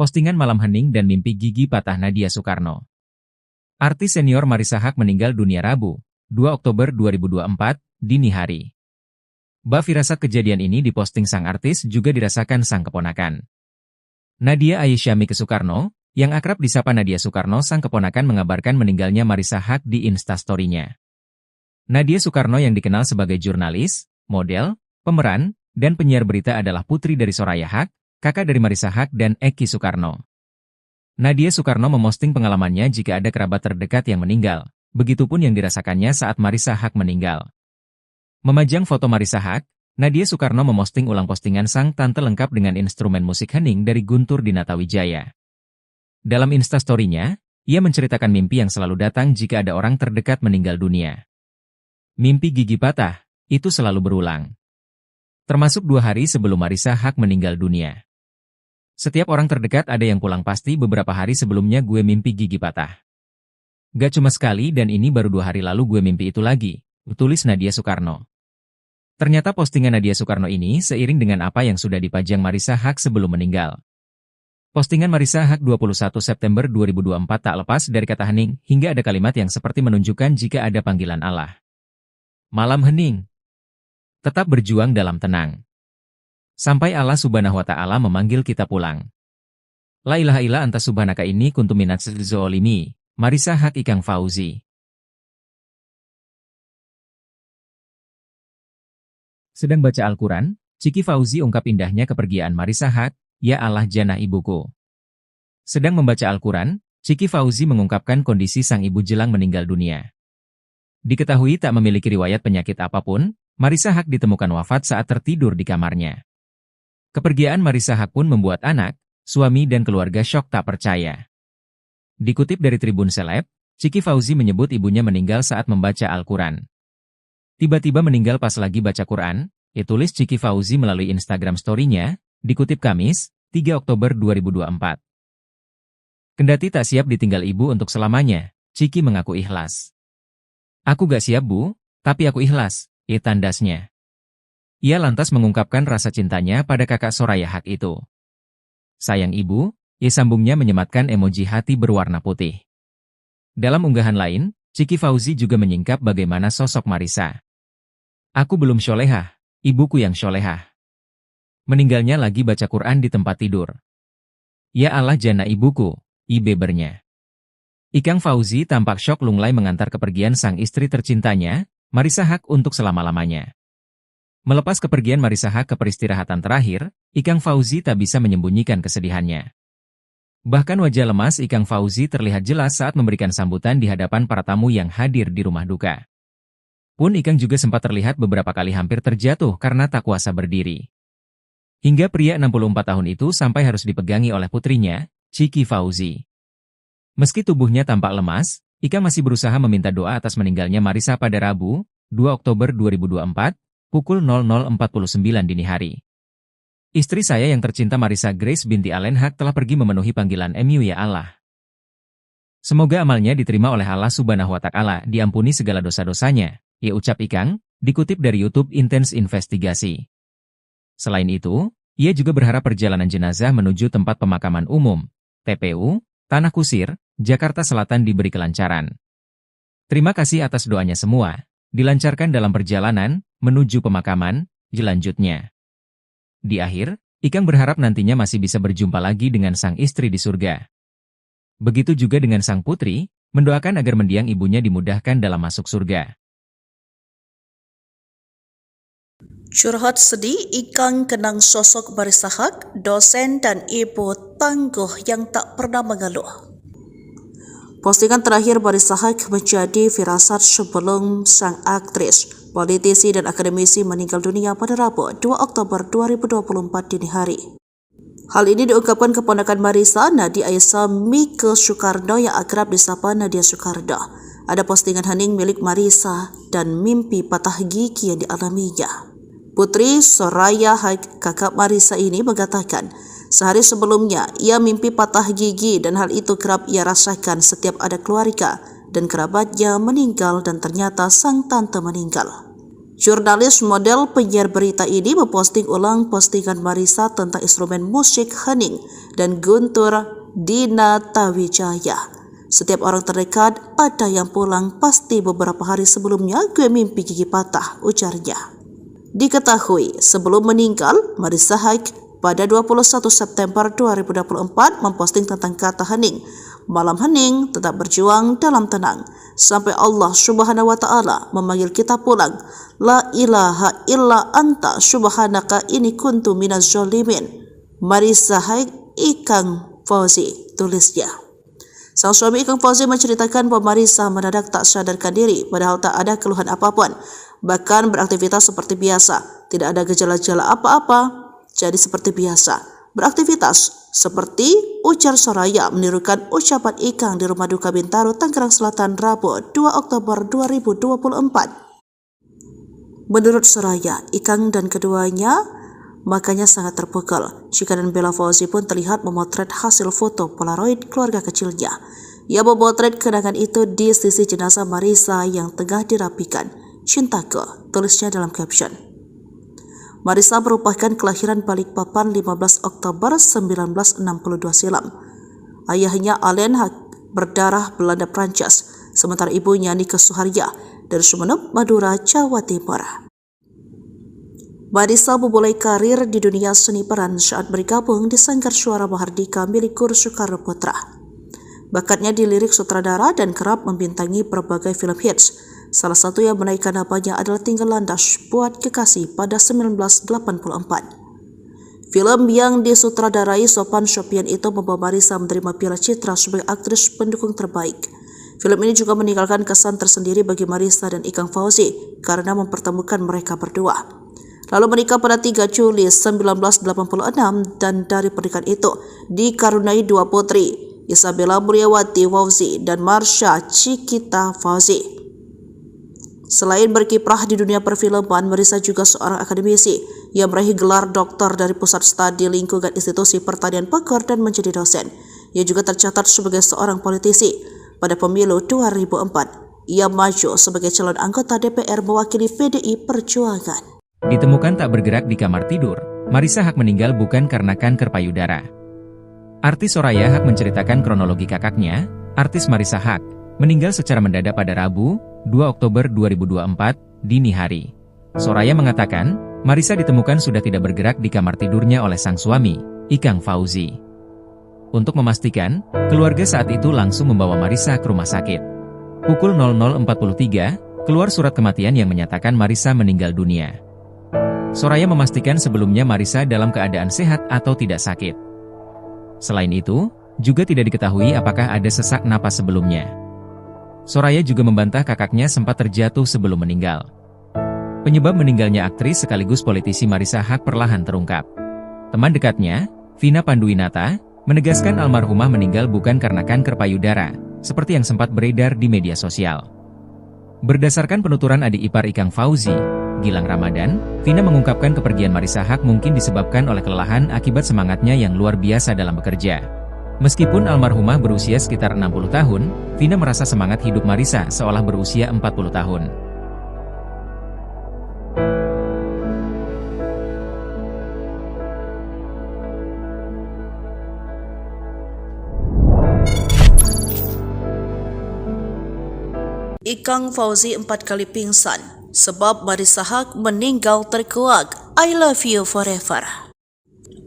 Postingan malam hening dan mimpi gigi patah Nadia Soekarno. Artis senior Marisa Haque meninggal dunia Rabu, 2 Oktober 2024, dini hari. Firasat kejadian ini diposting sang artis juga dirasakan sang keponakan. Nadia Aisyamike Soekarno, yang akrab disapa Nadia Soekarno, sang keponakan mengabarkan meninggalnya Marisa Haque di Instastory-nya. Nadia Soekarno yang dikenal sebagai jurnalis, model, pemeran, dan penyiar berita adalah putri dari Soraya Haque, kakak dari Marisa Haque dan Eki Soekarno. Nadia Soekarno memosting pengalamannya jika ada kerabat terdekat yang meninggal, begitupun yang dirasakannya saat Marisa Haque meninggal. Memajang foto Marisa Haque, Nadia Soekarno memosting ulang postingan sang tante lengkap dengan instrumen musik hening dari Guntur Dinatawijaya. Dalam Instastory-nya, ia menceritakan mimpi yang selalu datang jika ada orang terdekat meninggal dunia. Mimpi gigi patah, itu selalu berulang. Termasuk 2 hari sebelum Marisa Haque meninggal dunia. Setiap orang terdekat ada yang pulang pasti beberapa hari sebelumnya gue mimpi gigi patah. Gak cuma sekali dan ini baru 2 hari lalu gue mimpi itu lagi, tulis Nadia Soekarno. Ternyata postingan Nadia Soekarno ini seiring dengan apa yang sudah dipajang Marisa Haque sebelum meninggal. Postingan Marisa Haque 21 September 2024 tak lepas dari kata hening, hingga ada kalimat yang seperti menunjukkan jika ada panggilan Allah. Malam hening. Tetap berjuang dalam tenang. Sampai Allah Subhanahu wa Ta'ala memanggil kita pulang. La ilaha illa anta subhanaka inni kuntu minaz zolimi. Marisa Haque Ikang Fauzi. Sedang baca Al-Quran, Ciki Fauzi ungkap indahnya kepergian Marisa Haque, ya Allah jannah ibuku. Sedang membaca Al-Quran, Ciki Fauzi mengungkapkan kondisi sang ibu jelang meninggal dunia. Diketahui tak memiliki riwayat penyakit apapun, Marisa Haque ditemukan wafat saat tertidur di kamarnya. Kepergian Marisa Haque pun membuat anak, suami dan keluarga syok tak percaya. Dikutip dari Tribun Seleb, Ciki Fauzi menyebut ibunya meninggal saat membaca Al-Quran. Tiba-tiba meninggal pas lagi baca Quran, tulis Ciki Fauzi melalui Instagram story-nya, dikutip Kamis, 3 Oktober 2024. Kendati tak siap ditinggal ibu untuk selamanya, Ciki mengaku ikhlas. Aku gak siap bu, tapi aku ikhlas, tandasnya. Ia lantas mengungkapkan rasa cintanya pada kakak Soraya Haque itu. Sayang ibu, sambungnya menyematkan emoji hati berwarna putih. Dalam unggahan lain, Ciki Fauzi juga menyingkap bagaimana sosok Marisa. Aku belum syolehah, ibuku yang syolehah. Meninggalnya lagi baca Quran di tempat tidur. Ya Allah jannah ibuku, bebernya. Ikang Fauzi tampak syok lunglai mengantar kepergian sang istri tercintanya, Marisa Haque untuk selama-lamanya. Melepas kepergian Marisa Haque ke peristirahatan terakhir, Ikang Fauzi tak bisa menyembunyikan kesedihannya. Bahkan wajah lemas Ikang Fauzi terlihat jelas saat memberikan sambutan di hadapan para tamu yang hadir di rumah duka. Pun Ikang juga sempat terlihat beberapa kali hampir terjatuh karena tak kuasa berdiri. Hingga pria 64 tahun itu sampai harus dipegangi oleh putrinya, Ciki Fauzi. Meski tubuhnya tampak lemas, Ikang masih berusaha meminta doa atas meninggalnya Marisa pada Rabu, 2 Oktober 2024, pukul 00.49 dini hari. Istri saya yang tercinta Marisa Grace binti Allen Haque telah pergi memenuhi panggilan MU ya Allah. Semoga amalnya diterima oleh Allah Subhanahu wa Ta'ala, diampuni segala dosa-dosanya, ucap Ikang, dikutip dari YouTube Intense Investigasi. Selain itu, ia juga berharap perjalanan jenazah menuju tempat pemakaman umum, TPU, Tanah Kusir, Jakarta Selatan diberi kelancaran. Terima kasih atas doanya semua, dilancarkan dalam perjalanan menuju pemakaman, lanjutnya. Di akhir, Ikang berharap nantinya masih bisa berjumpa lagi dengan sang istri di surga. Begitu juga dengan sang putri, mendoakan agar mendiang ibunya dimudahkan dalam masuk surga. Curhat sedih Ikang kenang sosok Marissa Haque, dosen dan ibu tangguh yang tak pernah mengeluh. Postingan terakhir Marissa Haque menjadi firasat sebelum sang aktris, politisi dan akademisi meninggal dunia pada Rabu 2 Oktober 2024 dini hari. Hal ini diungkapkan keponakan Marissa, Nadia Aisyah Mike Soekarno yang akrab disapa Nadia Soekarno. Ada postingan hening milik Marissa dan mimpi patah gigi yang dialaminya. Putri Soraya Haque, kakak Marissa ini mengatakan, sehari sebelumnya ia mimpi patah gigi dan hal itu kerap ia rasakan setiap ada keluarga dan kerabatnya meninggal dan ternyata sang tante meninggal. Jurnalis model penyiar berita ini memposting ulang postingan Marissa tentang instrumen musik hening dan guntur Dina Tawijaya. Setiap orang terdekat ada yang pulang, pasti beberapa hari sebelumnya gue mimpi gigi patah, ujarnya. Diketahui sebelum meninggal, Marissa Haque pada 21 September 2024 memposting tentang kata hening. Malam hening, tetap berjuang dalam tenang. Sampai Allah Subhanahu wa Ta'ala memanggil kita pulang. La ilaha illa anta subhanaka inni kuntu minaz zalimin. Marissa Haque, Ikang Fauzi, tulisnya. Sang suami Ikang Fauzi menceritakan bahwa Marissa mendadak tak sadarkan diri padahal tak ada keluhan apapun. Bahkan beraktivitas seperti biasa, tidak ada gejala-gejala apa-apa, jadi seperti biasa. Beraktivitas seperti ujar Soraya menirukan ucapan Ikang di Rumah Duka Bintaro, Tangerang Selatan, Rabu 2 Oktober 2024. Menurut Soraya, Ikang dan keduanya makanya sangat terpukul. Jika dan Bella Fauzi pun terlihat memotret hasil foto Polaroid keluarga kecilnya. Ia memotret kenangan itu di sisi jenazah Marissa yang tengah dirapikan. Cintaku, tulisnya dalam caption. Marissa merupakan kelahiran Balikpapan 15 Oktober 1962 silam. Ayahnya Alain Haque berdarah Belanda Prancis, sementara ibunya Nike Suharya dari Sumeneb, Madura, Jawa Timur. Marissa memulai karir di dunia seni peran saat bergabung di Sanggar Suara Mahardika milik Guru Soekarno Putra. Bakatnya di lirik sutradara dan kerap membintangi berbagai film hits. Salah satu yang menaikkan namanya adalah Tinggal Landas Buat Kekasih pada 1984. Film yang disutradarai Sophan Sophian itu membawa Marissa menerima Piala Citra sebagai aktris pendukung terbaik. Film ini juga meninggalkan kesan tersendiri bagi Marissa dan Ikang Fauzi karena mempertemukan mereka berdua. Lalu menikah pada 3 Juli 1986 dan dari pernikahan itu dikaruniai 2 putri, Isabella Mulyawati Fauzi dan Marsha Cikita Fauzi. Selain berkiprah di dunia perfilman, Marissa juga seorang akademisi yang meraih gelar doktor dari Pusat Studi Lingkungan Institusi Pertanian Bogor dan menjadi dosen. Ia juga tercatat sebagai seorang politisi. Pada pemilu 2004, ia maju sebagai calon anggota DPR mewakili PDI Perjuangan. Ditemukan tak bergerak di kamar tidur, Marissa Haque meninggal bukan karena kanker payudara. Artis Soraya Haque menceritakan kronologi kakaknya, artis Marissa Haque, meninggal secara mendadak pada Rabu, 2 Oktober 2024, dini hari. Soraya mengatakan, Marissa ditemukan sudah tidak bergerak di kamar tidurnya oleh sang suami, Ikang Fauzi. Untuk memastikan, keluarga saat itu langsung membawa Marissa ke rumah sakit. Pukul 00.43, keluar surat kematian yang menyatakan Marissa meninggal dunia. Soraya memastikan sebelumnya Marissa dalam keadaan sehat atau tidak sakit. Selain itu, juga tidak diketahui apakah ada sesak napas sebelumnya. Soraya juga membantah kakaknya sempat terjatuh sebelum meninggal. Penyebab meninggalnya aktris sekaligus politisi Marissa Haque perlahan terungkap. Teman dekatnya, Vina Panduwinata, menegaskan almarhumah meninggal bukan karena kanker payudara, seperti yang sempat beredar di media sosial. Berdasarkan penuturan adik ipar Ikang Fauzi, Gilang Ramadan, Vina mengungkapkan kepergian Marissa Haque mungkin disebabkan oleh kelelahan akibat semangatnya yang luar biasa dalam bekerja. Meskipun almarhumah berusia sekitar 60 tahun, Vina merasa semangat hidup Marissa seolah berusia 40 tahun. Ikang Fauzi 4 kali pingsan sebab Marissa Haque meninggal terkuak. I love you forever.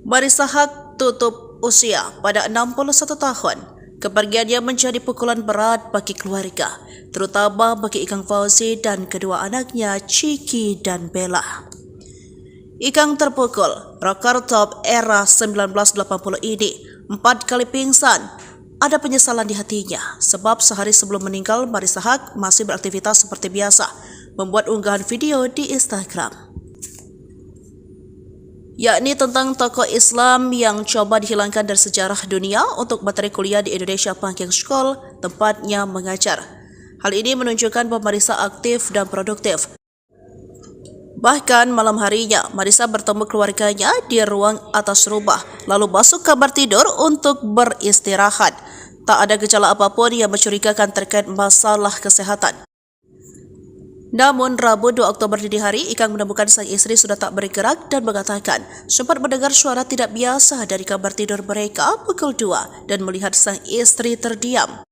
Marissa Haque tutup usia pada 61 tahun. Kepergiannya menjadi pukulan berat bagi keluarga, terutama bagi Ikang Fauzi dan kedua anaknya, Chiki dan Bella. Ikang terpukul, rocker top era 1980 ini 4 kali pingsan. Ada penyesalan di hatinya, sebab sehari sebelum meninggal Marissa Haque masih beraktivitas seperti biasa, membuat unggahan video di Instagram, yakni tentang tokoh Islam yang coba dihilangkan dari sejarah dunia untuk materi kuliah di Indonesia Banking School, tempatnya mengajar. Hal ini menunjukkan bahwa Marissa aktif dan produktif. Bahkan malam harinya, Marissa bertemu keluarganya di ruang atas rumah, lalu masuk kamar tidur untuk beristirahat. Tak ada gejala apapun yang mencurigakan terkait masalah kesehatan. Namun, Rabu 2 Oktober dini hari, Ikang menemukan sang istri sudah tak bergerak dan mengatakan sempat mendengar suara tidak biasa dari kamar tidur mereka pukul 2 dan melihat sang istri terdiam.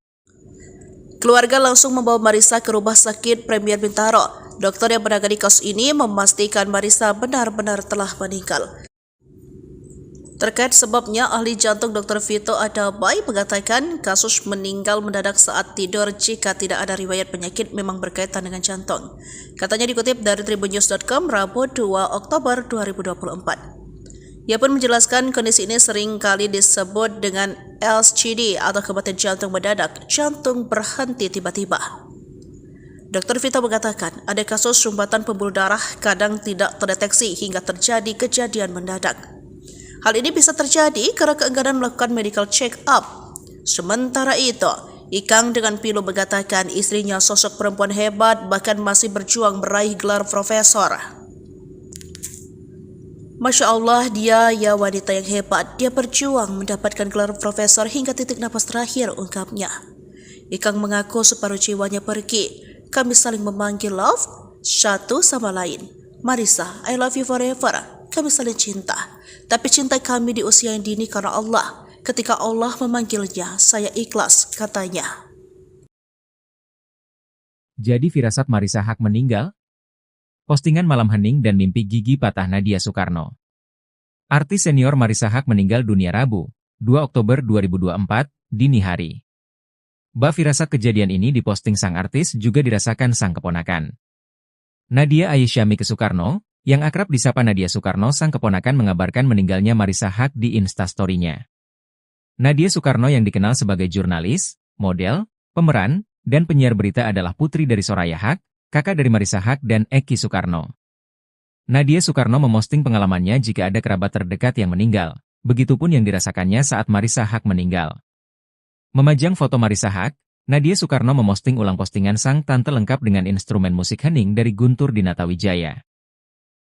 Keluarga langsung membawa Marissa ke rumah sakit Premier Bintaro. Dokter yang menangani kasus ini memastikan Marissa benar-benar telah meninggal. Terkait sebabnya, ahli jantung Dr. Vito Adamai mengatakan kasus meninggal mendadak saat tidur jika tidak ada riwayat penyakit memang berkaitan dengan jantung. Katanya dikutip dari tribunnews.com Rabu 2 Oktober 2024. Ia pun menjelaskan kondisi ini sering kali disebut dengan LCD atau kematian jantung mendadak, jantung berhenti tiba-tiba. Dr. Vito mengatakan ada kasus sumbatan pembuluh darah kadang tidak terdeteksi hingga terjadi kejadian mendadak. Hal ini bisa terjadi karena keengganan melakukan medical check-up. Sementara itu, Ikang dengan pilu mengatakan istrinya sosok perempuan hebat, bahkan masih berjuang meraih gelar profesor. Masya Allah, dia ya wanita yang hebat. Dia berjuang mendapatkan gelar profesor hingga titik napas terakhir, ungkapnya. Ikang mengaku separuh jiwanya pergi. Kami saling memanggil love satu sama lain. Marissa, I love you forever. Kami saling cinta. Tapi cinta kami di usia yang dini karena Allah. Ketika Allah memanggilnya, saya ikhlas, katanya. Jadi firasat Marissa Haque meninggal? Postingan malam hening dan mimpi gigi patah Nadia Soekarno. Artis senior Marissa Haque meninggal dunia Rabu, 2 Oktober 2024, dini hari. Firasat kejadian ini diposting sang artis juga dirasakan sang keponakan. Nadia Aisyamike Soekarno, yang akrab disapa Nadia Soekarno, sang keponakan mengabarkan meninggalnya Marissa Haque di Instastory-nya. Nadia Soekarno yang dikenal sebagai jurnalis, model, pemeran, dan penyiar berita adalah putri dari Soraya Haque, kakak dari Marissa Haque dan Eki Soekarno. Nadia Soekarno memosting pengalamannya jika ada kerabat terdekat yang meninggal, begitupun yang dirasakannya saat Marissa Haque meninggal. Memajang foto Marissa Haque, Nadia Soekarno memosting ulang postingan sang tante lengkap dengan instrumen musik hening dari Guntur Dinata Wijaya.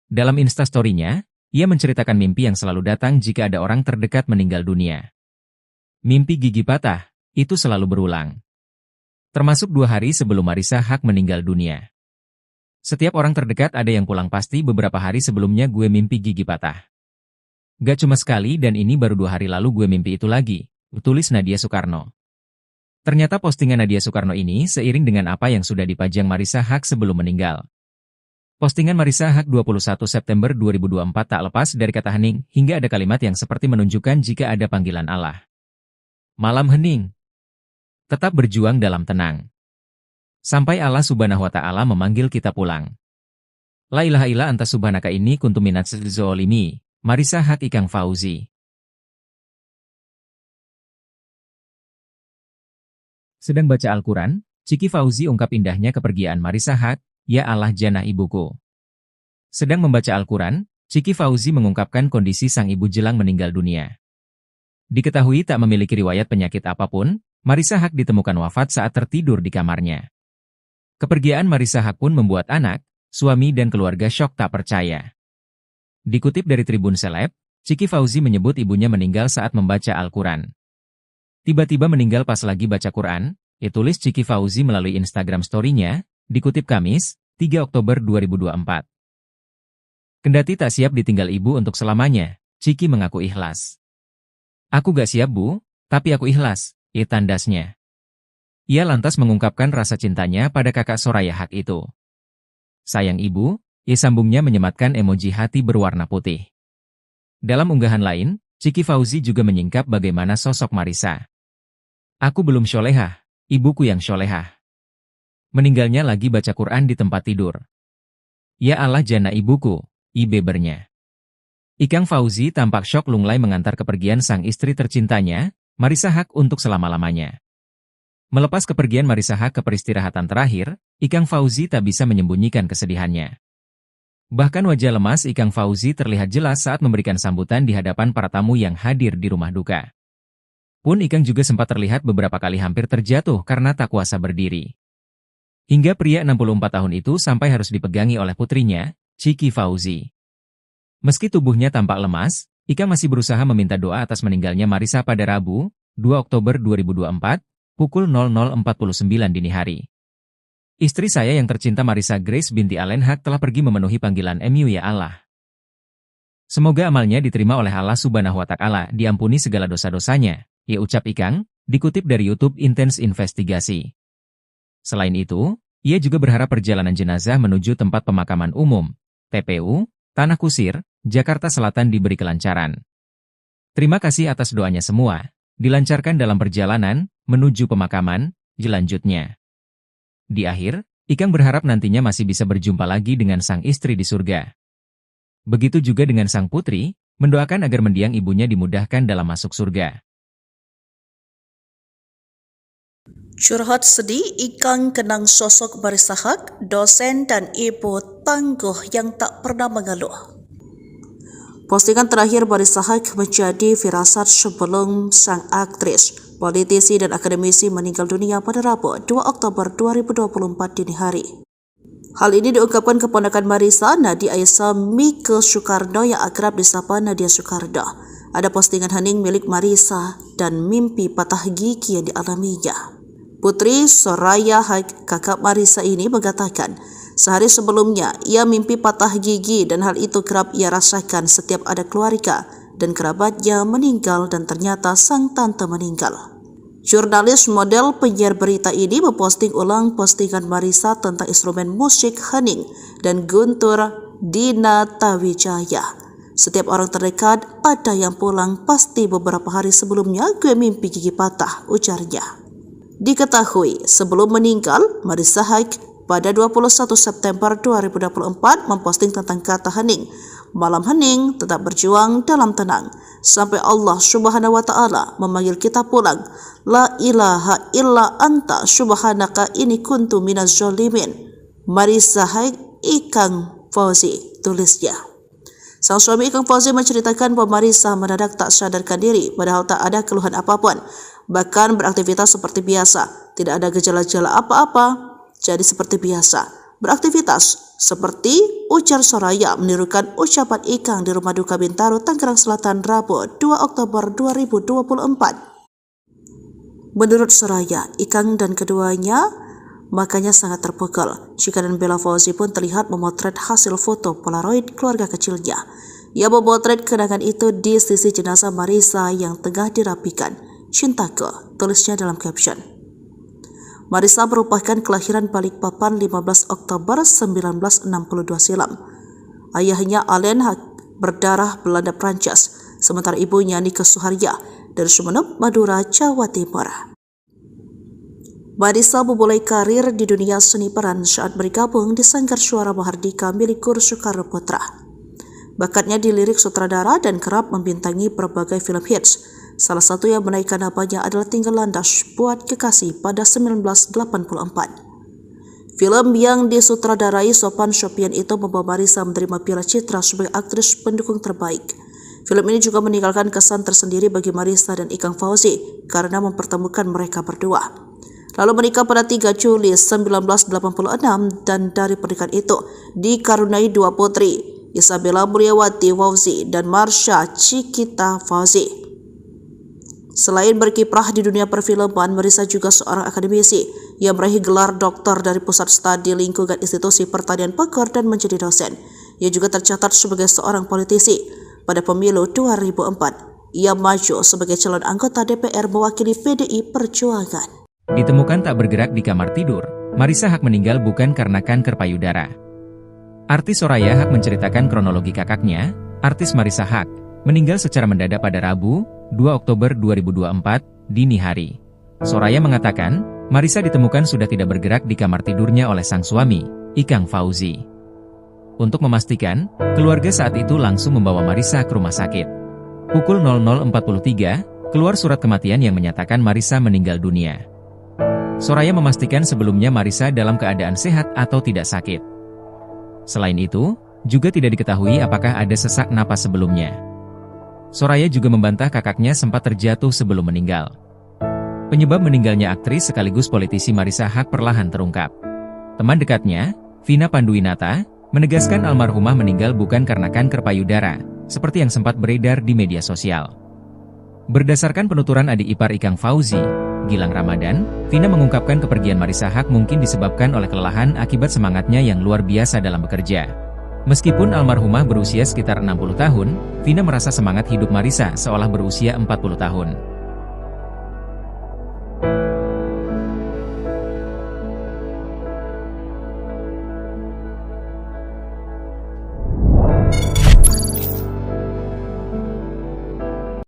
Dalam Instastory-nya, ia menceritakan mimpi yang selalu datang jika ada orang terdekat meninggal dunia. Mimpi gigi patah, itu selalu berulang. Termasuk 2 hari sebelum Marissa Haque meninggal dunia. Setiap orang terdekat ada yang pulang pasti beberapa hari sebelumnya gue mimpi gigi patah. Gak cuma sekali dan ini baru 2 hari lalu gue mimpi itu lagi, tulis Nadia Soekarno. Ternyata postingan Nadia Soekarno ini seiring dengan apa yang sudah dipajang Marissa Haque sebelum meninggal. Postingan Marissa Haque 21 September 2024 tak lepas dari kata hening, hingga ada kalimat yang seperti menunjukkan jika ada panggilan Allah. Malam hening. Tetap berjuang dalam tenang. Sampai Allah Subhanahu wa Ta'ala memanggil kita pulang. La ilaha illa anta subhanaka inni kuntu minadz zolimi. Marissa Haque Ikang Fauzi. Sedang baca Al-Quran, Chiki Fauzi ungkap indahnya kepergian Marissa Haque, ya Allah jannah ibuku. Sedang membaca Al-Quran, Chiki Fauzi mengungkapkan kondisi sang ibu jelang meninggal dunia. Diketahui tak memiliki riwayat penyakit apapun, Marissa Haque ditemukan wafat saat tertidur di kamarnya. Kepergian Marissa Haque pun membuat anak, suami dan keluarga syok tak percaya. Dikutip dari Tribun Seleb, Chiki Fauzi menyebut ibunya meninggal saat membaca Al-Quran. Tiba-tiba meninggal pas lagi baca Quran, tulis Chiki Fauzi melalui Instagram story-nya, dikutip Kamis, 3 Oktober 2024. Kendati tak siap ditinggal ibu untuk selamanya, Chiki mengaku ikhlas. Aku gak siap bu, tapi aku ikhlas, tandasnya. Ia lantas mengungkapkan rasa cintanya pada kakak Soraya Haque itu. Sayang ibu, sambungnya menyematkan emoji hati berwarna putih. Dalam unggahan lain, Chiki Fauzi juga menyingkap bagaimana sosok Marissa Aku belum sholehah, ibuku yang sholehah. Meninggalnya lagi baca Quran di tempat tidur. Ya Allah jana ibuku, bebernya. Ikang Fauzi tampak syok lunglai mengantar kepergian sang istri tercintanya, Marissa Haque untuk selama-lamanya. Melepas kepergian Marissa Haque ke peristirahatan terakhir, Ikang Fauzi tak bisa menyembunyikan kesedihannya. Bahkan wajah lemas Ikang Fauzi terlihat jelas saat memberikan sambutan di hadapan para tamu yang hadir di rumah duka. Pun Ikang juga sempat terlihat beberapa kali hampir terjatuh karena tak kuasa berdiri. Hingga pria 64 tahun itu sampai harus dipegangi oleh putrinya, Chiki Fauzi. Meski tubuhnya tampak lemas, Ikang masih berusaha meminta doa atas meninggalnya Marissa pada Rabu, 2 Oktober 2024, pukul 00.49 dini hari. Istri saya yang tercinta Marissa Grace binti Allen Haque telah pergi memenuhi panggilan MU ya Allah. Semoga amalnya diterima oleh Allah Subhanahu wa Ta'ala, diampuni segala dosa-dosanya, ya ucap Ikang, dikutip dari YouTube Intense Investigasi. Selain itu, ia juga berharap perjalanan jenazah menuju tempat pemakaman umum, TPU, Tanah Kusir, Jakarta Selatan diberi kelancaran. Terima kasih atas doanya semua, dilancarkan dalam perjalanan menuju pemakaman, lanjutnya. Di akhir, Ikang berharap nantinya masih bisa berjumpa lagi dengan sang istri di surga. Begitu juga dengan sang putri, mendoakan agar mendiang ibunya dimudahkan dalam masuk surga. Curhat sedih, Ikang kenang sosok Marissa Haque, dosen dan ibu tangguh yang tak pernah mengeluh. Postingan terakhir Marissa Haque menjadi firasat sebelum sang aktris, politisi dan akademisi meninggal dunia pada Rabu 2 Oktober 2024 dini hari. Hal ini diungkapkan keponakan Marissa, Nadia Aisyah Mike Soekarno yang akrab disapa Nadia Soekarno. Ada postingan hening milik Marissa dan mimpi patah gigi yang dialaminya. Putri Soraya Haque, kakak Marissa ini mengatakan, sehari sebelumnya ia mimpi patah gigi dan hal itu kerap ia rasakan setiap ada keluarga dan kerabatnya meninggal dan ternyata sang tante meninggal. Jurnalis model penyiar berita ini memposting ulang postingan Marissa tentang instrumen musik hening dan guntur Dina Tawijaya. Setiap orang terdekat ada yang pulang, pasti beberapa hari sebelumnya gue mimpi gigi patah, ujarnya. Diketahui sebelum meninggal, Marissa Haque pada 21 September 2024 memposting tentang kata hening. Malam hening, tetap berjuang dalam tenang. Sampai Allah Subhanahu wa Ta'ala memanggil kita pulang. La ilaha illa anta subhanaka inni kuntu minaz zalimin. Marissa Haque, Ikang Fauzi, tulisnya. Sang suami Ikang Fauzi menceritakan bahwa Marissa mendadak tak sadarkan diri padahal tak ada keluhan apapun. Bahkan beraktivitas seperti biasa, tidak ada gejala-gejala apa-apa, jadi seperti biasa. Beraktivitas seperti ujar Soraya menirukan ucapan Ikang di rumah duka Bintaro, Tangerang Selatan, Rabu 2 Oktober 2024. Menurut Soraya, Ikang dan keduanya makanya sangat terpukul. Chika dan Bella Fauzi pun terlihat memotret hasil foto Polaroid keluarga kecilnya. Ia memotret kenangan itu di sisi jenazah Marissa yang tengah dirapikan. Cintaku, tulisnya dalam caption. Marissa merupakan kelahiran Balikpapan 15 Oktober 1962 silam. Ayahnya Allen Haque berdarah Belanda Prancis, sementara ibunya Nike Suharya dari Sumeneb, Madura, Jawa Timur. Marissa memulai karir di dunia seni peran saat bergabung di Sanggar Suara Mahardika milik Guru Soekarno Putra. Bakatnya di lirik sutradara dan kerap membintangi berbagai film hits. Salah satu yang menaikkan namanya adalah Tinggal Landas Buat Kekasih pada 1984. Film yang disutradarai Sophan Sophian itu membawa Marissa menerima Piala Citra sebagai aktris pendukung terbaik. Film ini juga meninggalkan kesan tersendiri bagi Marissa dan Ikang Fauzi karena mempertemukan mereka berdua. Lalu menikah pada 3 Juli 1986 dan dari pernikahan itu dikaruniai 2 putri, Isabella Mulyawati Fauzi dan Marsha Cikita Fauzi. Selain berkiprah di dunia perfilman, Marissa juga seorang akademisi yang meraih gelar doktor dari Pusat Studi Lingkungan Institusi Pertanian Bogor dan menjadi dosen. Ia juga tercatat sebagai seorang politisi. Pada pemilu 2004, ia maju sebagai calon anggota DPR mewakili PDI Perjuangan. Ditemukan tak bergerak di kamar tidur, Marissa Haque meninggal bukan karena kanker payudara. Artis Soraya Haque menceritakan kronologi kakaknya, artis Marissa Haque, meninggal secara mendadak pada Rabu, 2 Oktober 2024, dini hari. Soraya mengatakan, Marisa ditemukan sudah tidak bergerak di kamar tidurnya oleh sang suami, Ikang Fauzi. Untuk memastikan, keluarga saat itu langsung membawa Marisa ke rumah sakit. Pukul 00.43, keluar surat kematian yang menyatakan Marisa meninggal dunia. Soraya memastikan sebelumnya Marisa dalam keadaan sehat atau tidak sakit. Selain itu, juga tidak diketahui apakah ada sesak napas sebelumnya. Soraya juga membantah kakaknya sempat terjatuh sebelum meninggal. Penyebab meninggalnya aktris sekaligus politisi Marisa Haque perlahan terungkap. Teman dekatnya, Vina Panduwinata, menegaskan almarhumah meninggal bukan karena kanker payudara, seperti yang sempat beredar di media sosial. Berdasarkan penuturan adik ipar Ikang Fauzi, Gilang Ramadan, Vina mengungkapkan kepergian Marisa Haque mungkin disebabkan oleh kelelahan akibat semangatnya yang luar biasa dalam bekerja. Meskipun almarhumah berusia sekitar 60 tahun, Vina merasa semangat hidup Marisa seolah berusia 40 tahun.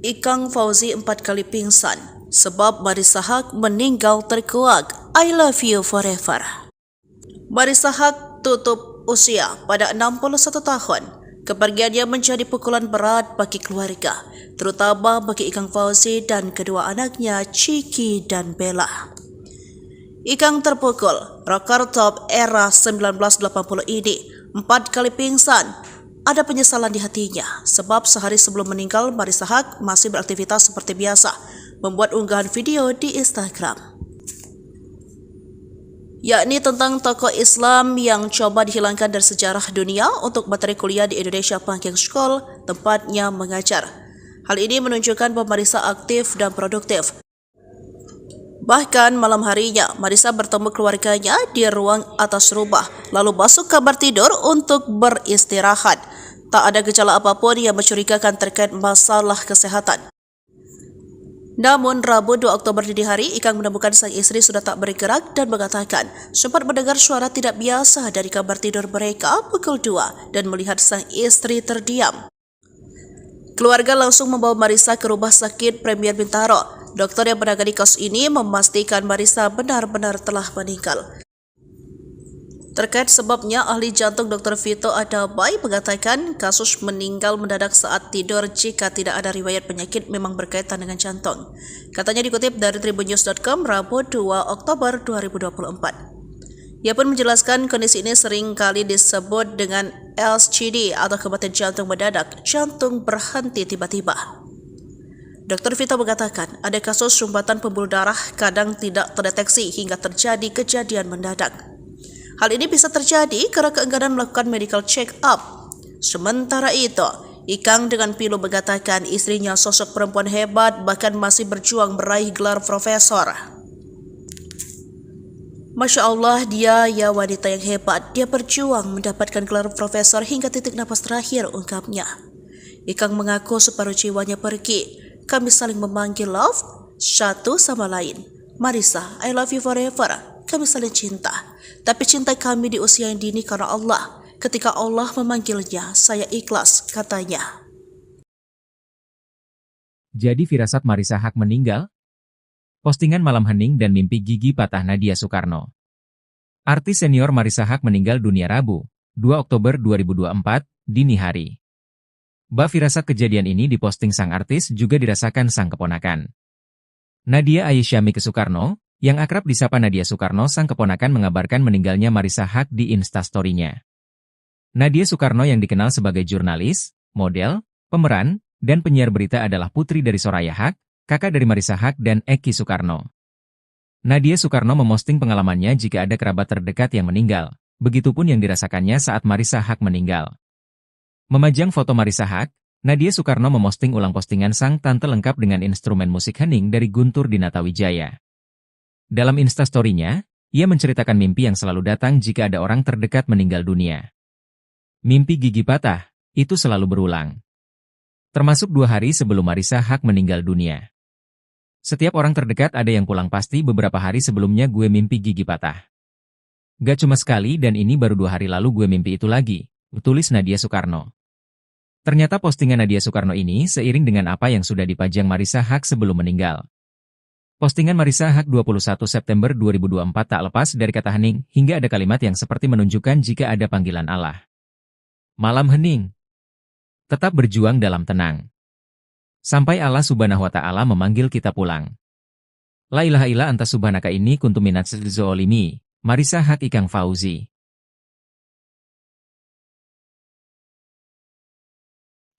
Ikang Fauzi 4 kali pingsan sebab Marisa Haque meninggal terkuak. I love you forever. Marisa Haque tutup usia pada 61 tahun. Kepergiannya menjadi pukulan berat bagi keluarga, terutama bagi Ikang Fauzi dan kedua anaknya Chiki dan Bella. Ikang terpukul, rocker top era 1980 ini 4 kali pingsan. Ada penyesalan di hatinya, sebab sehari sebelum meninggal Marisa Haque masih beraktivitas seperti biasa, membuat unggahan video di Instagram, yakni tentang tokoh Islam yang coba dihilangkan dari sejarah dunia untuk materi kuliah di Indonesia Pancake School, tempatnya mengajar. Hal ini menunjukkan bahwa Marisa aktif dan produktif. Bahkan malam harinya, Marisa bertemu keluarganya di ruang atas rumah, lalu masuk kamar tidur untuk beristirahat. Tak ada gejala apapun yang mencurigakan terkait masalah kesehatan. Namun, Rabu 2 Oktober dini hari, Ikang menemukan sang istri sudah tak bergerak dan mengatakan sempat mendengar suara tidak biasa dari kamar tidur mereka pukul 2 dan melihat sang istri terdiam. Keluarga langsung membawa Marisa ke rumah sakit Premier Bintaro. Dokter yang menangani kasus ini memastikan Marisa benar-benar telah meninggal. Terkait sebabnya, ahli jantung Dr. Vito Adabai mengatakan kasus meninggal mendadak saat tidur jika tidak ada riwayat penyakit memang berkaitan dengan jantung. Katanya dikutip dari tribunnews.com Rabu 2 Oktober 2024. Ia pun menjelaskan kondisi ini sering kali disebut dengan LCD atau kematian jantung mendadak, jantung berhenti tiba-tiba. Dr. Vito mengatakan ada kasus sumbatan pembuluh darah kadang tidak terdeteksi hingga terjadi kejadian mendadak. Hal ini bisa terjadi karena keengganan melakukan medical check-up. Sementara itu, Ikang dengan pilu mengatakan istrinya sosok perempuan hebat bahkan masih berjuang meraih gelar profesor. Masya Allah, dia ya wanita yang hebat. Dia berjuang mendapatkan gelar profesor hingga titik napas terakhir, ungkapnya. Ikang mengaku separuh jiwanya pergi. Kami saling memanggil love satu sama lain. Marisa, I love you forever. Kami saling cinta. Tapi cinta kami di usia yang dini karena Allah. Ketika Allah memanggilnya, saya ikhlas, katanya. Jadi firasat Marisa Haque meninggal? Postingan malam hening dan mimpi gigi patah Nadia Soekarno. Artis senior Marisa Haque meninggal dunia Rabu, 2 Oktober 2024, dini hari. Firasat kejadian ini diposting sang artis juga dirasakan sang keponakan. Nadia Aisyamike Soekarno, yang akrab disapa Nadia Soekarno, sang keponakan mengabarkan meninggalnya Marisa Haque di Instastory-nya. Nadia Soekarno yang dikenal sebagai jurnalis, model, pemeran, dan penyiar berita adalah putri dari Soraya Haque, kakak dari Marisa Haque dan Eki Soekarno. Nadia Soekarno memosting pengalamannya jika ada kerabat terdekat yang meninggal, begitupun yang dirasakannya saat Marisa Haque meninggal. Memajang foto Marisa Haque, Nadia Soekarno memosting ulang postingan sang tante lengkap dengan instrumen musik hening dari Guntur Dinata Wijaya. Dalam Instastory-nya, ia menceritakan mimpi yang selalu datang jika ada orang terdekat meninggal dunia. Mimpi gigi patah, itu selalu berulang. Termasuk 2 hari sebelum Marisa Haque meninggal dunia. Setiap orang terdekat ada yang pulang pasti beberapa hari sebelumnya gue mimpi gigi patah. Gak cuma sekali dan ini baru 2 hari lalu gue mimpi itu lagi, tulis Nadia Soekarno. Ternyata postingan Nadia Soekarno ini seiring dengan apa yang sudah dipajang Marisa Haque sebelum meninggal. Postingan Marissa Haque 21 September 2024 tak lepas dari kata hening hingga ada kalimat yang seperti menunjukkan jika ada panggilan Allah. Malam hening. Tetap berjuang dalam tenang. Sampai Allah Subhanahu wa Ta'ala memanggil kita pulang. La ilaha illa anta subhanaka inni kuntu minadz zolimi. Marissa Haque Ikang Fauzi.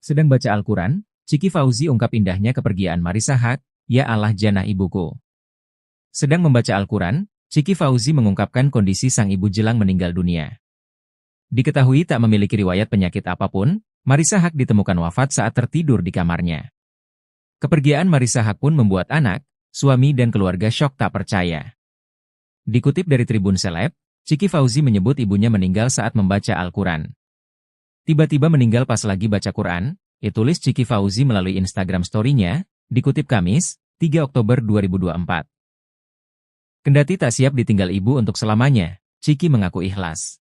Sedang baca Al-Quran, Ciki Fauzi ungkap indahnya kepergian Marissa Haque, ya Allah jannah ibuku. Sedang membaca Al-Quran, Ciki Fauzi mengungkapkan kondisi sang ibu jelang meninggal dunia. Diketahui tak memiliki riwayat penyakit apapun, Marissa Haque ditemukan wafat saat tertidur di kamarnya. Kepergian Marissa Haque pun membuat anak, suami dan keluarga syok tak percaya. Dikutip dari Tribun Seleb, Ciki Fauzi menyebut ibunya meninggal saat membaca Al-Quran. Tiba-tiba meninggal pas lagi baca Quran, tulis Ciki Fauzi melalui Instagram story-nya, dikutip Kamis, 3 Oktober 2024. Kendati tak siap ditinggal ibu untuk selamanya, Ciki mengaku ikhlas.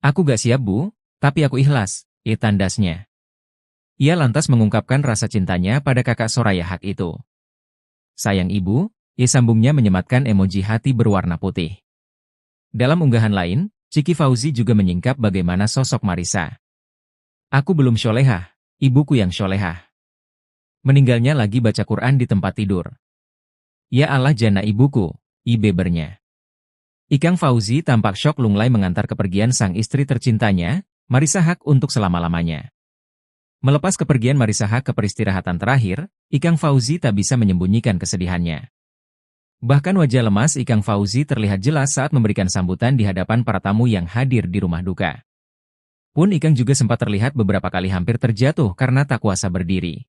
Aku gak siap bu, tapi aku ikhlas, tandasnya. Ia lantas mengungkapkan rasa cintanya pada kakak Soraya Haque itu. Sayang ibu, sambungnya menyematkan emoji hati berwarna putih. Dalam unggahan lain, Ciki Fauzi juga menyingkap bagaimana sosok Marissa. Aku belum syolehah, ibuku yang syolehah. Meninggalnya lagi baca Quran di tempat tidur. Ya Allah jannah ibuku, bebernya. Ikang Fauzi tampak syok lunglai mengantar kepergian sang istri tercintanya, Marissa Haque untuk selama-lamanya. Melepas kepergian Marissa Haque ke peristirahatan terakhir, Ikang Fauzi tak bisa menyembunyikan kesedihannya. Bahkan wajah lemas Ikang Fauzi terlihat jelas saat memberikan sambutan di hadapan para tamu yang hadir di rumah duka. Pun Ikang juga sempat terlihat beberapa kali hampir terjatuh karena tak kuasa berdiri.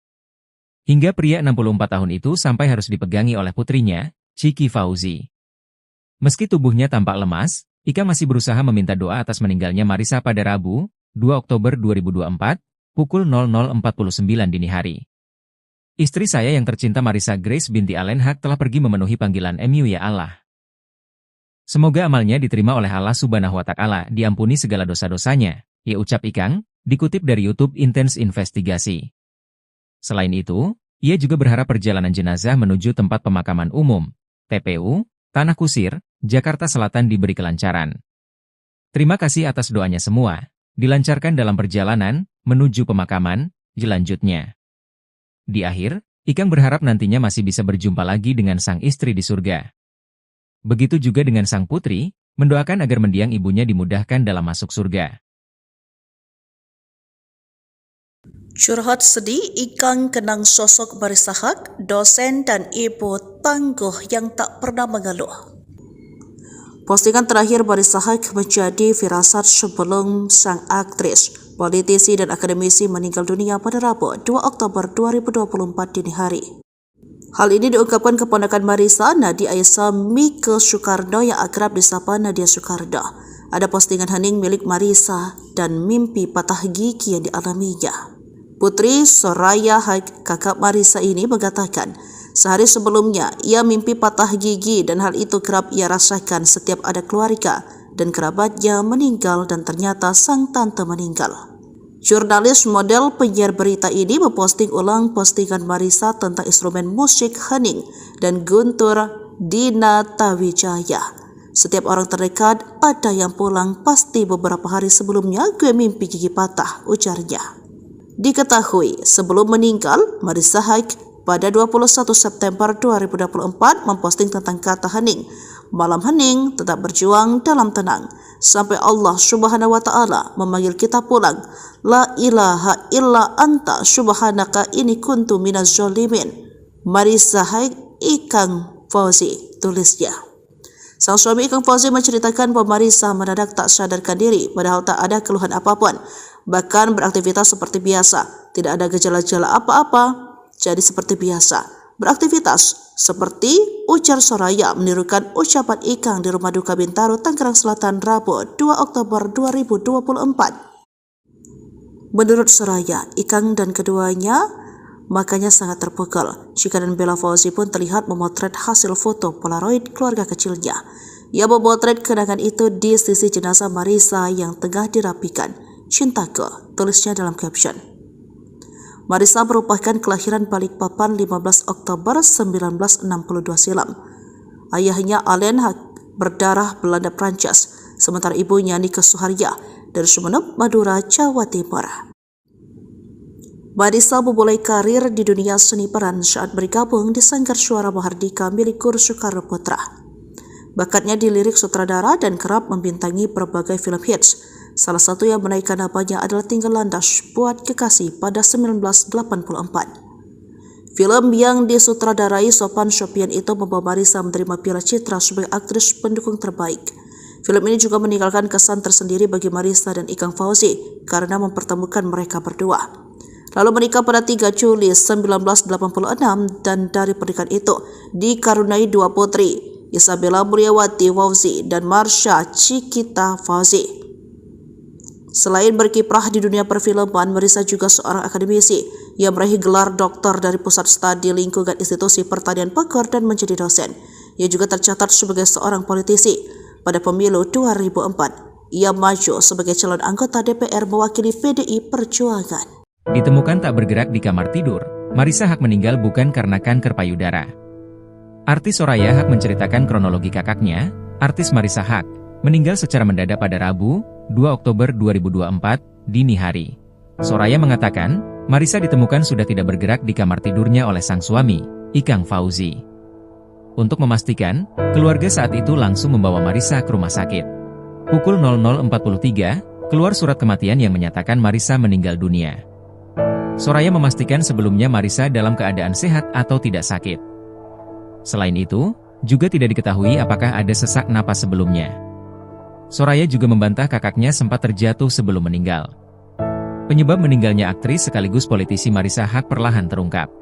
Hingga pria 64 tahun itu sampai harus dipegangi oleh putrinya, Ciki Fauzi. Meski tubuhnya tampak lemas, Ikang masih berusaha meminta doa atas meninggalnya Marissa pada Rabu, 2 Oktober 2024, pukul 00.49 dini hari. Istri saya yang tercinta Marissa Grace binti Allen Haque telah pergi memenuhi panggilan MU ya Allah. Semoga amalnya diterima oleh Allah Subhanahu wa Ta'ala, diampuni segala dosa-dosanya, ucap Ikang, dikutip dari YouTube Intense Investigasi. Selain itu, ia juga berharap perjalanan jenazah menuju tempat pemakaman umum, TPU, Tanah Kusir, Jakarta Selatan diberi kelancaran. Terima kasih atas doanya semua, dilancarkan dalam perjalanan, menuju pemakaman, lanjutnya. Di akhir, Ikang berharap nantinya masih bisa berjumpa lagi dengan sang istri di surga. Begitu juga dengan sang putri, mendoakan agar mendiang ibunya dimudahkan dalam masuk surga. Curhat sedih, Ikang kenang sosok Marissa Haque, dosen dan ibu tangguh yang tak pernah mengeluh. Postingan terakhir Marissa Haque menjadi firasat sebelum sang aktris, politisi dan akademisi meninggal dunia pada Rabu 2 Oktober 2024 dini hari. Hal ini diungkapkan keponakan Marissa, Nadia Aisyah Mike Soekarno yang akrab disapa Nadia Soekarno. Ada postingan hening milik Marissa dan mimpi patah gigi yang dialaminya. Putri Soraya Haque, kakak Marissa ini mengatakan, sehari sebelumnya ia mimpi patah gigi dan hal itu kerap ia rasakan setiap ada keluarga dan kerabatnya meninggal dan ternyata sang tante meninggal. Jurnalis model penyiar berita ini memposting ulang postingan Marissa tentang instrumen musik hening dan guntur Dina Tawijaya. Setiap orang terdekat ada yang pulang, pasti beberapa hari sebelumnya gue mimpi gigi patah, ujarnya. Diketahui sebelum meninggal, Marissa Haque pada 21 September 2024 memposting tentang kata hening. Malam hening, tetap berjuang dalam tenang. Sampai Allah Subhanahu wa Ta'ala memanggil kita pulang. La ilaha illa anta subhanaka inni kuntu minaz zolimin. Marissa Haque Ikang Fauzi, tulisnya. Sang suami Ikang Fauzi menceritakan bahwa Marissa mendadak tak sadarkan diri padahal tak ada keluhan apapun. Bahkan beraktivitas seperti biasa, tidak ada gejala-gejala apa-apa, jadi seperti biasa. Beraktivitas seperti ujar Soraya menirukan ucapan Ikang di rumah duka Bintaro, Tangerang Selatan, Rabu 2 Oktober 2024. Menurut Soraya, Ikang dan keduanya makanya sangat terpukul. Cika dan Bella Fauzi pun terlihat memotret hasil foto Polaroid keluarga kecilnya. Ia memotret kenangan itu di sisi jenazah Marissa yang tengah dirapikan. Cintaku, tulisnya dalam caption. Marisa merupakan kelahiran Balikpapan 15 Oktober 1962 silam. Ayahnya Allen berdarah Belanda Prancis, sementara ibunya Nika Suharya dari Sumeneb, Madura, Jawa Timur. Marisa memulai karir di dunia seni peran saat bergabung di Sanggar Suara Mahardika milik Guru Soekarno Putra. Bakatnya di lirik sutradara dan kerap membintangi berbagai film hits. Salah satu yang menaikkan namanya adalah Tinggal Landas Buat Kekasih pada 1984. Film yang disutradarai Sophan Sophian itu membawa Marisa menerima Piala Citra sebagai aktris pendukung terbaik. Film ini juga meninggalkan kesan tersendiri bagi Marisa dan Ikang Fauzi karena mempertemukan mereka berdua. Lalu menikah pada 3 Juli 1986 dan dari pernikahan itu dikaruniai 2 putri, Isabella Mulyawati Fauzi dan Marsha Cikita Fauzi. Selain berkiprah di dunia perfilman, Marisa juga seorang akademisi yang meraih gelar doktor dari Pusat Studi Lingkungan Institusi Pertanian Bogor dan menjadi dosen. Ia juga tercatat sebagai seorang politisi. Pada pemilu 2004, ia maju sebagai calon anggota DPR mewakili PDI Perjuangan. Ditemukan tak bergerak di kamar tidur, Marisa Haque meninggal bukan karena kanker payudara. Artis Soraya Haque menceritakan kronologi kakaknya, artis Marisa Haque, meninggal secara mendadak pada Rabu, 2 Oktober 2024, dini hari. Soraya mengatakan, Marisa ditemukan sudah tidak bergerak di kamar tidurnya oleh sang suami, Ikang Fauzi. Untuk memastikan, keluarga saat itu langsung membawa Marisa ke rumah sakit. Pukul 00.43, keluar surat kematian yang menyatakan Marisa meninggal dunia. Soraya memastikan sebelumnya Marisa dalam keadaan sehat atau tidak sakit. Selain itu, juga tidak diketahui apakah ada sesak napas sebelumnya. Soraya juga membantah kakaknya sempat terjatuh sebelum meninggal. Penyebab meninggalnya aktris sekaligus politisi Marisa Haque perlahan terungkap.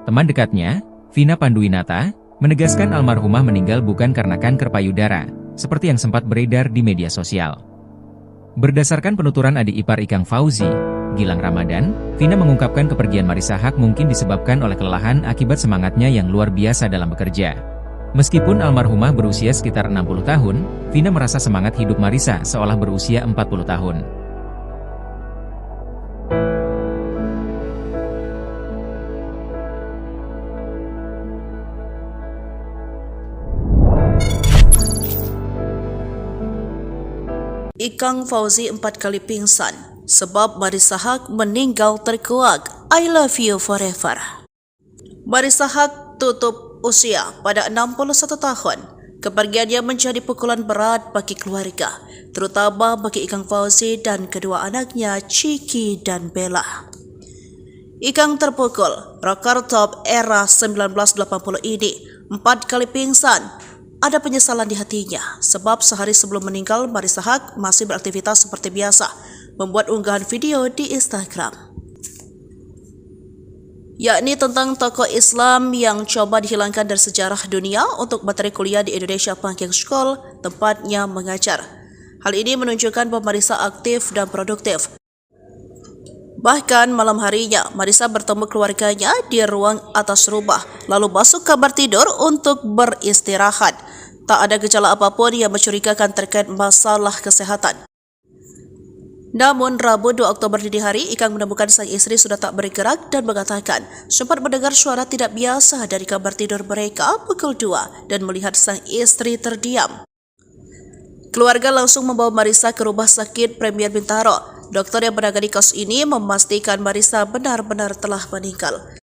Teman dekatnya, Vina Panduwinata, menegaskan almarhumah meninggal bukan karena kanker payudara, seperti yang sempat beredar di media sosial. Berdasarkan penuturan adik ipar Ikang Fauzi, Gilang Ramadan, Vina mengungkapkan kepergian Marisa Haque mungkin disebabkan oleh kelelahan akibat semangatnya yang luar biasa dalam bekerja. Meskipun almarhumah berusia sekitar 60 tahun, Vina merasa semangat hidup Marisa seolah berusia 40 tahun. Ikang Fauzi 4 kali pingsan sebab Marisa Haque meninggal terkuak. I love you forever. Marisa Haque tutup usia pada 61 tahun. Kepergiannya menjadi pukulan berat bagi keluarga, terutama bagi Ikang Fauzi dan kedua anaknya Ciki dan Bella. Ikang terpukul, rocker top era 1980 ini 4 kali pingsan. Ada penyesalan di hatinya, sebab sehari sebelum meninggal Marisa Haque masih beraktivitas seperti biasa, membuat unggahan video di Instagram, yakni tentang tokoh Islam yang coba dihilangkan dari sejarah dunia untuk materi kuliah di Indonesia Panking School, tempatnya mengajar. Hal ini menunjukkan bahwa Marisa aktif dan produktif. Bahkan malam harinya, Marisa bertemu keluarganya di ruang atas rumah, lalu masuk kamar tidur untuk beristirahat. Tak ada gejala apapun yang mencurigakan terkait masalah kesehatan. Namun, Rabu 2 Oktober dini hari, Ikang menemukan sang istri sudah tak bergerak dan mengatakan sempat mendengar suara tidak biasa dari kamar tidur mereka pukul 2 dan melihat sang istri terdiam. Keluarga langsung membawa Marisa ke Rumah Sakit Premier Bintaro. Dokter yang menangani kasus ini memastikan Marisa benar-benar telah meninggal.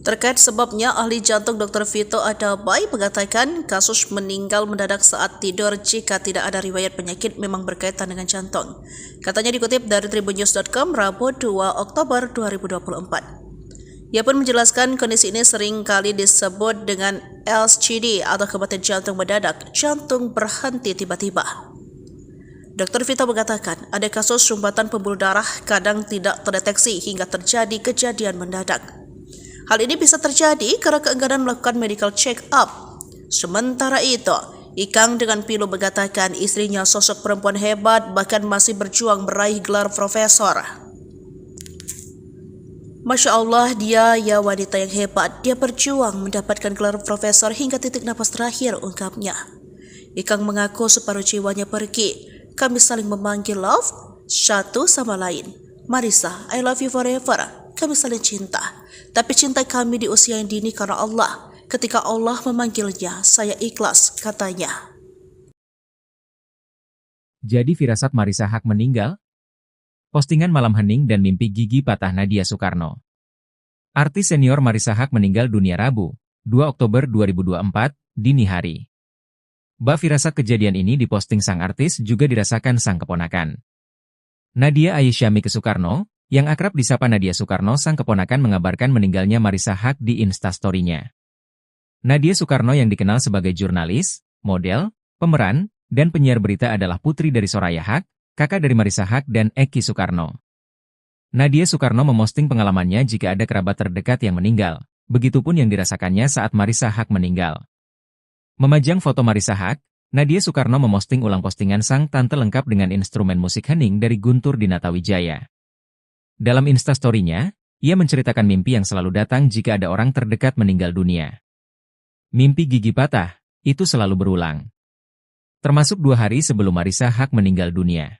Terkait sebabnya, ahli jantung Dr. Vito Adabai mengatakan kasus meninggal mendadak saat tidur jika tidak ada riwayat penyakit memang berkaitan dengan jantung. Katanya dikutip dari tribunnews.com Rabu 2 Oktober 2024. Ia pun menjelaskan kondisi ini sering kali disebut dengan LCD atau kematian jantung mendadak, jantung berhenti tiba-tiba. Dr. Vito mengatakan ada kasus sumbatan pembuluh darah kadang tidak terdeteksi hingga terjadi kejadian mendadak. Hal ini bisa terjadi karena keengganan melakukan medical check-up. Sementara itu, Ikang dengan pilu mengatakan istrinya sosok perempuan hebat bahkan masih berjuang meraih gelar profesor. Masya Allah, dia ya wanita yang hebat. Dia berjuang mendapatkan gelar profesor hingga titik napas terakhir, ungkapnya. Ikang mengaku separuh jiwanya pergi. Kami saling memanggil love satu sama lain. Marisa, I love you forever. kami saling cinta. Tapi cinta kami di usia yang dini karena Allah. Ketika Allah memanggilnya, saya ikhlas, katanya. Jadi firasat Marissa Haque meninggal? Postingan malam hening dan mimpi gigi patah Nadia Soekarno. Artis senior Marissa Haque meninggal dunia Rabu, 2 Oktober 2024, dini hari. Firasat kejadian ini diposting sang artis juga dirasakan sang keponakan. Nadia Aisyami Soekarno, yang akrab disapa Nadia Soekarno, sang keponakan mengabarkan meninggalnya Marissa Haque di Instastory-nya. Nadia Soekarno yang dikenal sebagai jurnalis, model, pemeran, dan penyiar berita adalah putri dari Soraya Haque, kakak dari Marissa Haque dan Eki Soekarno. Nadia Soekarno memosting pengalamannya jika ada kerabat terdekat yang meninggal, begitupun yang dirasakannya saat Marissa Haque meninggal. Memajang foto Marissa Haque, Nadia Soekarno memosting ulang postingan sang tante lengkap dengan instrumen musik hening dari Guntur Dinatawijaya. Dalam Instastory-nya, ia menceritakan mimpi yang selalu datang jika ada orang terdekat meninggal dunia. Mimpi gigi patah, itu selalu berulang. Termasuk 2 hari sebelum Marissa Haque meninggal dunia.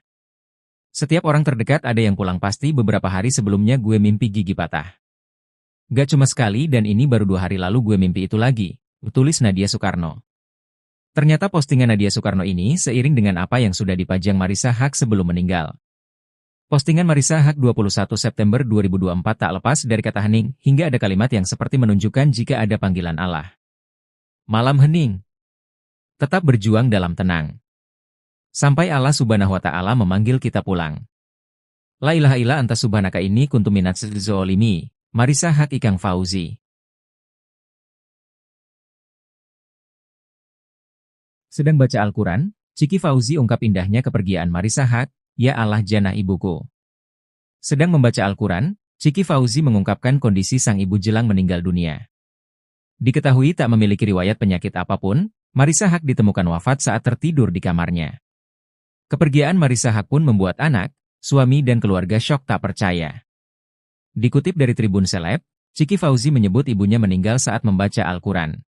Setiap orang terdekat ada yang pulang pasti beberapa hari sebelumnya gue mimpi gigi patah. Gak cuma sekali dan ini baru 2 hari lalu gue mimpi itu lagi, tulis Nadia Soekarno. Ternyata postingan Nadia Soekarno ini seiring dengan apa yang sudah dipajang Marissa Haque sebelum meninggal. Postingan Marissa Haque 21 September 2024 tak lepas dari kata hening hingga ada kalimat yang seperti menunjukkan jika ada panggilan Allah. Malam hening. Tetap berjuang dalam tenang. Sampai Allah Subhanahu wa Ta'ala memanggil kita pulang. La ilaha illa anta subhanaka ini kuntu minaz zolimi. Marissa Haque Ikang Fauzi. Sedang baca Al-Quran, Ciki Fauzi ungkap indahnya kepergian Marissa Haque, ya Allah jannah ibuku. Sedang membaca Al-Quran, Ciki Fauzi mengungkapkan kondisi sang ibu jelang meninggal dunia. Diketahui tak memiliki riwayat penyakit apapun, Marissa Haque ditemukan wafat saat tertidur di kamarnya. Kepergian Marissa Haque pun membuat anak, suami dan keluarga syok tak percaya. Dikutip dari Tribun Seleb, Ciki Fauzi menyebut ibunya meninggal saat membaca Al-Quran.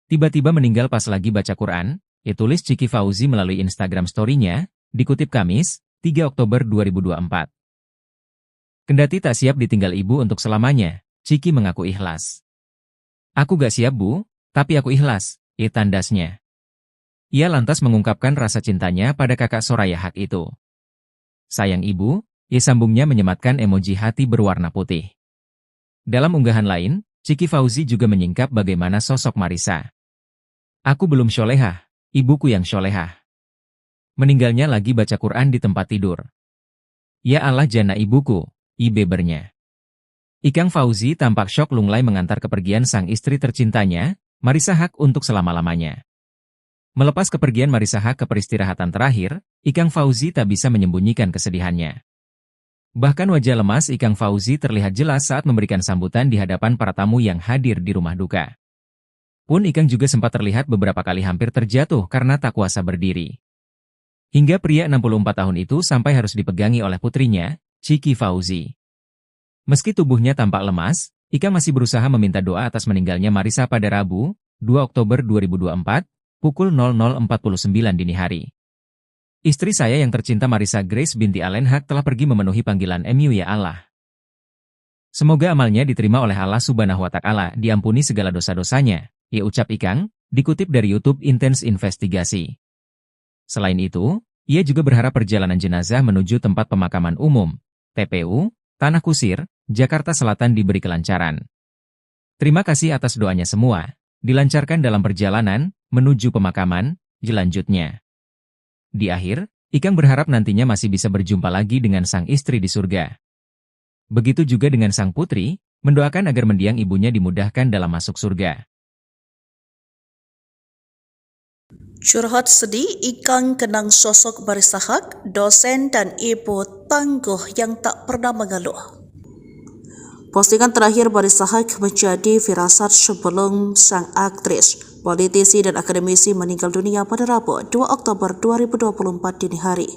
Tiba-tiba meninggal pas lagi baca Quran, tulis Ciki Fauzi melalui Instagram story-nya, dikutip Kamis, 3 Oktober 2024. Kendati tak siap ditinggal ibu untuk selamanya, Ciki mengaku ikhlas. Aku gak siap bu, tapi aku ikhlas. Tandasnya. Ia lantas mengungkapkan rasa cintanya pada kakak Soraya Haque itu. Sayang ibu, sambungnya menyematkan emoji hati berwarna putih. Dalam unggahan lain, Ciki Fauzi juga menyingkap bagaimana sosok Marissa. Aku belum syolehah, ibuku yang syolehah. Meninggalnya lagi baca Quran di tempat tidur. Ya Allah jannah ibuku, bebernya. Ikang Fauzi tampak syok lunglai mengantar kepergian sang istri tercintanya, Marissa Haque untuk selama-lamanya. Melepas kepergian Marissa Haque ke peristirahatan terakhir, Ikang Fauzi tak bisa menyembunyikan kesedihannya. Bahkan wajah lemas Ikang Fauzi terlihat jelas saat memberikan sambutan di hadapan para tamu yang hadir di rumah duka. Pun Ikang juga sempat terlihat beberapa kali hampir terjatuh karena tak kuasa berdiri. Hingga pria 64 tahun itu sampai harus dipegangi oleh putrinya, Ciki Fauzi. Meski tubuhnya tampak lemas, Ikang masih berusaha meminta doa atas meninggalnya Marissa pada Rabu, 2 Oktober 2024, pukul 00.49 dini hari. Istri saya yang tercinta Marissa Grace binti Allen Haque telah pergi memenuhi panggilan MU ya Allah. Semoga amalnya diterima oleh Allah Subhanahu wa Ta'ala, diampuni segala dosa-dosanya, ucap Ikang, dikutip dari YouTube Intense Investigasi. Selain itu, ia juga berharap perjalanan jenazah menuju tempat pemakaman umum, TPU, Tanah Kusir, Jakarta Selatan diberi kelancaran. Terima kasih atas doanya semua, dilancarkan dalam perjalanan, menuju pemakaman, lanjutnya. Di akhir, Ikang berharap nantinya masih bisa berjumpa lagi dengan sang istri di surga. Begitu juga dengan sang putri, mendoakan agar mendiang ibunya dimudahkan dalam masuk surga. Curhat sedih, Ikang kenang sosok Marissa Haque, dosen dan ibu tangguh yang tak pernah mengeluh. Postingan terakhir Marissa Haque menjadi firasat sebelum sang aktris, politisi dan akademisi meninggal dunia pada Rabu 2 Oktober 2024 dini hari.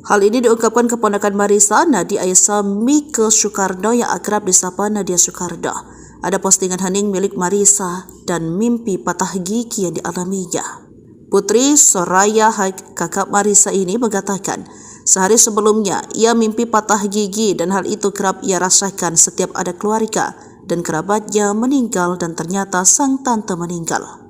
Hal ini diungkapkan keponakan Marissa, Nadia Aisyami Soekarno yang akrab disapa Nadia Soekarno. Ada postingan hening milik Marissa dan mimpi patah gigi yang dialaminya. Putri Soraya Haque, kakak Marissa ini mengatakan, Sehari sebelumnya, ia mimpi patah gigi dan hal itu kerap ia rasakan setiap ada keluarga dan kerabatnya meninggal dan ternyata sang tante meninggal.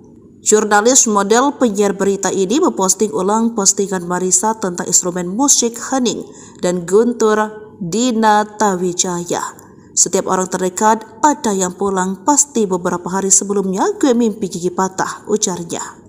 Jurnalis model penyiar berita ini memposting ulang postingan Marissa tentang instrumen musik hening dan Guntur Dina Tawijaya. Setiap orang terdekat ada yang pulang, pasti beberapa hari sebelumnya gue mimpi gigi patah, ujarnya.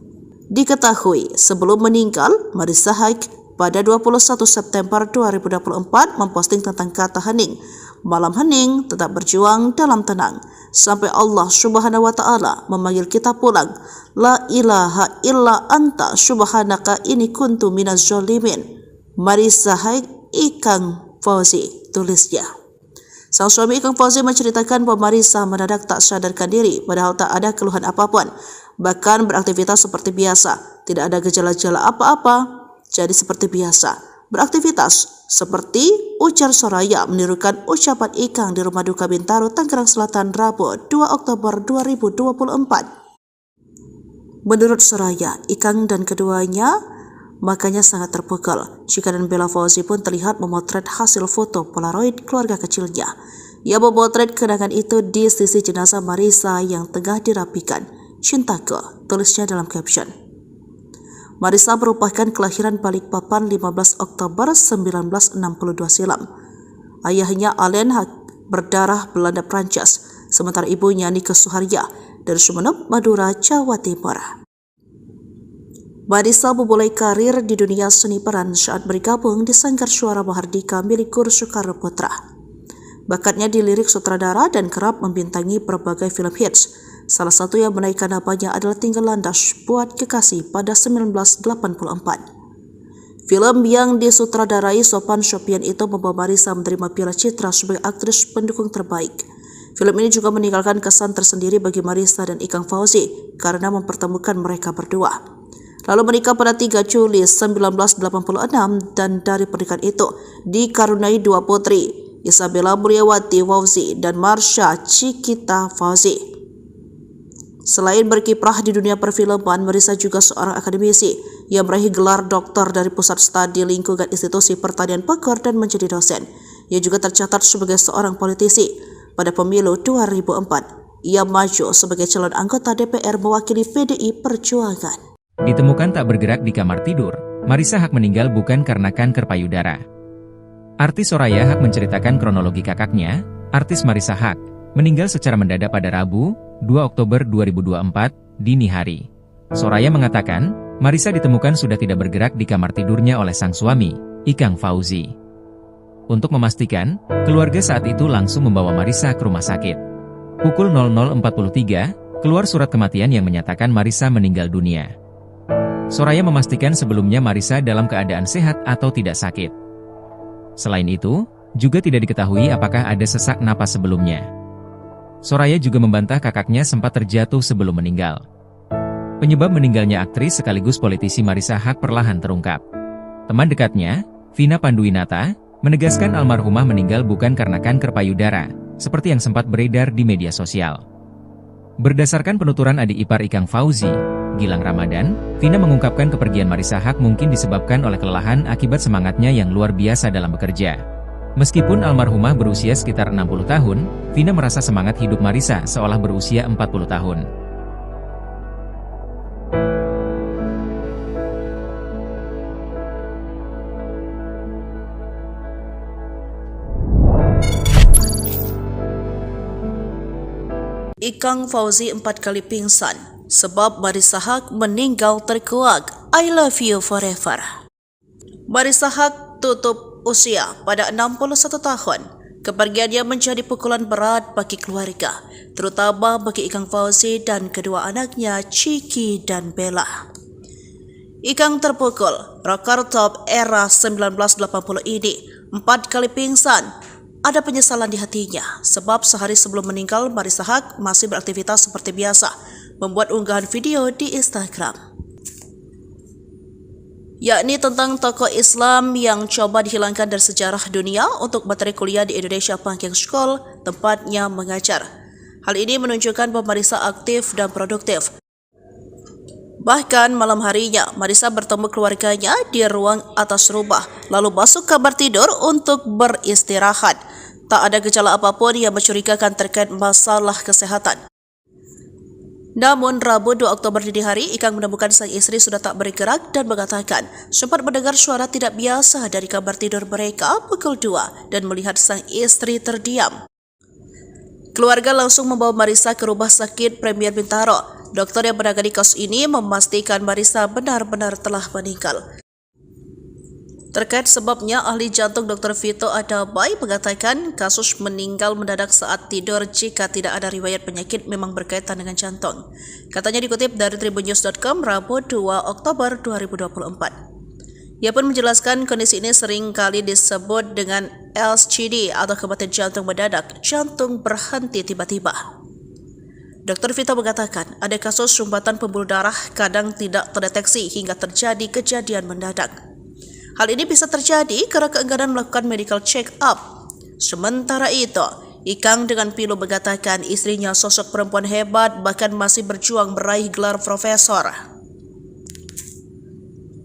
Diketahui sebelum meninggal, Marissa Haque pada 21 September 2024 memposting tentang kata hening. Malam hening, tetap berjuang dalam tenang. Sampai Allah Subhanahu wa Ta'ala memanggil kita pulang. La ilaha illa anta subhanaka inni kuntu minaz zalimin. Marissa Haque, Ikang Fauzi, tulisnya. Sang suami Ikang Fauzi menceritakan bahwa Marissa mendadak tak sadarkan diri padahal tak ada keluhan apapun. Bahkan beraktivitas seperti biasa, tidak ada gejala-gejala apa-apa. Jadi seperti biasa beraktivitas, seperti ujar Soraya menirukan ucapan Ikang di rumah duka Bintaro, Tangerang Selatan, Rabu 2 Oktober 2024. Menurut Soraya, Ikang dan keduanya makanya sangat terpukul. Chika dan Bella Fauzi pun terlihat memotret hasil foto Polaroid keluarga kecilnya. Ia memotret kenangan itu di sisi jenazah Marissa yang tengah dirapikan. Cintaku, tulisnya dalam caption. Marissa merupakan kelahiran Balikpapan 15 Oktober 1962 silam. Ayahnya Alain Haque berdarah Belanda Prancis, sementara ibunya Nike Suharya dari Sumeneb, Madura, Jawa Timur. Marissa memulai karir di dunia seni peran saat bergabung di Sanggar Suara Mahardika milik Guru Soekarno Putra. Bakatnya di lirik sutradara dan kerap membintangi berbagai film hits. Salah satu yang menaikkan namanya adalah Tinggal Landas Buat Kekasih pada 1984. Film yang disutradarai Sophan Sophian itu membawa Marissa menerima Piala Citra sebagai aktris pendukung terbaik. Film ini juga meninggalkan kesan tersendiri bagi Marissa dan Ikang Fauzi karena mempertemukan mereka berdua. Lalu menikah pada 3 Juli 1986 dan dari pernikahan itu dikaruniai 2 putri, Isabella Mulyawati Fauzi dan Marsha Cikita Fauzi. Selain berkiprah di dunia perfilman, Marissa juga seorang akademisi. Ia meraih gelar doktor dari Pusat Studi Lingkungan Institusi Pertanian Bogor dan menjadi dosen. Ia juga tercatat sebagai seorang politisi. Pada pemilu 2004, ia maju sebagai calon anggota DPR mewakili PDI Perjuangan. Ditemukan tak bergerak di kamar tidur, Marissa Haque meninggal bukan karena kanker payudara. Artis Soraya Haque menceritakan kronologi kakaknya, artis Marissa Haque, meninggal secara mendadak pada Rabu, 2 Oktober 2024, dini hari. Soraya mengatakan, Marissa ditemukan sudah tidak bergerak di kamar tidurnya oleh sang suami, Ikang Fauzi. Untuk memastikan, keluarga saat itu langsung membawa Marissa ke rumah sakit. Pukul 00.43, keluar surat kematian yang menyatakan Marissa meninggal dunia. Soraya memastikan sebelumnya Marissa dalam keadaan sehat atau tidak sakit. Selain itu, juga tidak diketahui apakah ada sesak napas sebelumnya. Soraya juga membantah kakaknya sempat terjatuh sebelum meninggal. Penyebab meninggalnya aktris sekaligus politisi Marissa Haque perlahan terungkap. Teman dekatnya, Vina Panduwinata, menegaskan almarhumah meninggal bukan karena kanker payudara, seperti yang sempat beredar di media sosial. Berdasarkan penuturan adik ipar Ikang Fauzi, Gilang Ramadan, Vina mengungkapkan kepergian Marissa Haque mungkin disebabkan oleh kelelahan akibat semangatnya yang luar biasa dalam bekerja. Meskipun almarhumah berusia sekitar 60 tahun, Vina merasa semangat hidup Marissa seolah berusia 40 tahun. Ikang Fauzi 4 kali pingsan sebab Marissa Haque meninggal terkuak. I love you forever. Marissa Haque tutup usia pada 61 tahun. Kepergiannya menjadi pukulan berat bagi keluarga, terutama bagi Ikang Fauzi dan kedua anaknya Ciki dan Bella. Ikang terpukul, rocker top era 1980 ini 4 kali pingsan. Ada penyesalan di hatinya, sebab sehari sebelum meninggal Marissa Haque masih beraktivitas seperti biasa, membuat unggahan video di Instagram. Yakni tentang tokoh Islam yang coba dihilangkan dari sejarah dunia untuk materi kuliah di Indonesia Panking School, tempatnya mengajar. Hal ini menunjukkan bahwa Marissa aktif dan produktif. Bahkan malam harinya, Marisa bertemu keluarganya di ruang atas rumah, lalu masuk kamar tidur untuk beristirahat. Tak ada gejala apapun yang mencurigakan terkait masalah kesehatan. Namun, Rabu 2 Oktober dini hari, Ikang menemukan sang istri sudah tak bergerak dan mengatakan sempat mendengar suara tidak biasa dari kamar tidur mereka pukul 2 dan melihat sang istri terdiam. Keluarga langsung membawa Marisa ke rumah sakit Premier Bintaro. Dokter yang menangani kasus ini memastikan Marisa benar-benar telah meninggal. Terkait sebabnya, ahli jantung Dr. Vito Adamai mengatakan kasus meninggal mendadak saat tidur jika tidak ada riwayat penyakit memang berkaitan dengan jantung. Katanya dikutip dari tribunnews.com Rabu 2 Oktober 2024. Ia pun menjelaskan kondisi ini sering kali disebut dengan LCD atau kematian jantung mendadak, jantung berhenti tiba-tiba. Dr. Vito mengatakan ada kasus sumbatan pembuluh darah kadang tidak terdeteksi hingga terjadi kejadian mendadak. Hal ini bisa terjadi karena keengganan melakukan medical check-up. Sementara itu, Ikang dengan pilu mengatakan istrinya sosok perempuan hebat bahkan masih berjuang meraih gelar profesor.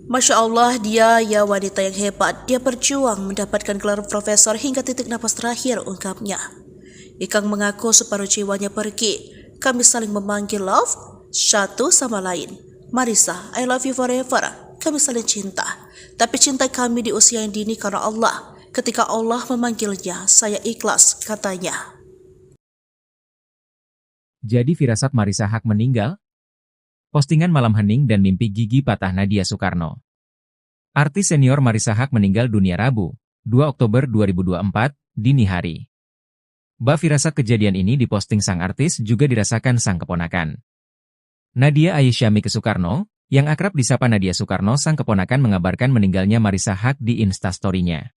Masya Allah, dia ya wanita yang hebat. Dia berjuang mendapatkan gelar profesor hingga titik napas terakhir, ungkapnya. Ikang mengaku separuh jiwanya pergi. Kami saling memanggil love satu sama lain. Marisa, I love you forever. Kami saling cinta. Tapi cinta kami di usia yang dini karena Allah. Ketika Allah memanggilnya, saya ikhlas, katanya. Jadi firasat Marisa Haque meninggal? Postingan malam hening dan mimpi gigi patah Nadia Soekarno. Artis senior Marisa Haque meninggal dunia Rabu, 2 Oktober 2024, dini hari. Firasat kejadian ini diposting sang artis juga dirasakan sang keponakan. Nadia Aisyamike Soekarno, yang akrab disapa Nadia Soekarno, sang keponakan mengabarkan meninggalnya Marisa Haque di Instastory-nya.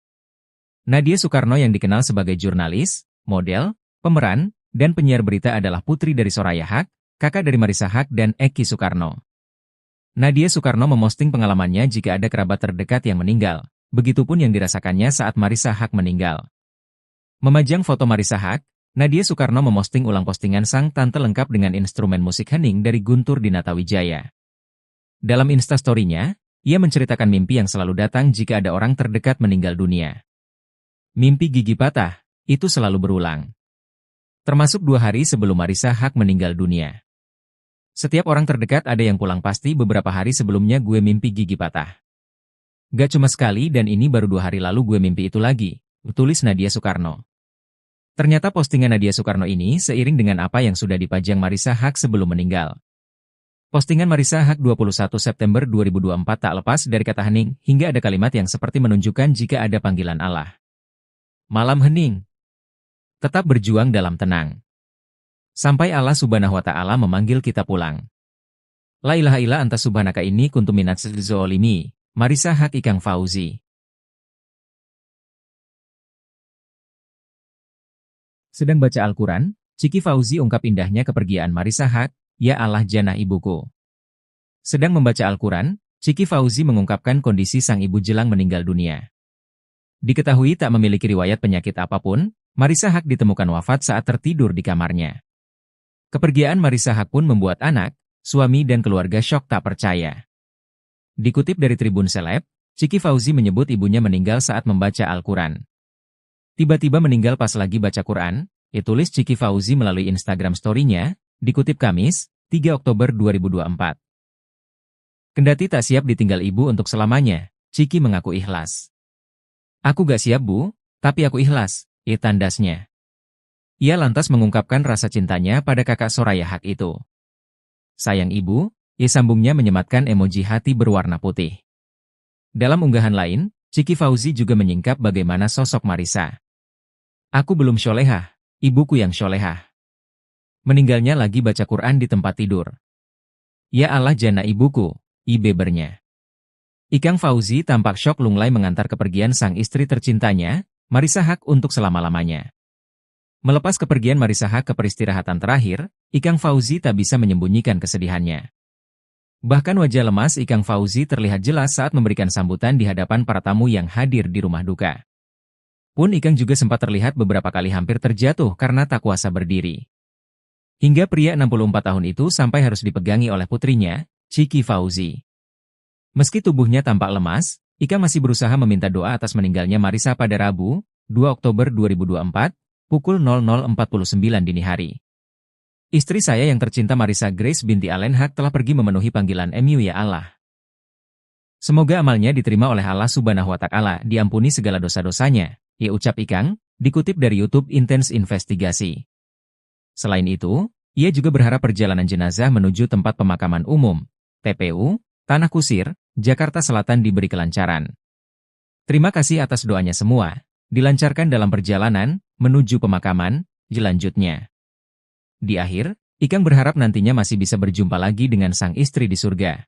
Nadia Soekarno yang dikenal sebagai jurnalis, model, pemeran, dan penyiar berita adalah putri dari Soraya Haque, kakak dari Marisa Haque dan Eki Soekarno. Nadia Soekarno memosting pengalamannya jika ada kerabat terdekat yang meninggal, begitupun yang dirasakannya saat Marisa Haque meninggal. Memajang foto Marisa Haque, Nadia Soekarno memosting ulang postingan sang tante lengkap dengan instrumen musik hening dari Guntur Dinatawijaya. Dalam Instastory-nya, ia menceritakan mimpi yang selalu datang jika ada orang terdekat meninggal dunia. Mimpi gigi patah, itu selalu berulang. Termasuk 2 hari sebelum Marisa Haque meninggal dunia. Setiap orang terdekat ada yang pulang pasti beberapa hari sebelumnya gue mimpi gigi patah. Gak cuma sekali dan ini baru 2 hari lalu gue mimpi itu lagi, tulis Nadia Soekarno. Ternyata postingan Nadia Soekarno ini seiring dengan apa yang sudah dipajang Marisa Haque sebelum meninggal. Postingan Marisa Haque 21 September 2024 tak lepas dari kata hening, hingga ada kalimat yang seperti menunjukkan jika ada panggilan Allah. Malam hening. Tetap berjuang dalam tenang. Sampai Allah Subhanahu wa Ta'ala memanggil kita pulang. La ilaha illa anta subhanaka inni kuntu minadz zolimi. Marisa Haque Ikang Fauzi. Sedang baca Al-Quran, Ciki Fauzi ungkap indahnya kepergian Marisa Haque. Ya Allah jannah ibuku. Sedang membaca Al-Quran, Ciki Fauzi mengungkapkan kondisi sang ibu jelang meninggal dunia. Diketahui tak memiliki riwayat penyakit apapun, Marisa Haque ditemukan wafat saat tertidur di kamarnya. Kepergian Marisa Haque pun membuat anak, suami dan keluarga syok tak percaya. Dikutip dari Tribun Seleb, Ciki Fauzi menyebut ibunya meninggal saat membaca Al-Quran. Tiba-tiba meninggal pas lagi baca Quran, tulis Ciki Fauzi melalui Instagram story-nya. Dikutip Kamis, 3 Oktober 2024. Kendati tak siap ditinggal ibu untuk selamanya, Ciki mengaku ikhlas. Aku gak siap bu, tapi aku ikhlas, tandasnya. Ia lantas mengungkapkan rasa cintanya pada kakak Soraya Haque itu. Sayang ibu, sambungnya menyematkan emoji hati berwarna putih. Dalam unggahan lain, Ciki Fauzi juga menyingkap bagaimana sosok Marisa. Aku belum syolehah, ibuku yang syolehah. Meninggalnya lagi baca Quran di tempat tidur. Ya Allah jana ibuku, bebernya. Ikang Fauzi tampak syok lunglai mengantar kepergian sang istri tercintanya, Marisa Haque untuk selama-lamanya. Melepas kepergian Marisa Haque ke peristirahatan terakhir, Ikang Fauzi tak bisa menyembunyikan kesedihannya. Bahkan wajah lemas Ikang Fauzi terlihat jelas saat memberikan sambutan di hadapan para tamu yang hadir di rumah duka. Pun Ikang juga sempat terlihat beberapa kali hampir terjatuh karena tak kuasa berdiri. Hingga pria 64 tahun itu sampai harus dipegangi oleh putrinya, Chiki Fauzi. Meski tubuhnya tampak lemas, Ika masih berusaha meminta doa atas meninggalnya Marissa pada Rabu, 2 Oktober 2024, pukul 00.49 dini hari. Istri saya yang tercinta Marissa Grace binti Allen Haq telah pergi memenuhi panggilan MU ya Allah. Semoga amalnya diterima oleh Allah Subhanahu wa Ta'ala, diampuni segala dosa-dosanya, ia ucap Ikang, dikutip dari YouTube Intense Investigasi. Selain itu, ia juga berharap perjalanan jenazah menuju tempat pemakaman umum, TPU, Tanah Kusir, Jakarta Selatan diberi kelancaran. Terima kasih atas doanya semua, dilancarkan dalam perjalanan, menuju pemakaman, lanjutnya. Di akhir, Ikang berharap nantinya masih bisa berjumpa lagi dengan sang istri di surga.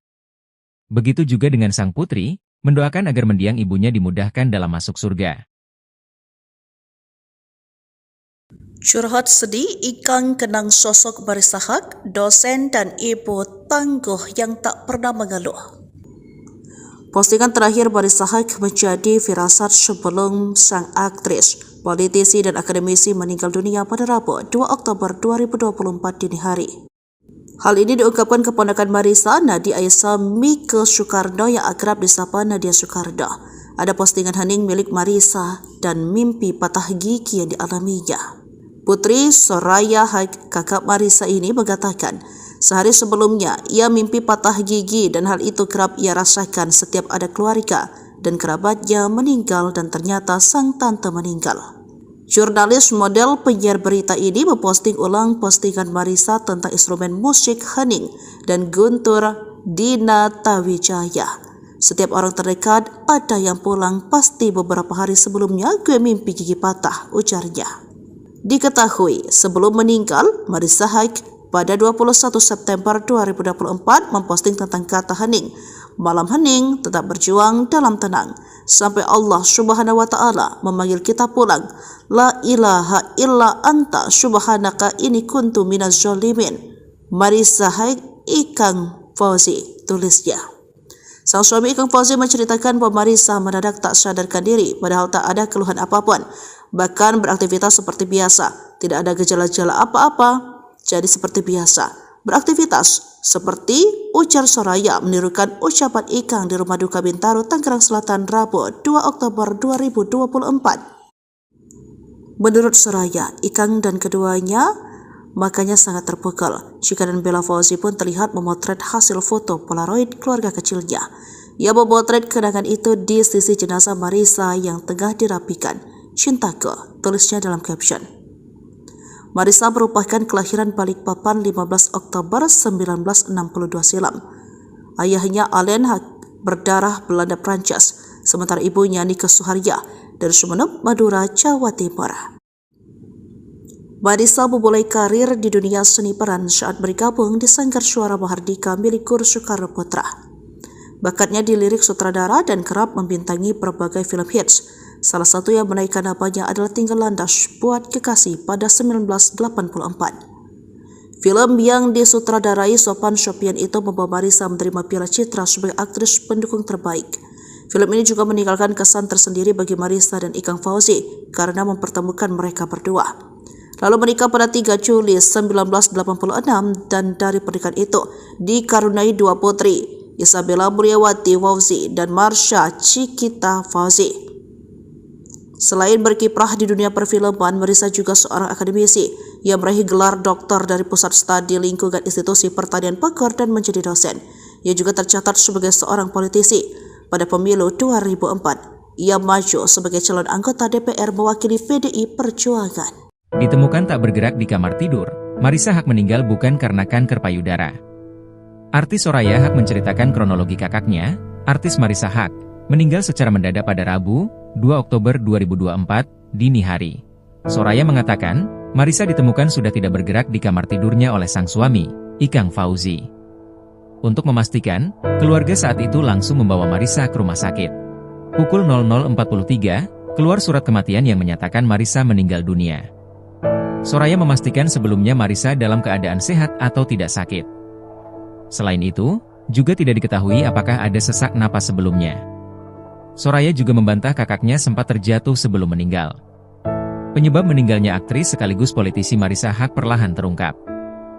Begitu juga dengan sang putri, mendoakan agar mendiang ibunya dimudahkan dalam masuk surga. Curhat sedih, Ikang kenang sosok Marissa Haq, dosen dan ibu tangguh yang tak pernah mengeluh. Postingan terakhir Marissa Haq menjadi firasat sebelum sang aktris, politisi dan akademisi meninggal dunia pada Rabu, 2 Oktober 2024 dini hari. Hal ini diungkapkan keponakan Marissa, Nadia Aisyah Mike Soekarno yang akrab disapa Nadia Soekarno. Ada postingan hening milik Marissa dan mimpi patah gigi yang dialaminya. Putri Soraya Haq, kakak Marissa ini mengatakan, sehari sebelumnya ia mimpi patah gigi dan hal itu kerap ia rasakan setiap ada keluarga dan kerabatnya meninggal dan ternyata sang tante meninggal. Jurnalis model penyiar berita ini memposting ulang postingan Marissa tentang instrumen musik hening dan guntur Dina Tawijaya. Setiap orang terdekat ada yang pulang, pasti beberapa hari sebelumnya gue mimpi gigi patah, ujarnya. Diketahui sebelum meninggal, Marissa Haq pada 21 September 2024 memposting tentang kata hening. Malam hening, tetap berjuang dalam tenang. Sampai Allah Subhanahu wa Ta'ala memanggil kita pulang. La ilaha illa anta subhanaka inni kuntu minaz zalimin. Marissa Haq, Ikang Fauzi, tulisnya. Sang suami Ikang Fauzi menceritakan bahwa Marissa mendadak tak sadarkan diri, padahal tak ada keluhan apapun. Bahkan beraktivitas seperti biasa, tidak ada gejala-gejala apa-apa, jadi seperti biasa. Beraktivitas seperti ujar Soraya menirukan ucapan Ikang di rumah duka Bintaro, Tangerang Selatan, Rabu 2 Oktober 2024. Menurut Soraya, Ikang dan keduanya makanya sangat terpukul. Chika dan Bella Fauzi pun terlihat memotret hasil foto Polaroid keluarga kecilnya. Ia memotret kenangan itu di sisi jenazah Marissa yang tengah dirapikan. Cintaku, tulisnya dalam caption. Marissa merupakan kelahiran Balikpapan 15 Oktober 1962 silam. Ayahnya Allen Haq berdarah Belanda Prancis, sementara ibunya Nike Suharya dari Sumeneb, Madura, Jawa Timur. Marissa memulai karir di dunia seni peran saat bergabung di Sanggar Suara Mahardika milik Guru Soekarno Putra. Bakatnya di lirik sutradara dan kerap membintangi berbagai film hits. Salah satu yang menaikkan namanya adalah Tinggal Landas Buat Kekasih pada 1984. Film yang disutradarai Sophan Sophian itu membawa Marissa menerima Piala Citra sebagai aktris pendukung terbaik. Film ini juga meninggalkan kesan tersendiri bagi Marissa dan Ikang Fauzi karena mempertemukan mereka berdua. Lalu menikah pada 3 Juli 1986 dan dari pernikahan itu dikaruniai 2 putri, Isabella Mulyawati Fauzi dan Marsha Cikita Fauzi. Selain berkiprah di dunia perfilman, Marissa juga seorang akademisi yang meraih gelar doktor dari Pusat Studi Lingkungan Institusi Pertanian Bogor dan menjadi dosen. Ia juga tercatat sebagai seorang politisi. Pada pemilu 2004, ia maju sebagai calon anggota DPR mewakili PDI Perjuangan. Ditemukan tak bergerak di kamar tidur, Marissa Haq meninggal bukan karena kanker payudara. Artis Soraya Haq menceritakan kronologi kakaknya, artis Marissa Haq, meninggal secara mendadak pada Rabu, 2 Oktober 2024, dini hari. Soraya mengatakan, Marissa ditemukan sudah tidak bergerak di kamar tidurnya oleh sang suami, Ikang Fauzi. Untuk memastikan, keluarga saat itu langsung membawa Marissa ke rumah sakit. Pukul 00.43, keluar surat kematian yang menyatakan Marissa meninggal dunia. Soraya memastikan sebelumnya Marissa dalam keadaan sehat atau tidak sakit. Selain itu, juga tidak diketahui apakah ada sesak napas sebelumnya. Soraya juga membantah kakaknya sempat terjatuh sebelum meninggal. Penyebab meninggalnya aktris sekaligus politisi Marissa Haq perlahan terungkap.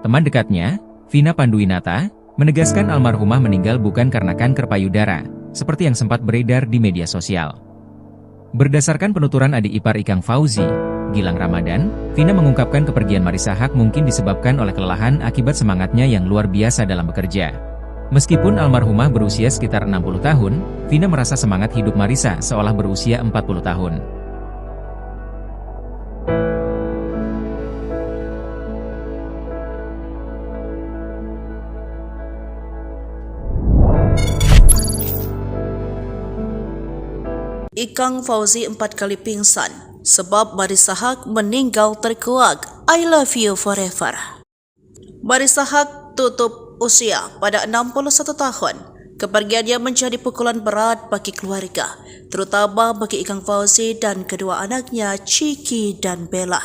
Teman dekatnya, Vina Panduwinata, menegaskan almarhumah meninggal bukan karena kanker payudara, seperti yang sempat beredar di media sosial. Berdasarkan penuturan adik ipar Ikang Fauzi, Gilang Ramadan, Vina mengungkapkan kepergian Marissa Haque mungkin disebabkan oleh kelelahan akibat semangatnya yang luar biasa dalam bekerja. Meskipun almarhumah berusia sekitar 60 tahun, Vina merasa semangat hidup Marissa seolah berusia 40 tahun. Ikang Fauzi 4 kali pingsan sebab Marissa Haque meninggal terkuak. I love you forever. Marissa Haque tutup usia pada 61 tahun. Kepergiannya menjadi pukulan berat bagi keluarga, terutama bagi Ikang Fauzi dan kedua anaknya Chiki dan Bella.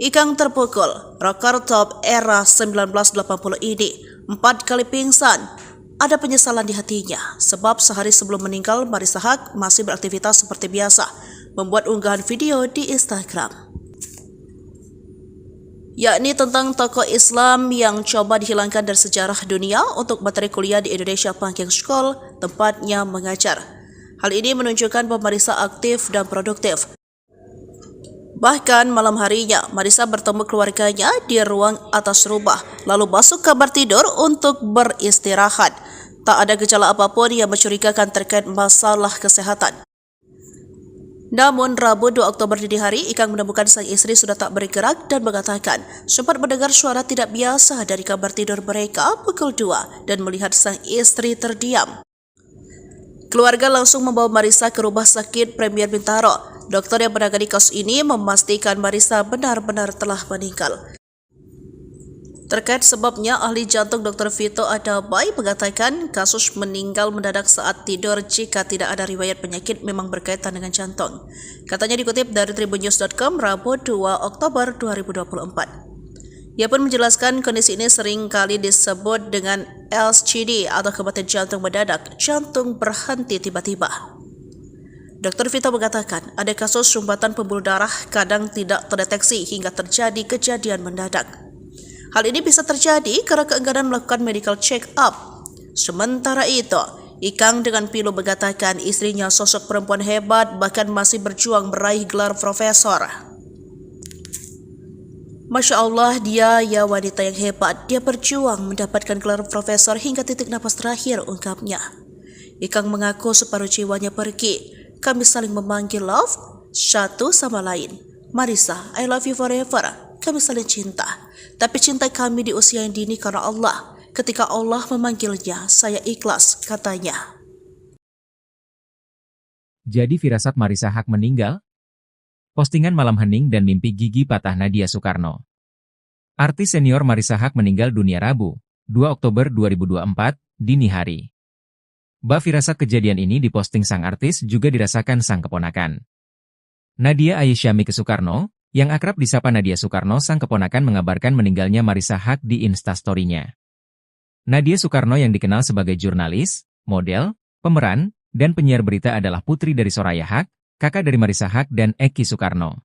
Ikang terpukul, rekor top era 1980 ini, 4 kali pingsan. Ada penyesalan di hatinya, sebab sehari sebelum meninggal Marissa Haque masih beraktivitas seperti biasa, membuat unggahan video di Instagram, yakni tentang tokoh Islam yang coba dihilangkan dari sejarah dunia untuk materi kuliah di Indonesia Panking School, tempatnya mengajar. Hal ini menunjukkan bahwa Marissa aktif dan produktif. Bahkan malam harinya, Marissa bertemu keluarganya di ruang atas rumah, lalu masuk kamar tidur untuk beristirahat. Tak ada gejala apapun yang mencurigakan terkait masalah kesehatan. Namun, Rabu 2 Oktober dini hari, Ikang menemukan sang istri sudah tak bergerak dan mengatakan sempat mendengar suara tidak biasa dari kamar tidur mereka pukul 2 dan melihat sang istri terdiam. Keluarga langsung membawa Marissa ke rumah sakit Premier Bintaro. Dokter yang menangani kasus ini memastikan Marissa benar-benar telah meninggal. Terkait sebabnya, ahli jantung Dr. Vito Adabai mengatakan kasus meninggal mendadak saat tidur jika tidak ada riwayat penyakit memang berkaitan dengan jantung. Katanya dikutip dari tribunnews.com Rabu 2 Oktober 2024. Ia pun menjelaskan kondisi ini sering kali disebut dengan LCD atau kematian jantung mendadak, jantung berhenti tiba-tiba. Dr. Vito mengatakan ada kasus sumbatan pembuluh darah kadang tidak terdeteksi hingga terjadi kejadian mendadak. Hal ini bisa terjadi karena keengganan melakukan medical check-up. Sementara itu, Ikang dengan pilu mengatakan istrinya sosok perempuan hebat bahkan masih berjuang meraih gelar profesor. Masya Allah, dia ya wanita yang hebat. Dia berjuang mendapatkan gelar profesor hingga titik napas terakhir, ungkapnya. Ikang mengaku separuh jiwanya pergi. Kami saling memanggil love satu sama lain. Marissa, I love you forever. Kami saling cinta, tapi cinta kami di usia yang dini karena Allah. Ketika Allah memanggilnya, saya ikhlas, katanya. Jadi firasat Marissa Haque meninggal? Postingan malam hening dan mimpi gigi patah Nadia Soekarno. Artis senior Marissa Haque meninggal dunia Rabu, 2 Oktober 2024, dini hari. Firasat kejadian ini diposting sang artis juga dirasakan sang keponakan. Nadia Aisyamike Soekarno, yang akrab disapa Nadia Soekarno, sang keponakan mengabarkan meninggalnya Marissa Haque di Instastory-nya. Nadia Soekarno yang dikenal sebagai jurnalis, model, pemeran, dan penyiar berita adalah putri dari Soraya Haque, kakak dari Marissa Haque dan Eki Soekarno.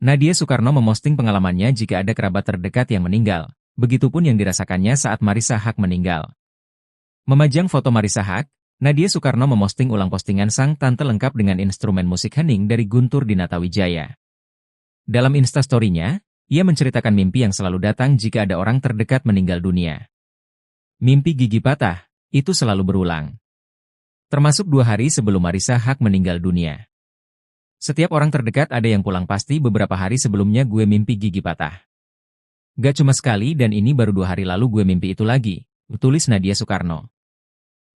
Nadia Soekarno memosting pengalamannya jika ada kerabat terdekat yang meninggal, begitupun yang dirasakannya saat Marissa Haque meninggal. Memajang foto Marissa Haque, Nadia Soekarno memosting ulang postingan sang tante lengkap dengan instrumen musik hening dari Guntur Dinatawijaya. Dalam Instastory-nya, ia menceritakan mimpi yang selalu datang jika ada orang terdekat meninggal dunia. Mimpi gigi patah, itu selalu berulang. Termasuk 2 hari sebelum Marissa Haque meninggal dunia. Setiap orang terdekat ada yang pulang pasti beberapa hari sebelumnya gue mimpi gigi patah. Gak cuma sekali dan ini baru 2 hari lalu gue mimpi itu lagi, tulis Nadia Soekarno.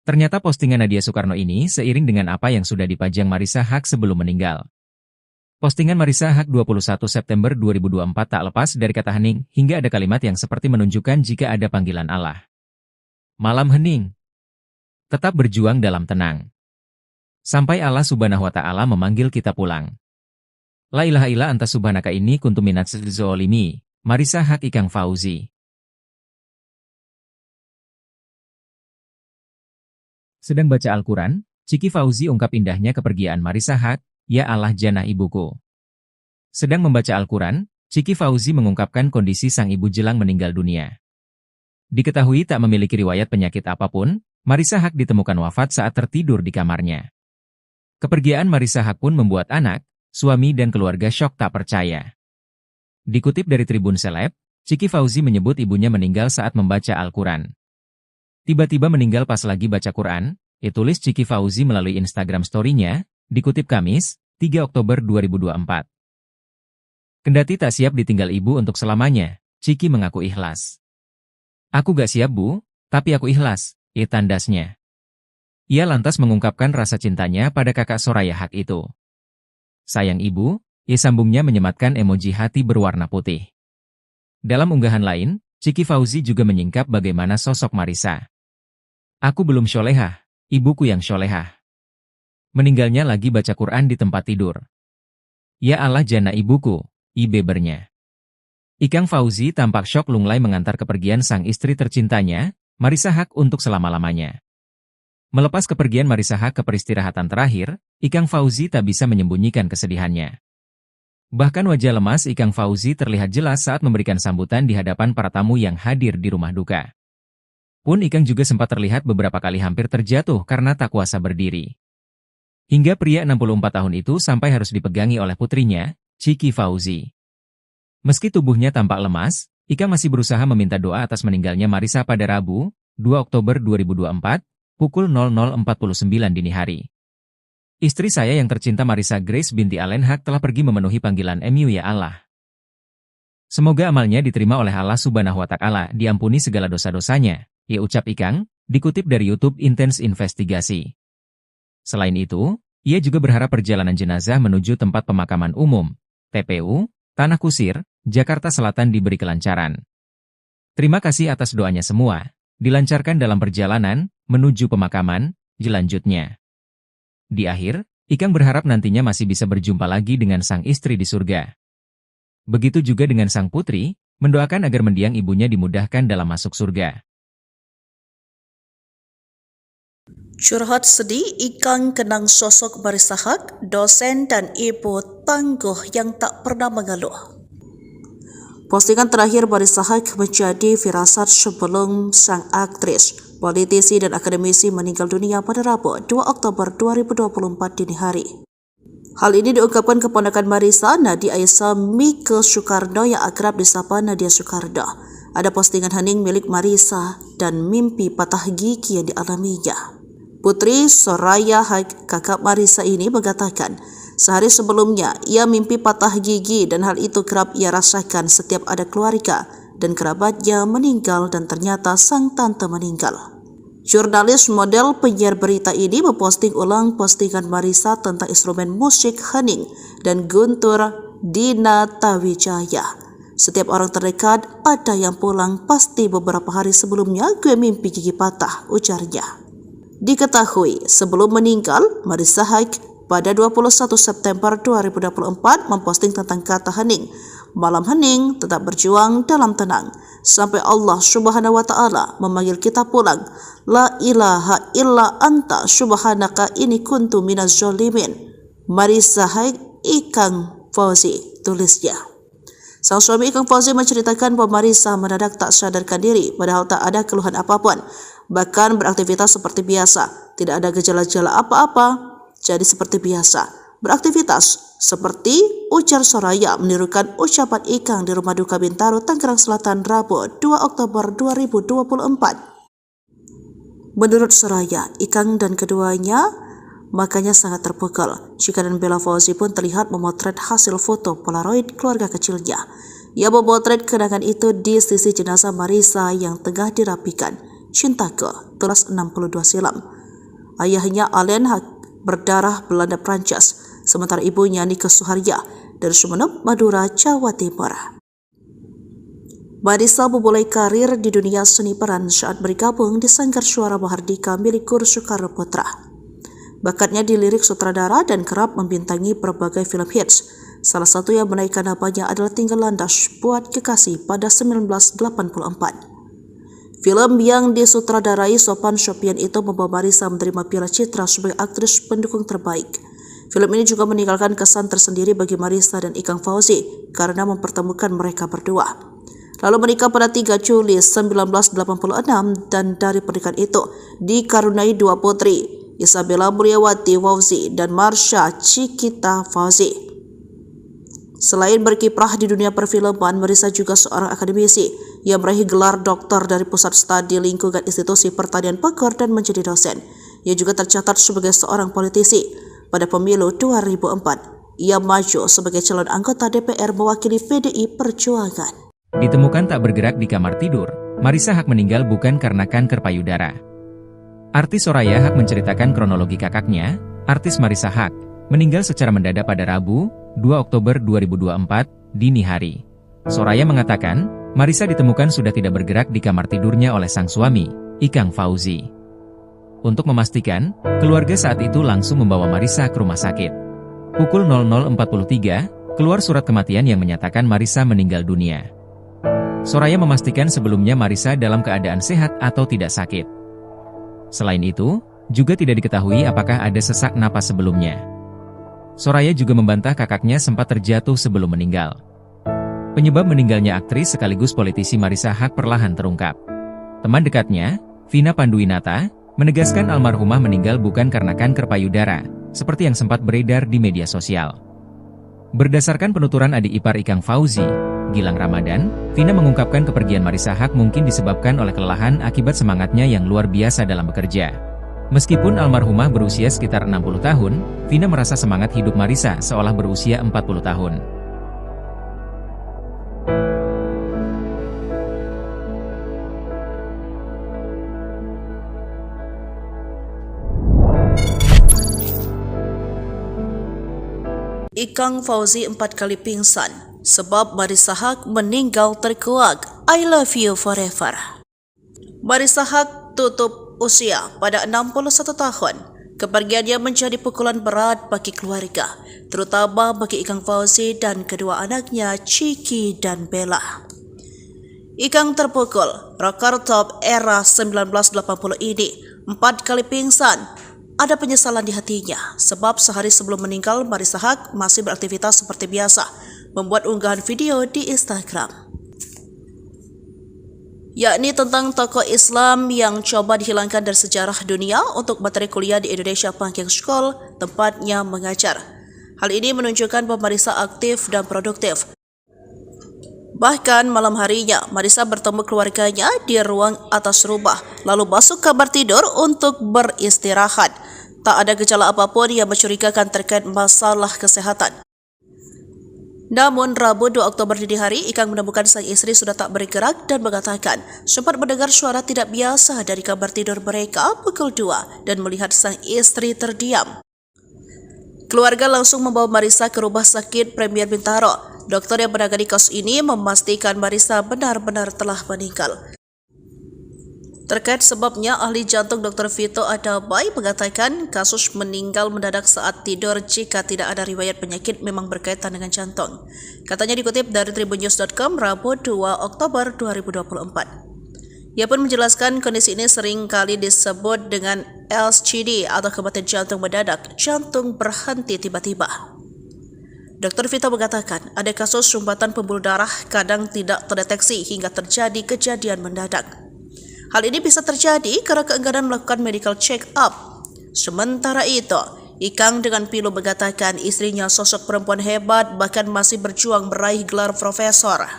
Ternyata postingan Nadia Soekarno ini seiring dengan apa yang sudah dipajang Marissa Haque sebelum meninggal. Postingan Marissa Haque 21 September 2024 tak lepas dari kata hening, hingga ada kalimat yang seperti menunjukkan jika ada panggilan Allah. Malam hening. Tetap berjuang dalam tenang. Sampai Allah Subhanahu wa Ta'ala memanggil kita pulang. La ilaha illa anta subhanaka inni kuntu minaz zolimi. Marissa Haque Ikang Fauzi. Sedang baca Al-Quran, Chiki Fauzi ungkap indahnya kepergian Marissa Haque. Ya Allah jannah ibuku. Sedang membaca Al-Quran, Chiki Fauzi mengungkapkan kondisi sang ibu jelang meninggal dunia. Diketahui tak memiliki riwayat penyakit apapun, Marissa Haque ditemukan wafat saat tertidur di kamarnya. Kepergian Marissa Haque pun membuat anak, suami dan keluarga syok tak percaya. Dikutip dari Tribun Seleb, Chiki Fauzi menyebut ibunya meninggal saat membaca Al-Quran. Tiba-tiba meninggal pas lagi baca Quran, tulis Chiki Fauzi melalui Instagram story-nya, dikutip Kamis, 3 Oktober 2024. Kendati tak siap ditinggal ibu untuk selamanya, Chiki mengaku ikhlas. Aku gak siap bu, tapi aku ikhlas, tandasnya. Ia lantas mengungkapkan rasa cintanya pada kakak Soraya Haque itu. Sayang ibu, sambungnya menyematkan emoji hati berwarna putih. Dalam unggahan lain, Chiki Fauzi juga menyingkap bagaimana sosok Marissa. Aku belum syolehah, ibuku yang syolehah. Meninggalnya lagi baca Quran di tempat tidur. Ya Allah jana ibuku, bebernya. Ikang Fauzi tampak syok lunglai mengantar kepergian sang istri tercintanya, Marissa Haque untuk selama-lamanya. Melepas kepergian Marissa Haque ke peristirahatan terakhir, Ikang Fauzi tak bisa menyembunyikan kesedihannya. Bahkan wajah lemas Ikang Fauzi terlihat jelas saat memberikan sambutan di hadapan para tamu yang hadir di rumah duka. Pun Ikang juga sempat terlihat beberapa kali hampir terjatuh karena tak kuasa berdiri. Hingga pria 64 tahun itu sampai harus dipegangi oleh putrinya, Chiki Fauzi. Meski tubuhnya tampak lemas, Ikang masih berusaha meminta doa atas meninggalnya Marissa pada Rabu, 2 Oktober 2024, pukul 00.49 dini hari. Istri saya yang tercinta Marissa Grace binti Allen Haque telah pergi memenuhi panggilan MU ya Allah. Semoga amalnya diterima oleh Allah Subhanahu wa Ta'ala, diampuni segala dosa-dosanya, ucap Ikang, dikutip dari YouTube Intense Investigasi. Selain itu, ia juga berharap perjalanan jenazah menuju tempat pemakaman umum, TPU, Tanah Kusir, Jakarta Selatan diberi kelancaran. Terima kasih atas doanya semua, dilancarkan dalam perjalanan, menuju pemakaman, lanjutnya. Di akhir, Ikang berharap nantinya masih bisa berjumpa lagi dengan sang istri di surga. Begitu juga dengan sang putri, mendoakan agar mendiang ibunya dimudahkan dalam masuk surga. Curhat sedih, Ikang kenang sosok Marissa Haque, dosen dan ibu tangguh yang tak pernah mengeluh. Postingan terakhir Marissa Haque menjadi firasat sebelum sang aktris, politisi dan akademisi meninggal dunia pada Rabu 2 Oktober 2024 dini hari. Hal ini diungkapkan keponakan Marissa, Nadia Aisyah Mike Soekarno yang akrab disapa Nadia Soekarno. Ada postingan hening milik Marissa dan mimpi patah gigi yang dialaminya. Putri Soraya Haque, kakak Marissa ini mengatakan, sehari sebelumnya ia mimpi patah gigi dan hal itu kerap ia rasakan setiap ada keluarga dan kerabatnya meninggal dan ternyata sang tante meninggal. Jurnalis model penyiar berita ini memposting ulang postingan Marissa tentang instrumen musik hening dan Guntur Dinatawijaya. Setiap orang terdekat ada yang pulang, pasti beberapa hari sebelumnya gue mimpi gigi patah, ujarnya. Diketahui sebelum meninggal, Marissa Haque pada 21 September 2024 memposting tentang kata hening. Malam hening, tetap berjuang dalam tenang. Sampai Allah Subhanahu wa Ta'ala memanggil kita pulang. La ilaha illa anta subhanaka inni kuntu minaz zalimin. Marissa Haque, Ikang Fauzi, tulisnya. Sang suami Ikang Fauzi menceritakan bahwa Marissa mendadak tak sadarkan diri padahal tak ada keluhan apapun. Bahkan beraktivitas seperti biasa, tidak ada gejala-gejala apa-apa. Jadi seperti biasa beraktivitas, seperti ujar Soraya menirukan ucapan Ikang di rumah duka Bintaro, Tangerang Selatan, Rabu 2 Oktober 2024. Menurut Soraya, Ikang dan keduanya makanya sangat terpukul. Chika dan Bella Fauzi pun terlihat memotret hasil foto Polaroid keluarga kecilnya. Ia memotret kenangan itu di sisi jenazah Marissa yang tengah dirapikan. Cintaku, tulis 62 silam. Ayahnya Allen Haque berdarah Belanda Prancis, sementara ibunya Nike Suharya dari Sumeneb, Madura, Jawa Timur. Marissa memulai karir di dunia seni peran saat bergabung di Sanggar Suara Mahardika milik Guru Soekarno Putra. Bakatnya di lirik sutradara dan kerap membintangi berbagai film hits. Salah satu yang menaikkan namanya adalah Tinggal Landas Buat Kekasih pada 1984. Film yang disutradarai Sophan Sophian itu membawa Marissa menerima Piala Citra sebagai aktris pendukung terbaik. Film ini juga meninggalkan kesan tersendiri bagi Marissa dan Ikang Fauzi karena mempertemukan mereka berdua. lalu menikah pada 3 Juli 1986 dan dari pernikahan itu dikaruniai 2 putri, Isabella Mulyawati Fauzi dan Marsha Cikita Fauzi. Selain berkiprah di dunia perfilman, Marissa juga seorang akademisi yang meraih gelar doktor dari Pusat Studi Lingkungan Institusi Pertanian Bogor dan menjadi dosen. Ia juga tercatat sebagai seorang politisi. Pada pemilu 2004, ia maju sebagai calon anggota DPR mewakili PDI Perjuangan. Ditemukan tak bergerak di kamar tidur, Marissa Haque meninggal bukan karena kanker payudara. Artis Soraya Haque menceritakan kronologi kakaknya, artis Marissa Haque, meninggal secara mendadak pada Rabu, 2 Oktober 2024, dini hari. Soraya mengatakan, Marissa ditemukan sudah tidak bergerak di kamar tidurnya oleh sang suami, Ikang Fauzi. Untuk memastikan, keluarga saat itu langsung membawa Marissa ke rumah sakit. Pukul 00.43, keluar surat kematian yang menyatakan Marissa meninggal dunia. Soraya memastikan sebelumnya Marissa dalam keadaan sehat atau tidak sakit. Selain itu, juga tidak diketahui apakah ada sesak napas sebelumnya. Soraya juga membantah kakaknya sempat terjatuh sebelum meninggal. Penyebab meninggalnya aktris sekaligus politisi Marissa Haque perlahan terungkap. Teman dekatnya, Vina Panduwinata, menegaskan almarhumah meninggal bukan karena kanker payudara, seperti yang sempat beredar di media sosial. Berdasarkan penuturan adik ipar Ikang Fauzi, Gilang Ramadan, Vina mengungkapkan kepergian Marissa Haque mungkin disebabkan oleh kelelahan akibat semangatnya yang luar biasa dalam bekerja. Meskipun almarhumah berusia sekitar 60 tahun, Vina merasa semangat hidup Marissa seolah berusia 40 tahun. Ikang Fauzi 4 kali pingsan sebab Marissa Haque meninggal terkuak. I love you forever. Marissa Haque tutup usia pada 61 tahun. Kepergiannya menjadi pukulan berat bagi keluarga, terutama bagi Ikang Fauzi dan kedua anaknya Ciki dan Bella. Ikang terpukul, rocker top era 1980 ini 4 kali pingsan. Ada penyesalan di hatinya, sebab sehari sebelum meninggal Marissa Haque masih beraktivitas seperti biasa, membuat unggahan video di Instagram, yakni tentang tokoh Islam yang coba dihilangkan dari sejarah dunia untuk materi kuliah di Indonesia Pancake School, tempatnya mengajar. Hal ini menunjukkan bahwa Marissa aktif dan produktif. Bahkan malam harinya, Marissa bertemu keluarganya di ruang atas rumah, lalu masuk kamar tidur untuk beristirahat. Tak ada gejala apapun yang mencurigakan terkait masalah kesehatan. Namun, Rabu 2 Oktober dini hari, Ikang menemukan sang istri sudah tak bergerak dan mengatakan sempat mendengar suara tidak biasa dari kamar tidur mereka pukul 2 dan melihat sang istri terdiam. Keluarga langsung membawa Marissa ke rumah sakit Premier Bintaro. Dokter yang menangani kasus ini memastikan Marissa benar-benar telah meninggal. Terkait sebabnya, ahli jantung Dr. Vito Adabai mengatakan kasus meninggal mendadak saat tidur jika tidak ada riwayat penyakit memang berkaitan dengan jantung. Katanya dikutip dari tribunnews.com Rabu 2 Oktober 2024. Ia pun menjelaskan kondisi ini sering kali disebut dengan LCD atau kematian jantung mendadak, jantung berhenti tiba-tiba. Dr. Vito mengatakan ada kasus sumbatan pembuluh darah kadang tidak terdeteksi hingga terjadi kejadian mendadak. Hal ini bisa terjadi karena keengganan melakukan medical check-up. Sementara itu, Ikang dengan pilu mengatakan istrinya sosok perempuan hebat bahkan masih berjuang meraih gelar profesor.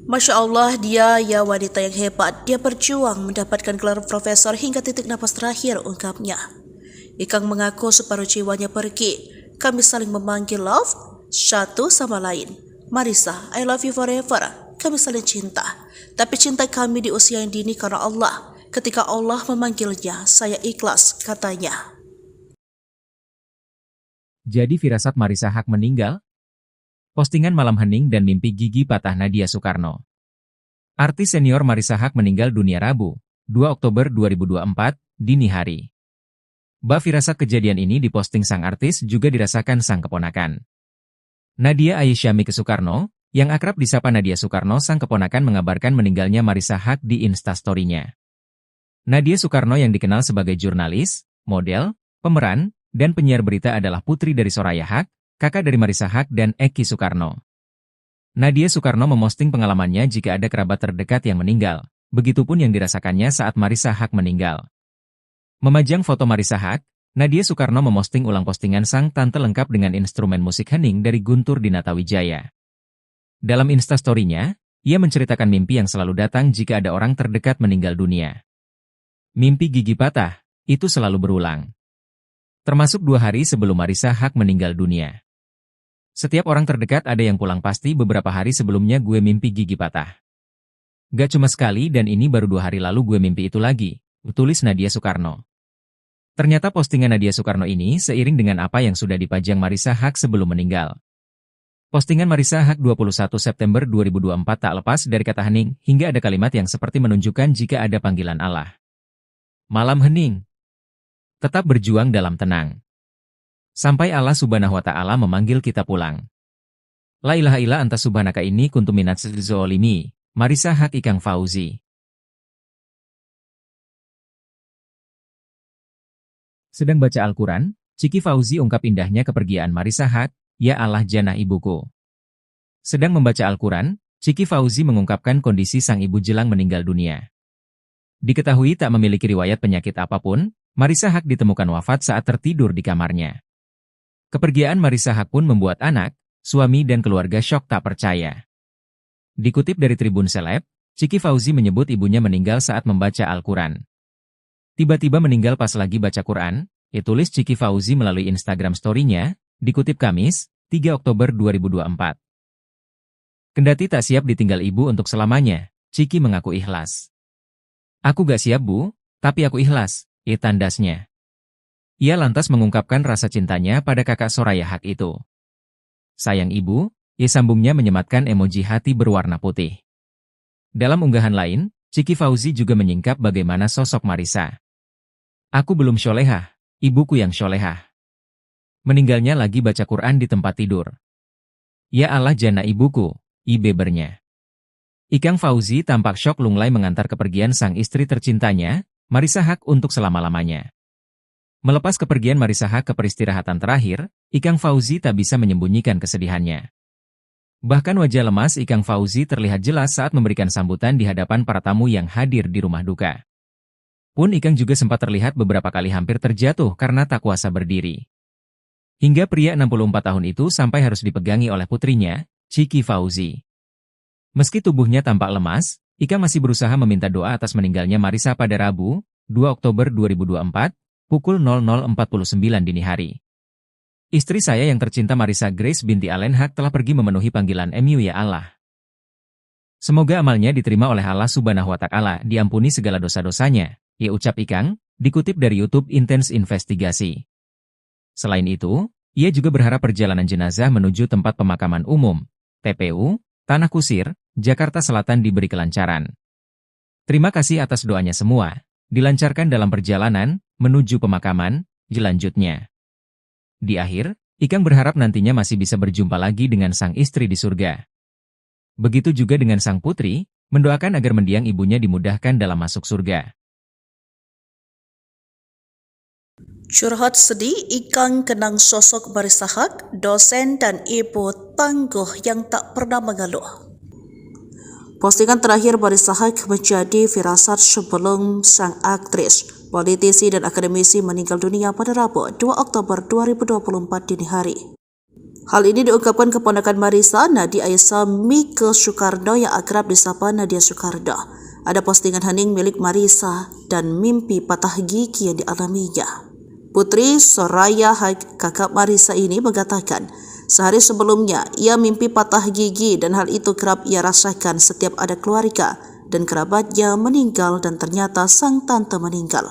Masya Allah, dia ya wanita yang hebat. Dia berjuang mendapatkan gelar profesor hingga titik napas terakhir, ungkapnya. Ikang mengaku separuh jiwanya pergi. Kami saling memanggil love satu sama lain. Marissa, I love you forever. Kami saling cinta. Tapi cinta kami di usia yang dini karena Allah. Ketika Allah memanggilnya, saya ikhlas, katanya. Jadi firasat Marissa Haque meninggal? Postingan malam hening dan mimpi gigi patah Nadia Soekarno. Artis senior Marissa Haque meninggal dunia Rabu, 2 Oktober 2024, dini hari. Firasat kejadian ini diposting sang artis juga dirasakan sang keponakan. Nadia Aisyamike Soekarno, yang akrab disapa Nadia Soekarno, sang keponakan mengabarkan meninggalnya Marissa Haque di Instastory-nya. Nadia Soekarno yang dikenal sebagai jurnalis, model, pemeran, dan penyiar berita adalah putri dari Soraya Haque, kakak dari Marissa Haque dan Eki Soekarno. Nadia Soekarno memosting pengalamannya jika ada kerabat terdekat yang meninggal, begitupun yang dirasakannya saat Marissa Haque meninggal. Memajang foto Marissa Haque, Nadia Soekarno memosting ulang postingan sang tante lengkap dengan instrumen musik hening dari Guntur Dinatawijaya. Dalam instastory-nya, ia menceritakan mimpi yang selalu datang jika ada orang terdekat meninggal dunia. Mimpi gigi patah, itu selalu berulang. Termasuk 2 hari sebelum Marissa Haque meninggal dunia. Setiap orang terdekat ada yang pulang pasti beberapa hari sebelumnya gue mimpi gigi patah. Gak cuma sekali dan ini baru 2 hari lalu gue mimpi itu lagi, tulis Nadia Soekarno. Ternyata postingan Nadia Soekarno ini seiring dengan apa yang sudah dipajang Marissa Haque sebelum meninggal. Postingan Marissa Haque 21 September 2024 tak lepas dari kata hening hingga ada kalimat yang seperti menunjukkan jika ada panggilan Allah. Malam hening. Tetap berjuang dalam tenang. Sampai Allah Subhanahu wa Ta'ala memanggil kita pulang. La ilaha illa anta subhanaka ini kuntu minaz zolimi. Marissa Haque Ikang Fauzi. Sedang baca Al-Quran, Ciki Fauzi ungkap indahnya kepergian Marissa Haque, ya Allah jannah ibuku. Sedang membaca Al-Quran, Ciki Fauzi mengungkapkan kondisi sang ibu jelang meninggal dunia. Diketahui tak memiliki riwayat penyakit apapun, Marissa Haque ditemukan wafat saat tertidur di kamarnya. Kepergian Marissa Haque pun membuat anak, suami dan keluarga syok tak percaya. Dikutip dari Tribun Seleb, Ciki Fauzi menyebut ibunya meninggal saat membaca Al-Quran. Tiba-tiba meninggal pas lagi baca Quran, tulis Ciki Fauzi melalui Instagram story-nya, dikutip Kamis, 3 Oktober 2024. Kendati tak siap ditinggal ibu untuk selamanya, Ciki mengaku ikhlas. Aku gak siap bu, tapi aku ikhlas, tandasnya. Ia lantas mengungkapkan rasa cintanya pada kakak Soraya Haque itu. Sayang ibu, sambungnya menyematkan emoji hati berwarna putih. Dalam unggahan lain, Ciki Fauzi juga menyingkap bagaimana sosok Marissa. Aku belum syolehah, ibuku yang syolehah. Meninggalnya lagi baca Quran di tempat tidur. Ya Allah jannah ibuku, bebernya. Ikang Fauzi tampak syok lunglai mengantar kepergian sang istri tercintanya, Marissa Haque untuk selama-lamanya. Melepas kepergian Marissa Haque ke peristirahatan terakhir, Ikang Fauzi tak bisa menyembunyikan kesedihannya. Bahkan wajah lemas Ikang Fauzi terlihat jelas saat memberikan sambutan di hadapan para tamu yang hadir di rumah duka. Pun Ikang juga sempat terlihat beberapa kali hampir terjatuh karena tak kuasa berdiri. Hingga pria 64 tahun itu sampai harus dipegangi oleh putrinya, Ciki Fauzi. Meski tubuhnya tampak lemas, Ikang masih berusaha meminta doa atas meninggalnya Marissa pada Rabu, 2 Oktober 2024, pukul 00.49 dini hari. Istri saya yang tercinta Marissa Grace binti Allen Haque telah pergi memenuhi panggilan MU ya Allah. Semoga amalnya diterima oleh Allah Subhanahu wa Ta'ala, diampuni segala dosa-dosanya, ucap Ikang, dikutip dari YouTube Intense Investigasi. Selain itu, ia juga berharap perjalanan jenazah menuju tempat pemakaman umum, TPU, Tanah Kusir, Jakarta Selatan diberi kelancaran. Terima kasih atas doanya semua, dilancarkan dalam perjalanan menuju pemakaman, lanjutnya. Di akhir, Ikang berharap nantinya masih bisa berjumpa lagi dengan sang istri di surga. Begitu juga dengan sang putri, mendoakan agar mendiang ibunya dimudahkan dalam masuk surga. Curhat sedih, Ikang kenang sosok Marissa Haque, dosen dan ibu tangguh yang tak pernah mengeluh. Postingan terakhir Marissa Haque menjadi firasat sebelum sang aktris, politisi dan akademisi meninggal dunia pada Rabu 2 Oktober 2024 dini hari. Hal ini diungkapkan keponakan Marissa, Nadia Aisyah Mike Soekarno yang akrab disapa Nadia Soekarno. Ada postingan hening milik Marissa dan mimpi patah gigi yang dialaminya. Putri Soraya Haque, kakak Marissa ini mengatakan, sehari sebelumnya ia mimpi patah gigi dan hal itu kerap ia rasakan setiap ada keluarga dan kerabatnya meninggal dan ternyata sang tante meninggal.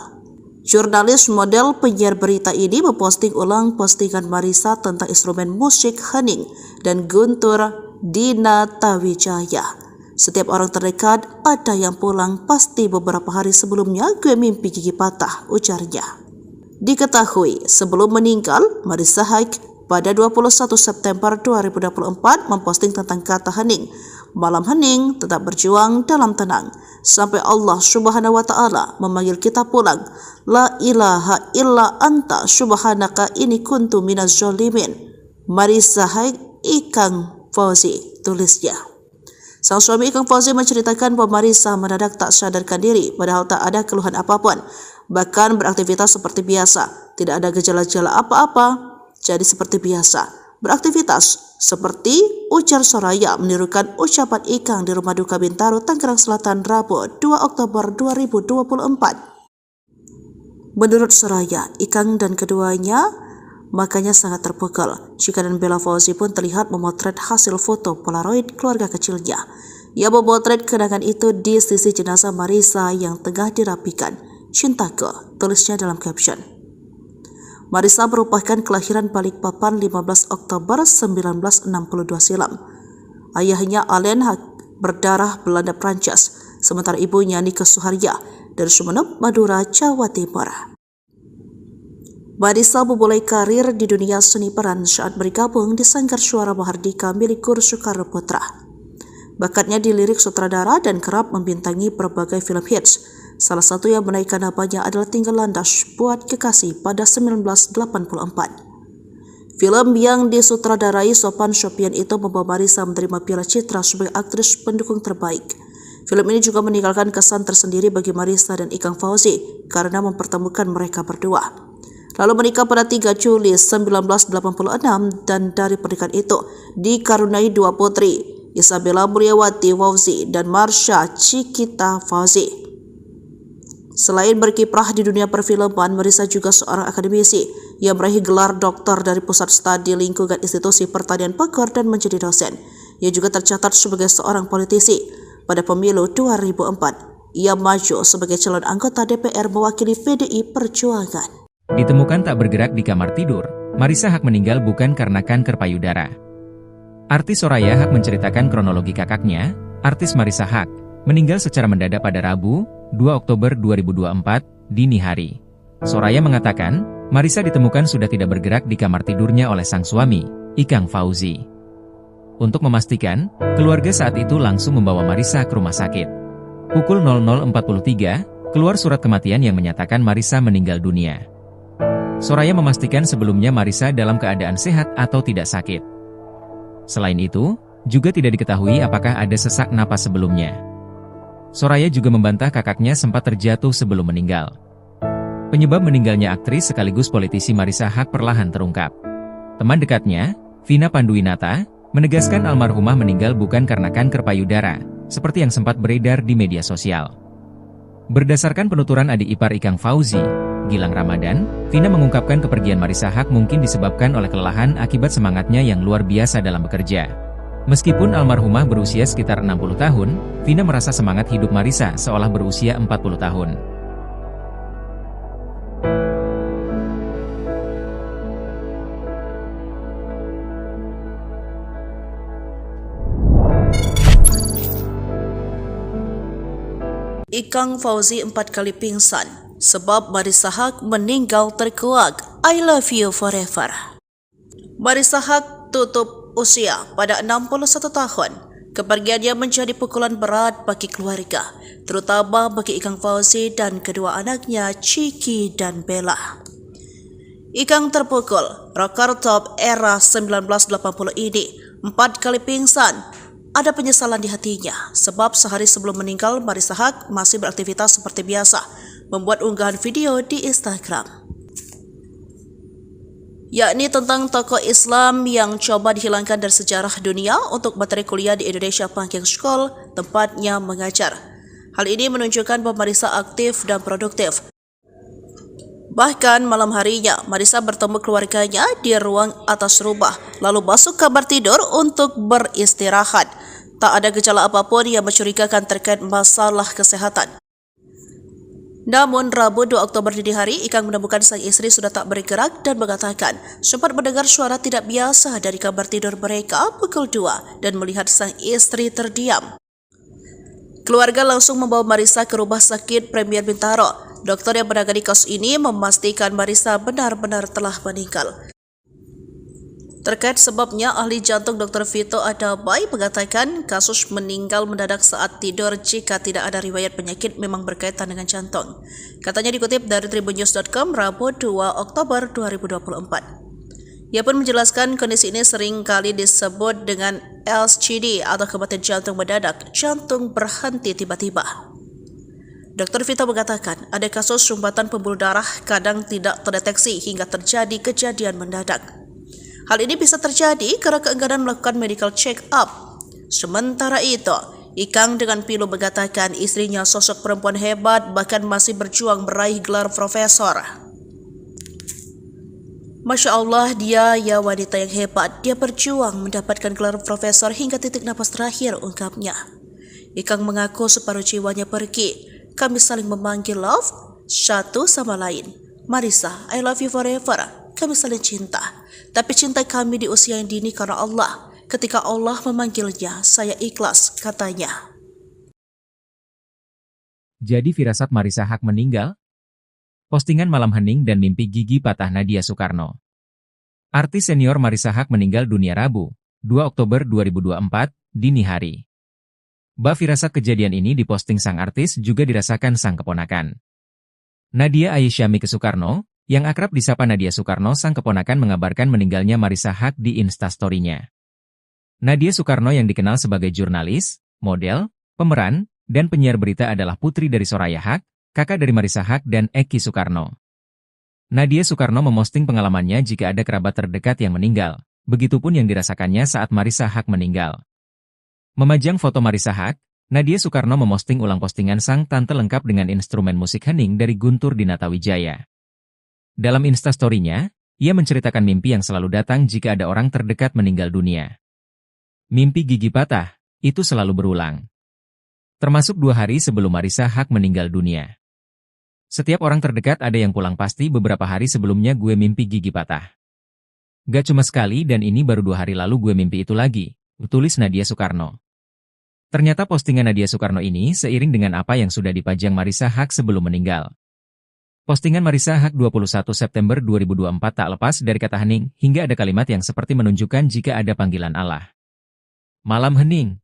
Jurnalis model penyiar berita ini memposting ulang postingan Marissa tentang instrumen musik hening dan Guntur Dinatawijaya. Setiap orang terdekat ada yang pulang pasti beberapa hari sebelumnya gue mimpi gigi patah, ujarnya. Diketahui sebelum meninggal, Marissa Haque pada 21 September 2024 memposting tentang kata hening. Malam hening, tetap berjuang dalam tenang. Sampai Allah Subhanahu wa Ta'ala memanggil kita pulang. La ilaha illa anta subhanaka ini kuntu minaz zolimin. Marissa Haque Ikang Fauzi, tulisnya. Sang suami Ikang Fauzi menceritakan bahwa Marisa mendadak tak sadarkan diri padahal tak ada keluhan apapun. Bahkan beraktivitas seperti biasa, tidak ada gejala-gejala apa-apa, jadi seperti biasa. Beraktivitas seperti ujar Soraya menirukan ucapan Ikang di Rumah Duka Bintaro, Tangerang Selatan, Rabu 2 Oktober 2024. Menurut Soraya, Ikang dan keduanya makanya sangat terpukul. Chika dan Bella Fauzi pun terlihat memotret hasil foto Polaroid keluarga kecilnya. Ia memotret kenangan itu di sisi jenazah Marisa yang tengah dirapikan. Cintaku, tulisnya dalam caption. Marisa merupakan kelahiran Balikpapan 15 Oktober 1962 silam. Ayahnya Alen berdarah Belanda Prancis, sementara ibunya Nike Suharya dari Sumeneb, Madura, Jawa Timur. Marisa memulai karir di dunia seni peran saat bergabung di Sanggar Suara Mahardika milik Guru Soekarno Putra. Bakatnya di lirik sutradara dan kerap membintangi berbagai film hits. Salah satu yang menaikkan namanya adalah Tinggal Landas Buat Kekasih pada 1984. Film yang disutradarai Sophan Sophian itu membawa Marisa menerima Piala Citra sebagai aktris pendukung terbaik. Film ini juga meninggalkan kesan tersendiri bagi Marisa dan Ikang Fauzi karena mempertemukan mereka berdua. Lalu menikah pada 3 Juli 1986 dan dari pernikahan itu dikaruniai 2 putri, Isabella Mulyawati Fauzi dan Marsha Cikita Fauzi. Selain berkiprah di dunia perfilman, Marisa juga seorang akademisi yang meraih gelar doktor dari Pusat Studi Lingkungan Institusi Pertanian Bogor dan menjadi dosen. Ia juga tercatat sebagai seorang politisi. Pada pemilu 2004, ia maju sebagai calon anggota DPR mewakili PDI Perjuangan. Ditemukan tak bergerak di kamar tidur, Marisa Haque meninggal bukan karena kanker payudara. Artis Soraya Haque menceritakan kronologi kakaknya, artis Marisa Haque, meninggal secara mendadak pada Rabu, 2 Oktober 2024, dini hari. Soraya mengatakan, Marisa ditemukan sudah tidak bergerak di kamar tidurnya oleh sang suami, Ikang Fauzi. Untuk memastikan, keluarga saat itu langsung membawa Marisa ke rumah sakit. Pukul 00.43, keluar surat kematian yang menyatakan Marisa meninggal dunia. Soraya memastikan sebelumnya Marisa dalam keadaan sehat atau tidak sakit. Selain itu, juga tidak diketahui apakah ada sesak napas sebelumnya. Soraya juga membantah kakaknya sempat terjatuh sebelum meninggal. Penyebab meninggalnya aktris sekaligus politisi Marisa Haque perlahan terungkap. Teman dekatnya, Vina Panduwinata, menegaskan almarhumah meninggal bukan karena kanker payudara, seperti yang sempat beredar di media sosial. Berdasarkan penuturan adik ipar Ikang Fauzi, Gilang Ramadan, Vina mengungkapkan kepergian Marisa Haque mungkin disebabkan oleh kelelahan akibat semangatnya yang luar biasa dalam bekerja. Meskipun almarhumah berusia sekitar 60 tahun, Vina merasa semangat hidup Marisa seolah berusia 40 tahun. Ikang Fauzi 4 kali pingsan sebab Marisa Haque meninggal terkuak. I love you forever. Marisa Haque tutup usia pada 61 tahun. Kepergiannya menjadi pukulan berat bagi keluarga, terutama bagi Ikang Fauzi dan kedua anaknya Ciki dan Bella. Ikang terpukul, rocker top era 1980 ini 4 kali pingsan. Ada penyesalan di hatinya, sebab sehari sebelum meninggal Marisa Haque masih beraktivitas seperti biasa, membuat unggahan video di Instagram, yakni tentang tokoh Islam yang coba dihilangkan dari sejarah dunia untuk materi kuliah di Indonesia Panking School, tempatnya mengajar. Hal ini menunjukkan bahwa Marisa aktif dan produktif. Bahkan malam harinya, Marisa bertemu keluarganya di ruang atas rumah, lalu masuk kamar tidur untuk beristirahat. Tak ada gejala apapun yang mencurigakan terkait masalah kesehatan. Namun Rabu 2 Oktober dini hari, Ikang menemukan sang istri sudah tak bergerak dan mengatakan sempat mendengar suara tidak biasa dari kamar tidur mereka pukul 2 dan melihat sang istri terdiam. Keluarga langsung membawa Marisa ke Rumah Sakit Premier Bintaro. Dokter yang menangani kasus ini memastikan Marisa benar-benar telah meninggal. Terkait sebabnya, ahli jantung Dr. Vito Adamai mengatakan kasus meninggal mendadak saat tidur jika tidak ada riwayat penyakit memang berkaitan dengan jantung. Katanya dikutip dari tribunnews.com Rabu 2 Oktober 2024. Ia pun menjelaskan kondisi ini sering kali disebut dengan SCD atau kematian jantung mendadak, jantung berhenti tiba-tiba. Dr. Vito mengatakan ada kasus sumbatan pembuluh darah kadang tidak terdeteksi hingga terjadi kejadian mendadak. Hal ini bisa terjadi karena keengganan melakukan medical check-up. Sementara itu, Ikang dengan pilu mengatakan istrinya sosok perempuan hebat bahkan masih berjuang meraih gelar profesor. Masya Allah, dia ya wanita yang hebat. Dia berjuang mendapatkan gelar profesor hingga titik napas terakhir, ungkapnya. Ikang mengaku separuh jiwanya pergi. Kami saling memanggil love satu sama lain. Marisa, I love you forever. Kami saling cinta. Tapi cinta kami di usia yang dini karena Allah. Ketika Allah memanggilnya, saya ikhlas, katanya. Jadi firasat Marisa Haque meninggal? Postingan malam hening dan mimpi gigi patah Nadia Soekarno. Artis senior Marisa Haque meninggal dunia Rabu, 2 Oktober 2024, dini hari. Firasat kejadian ini diposting sang artis juga dirasakan sang keponakan. Nadia Aisyamike Soekarno, yang akrab disapa Nadia Soekarno, sang keponakan, mengabarkan meninggalnya Marisa Haque di Instastory-nya. Nadia Soekarno yang dikenal sebagai jurnalis, model, pemeran, dan penyiar berita adalah putri dari Soraya Haque, kakak dari Marisa Haque dan Eki Soekarno. Nadia Soekarno memosting pengalamannya jika ada kerabat terdekat yang meninggal, begitupun yang dirasakannya saat Marisa Haque meninggal. Memajang foto Marisa Haque, Nadia Soekarno memosting ulang postingan sang tante lengkap dengan instrumen musik hening dari Guntur Dinata Wijaya. Dalam Instastory-nya, ia menceritakan mimpi yang selalu datang jika ada orang terdekat meninggal dunia. Mimpi gigi patah, itu selalu berulang. Termasuk 2 hari sebelum Marisa Haque meninggal dunia. Setiap orang terdekat ada yang pulang pasti beberapa hari sebelumnya gue mimpi gigi patah. Gak cuma sekali dan ini baru 2 hari lalu gue mimpi itu lagi, tulis Nadia Soekarno. Ternyata postingan Nadia Soekarno ini seiring dengan apa yang sudah dipajang Marisa Haque sebelum meninggal. Postingan Marisa Haque 21 September 2024 tak lepas dari kata hening, hingga ada kalimat yang seperti menunjukkan jika ada panggilan Allah. Malam hening.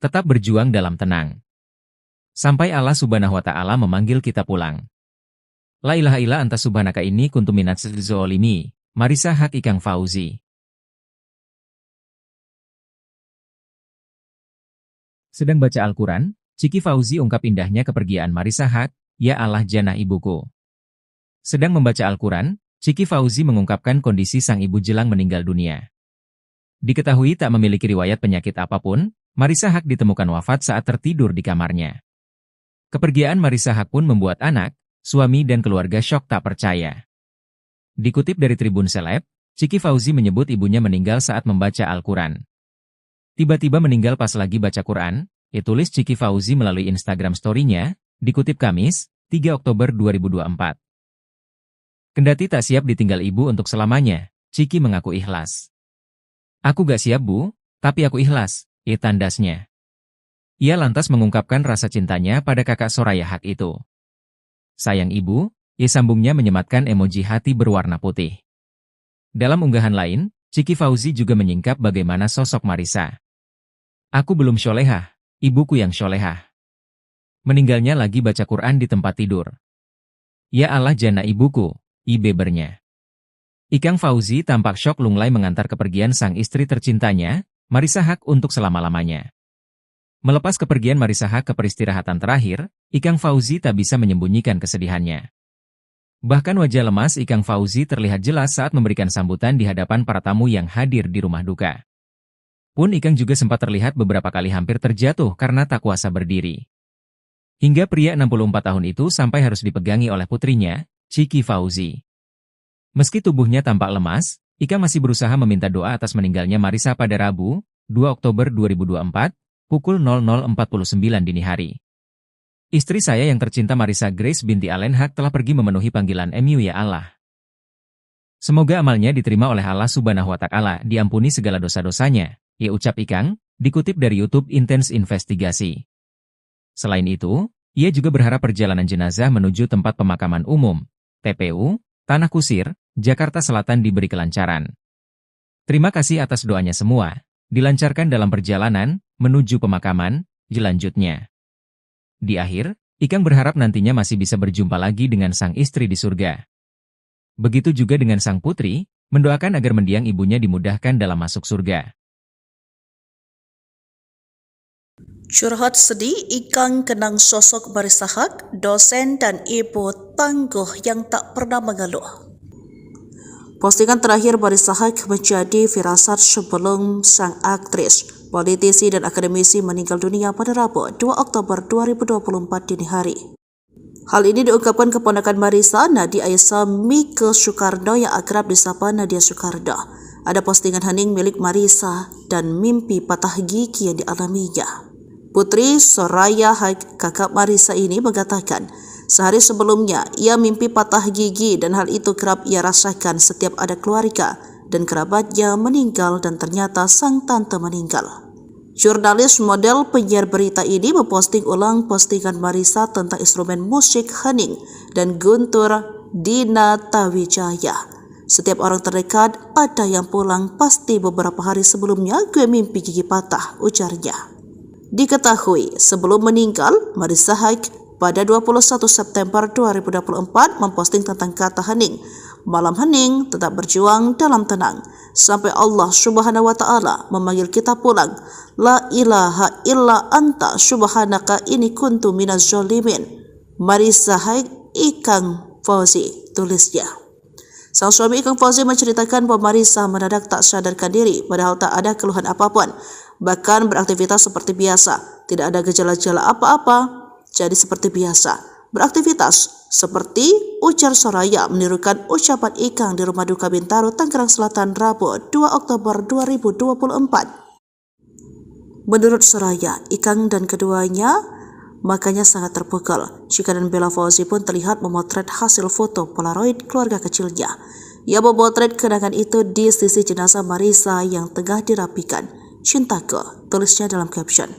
Tetap berjuang dalam tenang. Sampai Allah Subhanahu wa Ta'ala memanggil kita pulang. La ilaha illa anta subhanaka inni kuntu minaz zolimi. Marisa Haque Ikang Fauzi. Sedang baca Al-Quran, Ciki Fauzi ungkap indahnya kepergian Marisa Haque, ya Allah jannah ibuku. Sedang membaca Al-Quran, Ciki Fauzi mengungkapkan kondisi sang ibu jelang meninggal dunia. Diketahui tak memiliki riwayat penyakit apapun, Marisa Haque ditemukan wafat saat tertidur di kamarnya. Kepergian Marisa Haque pun membuat anak, suami dan keluarga syok tak percaya. Dikutip dari Tribun Seleb, Ciki Fauzi menyebut ibunya meninggal saat membaca Al-Quran. Tiba-tiba meninggal pas lagi baca Quran, tulis Ciki Fauzi melalui Instagram story-nya, dikutip Kamis, 3 Oktober 2024. Kendati tak siap ditinggal ibu untuk selamanya, Ciki mengaku ikhlas. Aku gak siap bu, tapi aku ikhlas, tandasnya. Ia lantas mengungkapkan rasa cintanya pada kakak Soraya Haque itu. Sayang ibu, sambungnya menyematkan emoji hati berwarna putih. Dalam unggahan lain, Ciki Fauzi juga menyingkap bagaimana sosok Marisa. Aku belum syolehah, ibuku yang syolehah. Meninggalnya lagi baca Quran di tempat tidur. Ya Allah jannah ibuku, bebernya. Ikang Fauzi tampak syok lunglai mengantar kepergian sang istri tercintanya, Marisa Haque untuk selama-lamanya. Melepas kepergian Marisa Haque ke peristirahatan terakhir, Ikang Fauzi tak bisa menyembunyikan kesedihannya. Bahkan wajah lemas Ikang Fauzi terlihat jelas saat memberikan sambutan di hadapan para tamu yang hadir di rumah duka. Pun Ikang juga sempat terlihat beberapa kali hampir terjatuh karena tak kuasa berdiri. Hingga pria 64 tahun itu sampai harus dipegangi oleh putrinya, Ciki Fauzi. Meski tubuhnya tampak lemas, Ikang masih berusaha meminta doa atas meninggalnya Marisa pada Rabu, 2 Oktober 2024, pukul 00.49 dini hari. Istri saya yang tercinta Marisa Grace binti Allen Haque telah pergi memenuhi panggilan MU ya Allah. Semoga amalnya diterima oleh Allah Subhanahu wa Ta'ala, diampuni segala dosa-dosanya, ucap Ikang, dikutip dari YouTube Intense Investigasi. Selain itu, ia juga berharap perjalanan jenazah menuju tempat pemakaman umum, TPU, Tanah Kusir, Jakarta Selatan diberi kelancaran. Terima kasih atas doanya semua, dilancarkan dalam perjalanan menuju pemakaman, lanjutnya. Di akhir, Ikang berharap nantinya masih bisa berjumpa lagi dengan sang istri di surga. Begitu juga dengan sang putri, mendoakan agar mendiang ibunya dimudahkan dalam masuk surga. Curhat sedih Ikang kenang sosok Marissa Haque, dosen dan ibu tangguh yang tak pernah mengeluh. Postingan terakhir Marissa Haque menjadi firasat sebelum sang aktris, politisi dan akademisi meninggal dunia pada Rabu 2 Oktober 2024 dini hari. Hal ini diungkapkan keponakan Marissa, Nadia Aisyah Mika Soekarno yang akrab disapa Nadia Soekarno. Ada postingan hening milik Marissa dan mimpi patah gigi yang dialaminya. Putri Soraya Haque, kakak Marissa ini mengatakan, sehari sebelumnya ia mimpi patah gigi dan hal itu kerap ia rasakan setiap ada keluarga dan kerabatnya meninggal dan ternyata sang tante meninggal. Jurnalis model penyiar berita ini memposting ulang postingan Marissa tentang instrumen musik hening dan guntur Dina Tawijaya. Setiap orang terdekat ada yang pulang, pasti beberapa hari sebelumnya gue mimpi gigi patah, ujarnya. Diketahui sebelum meninggal, Marissa Haque pada 21 September 2024 memposting tentang kata hening. Malam hening, tetap berjuang dalam tenang. Sampai Allah Subhanahu wa Ta'ala memanggil kita pulang. La ilaha illa anta subhanaka inni kuntu minaz zalimin. Marissa Haque, Ikang Fauzi, tulisnya. Sang suami Ikang Fauzi menceritakan bahwa Marissa mendadak tak sadarkan diri padahal tak ada keluhan apapun. Bahkan beraktivitas seperti biasa, tidak ada gejala-gejala apa-apa, jadi seperti biasa. Beraktivitas seperti ujar Soraya menirukan ucapan Ikang di rumah duka Bintaro, Tangerang Selatan, Rabu 2 Oktober 2024. Menurut Soraya, Ikang dan keduanya makanya sangat terpukul. Jika dan Bella Fauzi pun terlihat memotret hasil foto Polaroid keluarga kecilnya. Ia memotret kenangan itu di sisi jenazah Marissa yang tengah dirapikan. Cintaku, tulisnya dalam caption.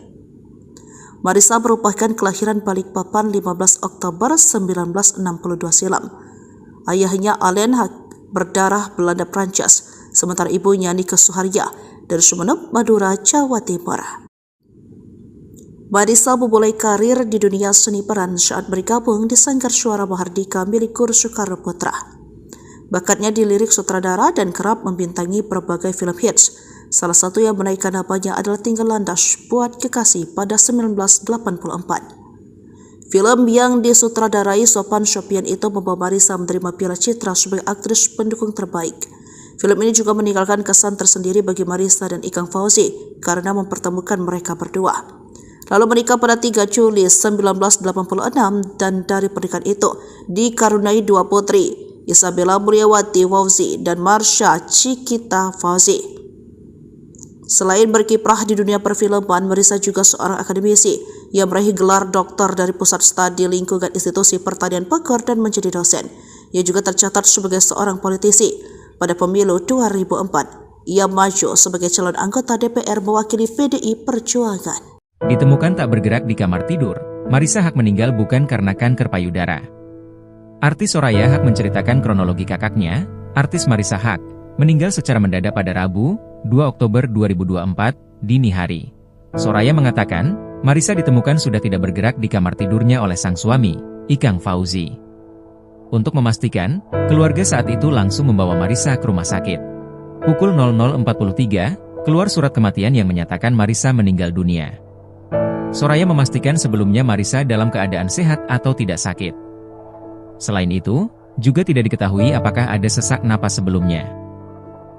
Marissa merupakan kelahiran Balikpapan 15 Oktober 1962 silam. Ayahnya Alain Haque berdarah Belanda Prancis, sementara ibunya Nika Suharya dari Sumeneb, Madura, Jawa Timur. Marissa memulai karir di dunia seni peran saat bergabung di Sanggar Suara Mahardika milik Guru Soekarno Putra. Bakatnya di lirik sutradara dan kerap membintangi berbagai film hits. Salah satu yang menaikkan namanya adalah Tinggal Landas Buat Kekasih pada 1984. Film yang disutradarai Sophan Sophian itu membawa Marissa menerima Piala Citra sebagai aktris pendukung terbaik. Film ini juga meninggalkan kesan tersendiri bagi Marissa dan Ikang Fauzi karena mempertemukan mereka berdua. Lalu menikah pada 3 Juli 1986 dan dari pernikahan itu dikaruniai 2 putri, Isabella Mulyawati Fauzi dan Marsha Cikita Fauzi. Selain berkiprah di dunia perfilman, Marissa juga seorang akademisi yang meraih gelar doktor dari Pusat Studi Lingkungan Institusi Pertanian Bogor dan menjadi dosen. Ia juga tercatat sebagai seorang politisi. Pada pemilu 2004, ia maju sebagai calon anggota DPR mewakili PDI Perjuangan. Ditemukan tak bergerak di kamar tidur, Marissa Haque meninggal bukan karena kanker payudara. Artis Soraya Haque menceritakan kronologi kakaknya, artis Marissa Haque, meninggal secara mendadak pada Rabu, 2 Oktober 2024, dini hari. Soraya mengatakan, Marissa ditemukan sudah tidak bergerak di kamar tidurnya oleh sang suami, Ikang Fauzi. Untuk memastikan, keluarga saat itu langsung membawa Marissa ke rumah sakit. Pukul 00.43, keluar surat kematian yang menyatakan Marissa meninggal dunia. Soraya memastikan sebelumnya Marissa dalam keadaan sehat atau tidak sakit. Selain itu, juga tidak diketahui apakah ada sesak napas sebelumnya.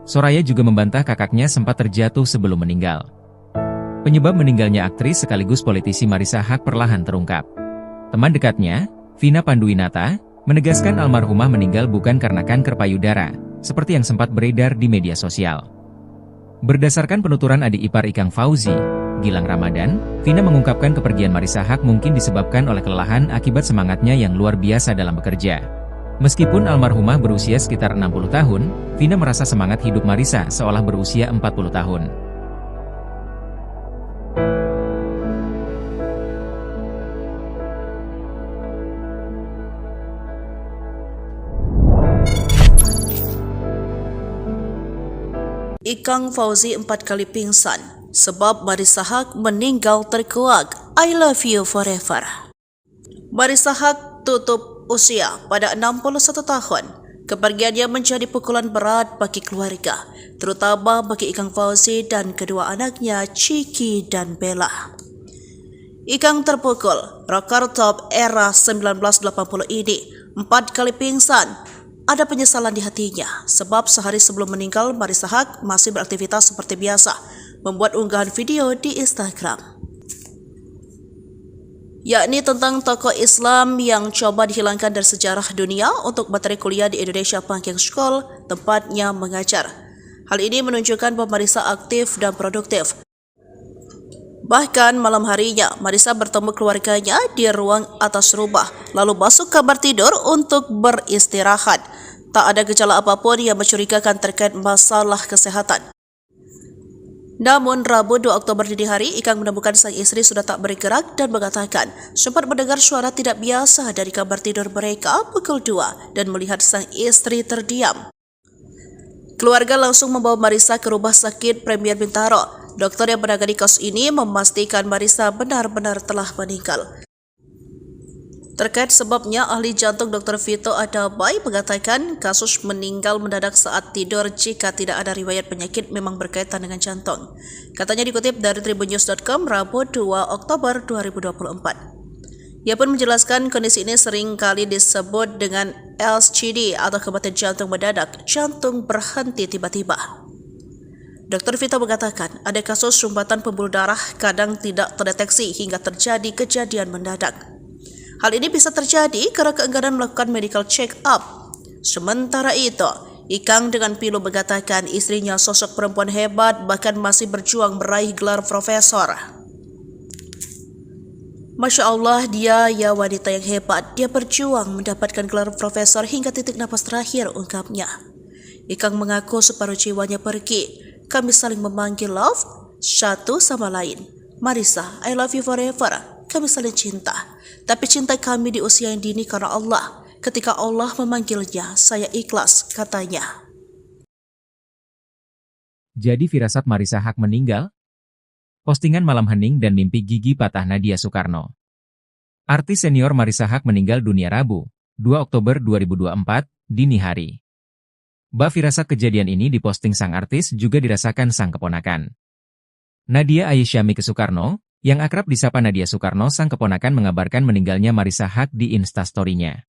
Soraya juga membantah kakaknya sempat terjatuh sebelum meninggal. Penyebab meninggalnya aktris sekaligus politisi Marissa Haque perlahan terungkap. Teman dekatnya, Vina Panduwinata, menegaskan almarhumah meninggal bukan karena kanker payudara, seperti yang sempat beredar di media sosial. Berdasarkan penuturan adik ipar Ikang Fauzi, Gilang Ramadan, Vina mengungkapkan kepergian Marissa Haque mungkin disebabkan oleh kelelahan akibat semangatnya yang luar biasa dalam bekerja. Meskipun almarhumah berusia sekitar 60 tahun, Vina merasa semangat hidup Marissa seolah berusia 40 tahun. Ikang Fauzi 4 kali pingsan sebab Marissa Haque meninggal terkuak. I love you forever. Marissa Haque tutup usia pada 61 tahun. Kepergiannya menjadi pukulan berat bagi keluarga, terutama bagi Ikang Fauzi dan kedua anaknya Ciki dan Bella. Ikang terpukul, rocker top era 1980 ini 4 kali pingsan. Ada penyesalan di hatinya sebab sehari sebelum meninggal Marissa Haque masih beraktivitas seperti biasa, membuat unggahan video di Instagram, yakni tentang tokoh Islam yang coba dihilangkan dari sejarah dunia untuk materi kuliah di Indonesia Banking School, tempatnya mengajar. Hal ini menunjukkan bahwa Marissa aktif dan produktif. Bahkan malam harinya, Marissa bertemu keluarganya di ruang atas rumah, lalu masuk kamar tidur untuk beristirahat. Tak ada gejala apapun yang mencurigakan terkait masalah kesehatan. Namun, Rabu 2 Oktober dini hari, Ikang menemukan sang istri sudah tak bergerak dan mengatakan sempat mendengar suara tidak biasa dari kamar tidur mereka pukul 2 dan melihat sang istri terdiam. Keluarga langsung membawa Marissa ke rumah sakit Premier Bintaro. Dokter yang menangani kasus ini memastikan Marissa benar-benar telah meninggal. Terkait sebabnya, ahli jantung Dr. Vito Adabai mengatakan kasus meninggal mendadak saat tidur jika tidak ada riwayat penyakit memang berkaitan dengan jantung. Katanya dikutip dari tribunnews.com Rabu 2 Oktober 2024. Ia pun menjelaskan kondisi ini sering kali disebut dengan LCD atau kematian jantung mendadak, jantung berhenti tiba-tiba. Dr. Vito mengatakan ada kasus sumbatan pembuluh darah kadang tidak terdeteksi hingga terjadi kejadian mendadak. Hal ini bisa terjadi karena keengganan melakukan medical check-up. Sementara itu, Ikang dengan pilu mengatakan istrinya sosok perempuan hebat bahkan masih berjuang meraih gelar profesor. Masya Allah, dia ya wanita yang hebat. Dia berjuang mendapatkan gelar profesor hingga titik napas terakhir, ungkapnya. Ikang mengaku separuh jiwanya pergi. Kami saling memanggil love satu sama lain. Marissa, I love you forever. Kami saling cinta. Tapi cinta kami di usia yang dini karena Allah. Ketika Allah memanggilnya, saya ikhlas, katanya. Jadi firasat Marissa Haque meninggal? Postingan malam hening dan mimpi gigi patah Nadia Soekarno. Artis senior Marissa Haque meninggal dunia Rabu, 2 Oktober 2024, dini hari. Firasat kejadian ini diposting sang artis juga dirasakan sang keponakan. Nadia Aisyami Soekarno, yang akrab disapa Nadia Soekarno, sang keponakan mengabarkan meninggalnya Marissa Haque di Instastory-nya.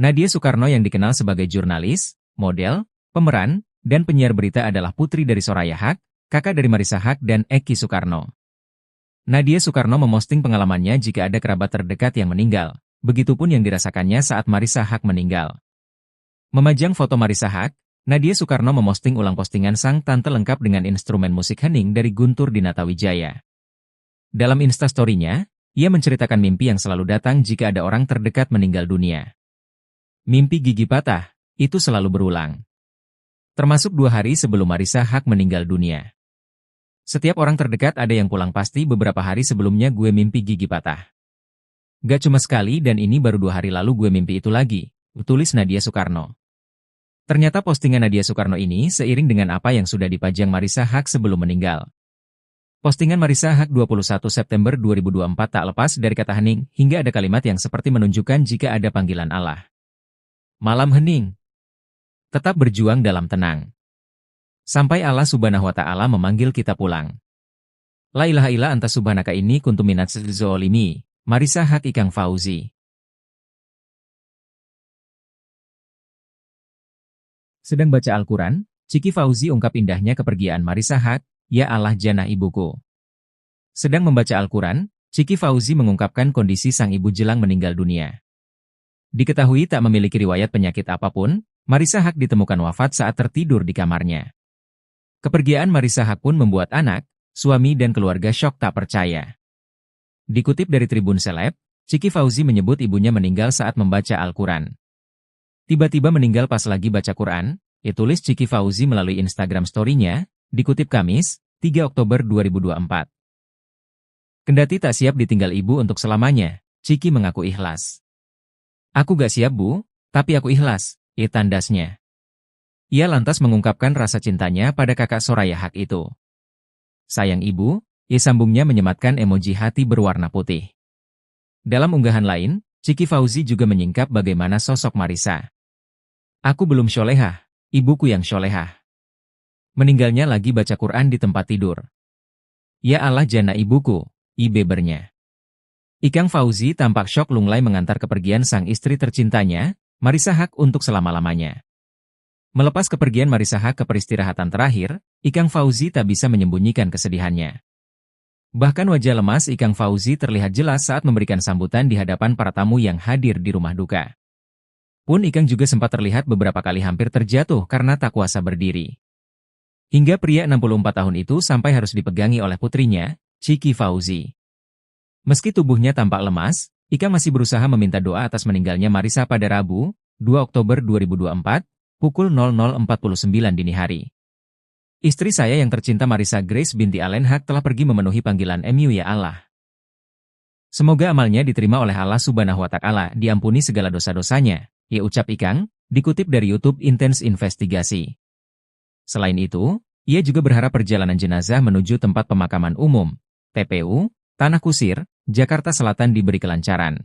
Nadia Soekarno yang dikenal sebagai jurnalis, model, pemeran, dan penyiar berita adalah putri dari Soraya Haque, kakak dari Marissa Haque dan Eki Soekarno. Nadia Soekarno memosting pengalamannya jika ada kerabat terdekat yang meninggal, begitupun yang dirasakannya saat Marissa Haque meninggal. Memajang foto Marissa Haque, Nadia Soekarno memosting ulang postingan sang tante lengkap dengan instrumen musik hening dari Guntur Dinatawijaya. Dalam Instastory-nya, ia menceritakan mimpi yang selalu datang jika ada orang terdekat meninggal dunia. Mimpi gigi patah, itu selalu berulang. Termasuk 2 hari sebelum Marissa Haque meninggal dunia. Setiap orang terdekat ada yang pulang pasti beberapa hari sebelumnya gue mimpi gigi patah. Gak cuma sekali dan ini baru 2 hari lalu gue mimpi itu lagi, tulis Nadia Soekarno. Ternyata postingan Nadia Soekarno ini seiring dengan apa yang sudah dipajang Marissa Haque sebelum meninggal. Postingan Marissa Haque 21 September 2024 tak lepas dari kata hening, hingga ada kalimat yang seperti menunjukkan jika ada panggilan Allah. Malam hening. Tetap berjuang dalam tenang. Sampai Allah Subhanahu wa Ta'ala memanggil kita pulang. La ilaha illa anta subhanaka inni kuntu minaz zolimi. Marissa Haque Ikang Fauzi. Sedang baca Al-Quran, Ciki Fauzi ungkap indahnya kepergian Marissa Haque, ya Allah jannah ibuku. Sedang membaca Al-Quran, Ciki Fauzi mengungkapkan kondisi sang ibu jelang meninggal dunia. Diketahui tak memiliki riwayat penyakit apapun, Marissa Haque ditemukan wafat saat tertidur di kamarnya. Kepergian Marissa Haque pun membuat anak, suami dan keluarga syok tak percaya. Dikutip dari Tribun Seleb, Ciki Fauzi menyebut ibunya meninggal saat membaca Al-Quran. Tiba-tiba meninggal pas lagi baca Quran, tulis Ciki Fauzi melalui Instagram story-nya, dikutip Kamis, 3 Oktober 2024. Kendati tak siap ditinggal ibu untuk selamanya, Ciki mengaku ikhlas. Aku gak siap bu, tapi aku ikhlas, tandasnya. Ia lantas mengungkapkan rasa cintanya pada kakak Soraya Haque itu. Sayang ibu, sambungnya menyematkan emoji hati berwarna putih. Dalam unggahan lain, Ciki Fauzi juga menyingkap bagaimana sosok Marissa Aku belum sholehah, ibuku yang sholehah. Meninggalnya lagi baca Quran di tempat tidur. Ya Allah jana ibuku, bebernya. Ikang Fauzi tampak syok lunglai mengantar kepergian sang istri tercintanya, Marissa Haque untuk selama-lamanya. Melepas kepergian Marissa Haque ke peristirahatan terakhir, Ikang Fauzi tak bisa menyembunyikan kesedihannya. Bahkan wajah lemas Ikang Fauzi terlihat jelas saat memberikan sambutan di hadapan para tamu yang hadir di rumah duka. Pun Ikang juga sempat terlihat beberapa kali hampir terjatuh karena tak kuasa berdiri. Hingga pria 64 tahun itu sampai harus dipegangi oleh putrinya, Chiki Fauzi. Meski tubuhnya tampak lemas, Ikang masih berusaha meminta doa atas meninggalnya Marissa pada Rabu, 2 Oktober 2024, pukul 00.49 dini hari. Istri saya yang tercinta Marissa Grace binti Allen Haque telah pergi memenuhi panggilan MU ya Allah. Semoga amalnya diterima oleh Allah Subhanahu wa Ta'ala, diampuni segala dosa-dosanya, ya ucap Ikang, dikutip dari YouTube Intense Investigasi. Selain itu, ia juga berharap perjalanan jenazah menuju tempat pemakaman umum, TPU, Tanah Kusir, Jakarta Selatan diberi kelancaran.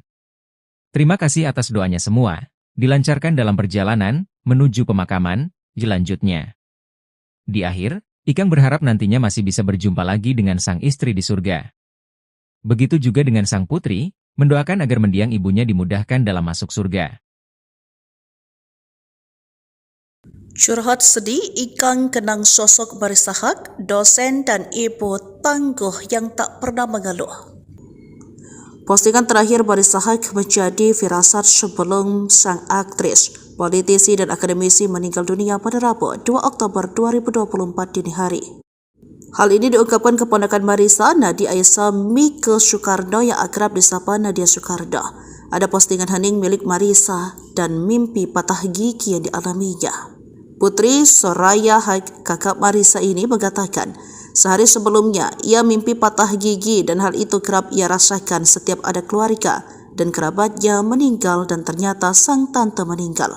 Terima kasih atas doanya semua, dilancarkan dalam perjalanan menuju pemakaman, lanjutnya. Di akhir, Ikang berharap nantinya masih bisa berjumpa lagi dengan sang istri di surga. Begitu juga dengan sang putri, mendoakan agar mendiang ibunya dimudahkan dalam masuk surga. Curhat sedih, Ikang kenang sosok Marissa Haque, dosen dan ibu tangguh yang tak pernah mengeluh. Postingan terakhir Marissa Haque menjadi firasat sebelum sang aktris, politisi dan akademisi meninggal dunia pada Rabu, 2 Oktober 2024 dini hari. Hal ini diungkapkan keponakan Marissa, Nadia Aisyah Mike Soekarno yang akrab disapa Nadia Soekarno. Ada postingan hening milik Marissa dan mimpi patah gigi yang dialaminya. Putri Soraya Haque, kakak Marissa ini mengatakan, sehari sebelumnya ia mimpi patah gigi dan hal itu kerap ia rasakan setiap ada keluarga dan kerabatnya meninggal dan ternyata sang tante meninggal.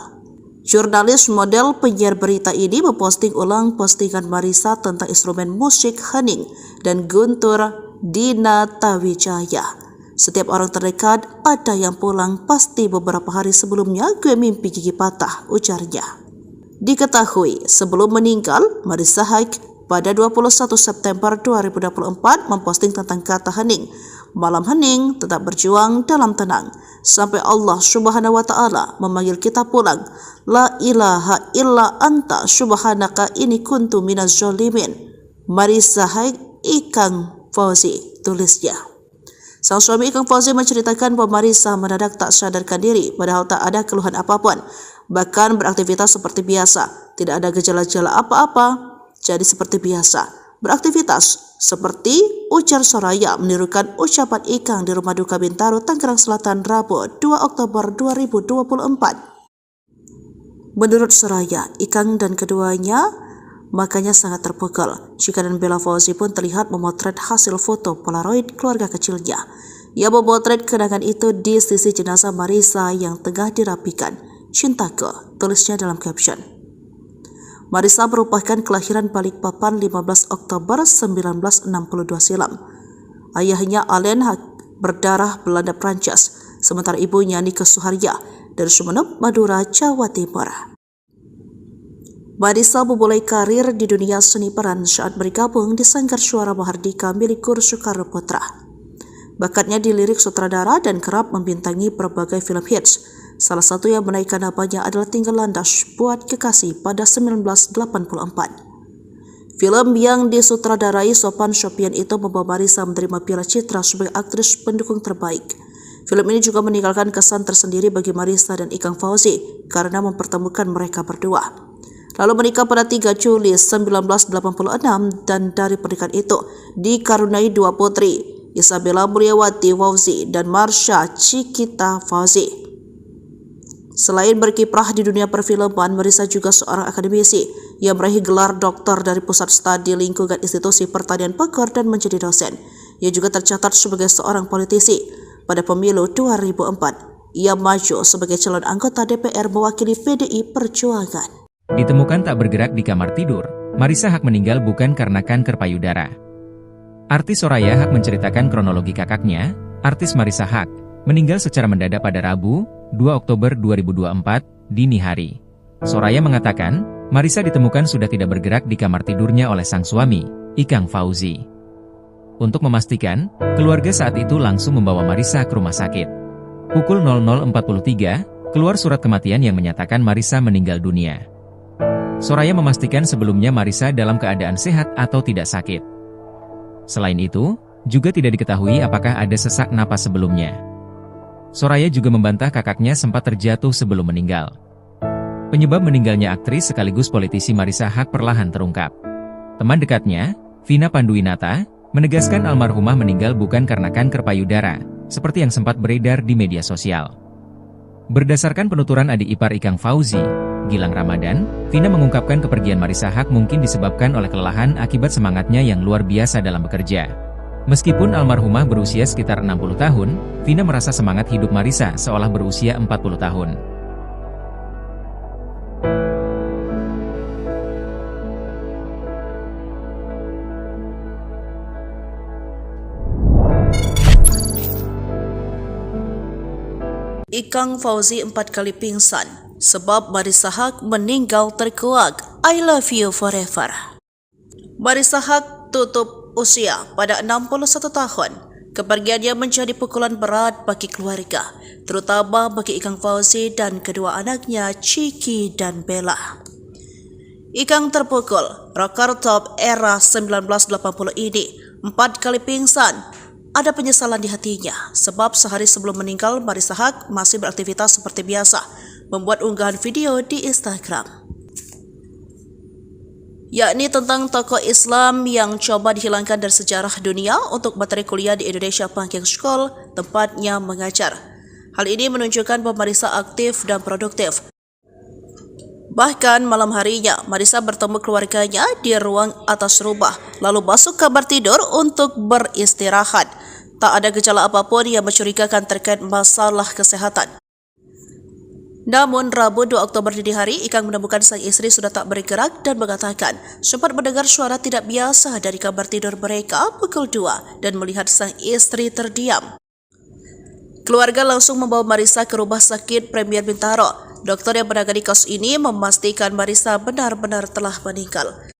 Jurnalis model penyiar berita ini memposting ulang postingan Marissa tentang instrumen musik hening dan Guntur Dinatawijaya. Setiap orang terdekat ada yang pulang, pasti beberapa hari sebelumnya gue mimpi gigi patah, ujarnya. Diketahui sebelum meninggal, Marissa Haque pada 21 September 2024 memposting tentang kata hening. Malam hening, tetap berjuang dalam tenang. Sampai Allah Subhanahu wa Ta'ala memanggil kita pulang. La ilaha illa anta subhanaka inni kuntu minaz zalimin. Marissa Haque, Ikang Fauzi, tulisnya. Sang suami Ikang Fauzi menceritakan bahwa Marissa mendadak tak sadarkan diri padahal tak ada keluhan apapun. Bahkan beraktivitas seperti biasa, tidak ada gejala-gejala apa-apa, jadi seperti biasa. Beraktivitas seperti ujar Soraya menirukan ucapan Ikang di rumah duka Bintaro, Tangerang Selatan, Rabu 2 Oktober 2024. Menurut Soraya, Ikang dan keduanya makanya sangat terpukul. Chika dan Bella Fauzi pun terlihat memotret hasil foto Polaroid keluarga kecilnya. Ia memotret kenangan itu di sisi jenazah Marissa yang tengah dirapikan. Cintaku, tulisnya dalam caption. Marissa merupakan kelahiran Balikpapan 15 Oktober 1962 silam. Ayahnya Allen Haque berdarah Belanda Prancis, sementara ibunya Nike Suharya dari Sumeneb, Madura, Jawa Timur. Marissa memulai karir di dunia seni peran saat bergabung di Sanggar Suara Mahardika milik Guru Soekarno Putra. Bakatnya di lirik sutradara dan kerap membintangi berbagai film hits. Salah satu yang menaikkan namanya adalah Tinggal Landas Buat Kekasih pada 1984. Film yang disutradarai Sopan Sopian itu membawa Marissa menerima Piala Citra sebagai aktris pendukung terbaik. Film ini juga meninggalkan kesan tersendiri bagi Marissa dan Ikang Fauzi karena mempertemukan mereka berdua. Lalu menikah pada 3 Juli 1986 dan dari pernikahan itu dikaruniai 2 putri, Isabella Mulyawati Fauzi dan Marsha Cikita Fauzi. Selain berkiprah di dunia perfilman, Marissa juga seorang akademisi yang meraih gelar doktor dari Pusat Studi Lingkungan Institusi Pertanian Bogor dan menjadi dosen. Ia juga tercatat sebagai seorang politisi. Pada pemilu 2004, ia maju sebagai calon anggota DPR mewakili PDI Perjuangan. Ditemukan tak bergerak di kamar tidur, Marissa Haque meninggal bukan karena kanker payudara. Artis Soraya Haque menceritakan kronologi kakaknya, artis Marissa Haque, meninggal secara mendadak pada Rabu, 2 Oktober 2024, dini hari. Soraya mengatakan, Marisa ditemukan sudah tidak bergerak di kamar tidurnya oleh sang suami, Ikang Fauzi. Untuk memastikan, keluarga saat itu langsung membawa Marisa ke rumah sakit. Pukul 00.43, keluar surat kematian yang menyatakan Marisa meninggal dunia. Soraya memastikan sebelumnya Marisa dalam keadaan sehat atau tidak sakit. Selain itu, juga tidak diketahui apakah ada sesak napas sebelumnya. Soraya juga membantah kakaknya sempat terjatuh sebelum meninggal. Penyebab meninggalnya aktris sekaligus politisi Marisa Haque perlahan terungkap. Teman dekatnya, Vina Panduwinata, menegaskan almarhumah meninggal bukan karena kanker payudara, seperti yang sempat beredar di media sosial. Berdasarkan penuturan adik ipar Ikang Fauzi, Gilang Ramadan, Vina mengungkapkan kepergian Marisa Haque mungkin disebabkan oleh kelelahan akibat semangatnya yang luar biasa dalam bekerja. Meskipun almarhumah berusia sekitar 60 tahun, Vina merasa semangat hidup Marisa seolah berusia 40 tahun. Ikang Fauzi 4 kali pingsan sebab Marisa Haque meninggal terkuak. I love you forever. Marisa Haque tutup usia pada 61 tahun. Kepergiannya menjadi pukulan berat bagi keluarga, terutama bagi Ikang Fauzi dan kedua anaknya Chiki dan Bella. Ikang terpukul, rocker top era 1980 ini 4 kali pingsan. Ada penyesalan di hatinya, sebab sehari sebelum meninggal Marisa Haque masih beraktivitas seperti biasa, membuat unggahan video di Instagram. Yakni tentang tokoh Islam yang coba dihilangkan dari sejarah dunia untuk materi kuliah di Indonesia Banking School, tempatnya mengajar. Hal ini menunjukkan bahwa Marisa aktif dan produktif. Bahkan malam harinya, Marisa bertemu keluarganya di ruang atas rumah, lalu masuk kamar tidur untuk beristirahat. Tak ada gejala apapun yang mencurigakan terkait masalah kesehatan. Namun, Rabu 2 Oktober dini hari, Ikang menemukan sang istri sudah tak bergerak dan mengatakan sempat mendengar suara tidak biasa dari kamar tidur mereka pukul 2 dan melihat sang istri terdiam. Keluarga langsung membawa Marisa ke rumah sakit Premier Bintaro. Dokter yang menangani kasus ini memastikan Marisa benar-benar telah meninggal.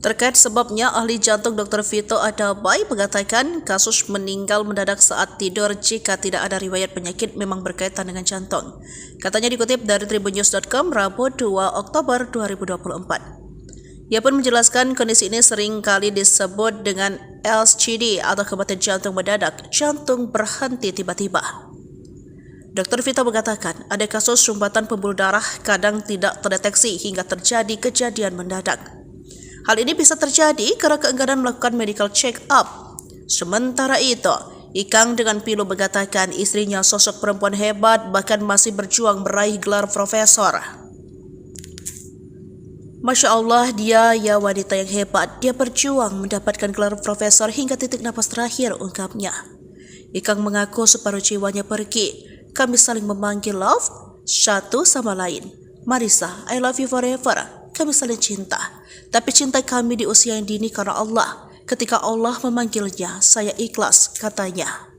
Terkait sebabnya, ahli jantung Dr. Vito Adabai mengatakan kasus meninggal mendadak saat tidur jika tidak ada riwayat penyakit memang berkaitan dengan jantung. Katanya dikutip dari tribunnews.com Rabu 2 Oktober 2024. Ia pun menjelaskan kondisi ini sering kali disebut dengan LCD atau kematian jantung mendadak, jantung berhenti tiba-tiba. Dr. Vito mengatakan ada kasus sumbatan pembuluh darah kadang tidak terdeteksi hingga terjadi kejadian mendadak. Hal ini bisa terjadi karena keengganan melakukan medical check-up. Sementara itu, Ikang dengan pilu mengatakan istrinya sosok perempuan hebat bahkan masih berjuang meraih gelar profesor. Masya Allah, dia ya wanita yang hebat. Dia berjuang mendapatkan gelar profesor hingga titik napas terakhir, ungkapnya. Ikang mengaku separuh jiwanya pergi. Kami saling memanggil love satu sama lain. Marisa, I love you forever. Kami saling cinta. Tapi cinta kami di usia yang dini karena Allah. Ketika Allah memanggilnya, saya ikhlas, katanya.